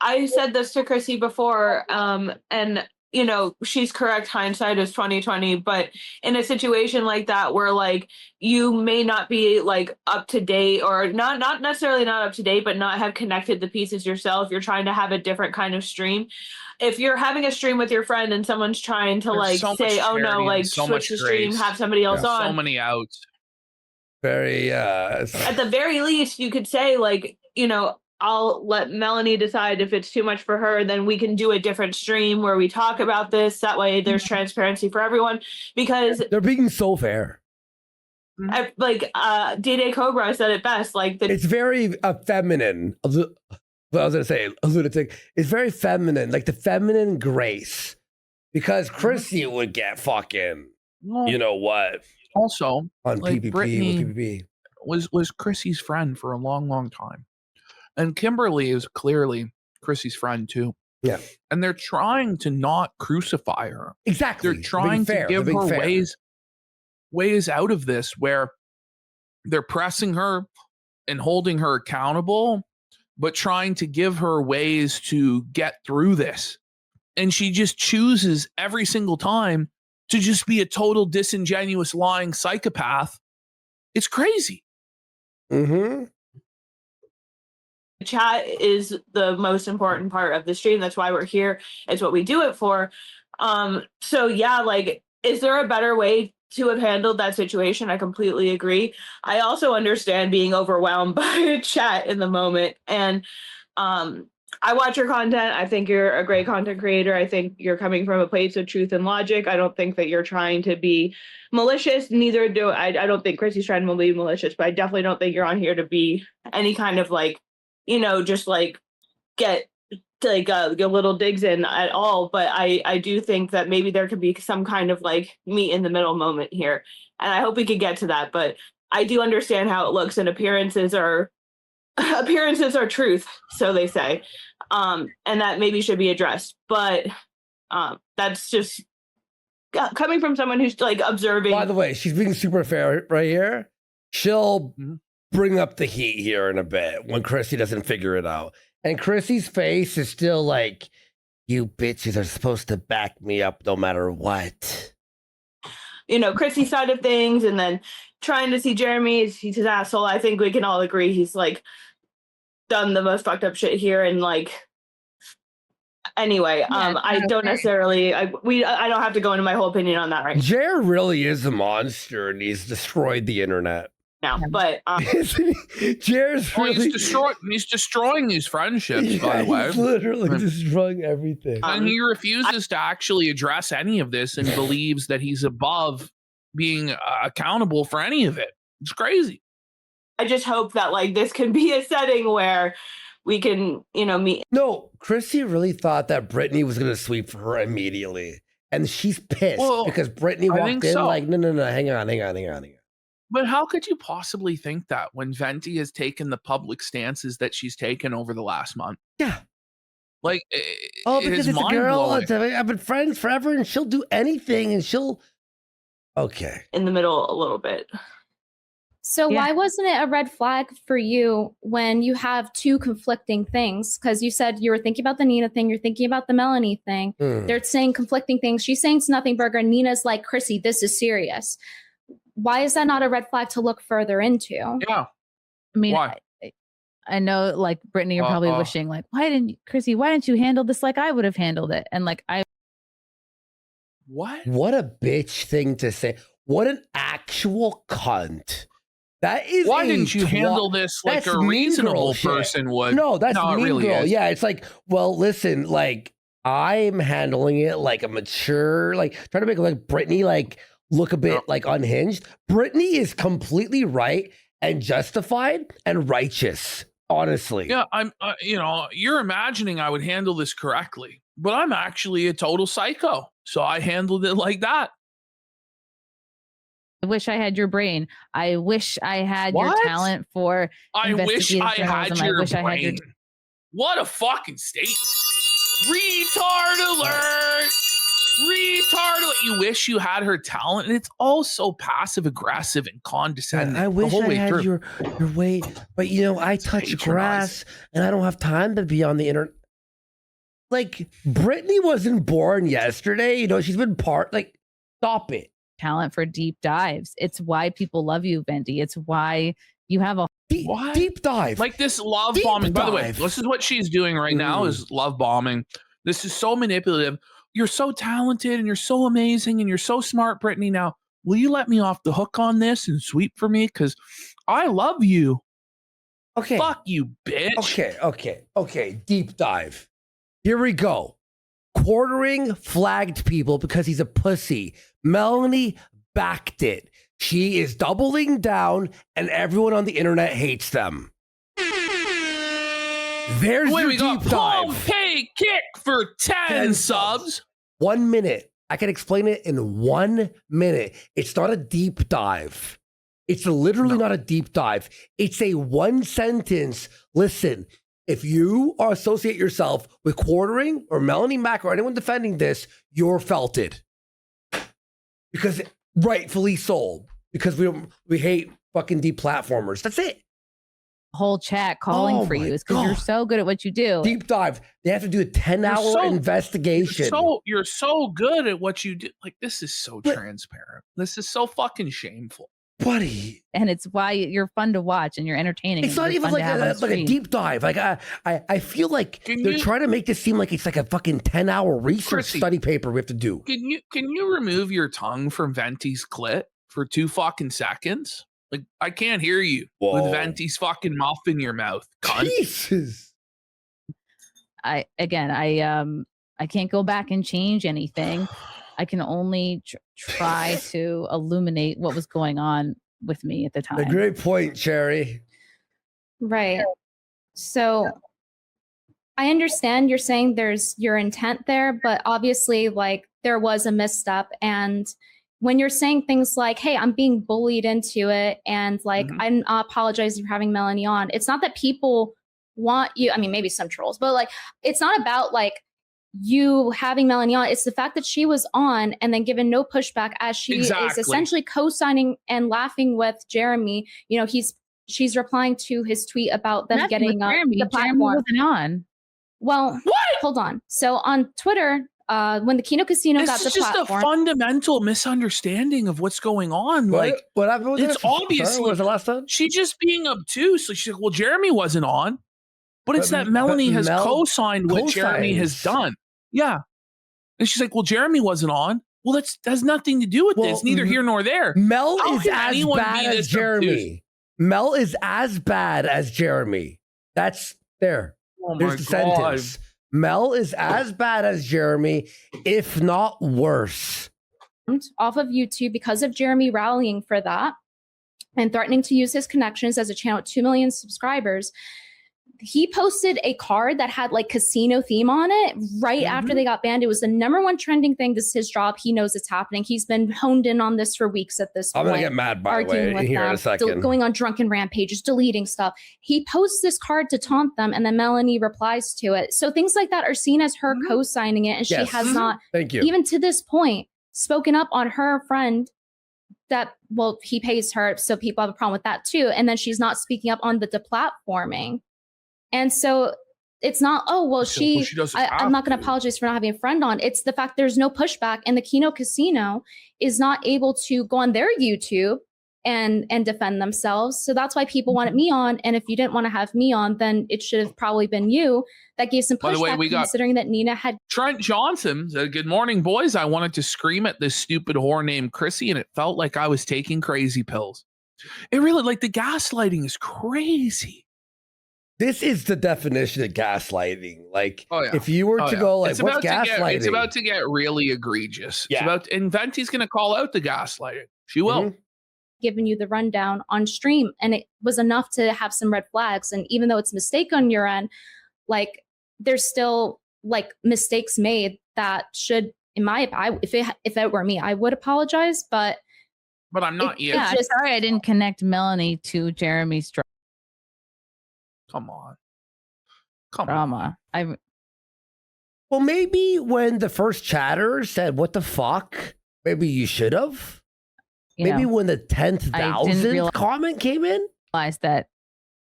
I said this to Chrissie before, and you know, she's correct. Hindsight is 2020, but in a situation like that, where like you may not be like up to date, or not necessarily not up to date, but not have connected the pieces yourself. You're trying to have a different kind of stream. If you're having a stream with your friend and someone's trying to There's like so much say, "Oh no, charity and like so switch much the stream, grace. have somebody else on," So many outs. Very. At the very least, you could say like, you know, I'll let Melanie decide if it's too much for her, then we can do a different stream where we talk about this. That way there's transparency for everyone, because they're being so fair. like D-Day Cobra said it best. Like It's very feminine. What I was gonna say, a lunatic. It's very feminine, like the feminine grace. Because Chrissie would get fucking, you know what? Also, On like PPP Brittany with PPP. was Chrissie's friend for a long, long time. And Kimberly is clearly Chrissie's friend too. Yeah. And they're trying to not crucify her. Exactly. They're trying to give her ways out of this, where they're pressing her and holding her accountable, but trying to give her ways to get through this. And she just chooses every single time to just be a total disingenuous, lying psychopath. It's crazy. Mm-hmm. chat is the most important part of the stream. That's why we're here. It's what we do it for. So yeah, like, is there a better way to have handled that situation? I completely agree. I also understand being overwhelmed by chat in the moment. And I watch your content. I think you're a great content creator. I think you're coming from a place of truth and logic. I don't think that you're trying to be malicious. Neither do I don't think Chrissie's trying to be malicious, but I definitely don't think you're on here to be any kind of like, you know, just like get like little digs in at all, but I do think that maybe there could be some kind of like meet in the middle moment here, and I hope we could get to that. But I do understand how it looks, and appearances are truth, so they say, and that maybe should be addressed. But that's just coming from someone who's like observing. By the way, she's being super fair right here. She'll bring up the heat here in a bit when Chrissie doesn't figure it out. And Chrissie's face is still like, you bitches are supposed to back me up no matter what. You know, Chrissie's side of things, and then trying to see Jeremy, he's an asshole. I think we can all agree he's like done the most fucked up shit here, and like anyway, I don't necessarily I don't have to go into my whole opinion on that right Jer really is a monster, and he's destroyed the internet now. But Jer's really... he's destroying these friendships, by the way. He's literally destroying everything. And he refuses to actually address any of this and believes that he's above being accountable for any of it. It's crazy. I just hope that like this can be a setting where we can, meet. No, Chrissie really thought that Brittany was going to sweep for her immediately. And she's pissed because Brittany walked in like, no, hang on. But how could you possibly think that when Venti has taken the public stances that she's taken over the last month? Yeah. Like, because it's a girl. I've been friends forever, and she'll do anything, and she'll... Okay. In the middle a little bit. So why wasn't it a red flag for you when you have two conflicting things? Because you said you were thinking about the Nina thing, you're thinking about the Melanie thing. They're saying conflicting things. She's saying it's nothing burger. Nina's like, Chrissie, this is serious. Why is that not a red flag to look further into? Yeah. I mean, I know like Brittany, you're probably wishing like, Chrissie, why didn't you handle this like I would have handled it? And like, What a bitch thing to say. What an actual cunt. That is why didn't you handle this like a reasonable person would? No, that's no, mean really girl. is. Yeah, it's like, well, listen, like I'm handling it like a mature, like trying to make like Brittany like look a bit like unhinged. Brittany is completely right and justified and righteous, honestly. Yeah, I'm you're imagining I would handle this correctly, but I'm actually a total psycho. So I handled it like that. I wish I had your brain. I wish I had your talent for investigative journalism. I wish I had your... What a fucking statement. Retard alert. You wish you had her talent, and it's all so passive aggressive and condescending. I wish I had your weight, but I touch grass and I don't have time to be on the internet. Like Brittany wasn't born yesterday. She's been stop it. Talent for deep dives. It's why people love you, Venti. It's why you have a deep dive. Like this love bombing. By the way, this is what she's doing right now is love bombing. This is so manipulative. You're so talented and you're so amazing and you're so smart, Brittany. Now, will you let me off the hook on this and sweep for me? Because I love you. Okay. Fuck you, bitch. Okay. Deep dive. Here we go. Quartering flagged people because he's a pussy. Melanie backed it. She is doubling down, and everyone on the internet hates them. There's your deep dive. Pay kick for 10 subs. 1 minute. I can explain it in 1 minute. It's not a deep dive. It's literally not a deep dive. It's a one sentence. Listen. If you associate yourself with quartering or Melanie Mack or anyone defending this, you're felted. Because rightfully so. Because we hate fucking deplatformers. That's it. Whole chat calling for you is because you're so good at what you do. Deep dive. They have to do a 10-hour investigation. You're so good at what you do. Like, this is so transparent. This is so fucking shameful. Buddy. And it's why you're fun to watch and you're entertaining. It's not even like a deep dive. Like I feel like they're trying to make this seem like it's like a fucking 10-hour research study paper we have to do. Can you remove your tongue from Venti's clit for 2 fucking seconds? Like, I can't hear you with Venti's fucking muff in your mouth. Cunt. Jesus. I can't go back and change anything. I can only try to illuminate what was going on with me at the time. A great point, Cherry. Right. So I understand you're saying there's your intent there, but obviously, like, there was a misstep. And when you're saying things like, hey, I'm being bullied into it, and like, I'm apologizing for having Melanie on, it's not that people want you. I mean, maybe some trolls, but like, it's not about like you having Melanie on. It's the fact that she was on and then given no pushback, as she is essentially co-signing and laughing with Jeremy. You know, she's replying to his tweet about them getting Jeremy. the platform. Jeremy wasn't on. Well, hold on. So on Twitter, when the Kino Casino got the platform, just a fundamental misunderstanding of what's going on. What, like, what happened with it's obviously was the last time? She's just being obtuse. Like, she's like, well, Jeremy wasn't on, but it's that Melanie has co-signed what Jeremy has done. Yeah, and she's like, well, Jeremy wasn't on. Well, that has nothing to do with this. Neither here nor there. Mel is as bad as Jeremy. Mel is as bad as Jeremy. That's there. Oh There's the sentence. Mel is as bad as Jeremy, if not worse. Off of YouTube because of Jeremy rallying for that and threatening to use his connections as a channel with 2 million subscribers. He posted a card that had like casino theme on it right after they got banned. It was the #1 trending thing. This is his job. He knows it's happening. He's been honed in on this for weeks at this point. I'm going to get mad, by the way, here in a second. Going on drunken rampages, deleting stuff. He posts this card to taunt them, and then Melanie replies to it. So things like that are seen as her co-signing it, and she has not, even to this point, spoken up on her friend that, well, he pays her, so people have a problem with that too. And then she's not speaking up on the deplatforming. And so it's not, oh, well, I'm not going to apologize for not having a friend on. It's the fact there's no pushback, and the Kino Casino is not able to go on their YouTube and defend themselves. So that's why people wanted me on. And if you didn't want to have me on, then it should have probably been you that gave some pushback. By the way, we considering that Nina had Trent Johnson said, good morning, boys. I wanted to scream at this stupid whore named Chrissie, and it felt like I was taking crazy pills. It really, like, the gaslighting is crazy. This is the definition of gaslighting. Like, if you were to go, like, what's gaslighting? It's about to get really egregious. And Venti's going to call out the gaslighting. She will. Giving you the rundown on stream, and it was enough to have some red flags. And even though it's a mistake on your end, like, there's still like mistakes made that should, in my, if it were me, I would apologize. But I'm not you. Yeah, sorry I didn't connect Melanie to Jeremy's Come on. Drama. Well, maybe when the first chatter said, what the fuck? Maybe you should have. Maybe when the 10,000th comment came in. Realized that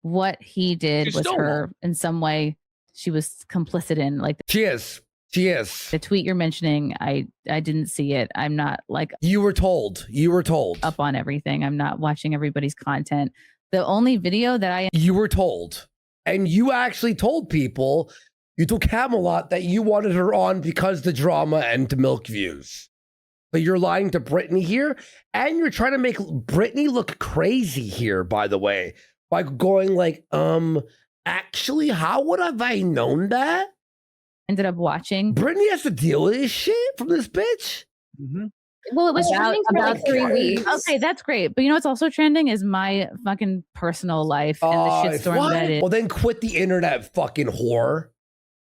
what he did was her in some way. She was complicit in, like, she is. The tweet you're mentioning, I didn't see it. I'm not like, you were told up on everything. I'm not watching everybody's content. The only video that you were told, and you actually told people, you told Camelot that you wanted her on because the drama and to milk views. But you're lying to Brittany here, and you're trying to make Brittany look crazy here, by the way, by going like, actually, how would have I known that? Ended up watching. Brittany has to deal with this shit from this bitch. Well, it was trending for like 3 weeks. Okay, that's great. But you know what's also trending is my fucking personal life and the shitstorm that is. Well, then quit the internet, fucking whore.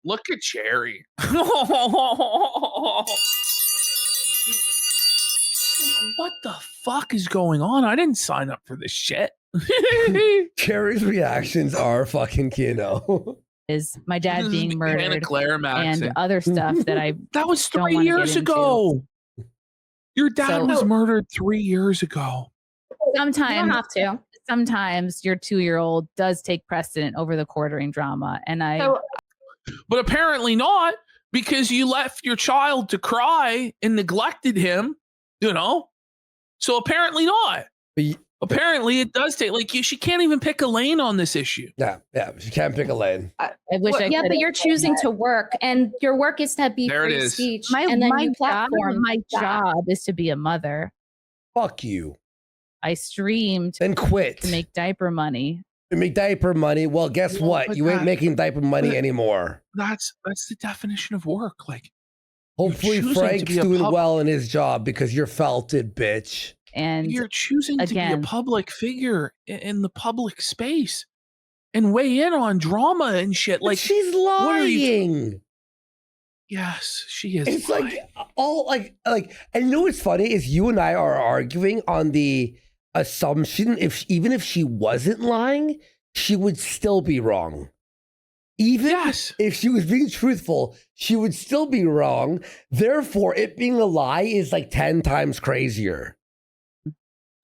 Look at Cherry. What the fuck is going on? I didn't sign up for this shit. Cherry's reactions are fucking Kino. Is my dad being murdered and other stuff that I that was 3 years ago. Your dad was murdered 3 years ago. Sometimes you don't have to. Sometimes your 2-year-old does take precedent over the quartering drama, and but apparently not, because you left your child to cry and neglected him. You know, so apparently not. Apparently, it does take, like, she can't even pick a lane on this issue. Yeah, she can't pick a lane. I wish I could. But you're choosing to work, and your work is to be free speech. My job is to be a mother. Fuck you. I streamed and quit to make diaper money. Well, guess what? You ain't making diaper money anymore. That's the definition of work. Like, hopefully Frank's doing well in his job because you're felted, bitch. And you're choosing to be a public figure in the public space. and weigh in on drama and shit. But Like, she's what are you lying. Yes, she is. It's lying. like all like, and you know what's funny is you and I are arguing on the assumption even if she wasn't lying, she would still be wrong. Even if she was being truthful, she would still be wrong. Therefore, it being a lie is like 10 times crazier.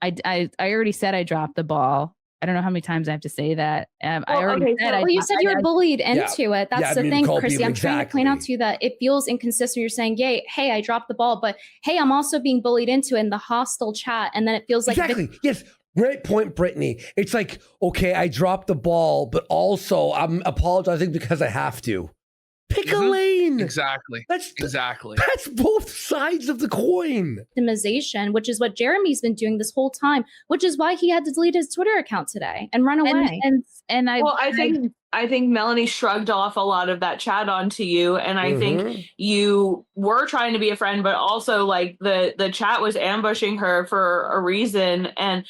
I already said I dropped the ball. I don't know how many times I have to say that. I already said. Well, you said you were bullied into it. That's the thing, Chrissy. I'm trying to point out to you that it feels inconsistent. You're saying, "Yay, hey, I dropped the ball," but hey, I'm also being bullied into it in the hostile chat, and then it feels like Yes. Great point, Brittany. It's like, okay, I dropped the ball, but also I'm apologizing because I have to. Pick a lane. Exactly. That's both sides of the coin. Victimization, which is what Jeremy's been doing this whole time, which is why he had to delete his Twitter account today and run away. I think Melanie shrugged off a lot of that chat onto you, and I think you were trying to be a friend, but also like the chat was ambushing her for a reason, and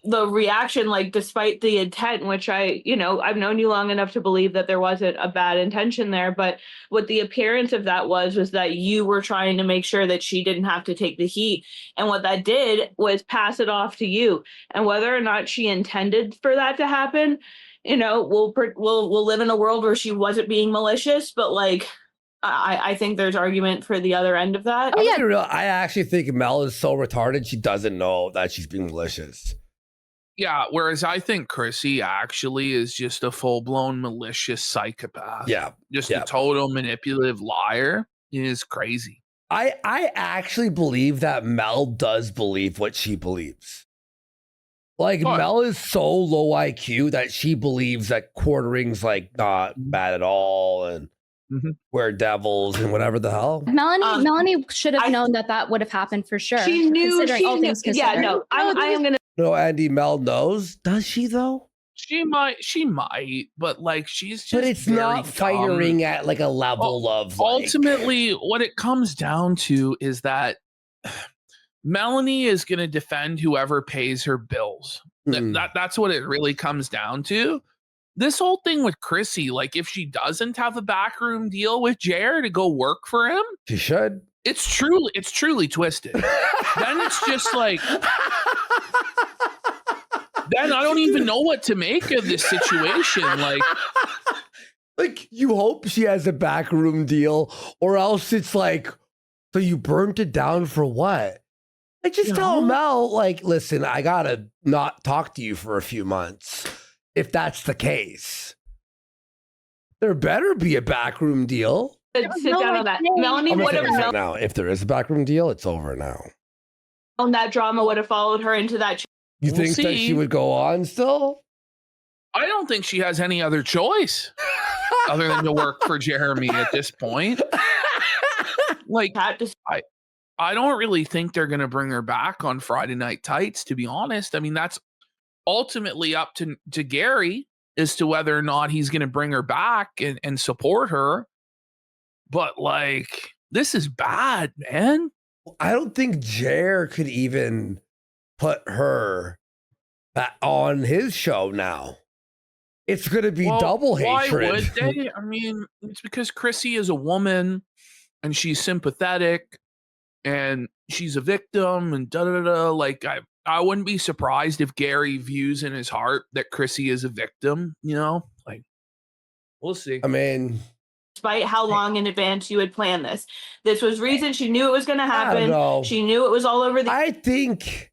the reaction, like despite the intent, which I've known you long enough to believe that there wasn't a bad intention there, but what the appearance of that was that you were trying to make sure that she didn't have to take the heat, and what that did was pass it off to you, and whether or not she intended for that to happen, we'll live in a world where she wasn't being malicious, but like I think there's argument for the other end of that. I actually think Mel is so retarded she doesn't know that she's being malicious. Yeah, whereas I think Chrissie actually is just a full-blown malicious psychopath. Yeah. Just a total manipulative liar. It is crazy. I actually believe that Mel does believe what she believes. Like, Mel is so low IQ that she believes that quartering's like not bad at all, and we're devils and whatever the hell. Melanie should have known that would have happened for sure. She knew. Yeah, no, I am gonna. No, Andy, Mel knows. Does she though? She might, but like she's just. But it's not firing at like a level of. Ultimately, what it comes down to is that Melanie is going to defend whoever pays her bills. That's what it really comes down to. This whole thing with Chrissie, like if she doesn't have a backroom deal with Mayr to go work for him, she should. It's truly twisted. Then it's just like. Then I don't even know what to make of this situation. Like you hope she has a backroom deal, or else it's like, so you burnt it down for what? Like just tell Mel, like, listen, I gotta not talk to you for a few months. If that's the case, there better be a backroom deal. Sit down on that. Melanie would have known. Now, if there is a backroom deal, it's over now. And that drama would have followed her into that. You think that she would go on still? I don't think she has any other choice other than to work for Jeremy at this point. Like, I don't really think they're going to bring her back on Friday Night Tights, to be honest. I mean, that's ultimately up to Gary as to whether or not he's going to bring her back and support her. But like, this is bad, man. I don't think Mayr could even put her on his show now. It's going to be double hatred. Why would they? I mean, it's because Chrissie is a woman and she's sympathetic and she's a victim and da-da-da. Like, I wouldn't be surprised if Gary views in his heart that Chrissie is a victim, like, we'll see. I mean, despite how long in advance you had planned this. This was reason she knew it was going to happen. I don't know. She knew it was all over the. I think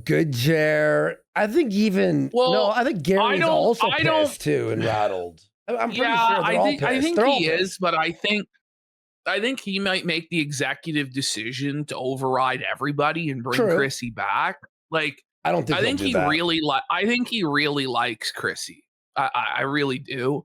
good Mayr. I think I think Gary's also pissed too and rattled. I'm pretty sure they're all pissed. I think he is, but I think he might make the executive decision to override everybody and bring Chrissie back. Like, I don't think. I think he really likes Chrissie. I really do.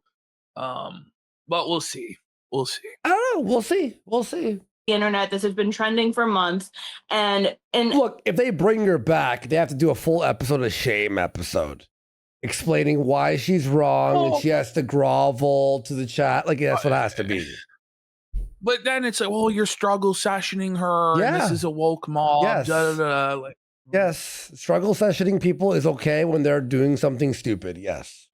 But we'll see. I don't know. We'll see. Internet. This has been trending for months. And look, if they bring her back, they have to do a full episode of Shame episode explaining why she's wrong and she has to grovel to the chat. Like, that's what it has to be. But then it's like, you're struggle sessioning her. Yeah. And this is a woke mob. Yes. Da, da, da. Like, Yes, struggle sessioning people is okay when they're doing something stupid. Yes.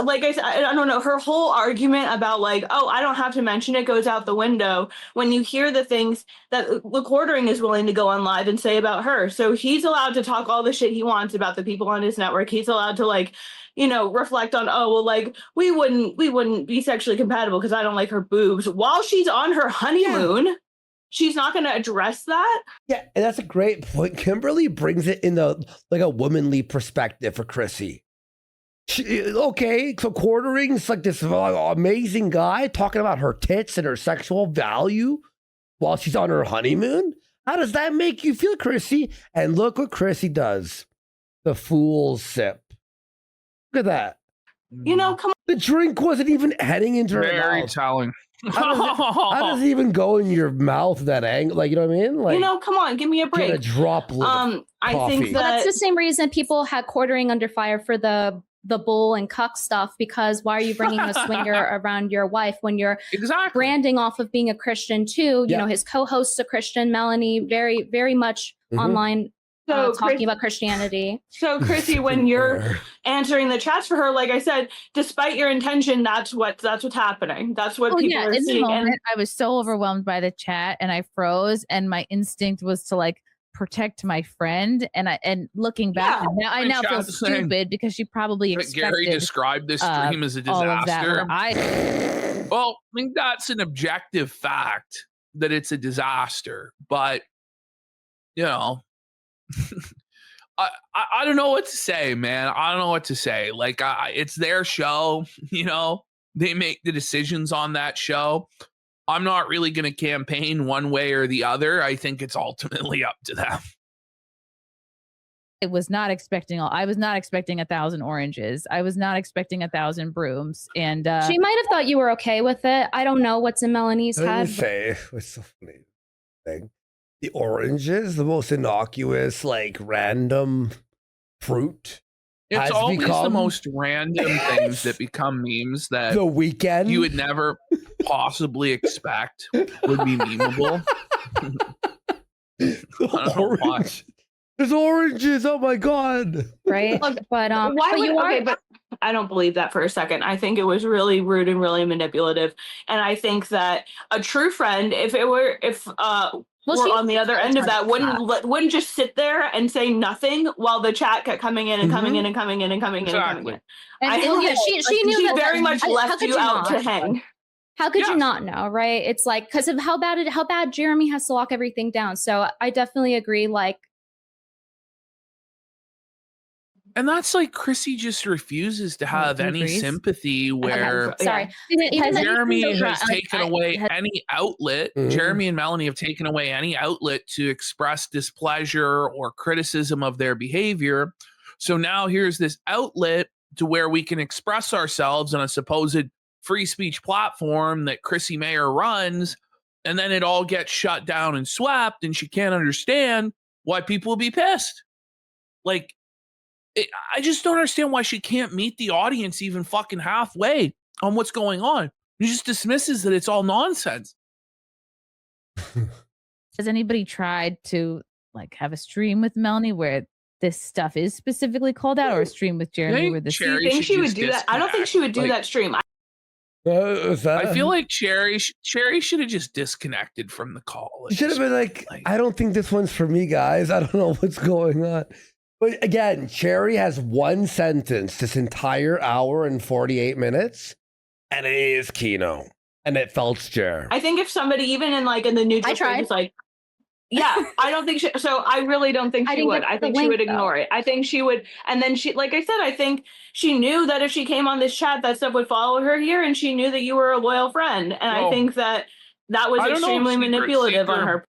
Like I said, I don't know. Her whole argument about like, oh, I don't have to mention it goes out the window when you hear the things that the quartering is willing to go on live and say about her. So he's allowed to talk all the shit he wants about the people on his network. He's allowed to like, reflect on, oh, well, like we wouldn't be sexually compatible because I don't like her boobs while she's on her honeymoon. Yeah. She's not going to address that. Yeah, and that's a great point. Kimberly brings it in a womanly perspective for Chrissie. Okay, so quartering's like this amazing guy talking about her tits and her sexual value while she's on her honeymoon. How does that make you feel, Chrissie? And look what Chrissie does. The fool's sip. Look at that. Come on. The drink wasn't even heading into her mouth. Very telling. How does it even go in your mouth that angle? Like, you know what I mean? Like, come on, give me a break. Get a droplet. I think that's the same reason people had quartering under fire for the bull and cuck stuff, because why are you bringing a swinger around your wife when you're branding off of being a Christian too? You know, his co-host's a Christian, Melanie, very, very much online. Talking about Christianity. So Chrissie, when you're answering the chats for her, like I said, despite your intention, that's what's happening. That's what people are in seeing. The moment, I was so overwhelmed by the chat and I froze, and my instinct was to like protect my friend. And looking back, I now feel stupid because she probably expected. Gary described this stream as a disaster. Well, I think that's an objective fact that it's a disaster, but I don't know what to say, man. I don't know what to say. Like, it's their show, they make the decisions on that show. I'm not really going to campaign one way or the other. I think it's ultimately up to them. I was not expecting 1,000 oranges. I was not expecting 1,000 brooms. And she might have thought you were okay with it. I don't know what's in Melanie's head. What's so funny thing. The oranges, the most innocuous, like random fruit. It's always the most random things that become memes that the weekend you would never possibly expect would be memeable. Orange. There's oranges. Oh my god! Right, but but I don't believe that for a second. I think it was really rude and really manipulative, and I think that a true friend, if we're on the other end of that, wouldn't just sit there and say nothing while the chat kept coming in and coming in and coming in and coming in and coming in. And she knew that very much left you out to hang. How could you not know, right? It's like, because of how bad Jeremy has to lock everything down. So I definitely agree. Like, and that's like Chrissie just refuses to have any sympathy where Jeremy has taken away any outlet. Jeremy and Melanie have taken away any outlet to express displeasure or criticism of their behavior. So now here's this outlet to where we can express ourselves on a supposed free speech platform that Chrissie Mayr runs. And then it all gets shut down and swept, and she can't understand why people will be pissed. Like, I just don't understand why she can't meet the audience even fucking halfway on what's going on. She just dismisses that it's all nonsense. Has anybody tried to like have a stream with Melanie where this stuff is specifically called out, or a stream with Jeremy where this? Do you think she would do that? I don't think she would do that stream. I feel like Cherry should have just disconnected from the call. She should have been like, I don't think this one's for me, guys. I don't know what's going on. But again, Cherry has one sentence this entire hour and 48 minutes, and it is Kino, and it felt Jer. I think if somebody, even in the neutral space, is like, I don't think so I really don't think she would. I think she would ignore it. I think she would. And then she, like I said, I think she knew that if she came on this chat, that stuff would follow her here. And she knew that you were a loyal friend. And I think that was extremely manipulative on her.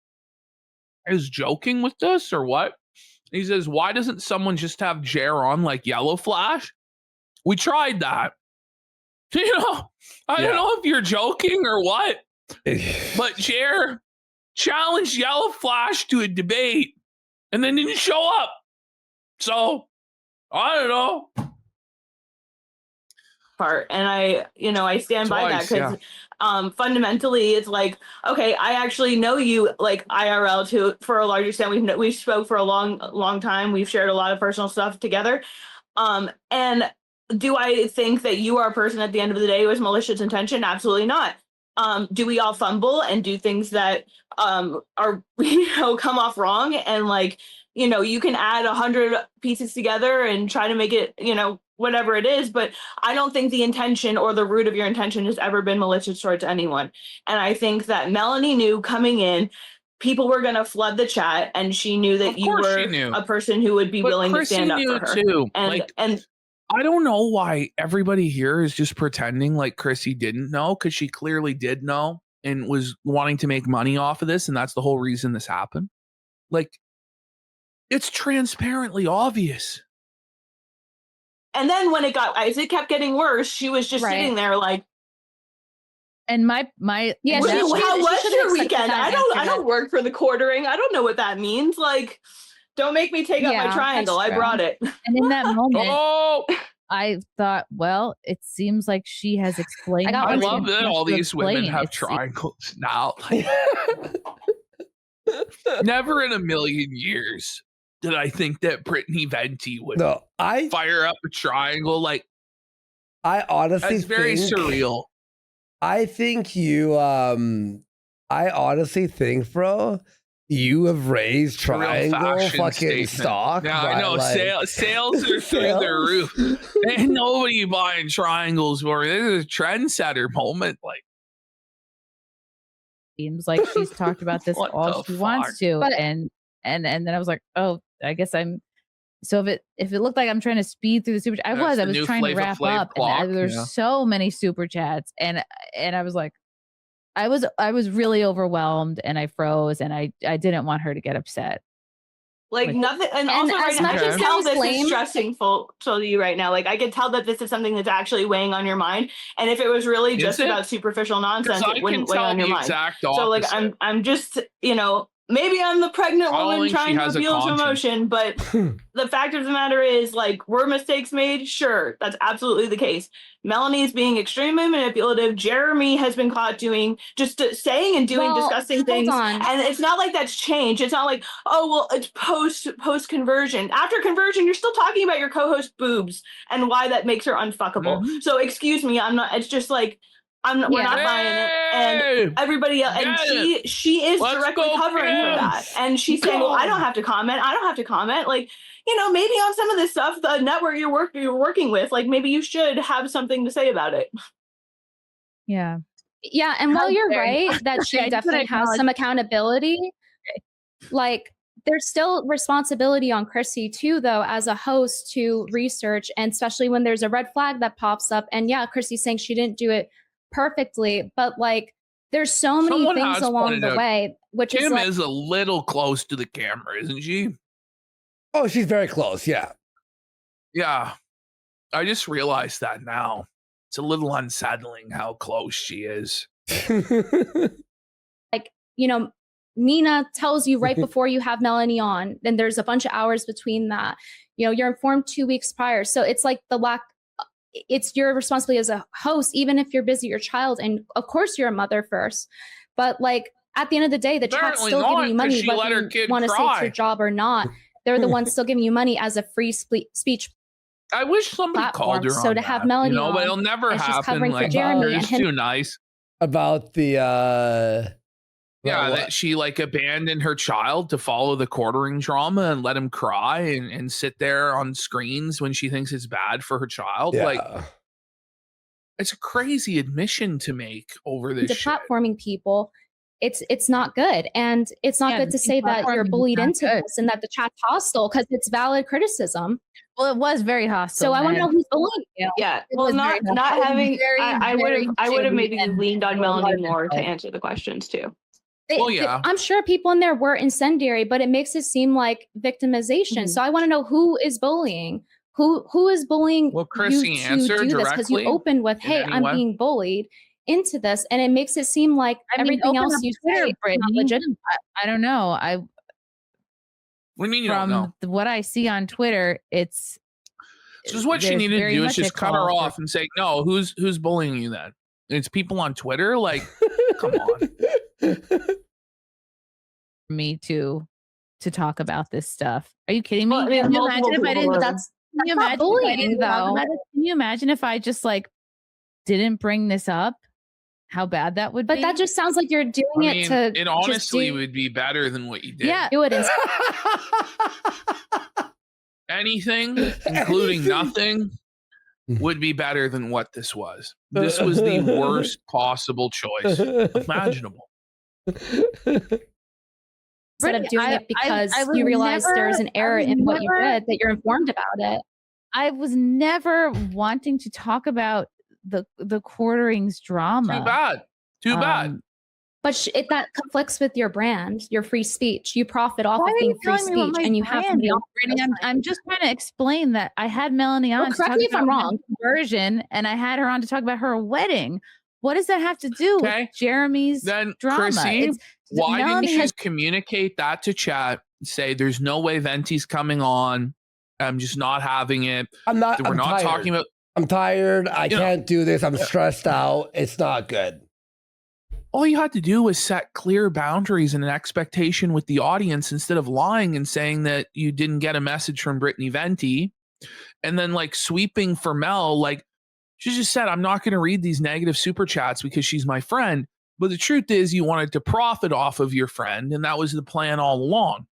Is joking with this or what? He says, why doesn't someone just have Jer on like Yellow Flash? We tried that. I don't know if you're joking or what, but Jer challenged Yellow Flash to a debate and then didn't show up. So, I don't know. part. And I stand by that because fundamentally it's like, okay, I actually know you like IRL too for a large extent. We've spoke for a long time. We've shared a lot of personal stuff together. And do I think that you are a person at the end of the day with malicious intention? Absolutely not. Do we all fumble and do things that are come off wrong? And like, you can add 100 pieces together and try to make it, whatever it is. But I don't think the intention or the root of your intention has ever been malicious towards anyone. And I think that Melanie knew coming in, people were going to flood the chat, and she knew that you were a person who would be willing to stand up for her. Too. And I don't know why everybody here is just pretending like Chrissie didn't know, because she clearly did know and was wanting to make money off of this, and that's the whole reason this happened. Like, it's transparently obvious. And then when as it kept getting worse, she was just sitting there like. And my how was your weekend? I don't work for the quartering. I don't know what that means. Like, don't make me take up my triangle. I brought it. And in that moment, I thought, well, it seems like she has explained. I love that all these women have triangles now. Never in a million years did I think that Brittany Venti would fire up a triangle. Like, I honestly that's very surreal. I think I honestly think, bro, you have raised triangle fucking statement. Stock. Yeah, I know. Sales are through the roof. Ain't nobody buying triangles for it. This is a trendsetter moment. Like, seems like she's talked about this all she wants to. And then I was like, oh, I guess I'm. So if it looked like I'm trying to speed through the super, I was trying to wrap up. And there's so many super chats, and I was like, I was really overwhelmed, and I froze, and I didn't want her to get upset. Like nothing, and also right now, I can tell this is stressing to you right now. Like I can tell that this is something that's actually weighing on your mind. And if it was really just about superficial nonsense, it wouldn't weigh on your mind. So like I'm just maybe I'm the pregnant woman trying to appeal to emotion, but the fact of the matter is, like, were mistakes made? Sure, that's absolutely the case. Melanie's being extremely manipulative. Jeremy has been caught saying and doing disgusting things. And it's not like that's changed. It's not like, oh, well, it's post conversion. After conversion, you're still talking about your co-host boobs and why that makes her unfuckable. Mm-hmm. So excuse me, I'm not, it's just like, we're not buying it, and everybody else, and she is directly covering for that, and she's saying, "Well, I don't have to comment. Like, maybe on some of this stuff, the network you're working with, like, maybe you should have something to say about it." Yeah, and while you're right that she definitely has some accountability, like, there's still responsibility on Chrissie too, though, as a host to research, and especially when there's a red flag that pops up, and Chrissie's saying she didn't do it perfectly, but like there's so many things along the way, which Kim is a little close to the camera, isn't she? Oh, she's very close. Yeah. I just realized that now. It's a little unsettling how close she is. Like, Nina tells you right before you have Melanie on, then there's a bunch of hours between that. You're informed 2 weeks prior, so it's like it's your responsibility as a host, even if you're busy, your child, and of course you're a mother first. But like at the end of the day, the chat's still giving you money, whether you want to say it's your job or not. They're the ones still giving you money as a free speech. I wish somebody called her. So to have Melanie, but it'll never happen. Like, Jeremy, it's too nice. About the that she like abandoned her child to follow the quartering drama and let him cry and sit there on screens when she thinks it's bad for her child. Yeah. Like, it's a crazy admission to make over this. Platforming people, it's not good, and it's not good to say that you're bullied into this and that the chat's hostile, because it's valid criticism. Well, it was very hostile. So I want to know who's bullying you. Yeah. Well, not having. I would have maybe leaned on Melanie more to answer the questions too. I'm sure people in there were incendiary, but it makes it seem like victimization. Mm-hmm. So I want to know who is bullying. Who is bullying Chrissie you to do this? Because you opened with, "Hey, I'm being bullied into this," and it makes it seem like everything else you say is not legitimate. I don't know. What do you mean you from don't know? what I see on Twitter, it's This is what she there's needed to very do is much a just cut her call for off and say, no, who's bullying you then? It's people on Twitter? Like, come on. me to talk about this stuff. Are you kidding me? Well, I mean, Can you multiple imagine if I people didn't? were- That's can you not imagine if I bullying, didn't talk though. about it? Can you imagine if I just like didn't bring this up? How bad that would But be. that just sounds like you're doing I mean, it to. it just honestly do, would be better than what you did. yeah. do it in Anything, including nothing, would be better than what this was. This was the worst possible choice imaginable. instead of doing it because I was you realize never- there's an error I was in what you never- did, that you're informed about it. I was never wanting to talk about the quarterings drama. Too bad. Too bad. But that conflicts with your brand, your free speech. You profit off Why of are being you free telling me what speech, my and you have brand somebody is, else. Brittany? I'm just trying to explain that I had Melanie on to correct talk me if I'm about my wrong. conversion, and I had her on to talk about her wedding. What does that have to do Okay. with Jeremy's Then, drama? Chrissy, why Melanie didn't you has communicate that to chat? Say, there's no way Venti's coming on. I'm just not having it. I'm not. We're I'm not tired. talking about. I'm tired. I You know. can't do this. I'm stressed out. It's not good. All you had to do was set clear boundaries and an expectation with the audience instead of lying and saying that you didn't get a message from Brittany Venti and then like sweeping for Mel. Like she just said, I'm not going to read these negative super chats because she's my friend. But the truth is you wanted to profit off of your friend. And that was the plan all along.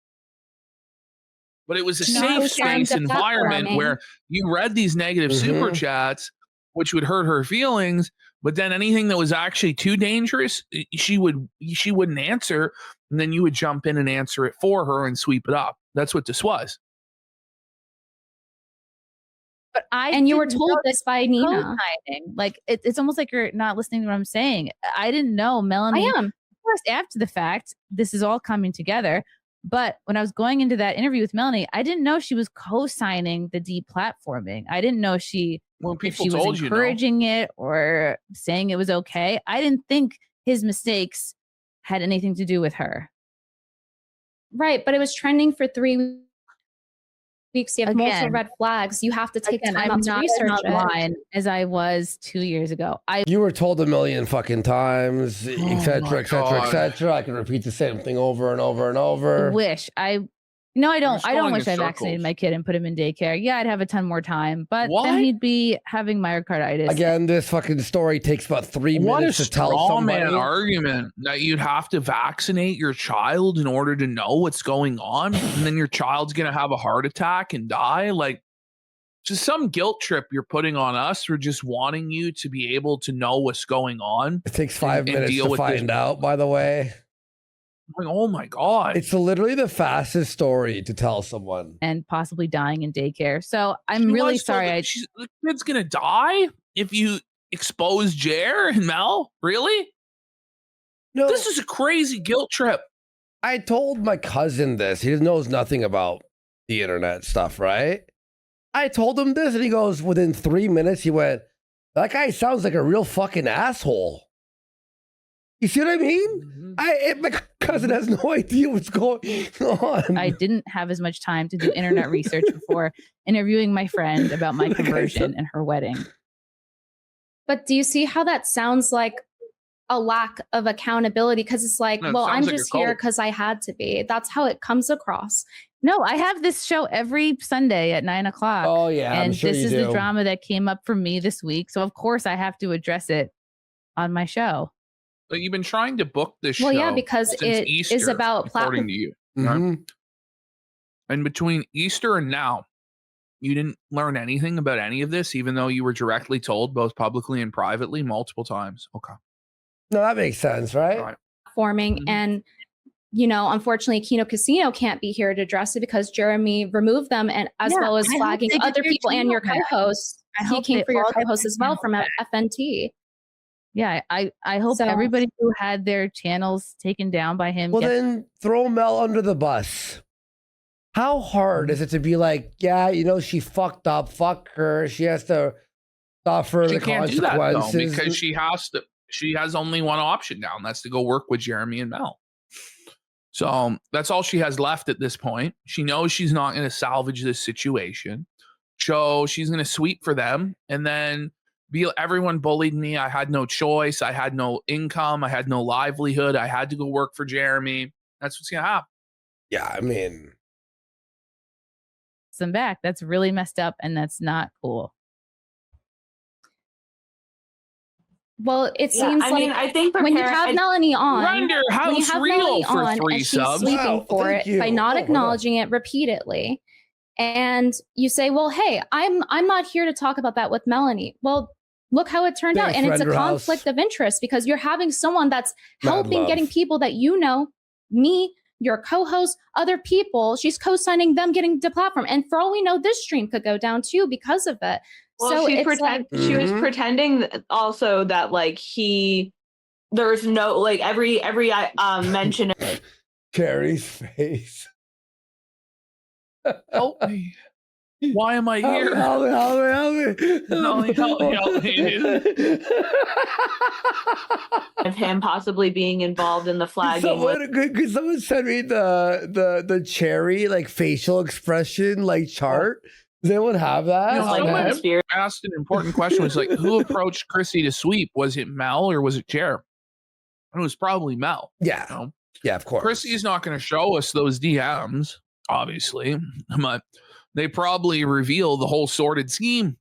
But it was a No, safe it's trying space to environment platforming. where you read these negative super chats, which would hurt her feelings. But then anything that was actually too dangerous, she wouldn't answer, and then you would jump in and answer it for her and sweep it up. That's what this was. But And you were didn't told know this by Nina. co-signing. Like it's almost like you're not listening to what I'm saying. I didn't know Melanie. I am. Of course, after the fact, this is all coming together. But when I was going into that interview with Melanie, I didn't know she was co-signing the deplatforming. I didn't know When if people she was told you, no. encouraging it or saying it was okay. I didn't think his mistakes had anything to do with her. Right, but it was trending for 3 weeks. You have multiple Again. red flags. You have to take Again, time I'm out to not research as it. online as I was 2 years ago. I You were told a million fucking times, my et cetera, et cetera, God. et cetera. I can repeat the same thing over and over and over. wish I I don't. just I don't going wish in I vaccinated circles. my kid and put him in daycare. Yeah, I'd have a ton more time, but What? then he'd be having myocarditis. Again, this fucking story takes about 3 What a minutes to tell straw somebody. man argument that you'd have to vaccinate your child in order to know what's going on, and then your child's gonna have a heart attack and die. Like, just some guilt trip you're putting on us for just wanting you to be able to know what's going on. It takes 5 and minutes deal to with this. find out, by the way. Like, oh my god, It's literally the fastest story to tell someone. and possibly dying in daycare. So I'm She really was told sorry. that the kid's gonna die if you expose Jer and Mel. Really? No, This is a crazy guilt trip. I told my cousin this. He knows nothing about the internet stuff, right? I told him this, and he goes, within 3 minutes, he went, that guy sounds like a real fucking asshole. You see what I mean? My cousin has no idea what's going on. I didn't have as much time to do internet research before interviewing my friend about my Like I conversion said- and her wedding. But do you see how that sounds like a lack of accountability? Because it's like, No, it well, I'm sounds like a just here cult. because I had to be. That's how it comes across. No, I have this show every Sunday at 9 o'clock. Oh, yeah, I'm and sure this you is do. the drama that came up for me this week. So of course I have to address it on my show. But you've been trying to book this show. Well, yeah, because since it Easter, is about according platform. to you. Mhm. And between Easter and now, you didn't learn anything about any of this, even though you were directly told both publicly and privately multiple times. Okay. No, that makes sense, right? All right. Forming Mhm. and unfortunately Kino Casino can't be here to address it because Jeremy removed them, and as Yeah, well as I hope flagging they did other their people and your channel back. co-host. I He hope came they for your all did co-host their as well channel from back. FNT. Yeah, I hope So- everybody who had their channels taken down by him Well, gets then throw Mel under the bus. How hard is it to be like, yeah, she fucked up, fuck her, she has to suffer She the can't do that though, consequences? because she has only one option now, and that's to go work with Jeremy and Mel. So that's all she has left at this point. She knows she's not going to salvage this situation. show she's going to sweep for them, and then everyone bullied me. I had no choice. I had no income. I had no livelihood. I had to go work for Jeremy. That's what's going to happen. Yeah, I mean, them back. That's really messed up, and that's not cool. Well, it seems I think when you have Melanie on, Render house real for 3 subs. She's sweeping for it by not acknowledging it repeatedly, and you say, "Well, hey, I'm not here to talk about that with Melanie." Well, look how it turned out, and it's a conflict of interest because you're having someone that's helping getting people that you know, me, your co-host, other people. She's co-signing them getting the platform, and for all we know, this stream could go down too because of it. Well, so she was pretending also that like there's no like every mention of Carrie's face. Help me. Why am I here? Help me. of him possibly being involved in the flagging. Could someone send me the cherry like facial expression like chart? Does anyone have that? Someone asked an important question. Was like, who approached Chrissie to sweep? Was it Mel or was it Jer? It was probably Mel. Yeah. You know? Yeah, of course. Chrissie's not going to show us those DMs, obviously, but they probably reveal the whole sordid scheme.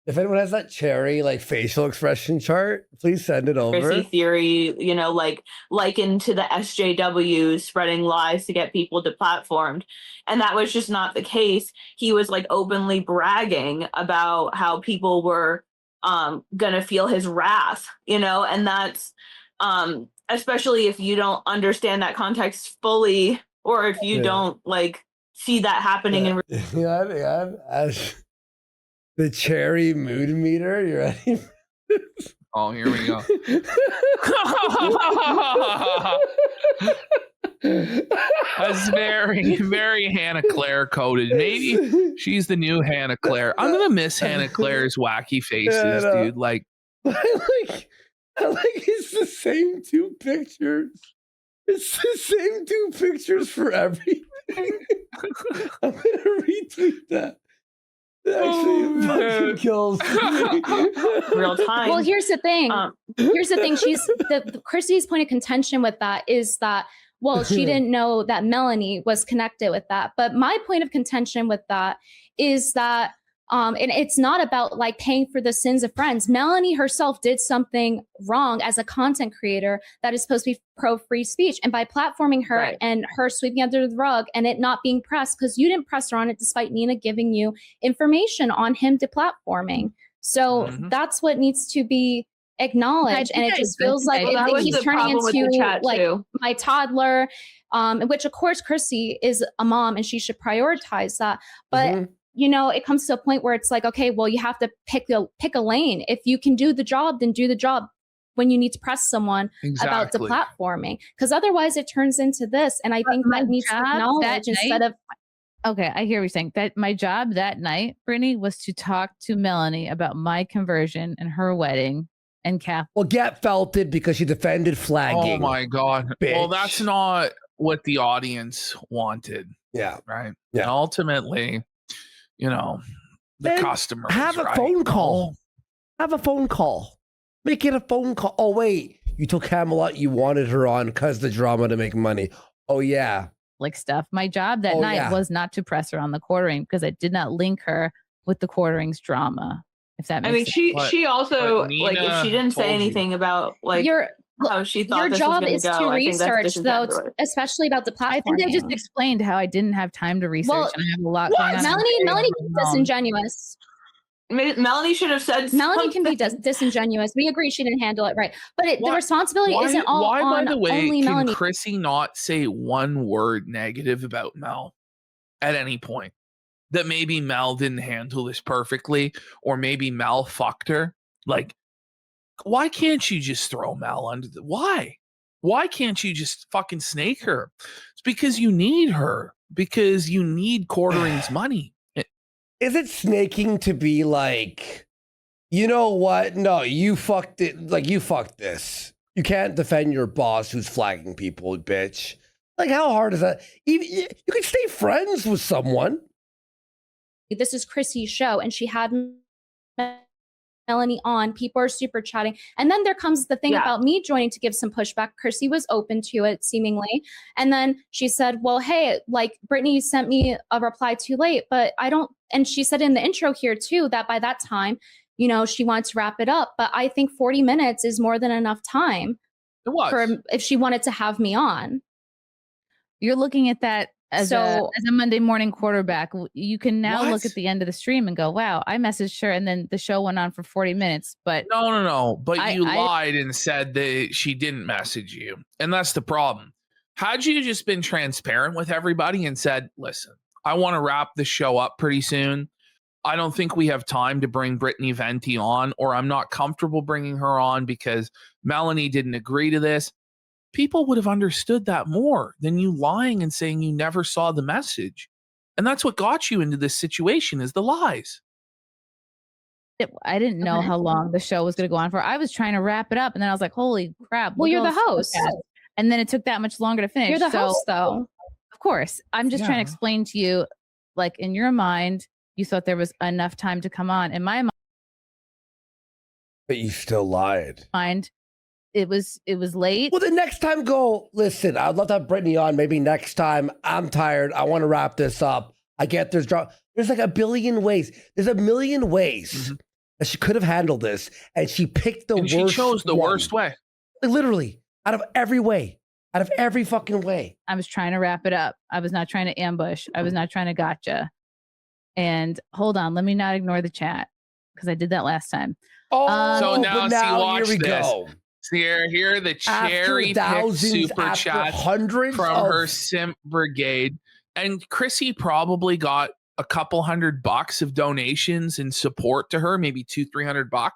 If anyone has that cherry like facial expression chart, please send it over. Chrissie theory, like likened to the SJWs spreading lies to get people deplatformed. And that was just not the case. He was like openly bragging about how people were gonna feel his wrath, and that's especially if you don't understand that context fully, or if you don't like see that happening in the cherry mood meter. You ready? Oh, here we go. That's very, very Hannah Claire coded. Maybe she's the new Hannah Claire. I'm gonna miss Hannah Claire's wacky faces, dude. Like, it's the same 2 pictures. It's the same 2 pictures for everything. I'm gonna retweet that. Actually, fucking kills me. Real time. Well, here's the thing. Chrissie's point of contention with that is that, well, she didn't know that Melanie was connected with that. But my point of contention with that is that, and it's not about like paying for the sins of friends. Melanie herself did something wrong as a content creator that is supposed to be pro free speech. And by platforming her and her sweeping under the rug and it not being pressed, because you didn't press her on it despite Nina giving you information on him deplatforming. So that's what needs to be acknowledged. And it just feels like it keeps turning into like my toddler, which of course Chrissie is a mom and she should prioritize that. But it comes to a point where it's like, okay, well, you have to pick a lane. If you can do the job, then do the job when you need to press someone about deplatforming. Because otherwise it turns into this. And I think that needs to acknowledge instead of... Okay, I hear what you're saying. That my job that night, Brittany, was to talk to Melanie about my conversion and her wedding and Kath. Well, get felted because she defended flagging. Oh my God. Bitch. Well, that's not what the audience wanted. Yeah. Right. Yeah. And ultimately, the customers have a phone call. Have a phone call. Make it a phone call. Oh wait, you told Camelot you wanted her on because the drama to make money. Oh yeah, like stuff. My job that night was not to press her on the quartering because I did not link her with the quartering's drama. If that makes sense. she also like if she didn't say anything about like how she thought your this job was is go, to I research though, especially about the platform. I think I just explained how I didn't have time to research and I have a lot going on. Melanie can be disingenuous. Melanie should have said Melanie can be disingenuous. We agree she didn't handle it right, but the responsibility isn't all on by the way, only can Melanie. Chrissie not say one word negative about Mel at any point? That maybe Mel didn't handle this perfectly, or maybe Mel fucked her. Like, why can't you just throw Mel under the... Why can't you just fucking snake her? It's because you need her. Because you need quartering's money. Is it snaking to be like, you know what? No, you fucked it. Like, you fucked this. You can't defend your boss who's flagging people, bitch. Like, how hard is that? Even you can stay friends with someone. this is Chrissie's show, and she had Melanie on. People are super chatting. And then there comes the thing about me joining to give some pushback. Chrissie was open to it, seemingly. And then she said, well, hey, like Brittany sent me a reply too late, but I don't. And she said in the intro here too, that by that time, you know, she wants to wrap it up. But I think 40 minutes is more than enough time for if she wanted to have me on. You're looking at that as a Monday morning quarterback. You can now look at the end of the stream and go, wow, I messaged her and then the show went on for 40 minutes. But no. But you lied and said that she didn't message you. And that's the problem. Had you just been transparent with everybody and said, listen, I want to wrap the show up pretty soon. I don't think we have time to bring Brittany Venti on, or I'm not comfortable bringing her on because Melanie didn't agree to this. People would have understood that more than you lying and saying you never saw the message. And that's what got you into this situation, is the lies. I didn't know how long the show was going to go on for. I was trying to wrap it up and then I was like, holy crap. Well, you're the host. And then it took that much longer to finish. You're the host though. Of course. I'm just trying to explain to you, like in your mind, you thought there was enough time to come on. In my mind. But you still lied. It was late. Well, the next time go, listen, I'd love to have Brittany on. Maybe next time. I'm tired. I want to wrap this up. I get there's like a billion ways. There's a million ways that she could have handled this. And she picked the worst. She chose the worst way. Like, literally, out of every way. Out of every fucking way. I was trying to wrap it up. I was not trying to ambush. I was not trying to gotcha. And hold on, let me not ignore the chat because I did that last time. So now see, watch here we this. Go. Here are the cherry picked super chats from her simp brigade. And Chrissie probably got a couple $100 of donations in support to her, maybe $200-300.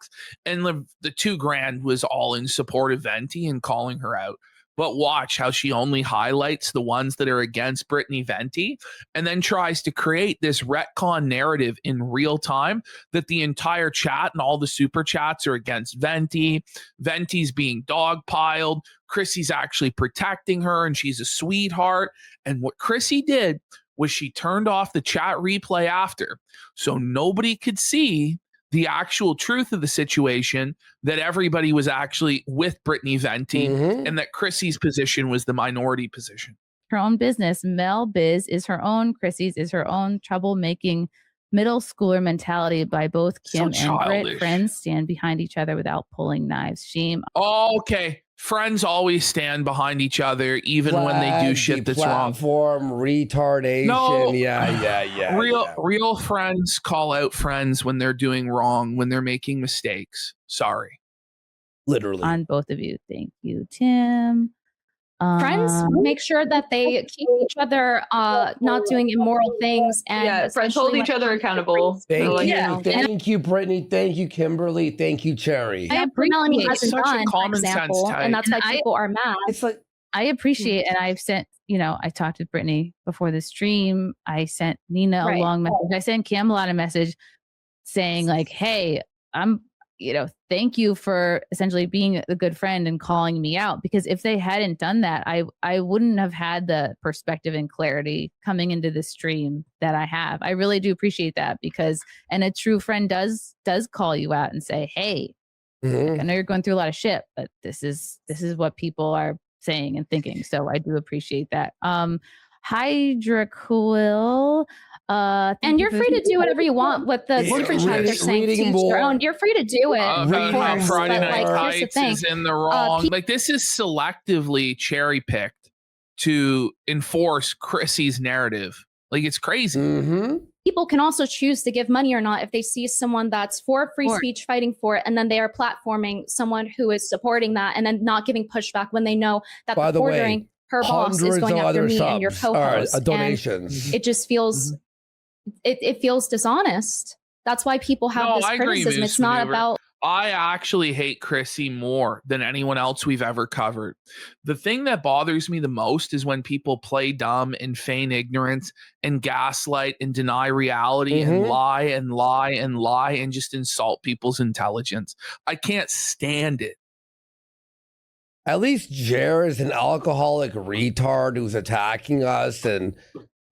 And the $2,000 was all in support of Venti and calling her out. But watch how she only highlights the ones that are against Brittany Venti and then tries to create this retcon narrative in real time that the entire chat and all the super chats are against Venti. Venti's being dogpiled. Chrissie's actually protecting her and she's a sweetheart. And what Chrissie did was she turned off the chat replay after so nobody could see the actual truth of the situation, that everybody was actually with Brittany Venti and that Chrissie's position was the minority position. Her own business, Mel Biz is her own, Chrissie's is her own troublemaking middle schooler mentality by both Kim and Britt. Friends stand behind each other without pulling knives. Shame. Oh, okay. Friends always stand behind each other, even when they do shit that's wrong. Retardation. No, yeah. Real friends call out friends when they're doing wrong, when they're making mistakes. Sorry. Literally. On both of you. Thank you, Tim. Friends make sure that they keep each other not doing immoral things, and friends hold each other accountable. Thank you, Brittany. Thank you, Kimberly. Thank you, Cherry. I appreciate it's such a common sense type, and that's why people are mad. It's like I appreciate, and I've sent. I talked to Brittany before the stream. I sent Nina a long message. I sent Kim a lot of message saying like, "Hey, thank you for essentially being a good friend and calling me out, because if they hadn't done that, I wouldn't have had the perspective and clarity coming into the stream that I have. I really do appreciate that, and a true friend does call you out and say, hey, I know you're going through a lot of shit, but this is what people are saying and thinking. So I do appreciate that. Hydra Quill. And you're free to do whatever you want with the super chat. They're saying to each their own. You're free to do it. How Friday Night Lights is in the wrong. This is selectively cherry picked to enforce Chrissie's narrative. It's crazy. People can also choose to give money or not if they see someone that's for free speech fighting for it, and then they are platforming someone who is supporting that, and then not giving pushback when they know that the bordering her boss is going after me and your co-host. Donations. It just feels it feels dishonest. That's why people have this criticism. It's not about. I actually hate Chrissie more than anyone else we've ever covered. The thing that bothers me the most is when people play dumb and feign ignorance and gaslight and deny reality and lie and lie and lie and just insult people's intelligence. I can't stand it. At least Jer is an alcoholic retard who's attacking us and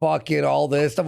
fucking all this stuff.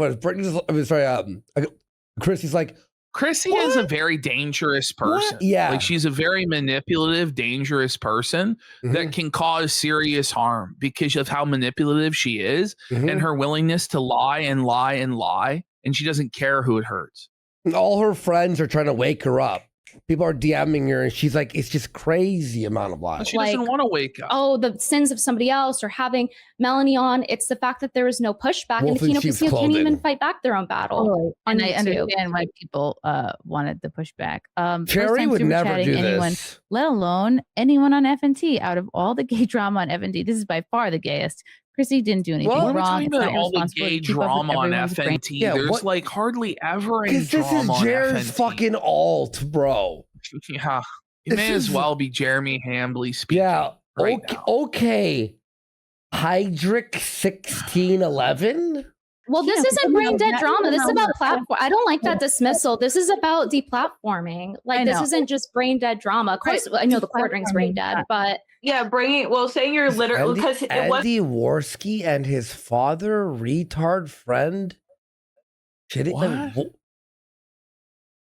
Chrissie's like, Chrissie what? is a very dangerous person. What? Yeah. Like she's a very manipulative, dangerous person that can cause serious harm because of how manipulative she is and her willingness to lie and lie and lie. And she doesn't care who it hurts. All her friends are trying to wake her up. People are DMing her and she's like, it's just crazy amount of lies. She doesn't want to wake up. Oh, the sins of somebody else or having Melanie on. It's the fact that there was no pushback and the Kino Casino can't even fight back their own battle. And I understand why people wanted the pushback. Cherry would never do this. Let alone anyone on FNT. Out of all the gay drama on FNT, this is by far the gayest. Chrissie didn't do anything wrong. It's not all the gay drama on FNT. There's like hardly ever any drama on FNT. This is Jared's fucking alt, bro. Yeah. It may as well be Jeremy Hambley speaking. Yeah. Right okay. Hydric 1611. Well, this isn't brain dead drama. This is about platform. I don't like that dismissal. This is about deplatforming. Like this isn't just brain dead drama. Of course, I know the quartering's brain dead, but yeah, saying you're literally because Andy Worski and his father, retard friend.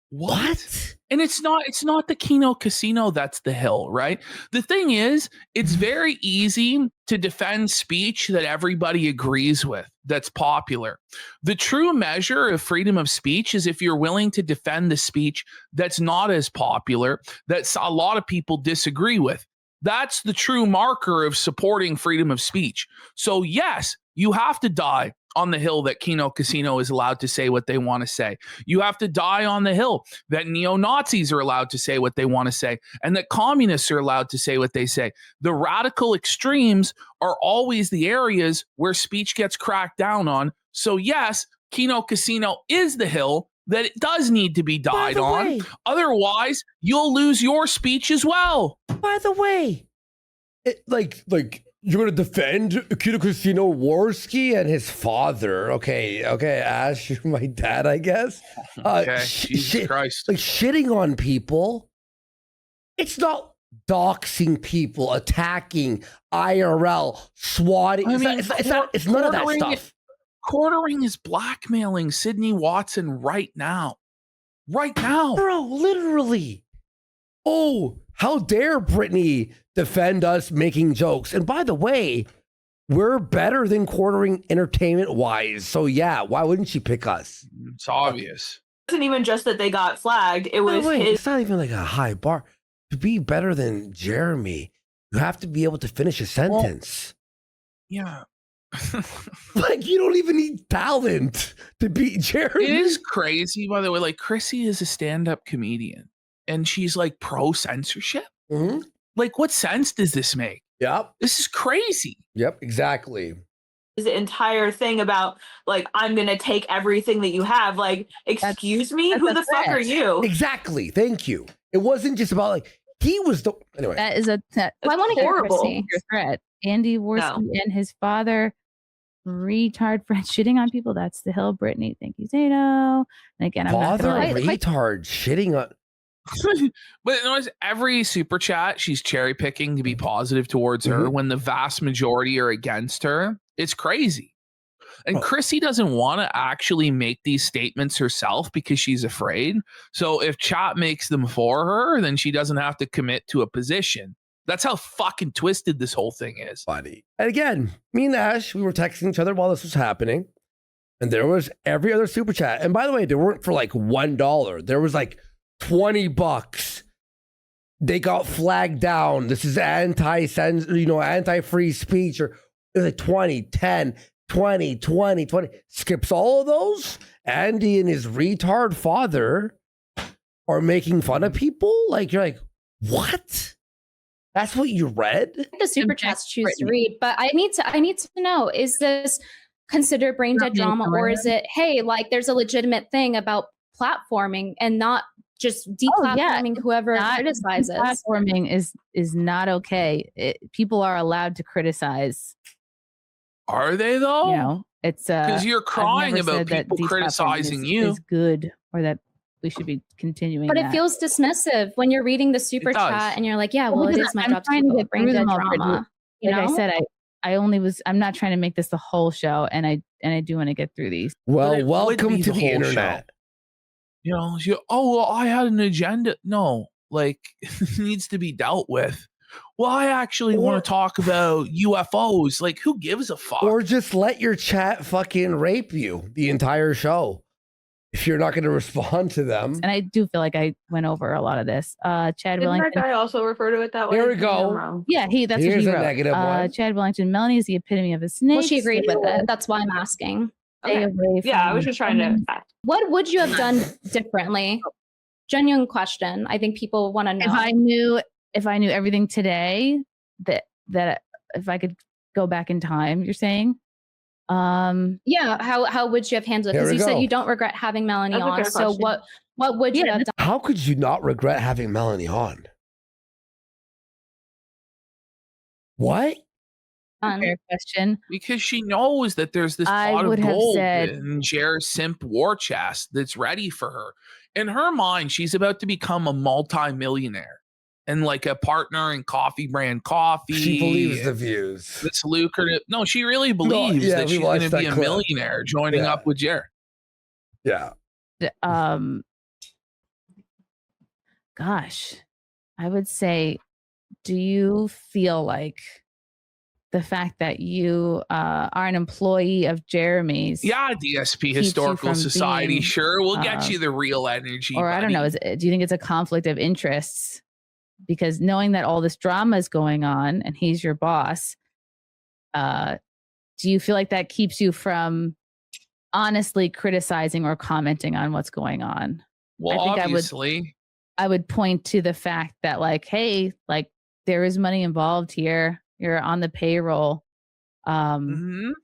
What? And it's not the Kino Casino that's the hill, right? The thing is, it's very easy to defend speech that everybody agrees with, that's popular. The true measure of freedom of speech is if you're willing to defend the speech that's not as popular, that a lot of people disagree with. That's the true marker of supporting freedom of speech. So yes, you have to die on the hill that Kino Casino is allowed to say what they want to say. You have to die on the hill that neo-Nazis are allowed to say what they want to say and that communists are allowed to say what they say. The radical extremes are always the areas where speech gets cracked down on. So yes, Kino Casino is the hill that it does need to be died on. Otherwise, you'll lose your speech as well. By the way, like you're going to defend Kino Casino Worski and his father. Okay, Ash, you're my dad, I guess. Okay, Jesus Christ. Like shitting on people. It's not doxing people, attacking, IRL, swatting. It's none of that stuff. Quartering is blackmailing Sydney Watson right now. Right now. Bro, literally. Oh, how dare Brittany defend us making jokes? And by the way, we're better than quartering entertainment-wise. So yeah, why wouldn't she pick us? It's obvious. It wasn't even just that they got flagged. It was It's not even like a high bar. To be better than Jeremy, you have to be able to finish a sentence. Yeah. Like you don't even need talent to beat Jeremy. It is crazy, by the way. Like Chrissie is a stand-up comedian and she's like pro censorship. Like what sense does this make? Yep. This is crazy. Yep, exactly. The entire thing about like I'm gonna take everything that you have. Like, excuse me, who the fuck are you? Exactly. Thank you. It wasn't just about like he was the anyway. That is I want to hear Chrissie. Your threat. Andy Worski and his father, retard friend shitting on people. That's the hill, Brittany. Thank you, Zato. And again, I'm father not gonna retard shitting on. But notice every super chat she's cherry picking to be positive towards her when the vast majority are against her. It's crazy. And Chrissie doesn't want to actually make these statements herself because she's afraid. So if chat makes them for her, then she doesn't have to commit to a position. That's how fucking twisted this whole thing is. Funny. And again, me and Ash, we were texting each other while this was happening. And there was every other super chat. And by the way, they weren't for like $1. There was like $20. They got flagged down. This is anti-free speech, or it was like 20, 10, 20, 20, 20. Skips all of those. Andy and his retard father are making fun of people. Like, you're like, what? That's what you read? The super chats choose to read, but I need to know, is this considered brain dead drama, or is it, hey, like there's a legitimate thing about platforming and not just deplatforming whoever criticizes? Platforming is not okay. People are allowed to criticize. Are they though? You know, it's because you're crying about people criticizing you. Is good, or that we should be continuing. But it feels dismissive when you're reading the super chat and you're like, yeah, well, it is my job to get brain dead drama. Like I said, I'm not trying to make this the whole show, and I do want to get through these. Well, welcome to the internet. You know, oh, well, I had an agenda. No, like it needs to be dealt with. Well, I actually want to talk about UFOs. Like, who gives a fuck? Or just let your chat fucking rape you the entire show if you're not going to respond to them. And I do feel like I went over a lot of this. Chad Didn't Wellington. that guy also refer to it that way? Here we Maybe I'm go. wrong. Yeah, that's Here's what he a wrote. negative one. Chad Wellington, Melanie is the epitome of a snake. Well, she agreed with it. That's why I'm asking. Stay away from Yeah, I was just trying to. What would you have done differently? Genuine question. I think people want to know. If I knew everything today, that if I could go back in time, you're saying? Yeah. How would you have handled it? Here Because we you said go. you don't regret having Melanie That's a on. fair So question. what would you have done? How could you not regret having Melanie on? What? Fair question. Because she knows that there's this I pot of would have gold said- in Jer's simp war chest that's ready for her. In her mind, she's about to become a multi-millionaire and like a partner in coffee brand coffee. She believes the views. It's lucrative. No, she really believes yeah, that we she's going to watched be that a clip. millionaire joining Yeah. up with Jer. Yeah. Gosh, I would say, do you feel like the fact that you are an employee of Jeremy's? Yeah, DSP you Historical from Society. being, sure, we'll get you the real energy. Or I don't know, do you think it's a conflict of interests? Because knowing that all this drama is going on and he's your boss, do you feel like that keeps you from honestly criticizing or commenting on what's going on? Well, I think obviously. I would point to the fact that, like, hey, like, there is money involved here. You're on the payroll. And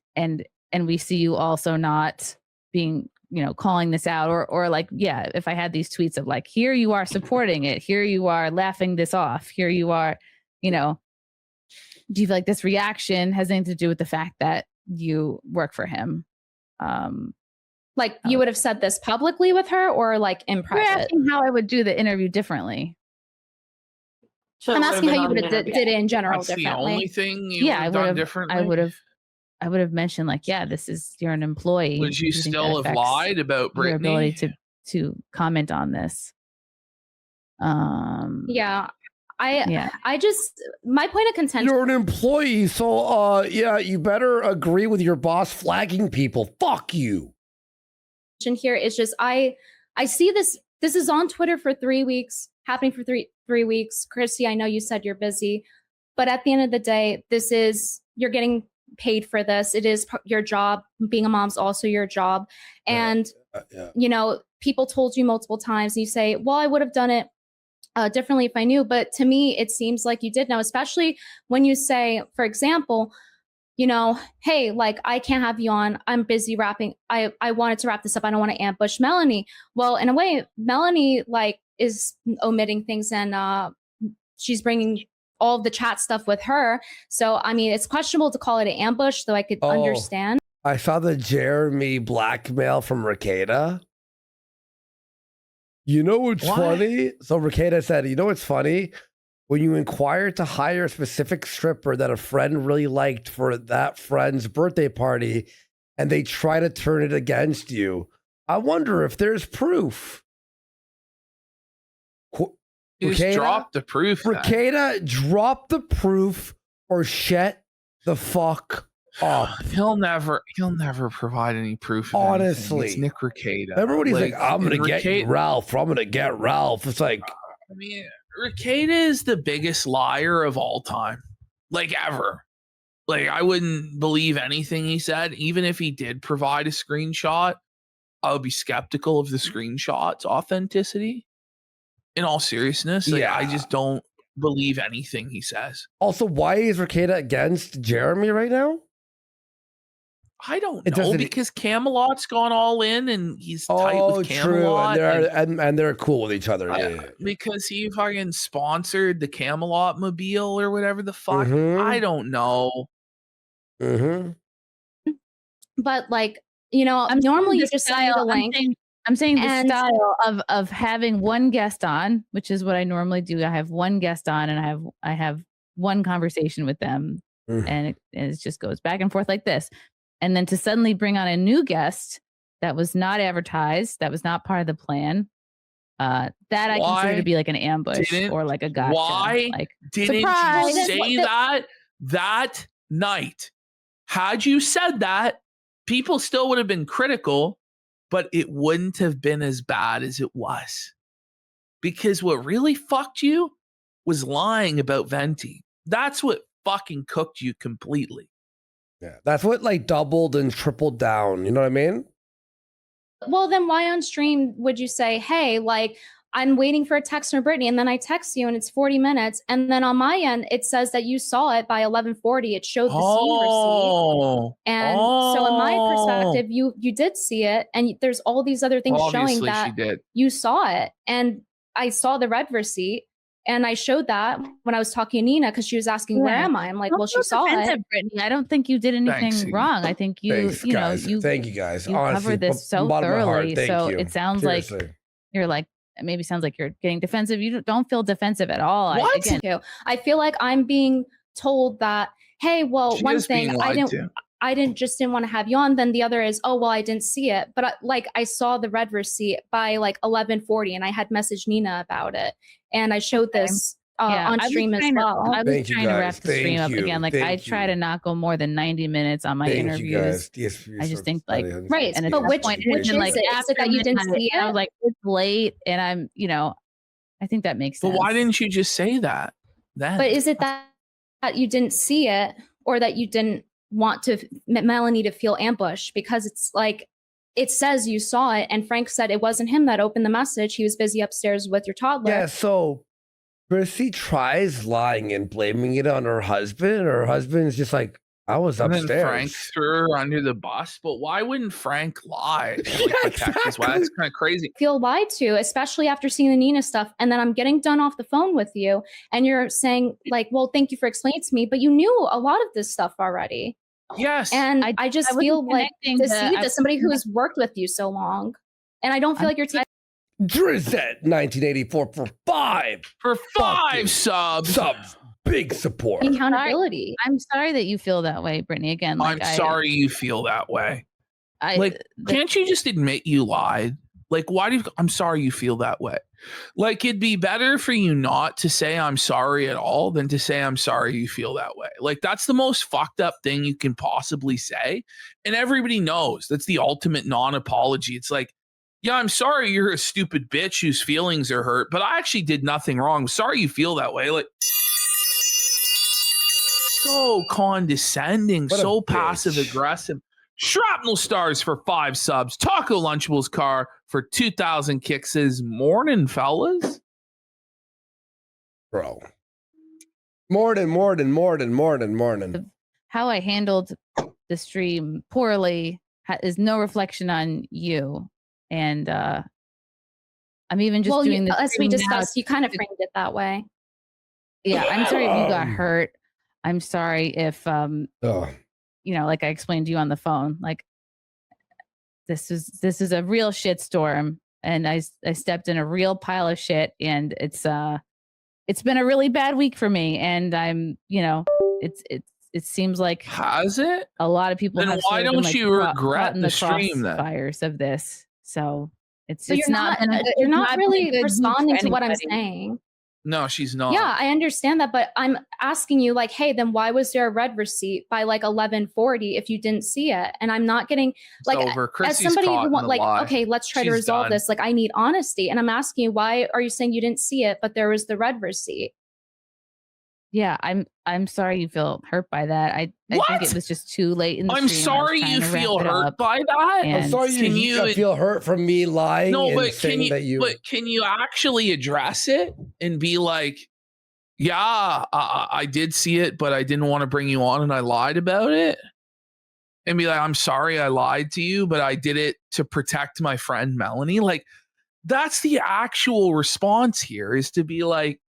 we see you also not being, calling this out or like, yeah, if I had these tweets of like, here you are supporting it, here you are laughing this off, here you are, do you feel like this reaction has anything to do with the fact that you work for him? Like you would have said this publicly with her or like in private? You're asking how I would do the interview differently. So I'm it would've asking been how you on would have the did it in general That's the differently. only thing you would have done differently. I would have mentioned like, yeah, you're an employee. Would you Do think still that have affects lied about your Brittany? ability to comment on this? Yeah. Yeah. I just, my point of contention. You're an employee, so yeah, you better agree with your boss flagging people. Fuck you. Here is just I see this is on Twitter for 3 weeks, happening for three weeks. Chrissie, I know you said you're busy, but at the end of the day, you're getting paid for this. It is your job. Being a mom's also your job. And people told you multiple times and you say, well, I would have done it differently if I knew. But to me, it seems like you did know, especially when you say, for example, hey, like, I can't have you on. I'm busy wrapping. I wanted to wrap this up. I don't want to ambush Melanie. Well, in a way, Melanie like is omitting things and she's bringing all of the chat stuff with her. So, I mean, it's questionable to call it an ambush, though I could understand. I saw the Jeremy blackmail from Ricada. You know what's funny? So Ricada said, you know what's funny? When you inquire to hire a specific stripper that a friend really liked for that friend's birthday party and they try to turn it against you, I wonder if there's proof. Just drop the proof. Ricada, drop the proof or shut the fuck up. He'll never provide any proof. Of Honestly. anything. It's Nick Ricada. Everybody's like, I'm going to get Ricada, Ralph. I'm going to get Ralph. It's like, I mean, Ricada is the biggest liar of all time, like ever. Like, I wouldn't believe anything he said, even if he did provide a screenshot. I would be skeptical of the screenshot's authenticity. In all seriousness, like, I just don't believe anything he says. Also, why is Ricada against Jeremy right now? I don't know, because Camelot's gone all in and he's tight with Camelot. True. And they're cool with each other. Yeah. Because he fucking sponsored the Camelot mobile or whatever the fuck. Mhm. I don't know. But like, normally you just send me the link. I'm saying the style of having one guest on, which is what I normally do. I have one guest on and I have one conversation with them, and it just goes back and forth like this. And then to suddenly bring on a new guest That was not advertised. That was not part of the plan. That I consider to be like an ambush or like a gotcha. Why like, didn't surprise! you say that night? Had you said that, people still would have been critical, but it wouldn't have been as bad as it was. Because what really fucked you was lying about Venti. That's what fucking cooked you completely. Yeah, that's what like doubled and tripled down. You know what I mean? Well, then why on stream would you say, hey, like, I'm waiting for a text from Brittany, and then I text you and it's 40 minutes. And then on my end, it says that you saw it by 11:40. It showed the scene receipt. And so in my perspective, you did see it. And there's all these other things showing that you saw it. And I saw the red receipt. And I showed that when I was talking to Nina because she was asking, where am I? I'm like, well, she saw it. Brittany. I don't think you did anything wrong. I think you, Thanks, you know, guys. Thank you guys. You Honestly, covered this so thoroughly. So it sounds Seriously. like you're like, maybe sounds like you're getting defensive. You don't feel defensive at all. I feel like I'm being told that, hey, well, one thing I didn't want to have you on. Then the other is, oh, well, I didn't see it. But I saw the red receipt by like 11:40 and I had messaged Nina about it. And I showed this on stream as well. I was trying to wrap the stream up again. Like I try to not go more than 90 minutes on my interviews. I just think like, right. And but which is like it that you didn't see it? I was like, it's late and I'm, I think that makes sense. But why didn't you just say that then? But is it that you didn't see it or that you didn't want Melanie to feel ambushed? Because it's like, it says you saw it, and Frank said it wasn't him that opened the message. He was busy upstairs with your toddler. Yeah, so Chrissie tries lying and blaming it on her husband. Her husband's just like, I was upstairs. Then Frank threw her under the bus, but why wouldn't Frank lie? That's kind of crazy. I feel lied to, especially after seeing the Nina stuff. And then I'm getting done off the phone with you, and you're saying like, well, thank you for explaining to me, but you knew a lot of this stuff already. Yes. And I just feel like to see you to somebody who's worked with you so long. And I don't feel like you're taking Drizette 1984 for 5 subs. Big support. Accountability. I'm sorry that you feel that way, Brittany. Again, like, I'm sorry you feel that way. Can't you just admit you lied? Like, I'm sorry you feel that way. Like, it'd be better for you not to say I'm sorry at all than to say I'm sorry you feel that way. Like, that's the most fucked up thing you can possibly say. And everybody knows that's the ultimate non-apology. It's like, yeah, I'm sorry you're a stupid bitch whose feelings are hurt, but I actually did nothing wrong. I'm sorry you feel that way. Like, so condescending, so passive aggressive. Shrapnel Stars for 5 subs. Taco Lunchables Car for 2,000 kicks says, morning, fellas. Bro. Morning. How I handled the stream poorly is no reflection on you. And I'm even just doing this. As we discussed, you kind of framed it that way. Yeah, I'm sorry if you got hurt. I'm sorry if like I explained to you on the phone, like this is a real shit storm, and I stepped in a real pile of shit, and it's been a really bad week for me, and I'm it seems like has it a lot of people. Then why don't you regret the stream then? Fires of this, so it's not you're not really responding to what I'm saying. No, she's not. Yeah, I understand that, but I'm asking you like, hey, then why was there a red receipt by like 11:40 if you didn't see it? And I'm not getting like as somebody who want like, okay, let's try to resolve this. Like, I need honesty, and I'm asking you, why are you saying you didn't see it, but there was the red receipt? Yeah, I'm sorry you feel hurt by that. I think it was just too late in the stream. I'm sorry you feel hurt by that. I'm sorry you feel hurt from me lying. No, but can you actually address it and be like, yeah, I did see it, but I didn't want to bring you on and I lied about it? And be like, I'm sorry I lied to you, but I did it to protect my friend Melanie. Like, that's the actual response here, is to be like,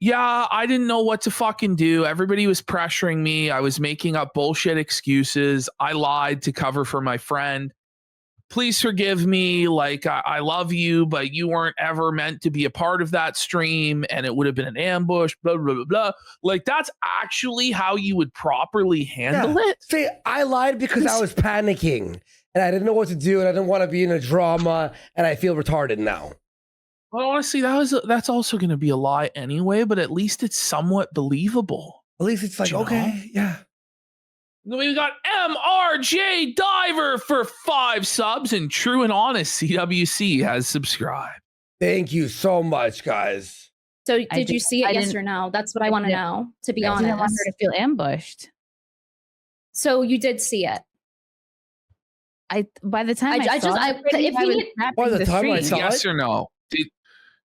yeah, I didn't know what to fucking do. Everybody was pressuring me. I was making up bullshit excuses. I lied to cover for my friend. Please forgive me. Like, I love you, but you weren't ever meant to be a part of that stream, and it would have been an ambush, blah, blah, blah, blah. Like, that's actually how you would properly handle it. See, I lied because I was panicking. and I didn't know what to do, and I didn't want to be in a drama, and I feel retarded now. Well, honestly, that's also going to be a lie anyway, but at least it's somewhat believable. At least it's like, okay, yeah. We got MRJ Diver for 5 subs, and True and Honest CWC has subscribed. Thank you so much, guys. So did you see it, yes or no? That's what I want to know, to be honest. I didn't want her to feel ambushed. So you did see it. By the time I saw it, yes or no? Did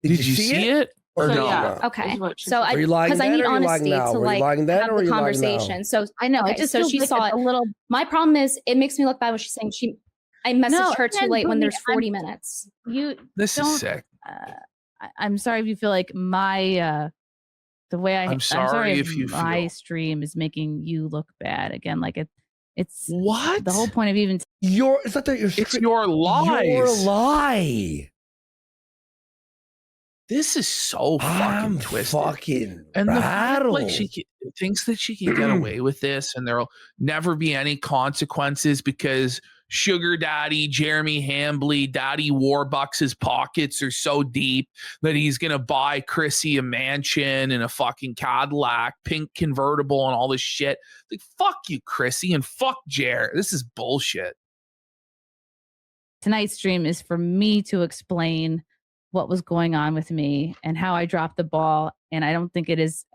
you see it? Or no? Yeah. Okay. So are you lying because I then, need or are you lying honesty now? to Were you lying then, have or are the you lying now? conversation. So I know. Okay, It just so feels she like saw it's it. a little. My problem is it makes me look bad when she's saying I messaged her too late when there's 40 minutes. This is sick. I'm sorry if you feel like my the way I'm sorry if you my feel stream is making you look bad again. Like it's what the whole point of even it's not that it's your lies. Your lie. This is so fucking twisted. Fucking and rattled. like she thinks that she can get away with this, and there'll never be any consequences because Sugar Daddy Jeremy Hambley, Daddy Warbucks' pockets are so deep that he's gonna buy Chrissie a mansion and a fucking Cadillac, pink convertible, and all this shit. Like, fuck you, Chrissie, and fuck Jer. This is bullshit. Tonight's stream is for me to explain what was going on with me and how I dropped the ball. And I don't think it is,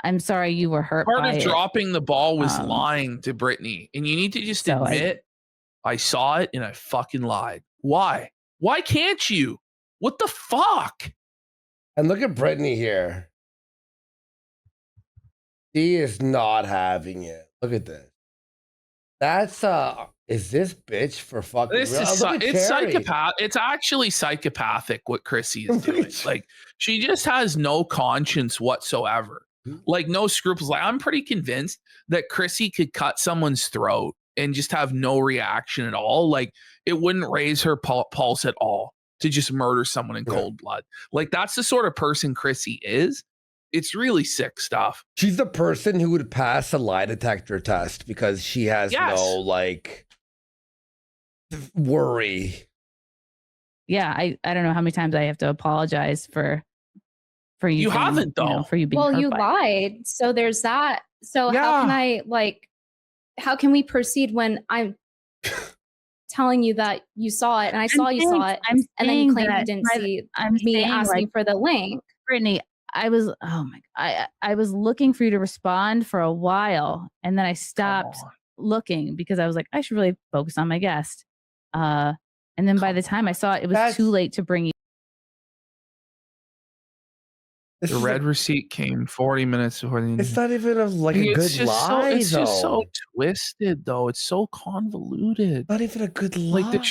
I'm sorry you were hurt. Part by of it. dropping the ball was lying to Brittany. And you need to just admit, I saw it and I fucking lied. Why? Why can't you? What the fuck? And look at Brittany here. She is not having it. Look at this. That's is this bitch for fucking this real? is it's psychopath. It's actually psychopathic what Chrissie is doing. Like, she just has no conscience whatsoever. Like, no scruples. Like, I'm pretty convinced that Chrissie could cut someone's throat and just have no reaction at all. Like, it wouldn't raise her pulse at all to just murder someone in cold blood. Like, that's the sort of person Chrissie is. It's really sick stuff. She's the person who would pass a lie detector test because she has no worry. Yeah, I don't know how many times I have to apologize for you. You haven't though. For you being hurt you by lied. So there's that. So how can I how can we proceed when I'm telling you that you saw it and I saw you saw it and then you claim you didn't see me asking for the link? Brittany, I was I was looking for you to respond for a while, and then I stopped looking because I was like, I should really focus on my guest. And then by the time I saw it, it was too late to bring you. The red receipt came 40 minutes before the. It's not even a good lie. It's just so twisted, though. It's so convoluted. Not even a good lie.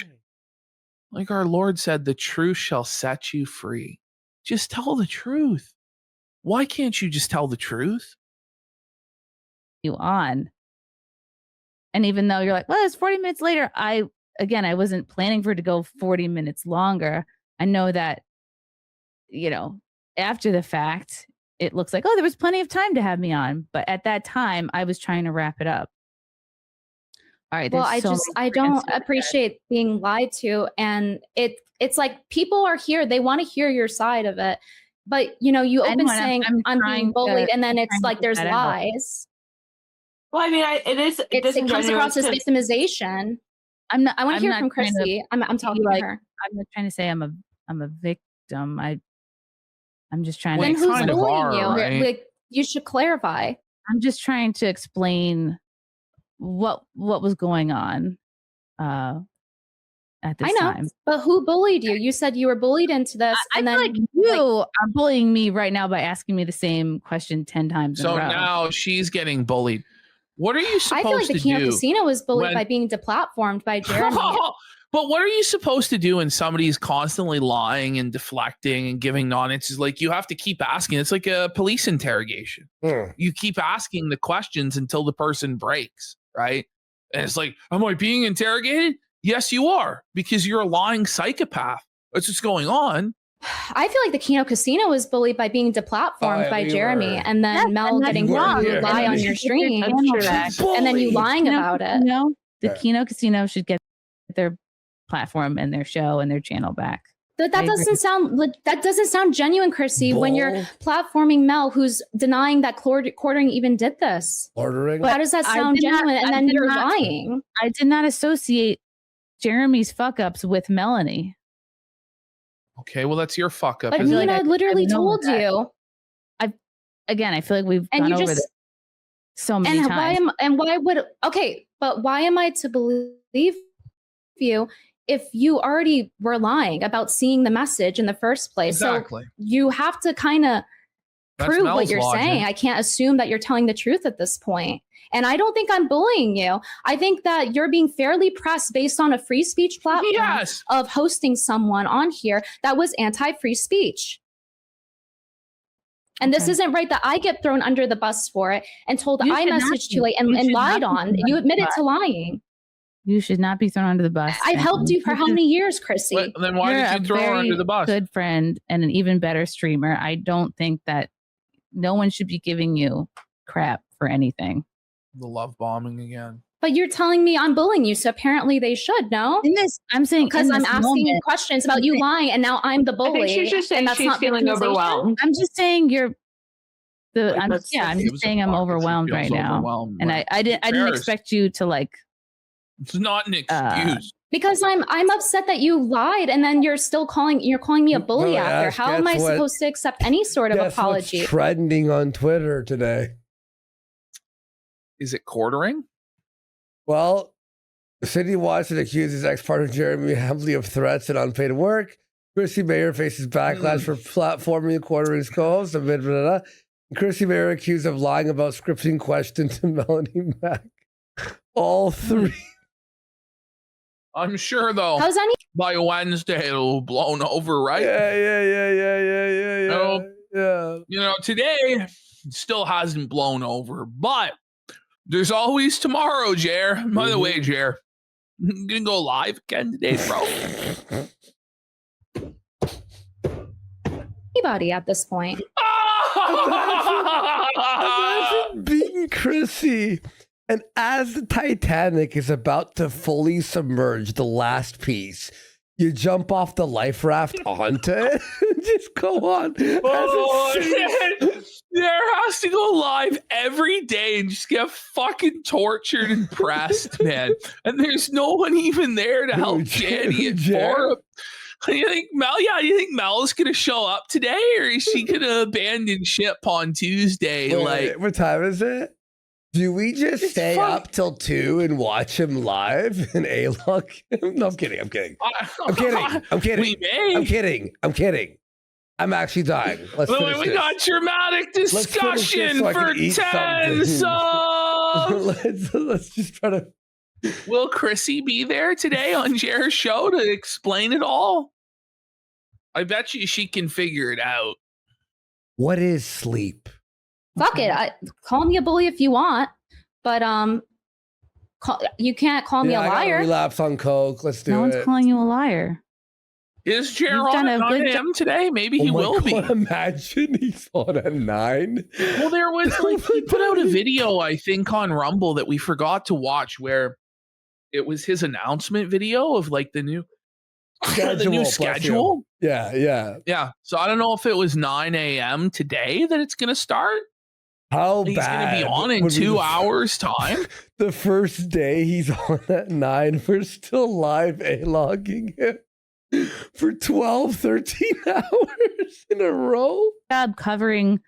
Like our Lord said, the truth shall set you free. Just tell the truth. Why can't you just tell the truth? You on. And even though you're like, well, it's 40 minutes later, I wasn't planning for it to go 40 minutes longer. I know that, after the fact, it looks like, oh, there was plenty of time to have me on. But at that time, I was trying to wrap it up. All right. Well, I don't appreciate being lied to. And it's like people are here. They want to hear your side of it. But, you open saying I'm being bullied and then it's like there's lies. Well, I mean, it comes across as victimization. I want to hear from Chrissie. I'm talking to her. I'm not trying to say I'm a victim. I'm just trying to. Then who's bullying you? Right? Like, you should clarify. I'm just trying to explain what was going on at this time. But who bullied you? You said you were bullied into this, I feel like you are bullying me right now by asking me the same question 10 times. So now she's getting bullied. What are you supposed to do? I feel like the Kino Casino was bullied by being deplatformed by Jeremy. But what are you supposed to do when somebody's constantly lying and deflecting and giving non-answers? Like, you have to keep asking. It's like a police interrogation. You keep asking the questions until the person breaks, right? And it's like, am I being interrogated? Yes, you are, because you're a lying psychopath. That's what's going on. I feel like the Kino Casino was bullied by being deplatformed by Jeremy, and then Mel getting wrong, you lie on your stream, and then you lying about it. the Kino Casino should get their platform and their show and their channel back. That doesn't sound genuine, Chrissie. When you're platforming Mel, who's denying that quartering even did this. Ordering? How does that sound genuine? And then you're lying. I did not associate Jeremy's fuck ups with Melanie. Okay, well that's your fuck up. But Nina literally told you. I feel like we've gone over this so many times. Why am I to believe you if you already were lying about seeing the message in the first place? Exactly. So you have to kind of prove what you're saying. I can't assume that you're telling the truth at this point. And I don't think I'm bullying you. I think that you're being fairly pressed based on a free speech platform of hosting someone on here that was anti-free speech. And this isn't right that I get thrown under the bus for it and told I messaged too late and lied on. You admitted to lying. You should not be thrown under the bus. I've helped you for how many years, Chrissie? Well, then why did you throw her under the bus? Good friend and an even better streamer. I don't think that no one should be giving you crap for anything. The love bombing again. But you're telling me I'm bullying you, so apparently they should, no? I'm saying because I'm asking you questions about you lying, and now I'm the bully. I think she's just saying that's she's not feeling overwhelmed. I'm just saying I'm just saying I'm overwhelmed right now, and I didn't expect you to like. It's not an excuse. Because I'm upset that you lied, and then you're calling me a bully after. How am I supposed to accept any sort of apology? What's trending on Twitter today? Is it quartering? Well, Sidney Watson accuses ex-partner Jeremy Hambley of threats and unpaid work. Chrissie Mayr faces backlash for platforming and quartering his co-host. Chrissie Mayr accused of lying about scripting questions to Melanie Mack. All three. I'm sure, though, by Wednesday it'll blown over, right? Yeah. You know, today it still hasn't blown over, but there's always tomorrow, Jer. By the way, Jer, you gonna go live again today, bro? Anybody at this point. Imagine being Chrissie. And as the Titanic is about to fully submerge the last piece, you jump off the life raft onto it and just go on. There has to go live every day and just get fucking tortured and pressed, man. And there's no one even there to help Janny and for him. You think Mel's gonna show up today, or is she gonna abandon ship on Tuesday? Wait, what time is it? Do we just stay up till 2 and watch him live in A-Lock? No, I'm kidding. I'm kidding. I'm actually dying. Let's finish we this. got dramatic discussion for 10 subs. Let's just try to. Will Chrissie be there today on Jer's show to explain it all? I bet you she can figure it out. What is sleep? Fuck it. Call me a bully if you want, but you can't call me a liar. Relapse on coke. Let's do it. No one's calling you a liar. Is Jer on at 9 a.m. today? Maybe he will be. Imagine he's on at 9. Well, there was he put out a video, I think, on Rumble that we forgot to watch, where it was his announcement video of like the new schedule. Yeah. So I don't know if it was 9 a.m. today that it's going to start. How he's bad? He's going to be on in 2 hours time. The first day he's on at 9, we're still live A-logging him for 12, 13 hours in a row. Job covering.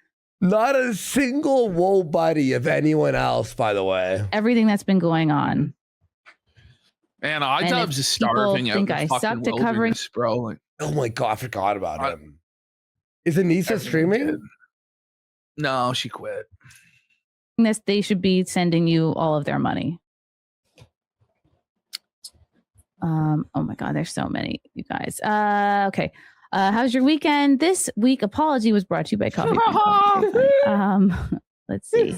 Not a single woe buddy of anyone else, by the way. Everything that's been going on. Man, iDubbbz is starving out in the fucking wilderness, bro. Like, oh my God, I forgot about him. Is Anissa streaming? No, she quit. They should be sending you all of their money. Oh my God, there's so many, you guys. Okay. How's your weekend? This week, Apology was brought to you by Coffee. Let's see.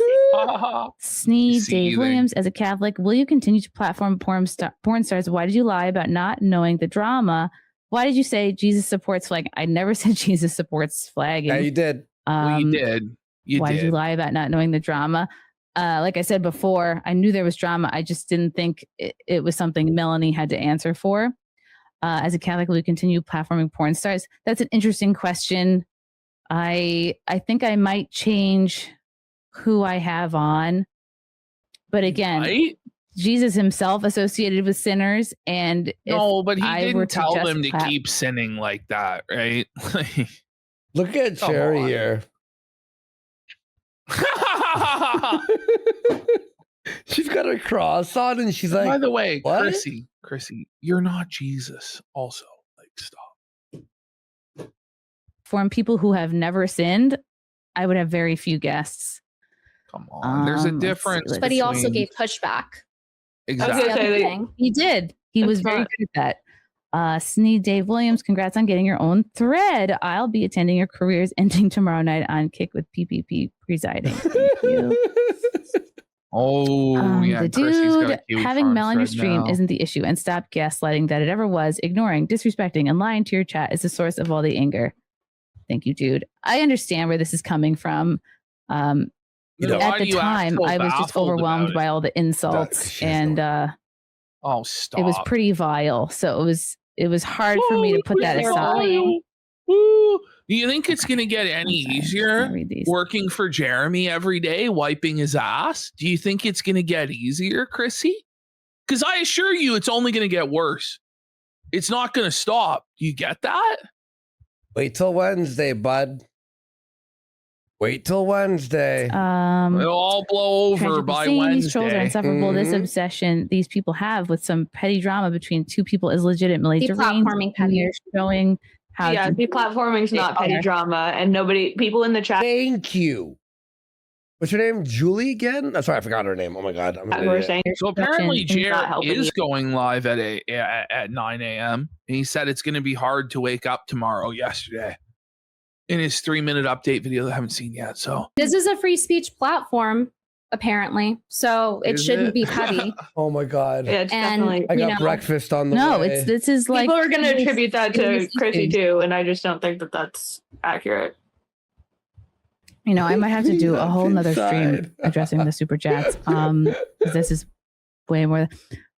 Sneed Dave Williams, as a Catholic, will you continue to platform porn stars? Why did you lie about not knowing the drama? Why did you say Jesus supports flagging? I never said Jesus supports flagging. Yeah, you did. You did. Why did you lie about not knowing the drama? like I said before, I knew there was drama. I just didn't think it was something Melanie had to answer for. As a Catholic, will you continue platforming porn stars? That's an interesting question. I think I might change who I have on. But again, right? Jesus himself associated with sinners. And no, but he didn't tell them to keep sinning like that, right? Look at Cherry here. She's got a cross on and she's like, by the way, what? Chrissie, you're not Jesus also. Like, stop. For people who have never sinned, I would have very few guests. Come on. There's a difference. But he also gave pushback. Exactly. He did. He was very good at that. Sneed Dave Williams, congrats on getting your own thread. I'll be attending your careers ending tomorrow night on Kick with PPP presiding. Thank you. Yeah, the dude having Melanie stream isn't the issue, and stop gaslighting that it ever was. Ignoring, disrespecting, and lying to your chat is the source of all the anger. Thank you, dude. I understand where this is coming from. At the time, I was just overwhelmed by all the insults, and stop. It was pretty vile. So it was hard for me to put that aside. Do you think it's going to get any easier working for Jeremy every day, wiping his ass? Do you think it's going to get easier, Chrissie? Because I assure you, it's only going to get worse. It's not going to stop. Do you get that? Wait till Wednesday, bud. Wait till Wednesday. It'll all blow over by Wednesday. These trolls are insufferable. This obsession these people have with some petty drama between two people is legitimately deplatforming petty. Showing how deplatforming is not petty drama, and people in the chat. Thank you. What's her name? Julie again? Sorry, I forgot her name. Oh my god. So apparently Jared is going live at 9 a.m. and he said it's going to be hard to wake up tomorrow yesterday in his 3-minute update video that I haven't seen yet. So this is a free speech platform, apparently. So it shouldn't be petty. Oh my god. Yeah, it's definitely. I got breakfast on the way. This is like people are going to attribute that to Chrissie too, and I just don't think that that's accurate. You know, I might have to do a whole nother stream addressing the super chats. This is way more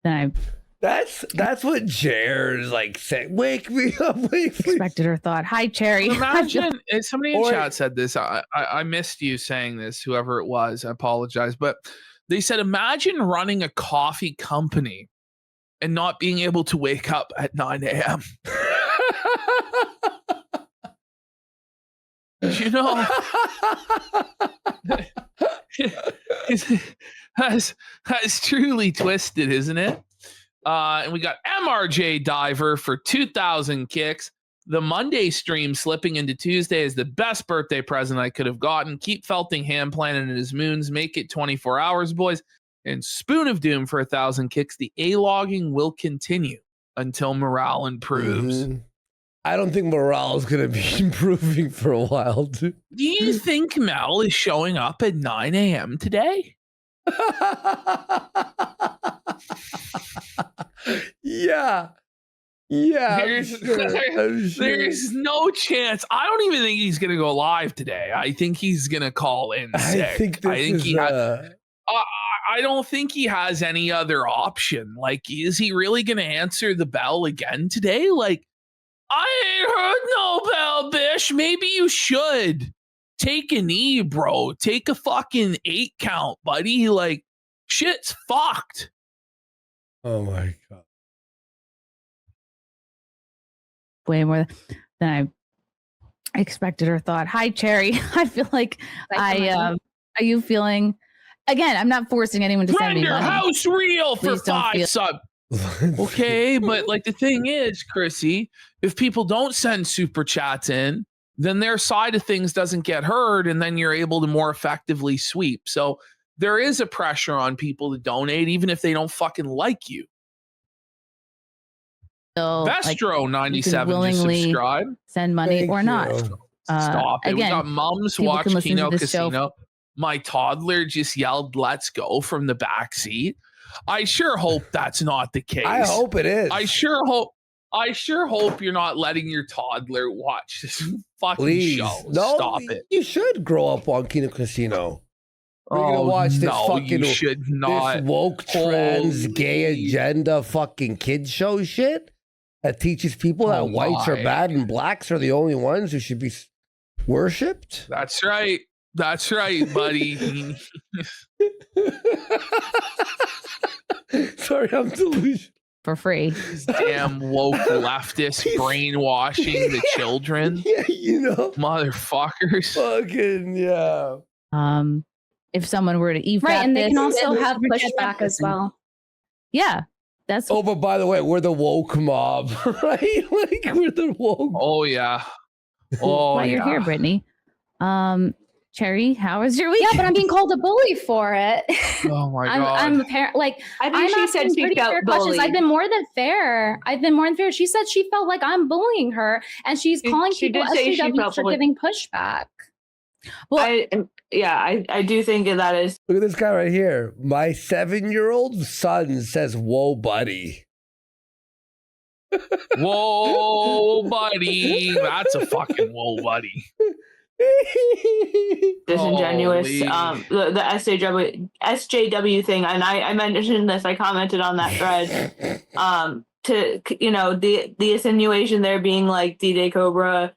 than I. That's what Jared's like saying. Wake me up, expected or thought. Hi, Cherry. Imagine somebody in chat said this. I missed you saying this, whoever it was. I apologize. But they said, imagine running a coffee company and not being able to wake up at 9 a.m. You know, that's truly twisted, isn't it? And we got MRJ Diver for 2,000 kicks. The Monday stream slipping into Tuesday is the best birthday present I could have gotten. Keep Felting hand planning in his moons. Make it 24 hours, boys. And Spoon of Doom for 1,000 kicks. The A-logging will continue until morale improves. Mm-hmm. I don't think morale is going to be improving for a while, dude. Do you think Mel is showing up at 9 a.m. today? Yeah. There's no chance. I don't even think he's gonna go live today. I think he's gonna call in sick. I don't think he has any other option. Like, is he really gonna answer the bell again today? Like, I ain't heard no bell, bish. Maybe you should take a knee, bro. Take a fucking 8 count, buddy. Like, shit's fucked. Oh my god. Way more than I expected or thought. Hi, Cherry. I feel like are you feeling, again, I'm not forcing anyone to send me money. House real for 5 sub. Okay, but like the thing is, Chrissie, if people don't send super chats in, then their side of things doesn't get heard, and then you're able to more effectively sweep. So there is a pressure on people to donate, even if they don't fucking like you. So, Vestro 97 just subscribe. Send money or not. Stop it. Again, we got Mums Watch Kino Casino. My toddler just yelled, "Let's go" from the back seat. I sure hope that's not the case. I hope it is. I sure hope you're not letting your toddler watch this fucking show. No, stop it. You should grow up on Kino Casino. We're gonna watch this no, fucking you should not. this woke trans gay Holy- agenda fucking kid show shit that teaches people that whites are my. bad and blacks are the only ones who should be worshipped. That's right. That's right, buddy. Sorry, I'm delusional. For free. Damn woke leftist brainwashing the children. Yeah, you know, Motherfuckers. fucking yeah. If someone were to EFAP Right, and they can this- also have pushback as well. Yeah, that's Oh, but by the way, we're the woke mob, right? Like we're the woke. Oh yeah. Oh why yeah. you're here, Brittany. Cherry, how was your week? Yeah, but I'm being called a bully for it. Oh my I'm, god. I'm apparent like I think I'm she asking said she pretty felt fair questions. bullied. I've been more than fair. She said she felt like I'm bullying her, and she's calling she people did say she SJWs felt for bullied. giving pushback. I do think that is. Look at this guy right here. My 7-year-old son says, "Whoa, buddy." Whoa, buddy. That's a fucking whoa, buddy. Disingenuous. Holy. The SJW thing, and I mentioned this. I commented on that thread. To the insinuation there being like D-Day Cobra,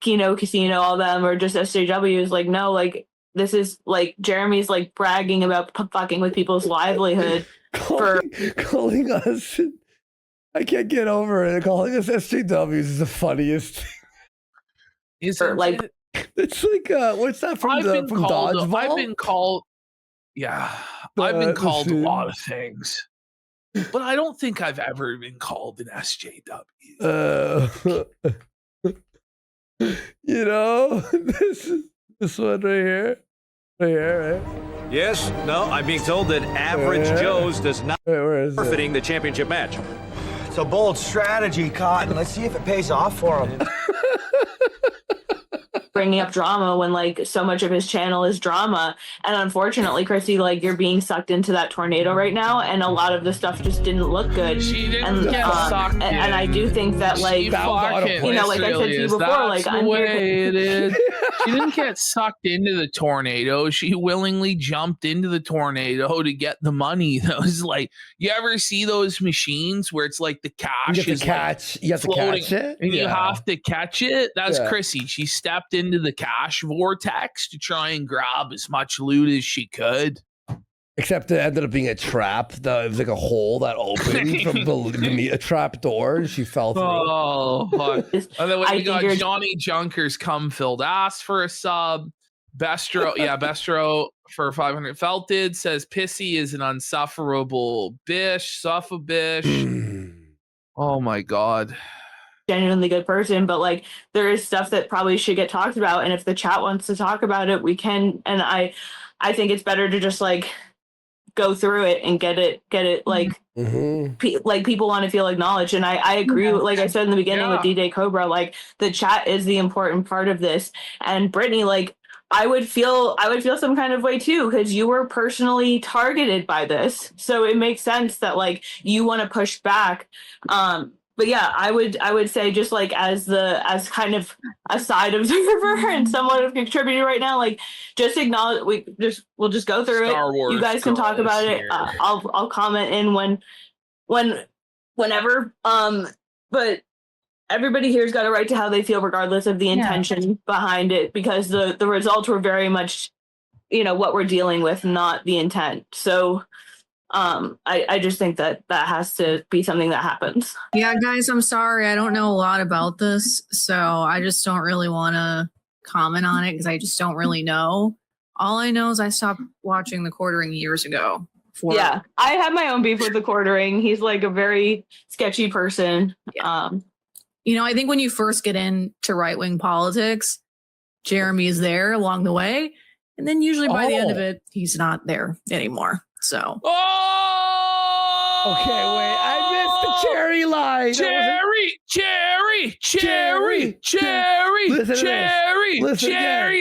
Kino Casino, all them, or just SJWs. Like no, like this is like Jeremy's like bragging about fucking with people's livelihood. calling us. I can't get over it. Calling us SJWs is the funniest. Isn't like it? It's like what's that from Dodgeball? I've been called. Yeah, I've been called a lot of things, but I don't think I've ever been called an SJW. You know, this one right here, right? Yes, no, I'm being told that Average Joe's does not forfeiting the championship match. It's a bold strategy, Cotton. Let's see if it pays off for him. Bringing up drama when like so much of his channel is drama, and unfortunately, Chrissie, like you're being sucked into that tornado right now, and a lot of the stuff just didn't look good. She didn't get sucked in. And I do think that like like I said to you before, like the way it is. She didn't get sucked into the tornado. She willingly jumped into the tornado to get the money. That was like, you ever see those machines where it's like the cash You have is to catch. like You have to floating, catch it, and you have to catch it. That's Yeah. Chrissie. She stepped into the cash vortex to try and grab as much loot as she could. Except it ended up being a trap. It was like a hole that opened from a trap door, and she fell through. Oh, fuck. And then I we got think Johnny Junkers cum filled ass for a sub. Bestro, yeah, Bestro for 500. Felted says Pissy is an unsufferable bish, suffer bish. Oh my god. Genuinely good person, but like there is stuff that probably should get talked about, and if the chat wants to talk about it, we can. And I think it's better to just like go through it and get it like like people want to feel acknowledged. And I agree like I said in the beginning with D-Day Cobra, like the chat is the important part of this. And Brittany, like I would feel some kind of way too, because you were personally targeted by this, so it makes sense that like you want to push back. But yeah, I would say just like as kind of a side observer and somewhat of a contributor right now, like just acknowledge we'll just go through Star it. Wars You guys can talk about it. here. I'll comment in whenever. But everybody here's got a right to how they feel, regardless of the intention behind it, because the results were very much, what we're dealing with, not the intent. So. I just think that has to be something that happens. Yeah, guys, I'm sorry. I don't know a lot about this, so I just don't really want to comment on it because I just don't really know. All I know is I stopped watching the quartering years ago. Yeah, I have my own beef with the quartering. He's like a very sketchy person. Yeah. I think when you first get into right-wing politics, Jeremy is there along the way, and then usually by the end of it, he's not there anymore. So. Okay, wait. I missed the cherry line. Cherry.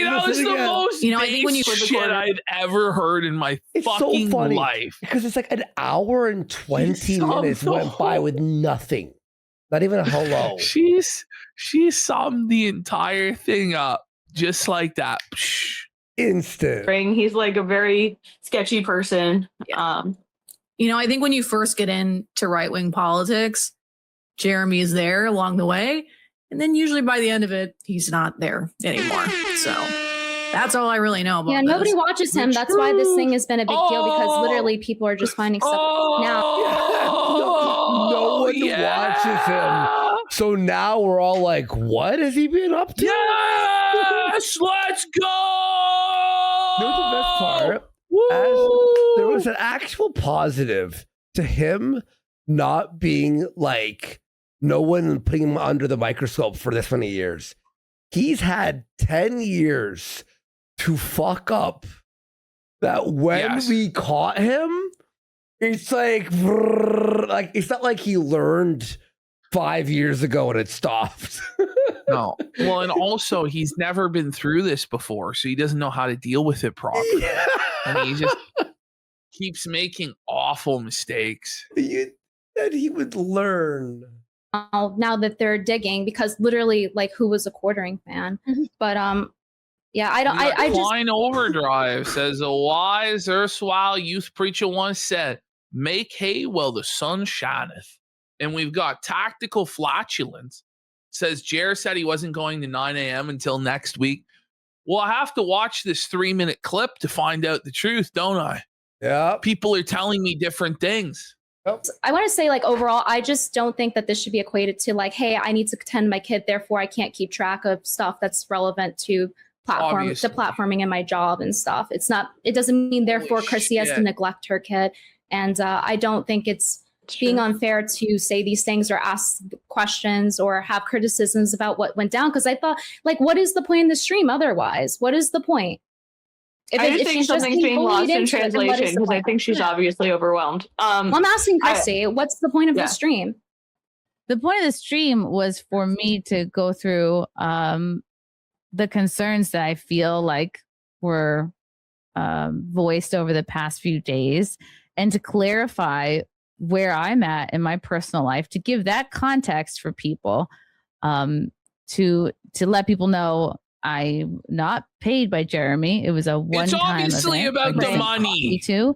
That was the most I think when you shit I've ever heard in my fucking so funny life. because it's like an hour and 20 minutes went by with nothing. Not even a hello. She summed the entire thing up just like that. Instant. He's like a very sketchy person. Yeah. I think when you first get into right-wing politics, Jeremy is there along the way. And then usually by the end of it, he's not there anymore. So that's all I really know about nobody watches him. That's why this thing has been a big deal, because literally people are just finding stuff now. No one watches him. So now we're all like, what has he been up to? Yes, let's go. You know the best part? There was an actual positive to him not being like, no one putting him under the microscope for this many years. He's had 10 years to fuck up that when we caught him, it's like it's not like he learned 5 years ago and it stopped. No. Well, and also he's never been through this before, so he doesn't know how to deal with it properly. Yeah. And he just keeps making awful mistakes. That he would learn. Now that they're digging, because literally, like, who was a quartering fan? But yeah, I don't. I just Line Overdrive says a wise erstwhile youth preacher once said, "Make hay while the sun shineth." And we've got Tactical Flatulence says Jer said he wasn't going to 9 a.m. until next week. Well, I have to watch this 3-minute clip to find out the truth, don't I? Yeah. People are telling me different things. I want to say, like, overall, I just don't think that this should be equated to like, hey, I need to attend my kid, therefore I can't keep track of stuff that's relevant to platforming in my job and stuff. It's not. It doesn't mean therefore Chrissie has to neglect her kid. And I don't think it's being unfair to say these things or ask questions or have criticisms about what went down. Because I thought, like, what is the point in the stream otherwise? What is the point? I just think something's being lost in translation because I think she's obviously overwhelmed. I'm asking Chrissie, what's the point of the stream? The point of the stream was for me to go through the concerns that I feel like were voiced over the past few days, and to clarify where I'm at in my personal life, to give that context for people, to let people know I'm not paid by Jeremy. It was a one-time It's obviously event. about the money. Too.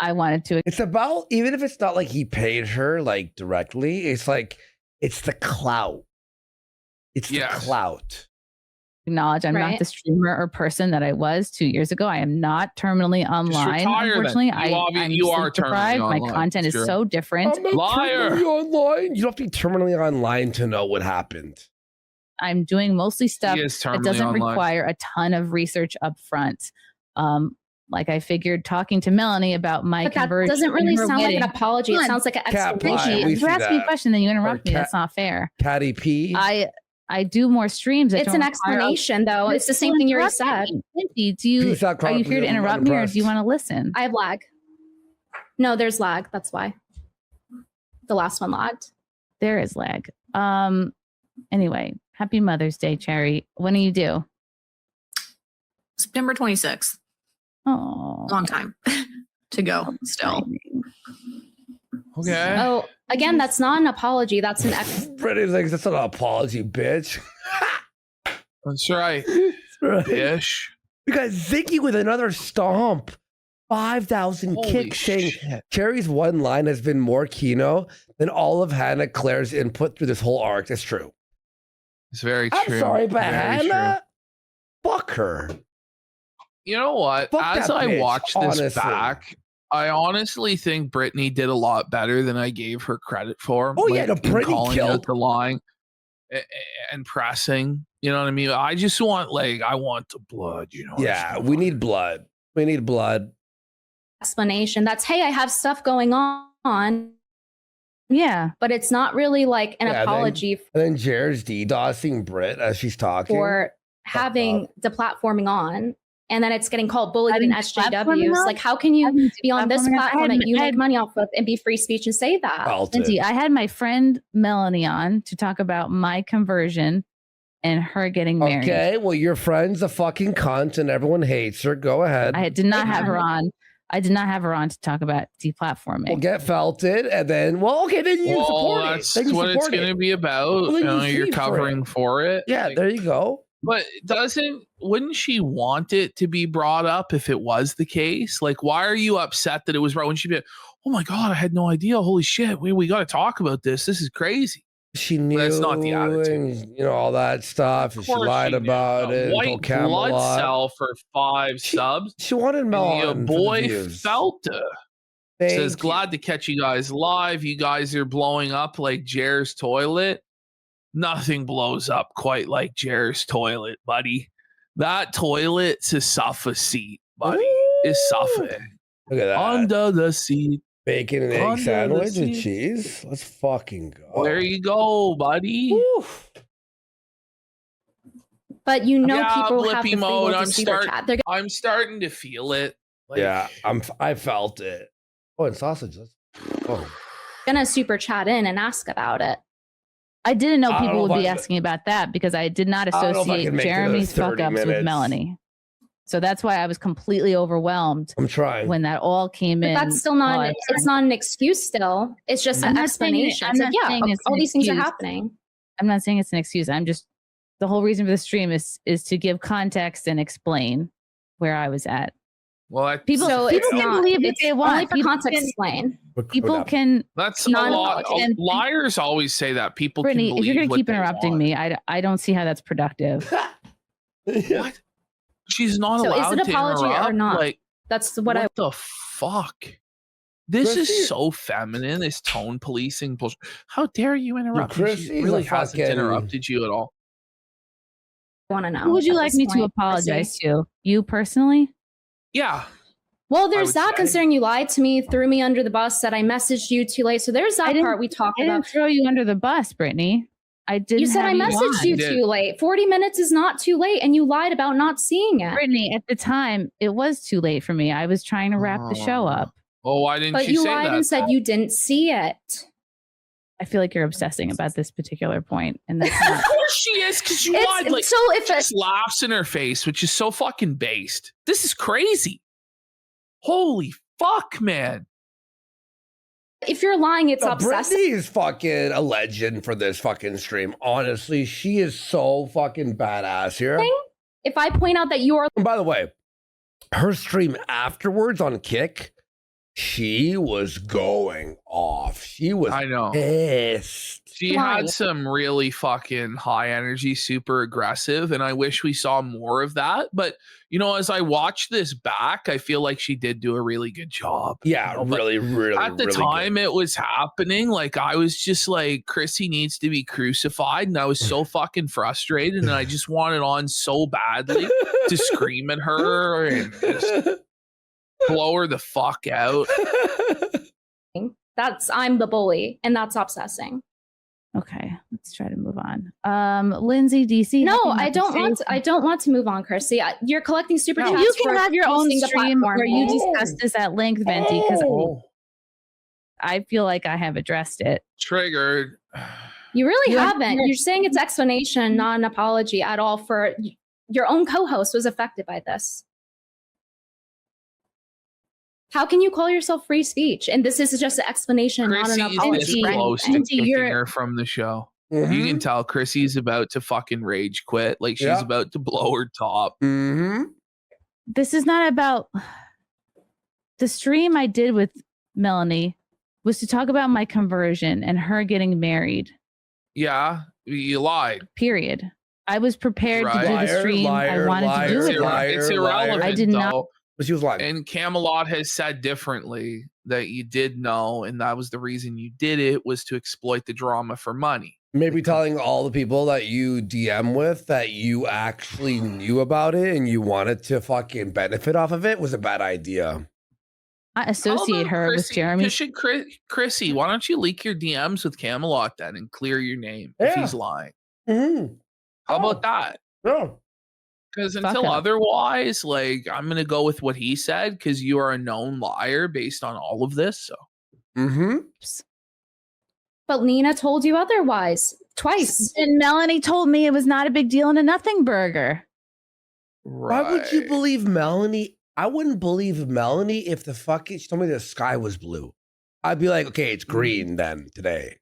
I wanted to. It's about, even if it's not like he paid her like directly, it's like, it's the clout. It's the clout. Acknowledge I'm not the streamer or person that I was 2 years ago. I am not terminally online. Unfortunately, I'm you are sleep deprived. terminally My online. content is so different. I'm not terminally online. You don't have to be terminally online to know what happened. I'm doing mostly stuff He is that terminally doesn't online. require a ton of research up front. Like I figured talking to Melanie about my But that conversion. doesn't really in her sound like wedding. an apology. It sounds like an explanation. You asked me a question, then you interrupt me. That's not fair. Patty P. I do more streams. It's an explanation, though. It's the same thing you already said. Venti, are you here to interrupt me, or do you want to listen? I have lag. No, there's lag. That's why. The last one lagged. There is lag. Anyway, happy Mother's Day, Cherry. When do you do? September 26th. Oh, long time to go still. Okay. Oh, again, that's not an apology. That's an Brittany's like, that's not an apology, bitch. That's right. Bitch. We got Ziggy with another stomp. 5,000 Holy kicks saying shit. Cherry's one line has been more Kino than all of Hannah Claire's input through this whole arc. That's true. It's very I'm true. sorry, but Very Hannah, fuck her. You know what? Fuck As that I bitch, watch this honestly. back, I honestly think Brittany did a lot better than I gave her credit for. Oh, yeah, no, in Brittany calling killed. out the line and pressing. You know what I mean? I just want, I want the blood. You know? Yeah, we need blood. We need blood. explanation. That's, hey, I have stuff going on. Yeah. But it's not really like an apology And then Jared's DDoSing Britt as she's talking. for having deplatforming on. And then it's getting called bullied in deplatforming SJWs. on? Like, how can you be on this deplatforming on? platform that you make money off of and be free speech and say that? Venti, I had my friend Melanie on to talk about my conversion and her getting married. Okay, well, your friend's a fucking cunt and everyone hates her. Go ahead. I did not have her on. I did not have her on to talk about deplatforming. We'll get felted and then, then you support that's it. Then you what it's support going to be about. Well, then you You're feed for covering for it. Yeah, there you go. But wouldn't she want it to be brought up if it was the case? Like, why are you upset that it was brought? When she'd be like, oh my God, I had no idea. Holy shit, we got to talk about this. This is crazy. She knew, that's not the attitude. And, all that stuff. And she lied about it. White blood cell for 5 subs. She wanted Mel. Your boy FELTED says, glad to catch you guys live. You guys are blowing up like Jer's toilet. Nothing blows up quite like Jer's toilet, buddy. That toilet's a sofa seat, buddy. It's sofa. Look at that. Under the seat. Bacon and egg sandwich with cheese. Let's fucking go. There you go, buddy. Woo. But people have the free will to I'm super chat. I'm starting to feel it. Like, yeah, I felt it. Oh, and sausages. Oh. Gonna super chat in and ask about it. I didn't know people would be asking about that because I did not associate Jeremy's fuck ups with Melanie. So that's why I was completely overwhelmed. I'm trying when that all came in. But that's still not. It's not an excuse. Still, it's just an explanation. It's like, all these things are happening. I'm not saying it's an excuse. I'm just the whole reason for the stream is to give context and explain where I was at. Well, people can believe what they want. Only for context explain. People can. That's a lot. Liars always say that people. Brittany, can if you're going to keep interrupting want. me, I don't see how that's productive. What? She's not allowed to interrupt. Is it apology or not? Like, that's what the fuck? This is so feminine. This tone policing bullshit. How dare you interrupt? She really hasn't interrupted you at all. Want to know? Who would you like me to apologize to? You personally? Yeah. Well, there's that concern. You lied to me, threw me under the bus, said I messaged you too late. So there's that part we talked about. I didn't throw you under the bus, Brittany. I didn't. You said I messaged you too late. 40 minutes is not too late, and you lied about not seeing it. Brittany, at the time, it was too late for me. I was trying to wrap the show up. Oh, why didn't but you say that? But you lied and said you didn't see it. I feel like you're obsessing about this particular point, and that's not. Of course she is, because you lied. Like, so if she just laughs in her face, which is so fucking based. This is crazy. Holy fuck, man. If you're lying, it's obsessive. Brittany is fucking a legend for this fucking stream. Honestly, she is so fucking badass here. If I point out that you are... And by the way, her stream afterwards on Kick, she was going off. She was pissed. She had some really fucking high energy, super aggressive, and I wish we saw more of that. But, as I watch this back, I feel like she did do a really good job. Yeah, really, really, at the really time good. It was happening, like, I was just like, Chrissie needs to be crucified, and I was so fucking frustrated, and I just wanted on so badly to scream at her and just blow her the fuck out. I'm the bully, and that's obsessing. Okay, let's try to move on. Lindsay, DC. No, I don't want to move on, Chrissie. You're collecting super chats. You can have your own stream where you discuss this at length, Venti, because I feel like I have addressed it. Triggered. You really haven't. You're saying it's explanation, not an apology at all. For your own co-host was affected by this. How can you call yourself free speech? And this is just an explanation, Chrissie's not an apology. This close to kicking her from the show. You can tell Chrissie's about to fucking rage quit. Like, she's about to blow her top. This is not about... The stream I did with Melanie was to talk about my conversion and her getting married. Yeah, you lied. Period. I was prepared to do the stream. I wanted to do it. It's irrelevant. I did not... But she was lying. And Camelot has said differently that you did know, and that was the reason you did it, was to exploit the drama for money. Maybe telling all the people that you DM with that you actually knew about it and you wanted to fucking benefit off of it was a bad idea. I associate her with Jeremy. Chrissie, why don't you leak your DMs with Camelot then and clear your name if he's lying? How about that? Yeah. Because until otherwise, like, I'm going to go with what he said, because you are a known liar based on all of this. So. But Lena told you otherwise twice. And Melanie told me it was not a big deal and a nothing burger. Right. Why would you believe Melanie? I wouldn't believe Melanie if she told me the sky was blue. I'd be like, okay, it's green then today.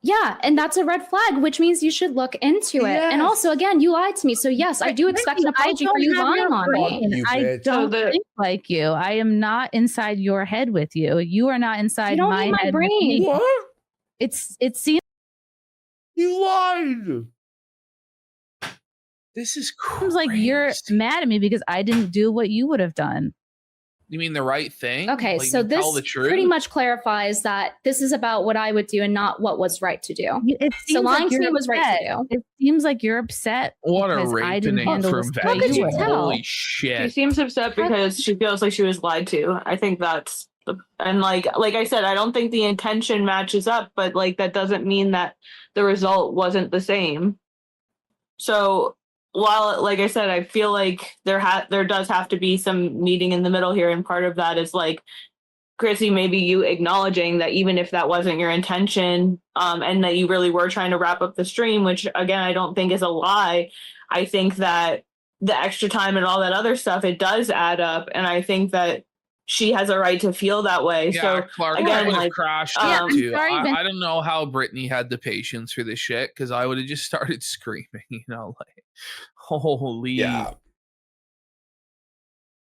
Yeah, and that's a red flag, which means you should look into it. And also, again, you lied to me. So yes, I do expect an apology for you lying on me. I don't think like you. I am not inside your head with you. You are not inside my head. My brain. What? It seems you lied. This is seems like you're mad at me because I didn't do what you would have done. You mean the right thing? Okay, Like, so you tell this the truth? pretty much clarifies that this is about what I would do and not what was right to do. So lying to me was right to do. It seems like you're upset. What a because I didn't rapening handle from this way Venti. you would. Holy She shit. seems upset because she feels like she was lied to. I think that's and like I said, I don't think the intention matches up, but like that doesn't mean that the result wasn't the same. So while, like I said, I feel like there does have to be some meeting in the middle here, and part of that is like, Chrissie, maybe you acknowledging that even if that wasn't your intention, and that you really were trying to wrap up the stream, which again I don't think is a lie. I think that the extra time and all that other stuff, it does add up, and I think that she has a right to feel that way. Yeah, So Clark, I again, would have like, crashed it too. I don't know how Brittany had the patience for this shit, because I would have just started screaming, you know, like, holy. Yeah.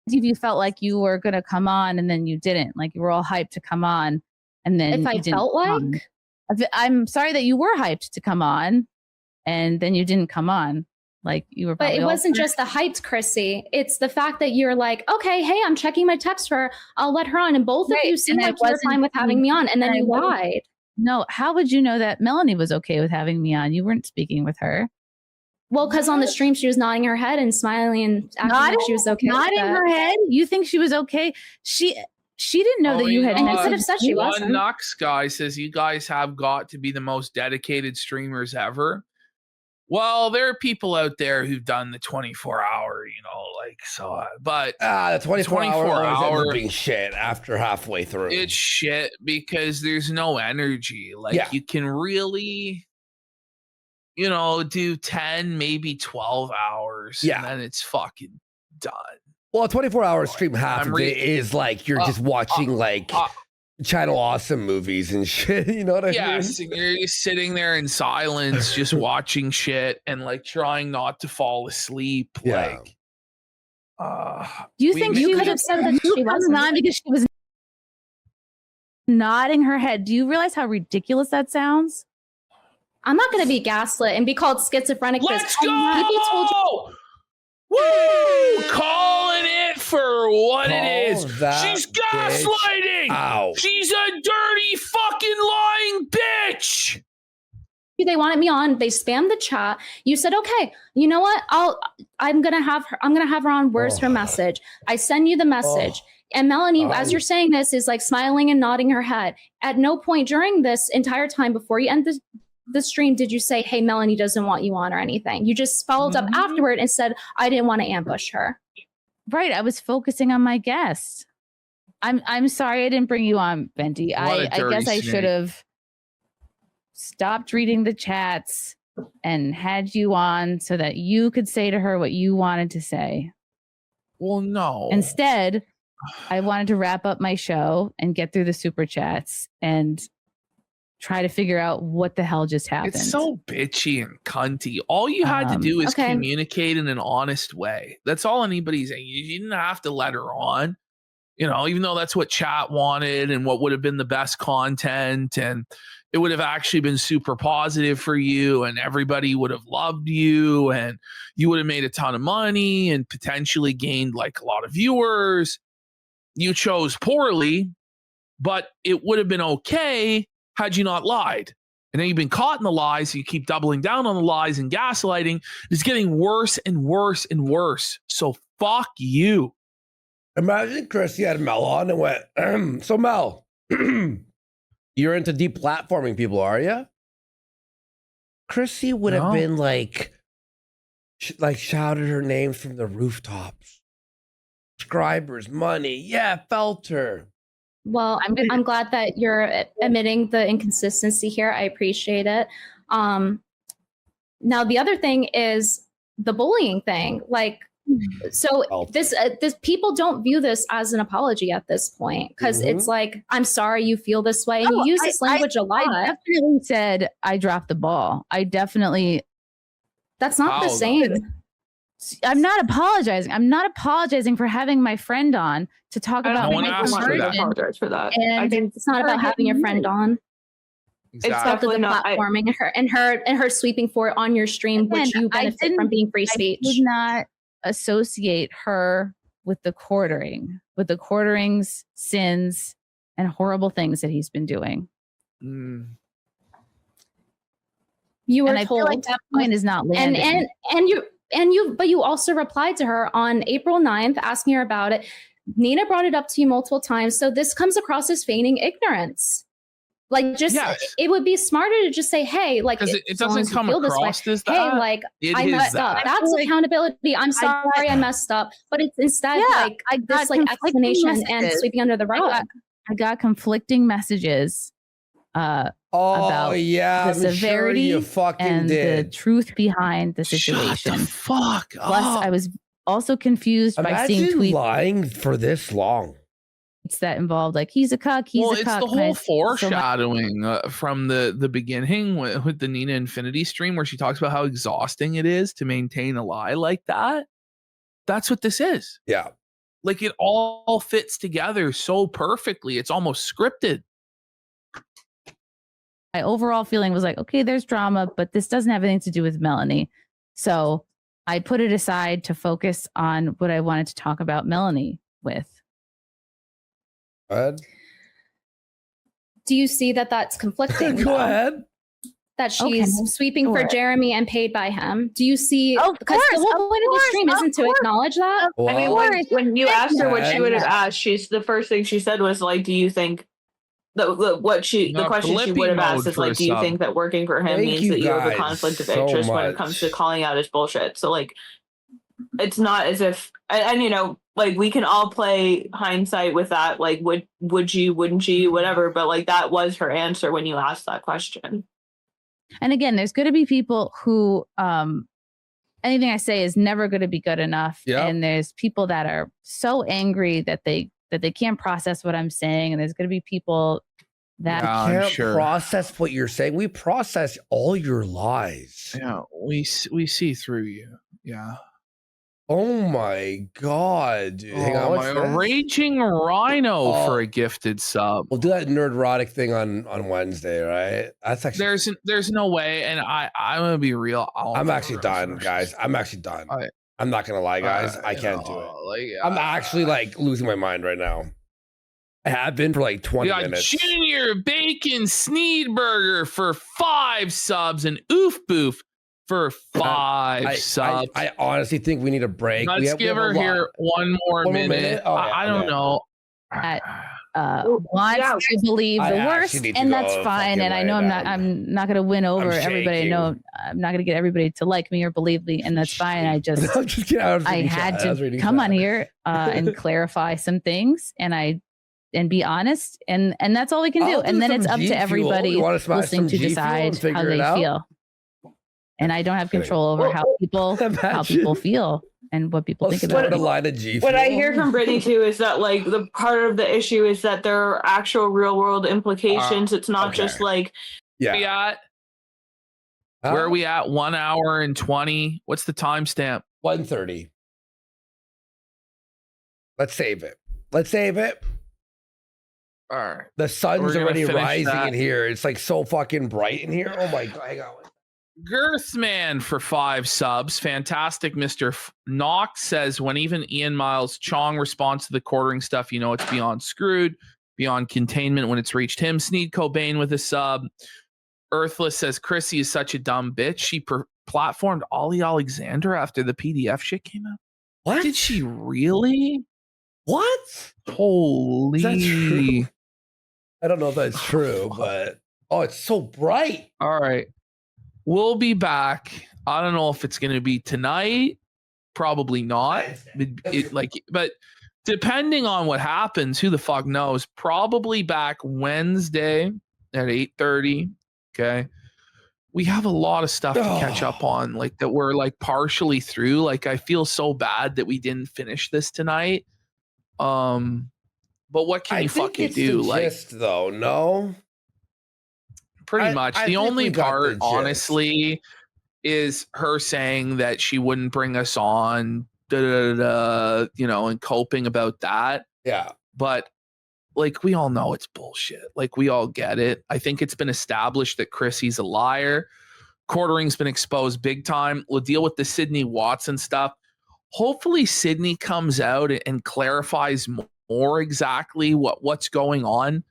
If you felt like you were going to come on and then you didn't, like you were all hyped to come on and then If I you didn't felt come. like? I'm sorry that you were hyped to come on and then you didn't come on. Like you were, But probably it all wasn't just the hyped, Chrissie. It's the fact that you're like, okay, hey, I'm checking my text for her. I'll let her on. And both of you seem and I like you were wasn't fine with having me on. And then I you wasn't- lied. No, how would you know that Melanie was okay with having me on? You weren't speaking with her. Well, because on the stream she was nodding her head and smiling and acting like she was okay. Nodding with it. her head? You think she was okay? She didn't know that you had. And you could have said she One wasn't. Nux guy says you guys have got to be the most dedicated streamers ever. Well, there are people out there who've done the 24-hour, you know, like, so, but the 24 hour always ends hour up being shit after halfway through. it's shit because there's no energy. Like, Yeah. you can really, you know, do 10, maybe 12 hours, Yeah. and then it's fucking done. Well, a 24-hour stream half I'm of it is like you're just watching like Channel Awesome movies and shit. You know what I Yes, mean? and you're just sitting there in silence, just watching shit and like trying not to fall asleep. Yeah. Like, Do you think you she could have said that she wasn't? not because she was nodding her head? Do you realize how ridiculous that sounds? I'm not going to be gaslit and be called schizophrenic. Let's Maybe told go! Woo! Calling it for what it is. She's gaslighting. Ow. She's a dirty fucking lying bitch. they wanted me on. They spammed the chat. You said, okay, you know what? I'm gonna have her on. Where's her message? I send you the message. And Melanie, as you're saying this, is like smiling and nodding her head. At no point during this entire time before you end the stream did you say, hey, Melanie doesn't want you on or anything. You just followed up afterward and said, I didn't want to ambush her. Right. I was focusing on my guest. I'm sorry I didn't bring you on, Venti. I guess I should have stopped reading the chats and had you on so that you could say to her what you wanted to say. Well, no. Instead, I wanted to wrap up my show and get through the super chats and try to figure out what the hell just happened. It's so bitchy and cunty. All you had to do is communicate in an honest way. That's all anybody's saying. You didn't have to let her on, you know, even though that's what chat wanted and what would have been the best content. And it would have actually been super positive for you and everybody would have loved you and you would have made a ton of money and potentially gained like a lot of viewers. You chose poorly, but it would have been okay had you not lied. And then you've been caught in the lies. So you keep doubling down on the lies and gaslighting. It's getting worse and worse and worse. So fuck you. Imagine Chrissie had Mel on and went, so Mel, you're into deplatforming people, are you? Chrissie would have been like shouted her names from the rooftops. Subscribers, money. Yeah, FELTED. Well, I'm glad that you're admitting the inconsistency here. I appreciate it. Now, the other thing is the bullying thing. Like, So this people don't view this as an apology at this point because it's like, I'm sorry you feel this way, and you use this language a lot. I definitely said I dropped the ball. That's not the same. I'm not apologizing. I'm not apologizing for having my friend on to talk about my apologize for that. And I think it's not about having your friend on. Exactly. It's about the platforming and her sweeping for it on your stream, which you benefit from being free speech. I did not associate her with the quartering's sins and horrible things that he's been doing. You were and I told feel like that point is not landing. But you also replied to her on April 9th asking her about it. Nina brought it up to you multiple times. So this comes across as feigning ignorance. Like, just it would be smarter to just say, hey, like, it doesn't come across as that. Hey, like, I messed up. That's accountability. I'm sorry I messed up. But it's instead like this like explanation and sweeping under the rug. I got conflicting messages about the severity and the truth behind the situation. Shut the fuck up. Plus, I was also confused by seeing tweets lying for this long. That involved like he's a cuck. It's the whole foreshadowing from the beginning with the Nina Infinity stream where she talks about how exhausting it is to maintain a lie like that. That's what this is. Yeah, like it all fits together so perfectly. It's almost scripted. My overall feeling was like, okay, there's drama, but this doesn't have anything to do with Melanie. So I put it aside to focus on what I wanted to talk about Melanie with. Go Do you see that that's conflicting? Go ahead. That she's sweeping for Jeremy and paid by him. Do you see? Because the whole point of the stream isn't to acknowledge that. I mean, when you asked her what she would have asked, the first thing she said was like, "Do you think the question she would have asked is like, do you think that working for him means that you have a conflict of interest when it comes to calling out his bullshit?" So like, it's not as if, and you know, like we can all play hindsight with that. Like, would you, wouldn't you, whatever. But like, that was her answer when you asked that question. And again, there's going to be people who, anything I say is never going to be good enough. Yep. And there's people that are so angry that they can't process what I'm saying. And there's going to be people that can't process what you're saying. We process all your lies. Yeah, we see through you. Yeah. Oh my God, dude. Hang on, my raging rhino for a gifted sub. We'll do that nerdrotic thing on Wednesday, right? That's actually there's no way, and I'm gonna be real. I'm actually done, guys. I'm actually done. I'm not gonna lie, guys. I can't do it. Like, I'm actually like losing my mind right now. I have been for like 20 minutes. Junior Bacon Sneedburger for 5 subs and Oof Boof for 5 subs. I honestly think we need a break. Let's give her here one more minute. Oh, I don't know. Wants to believe the worst, and that's fine. And I know I'm not going to win over everybody. I know I'm not going to get everybody to like me or believe me, and that's fine. I had to come on here and clarify some things, and be honest, and that's all we can do. And then it's up to everybody listening to decide how they feel. And I don't have control over how people feel and what people think about it. What I hear from Brittany too is that like the part of the issue is that there are actual real world implications. It's not just like where are we at? 1 hour and 20. What's the timestamp? 1:30. Let's save it. All right. The sun's already rising in here. It's like so fucking bright in here. Oh my God. Hang on. Girthman for 5 subs. Fantastic. Mr. Knox says, when even Ian Miles Chong responds to the quartering stuff, you know it's beyond screwed, beyond containment when it's reached him. Sneed Cobain with a sub. Earthless says, Chrissie is such a dumb bitch. She platformed Ollie Alexander after the PDF shit came out. What? Did she really? What? Holy. Is that true? I don't know if that's true, but it's so bright. All right. We'll be back. I don't know if it's going to be tonight. Probably not. But depending on what happens, who the fuck knows? Probably back Wednesday at 8:30. Okay. we have a lot of stuff to catch up on, like that we're like partially through. Like I feel so bad that we didn't finish this tonight. But what can you fucking do? The gist, though, no. Pretty much. The only part, honestly, is her saying that she wouldn't bring us on, you know, and coping about that. Yeah. But like we all know it's bullshit. Like we all get it. I think it's been established that Chrissie's a liar. Quartering's been exposed big time. We'll deal with the Sydney Watson stuff. Hopefully Sydney comes out and clarifies more exactly what's going on.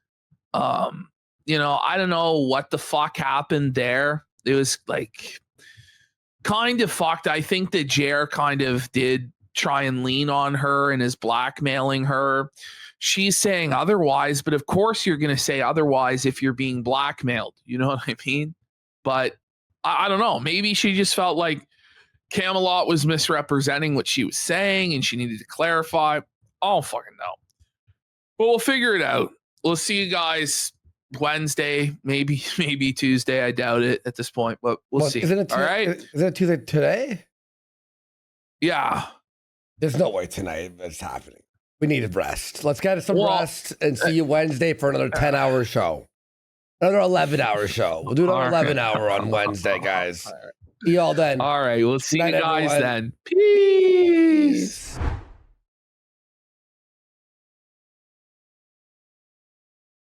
You know, I don't know what the fuck happened there. It was like kind of fucked. I think that Jer kind of did try and lean on her and is blackmailing her. She's saying otherwise, but of course you're going to say otherwise if you're being blackmailed. You know what I mean? But I don't know. Maybe she just felt like Camelot was misrepresenting what she was saying and she needed to clarify. I don't fucking know. But we'll figure it out. We'll see you guys Wednesday, maybe Tuesday. I doubt it at this point, but we'll see. All right. Is it Tuesday today? Yeah. There's no way tonight it's happening. We need a rest. Let's get some rest and see you Wednesday for another 10-hour show. Another 11-hour show. We'll do another 11-hour on Wednesday, guys. See y'all then. All right. We'll see you guys then. Peace.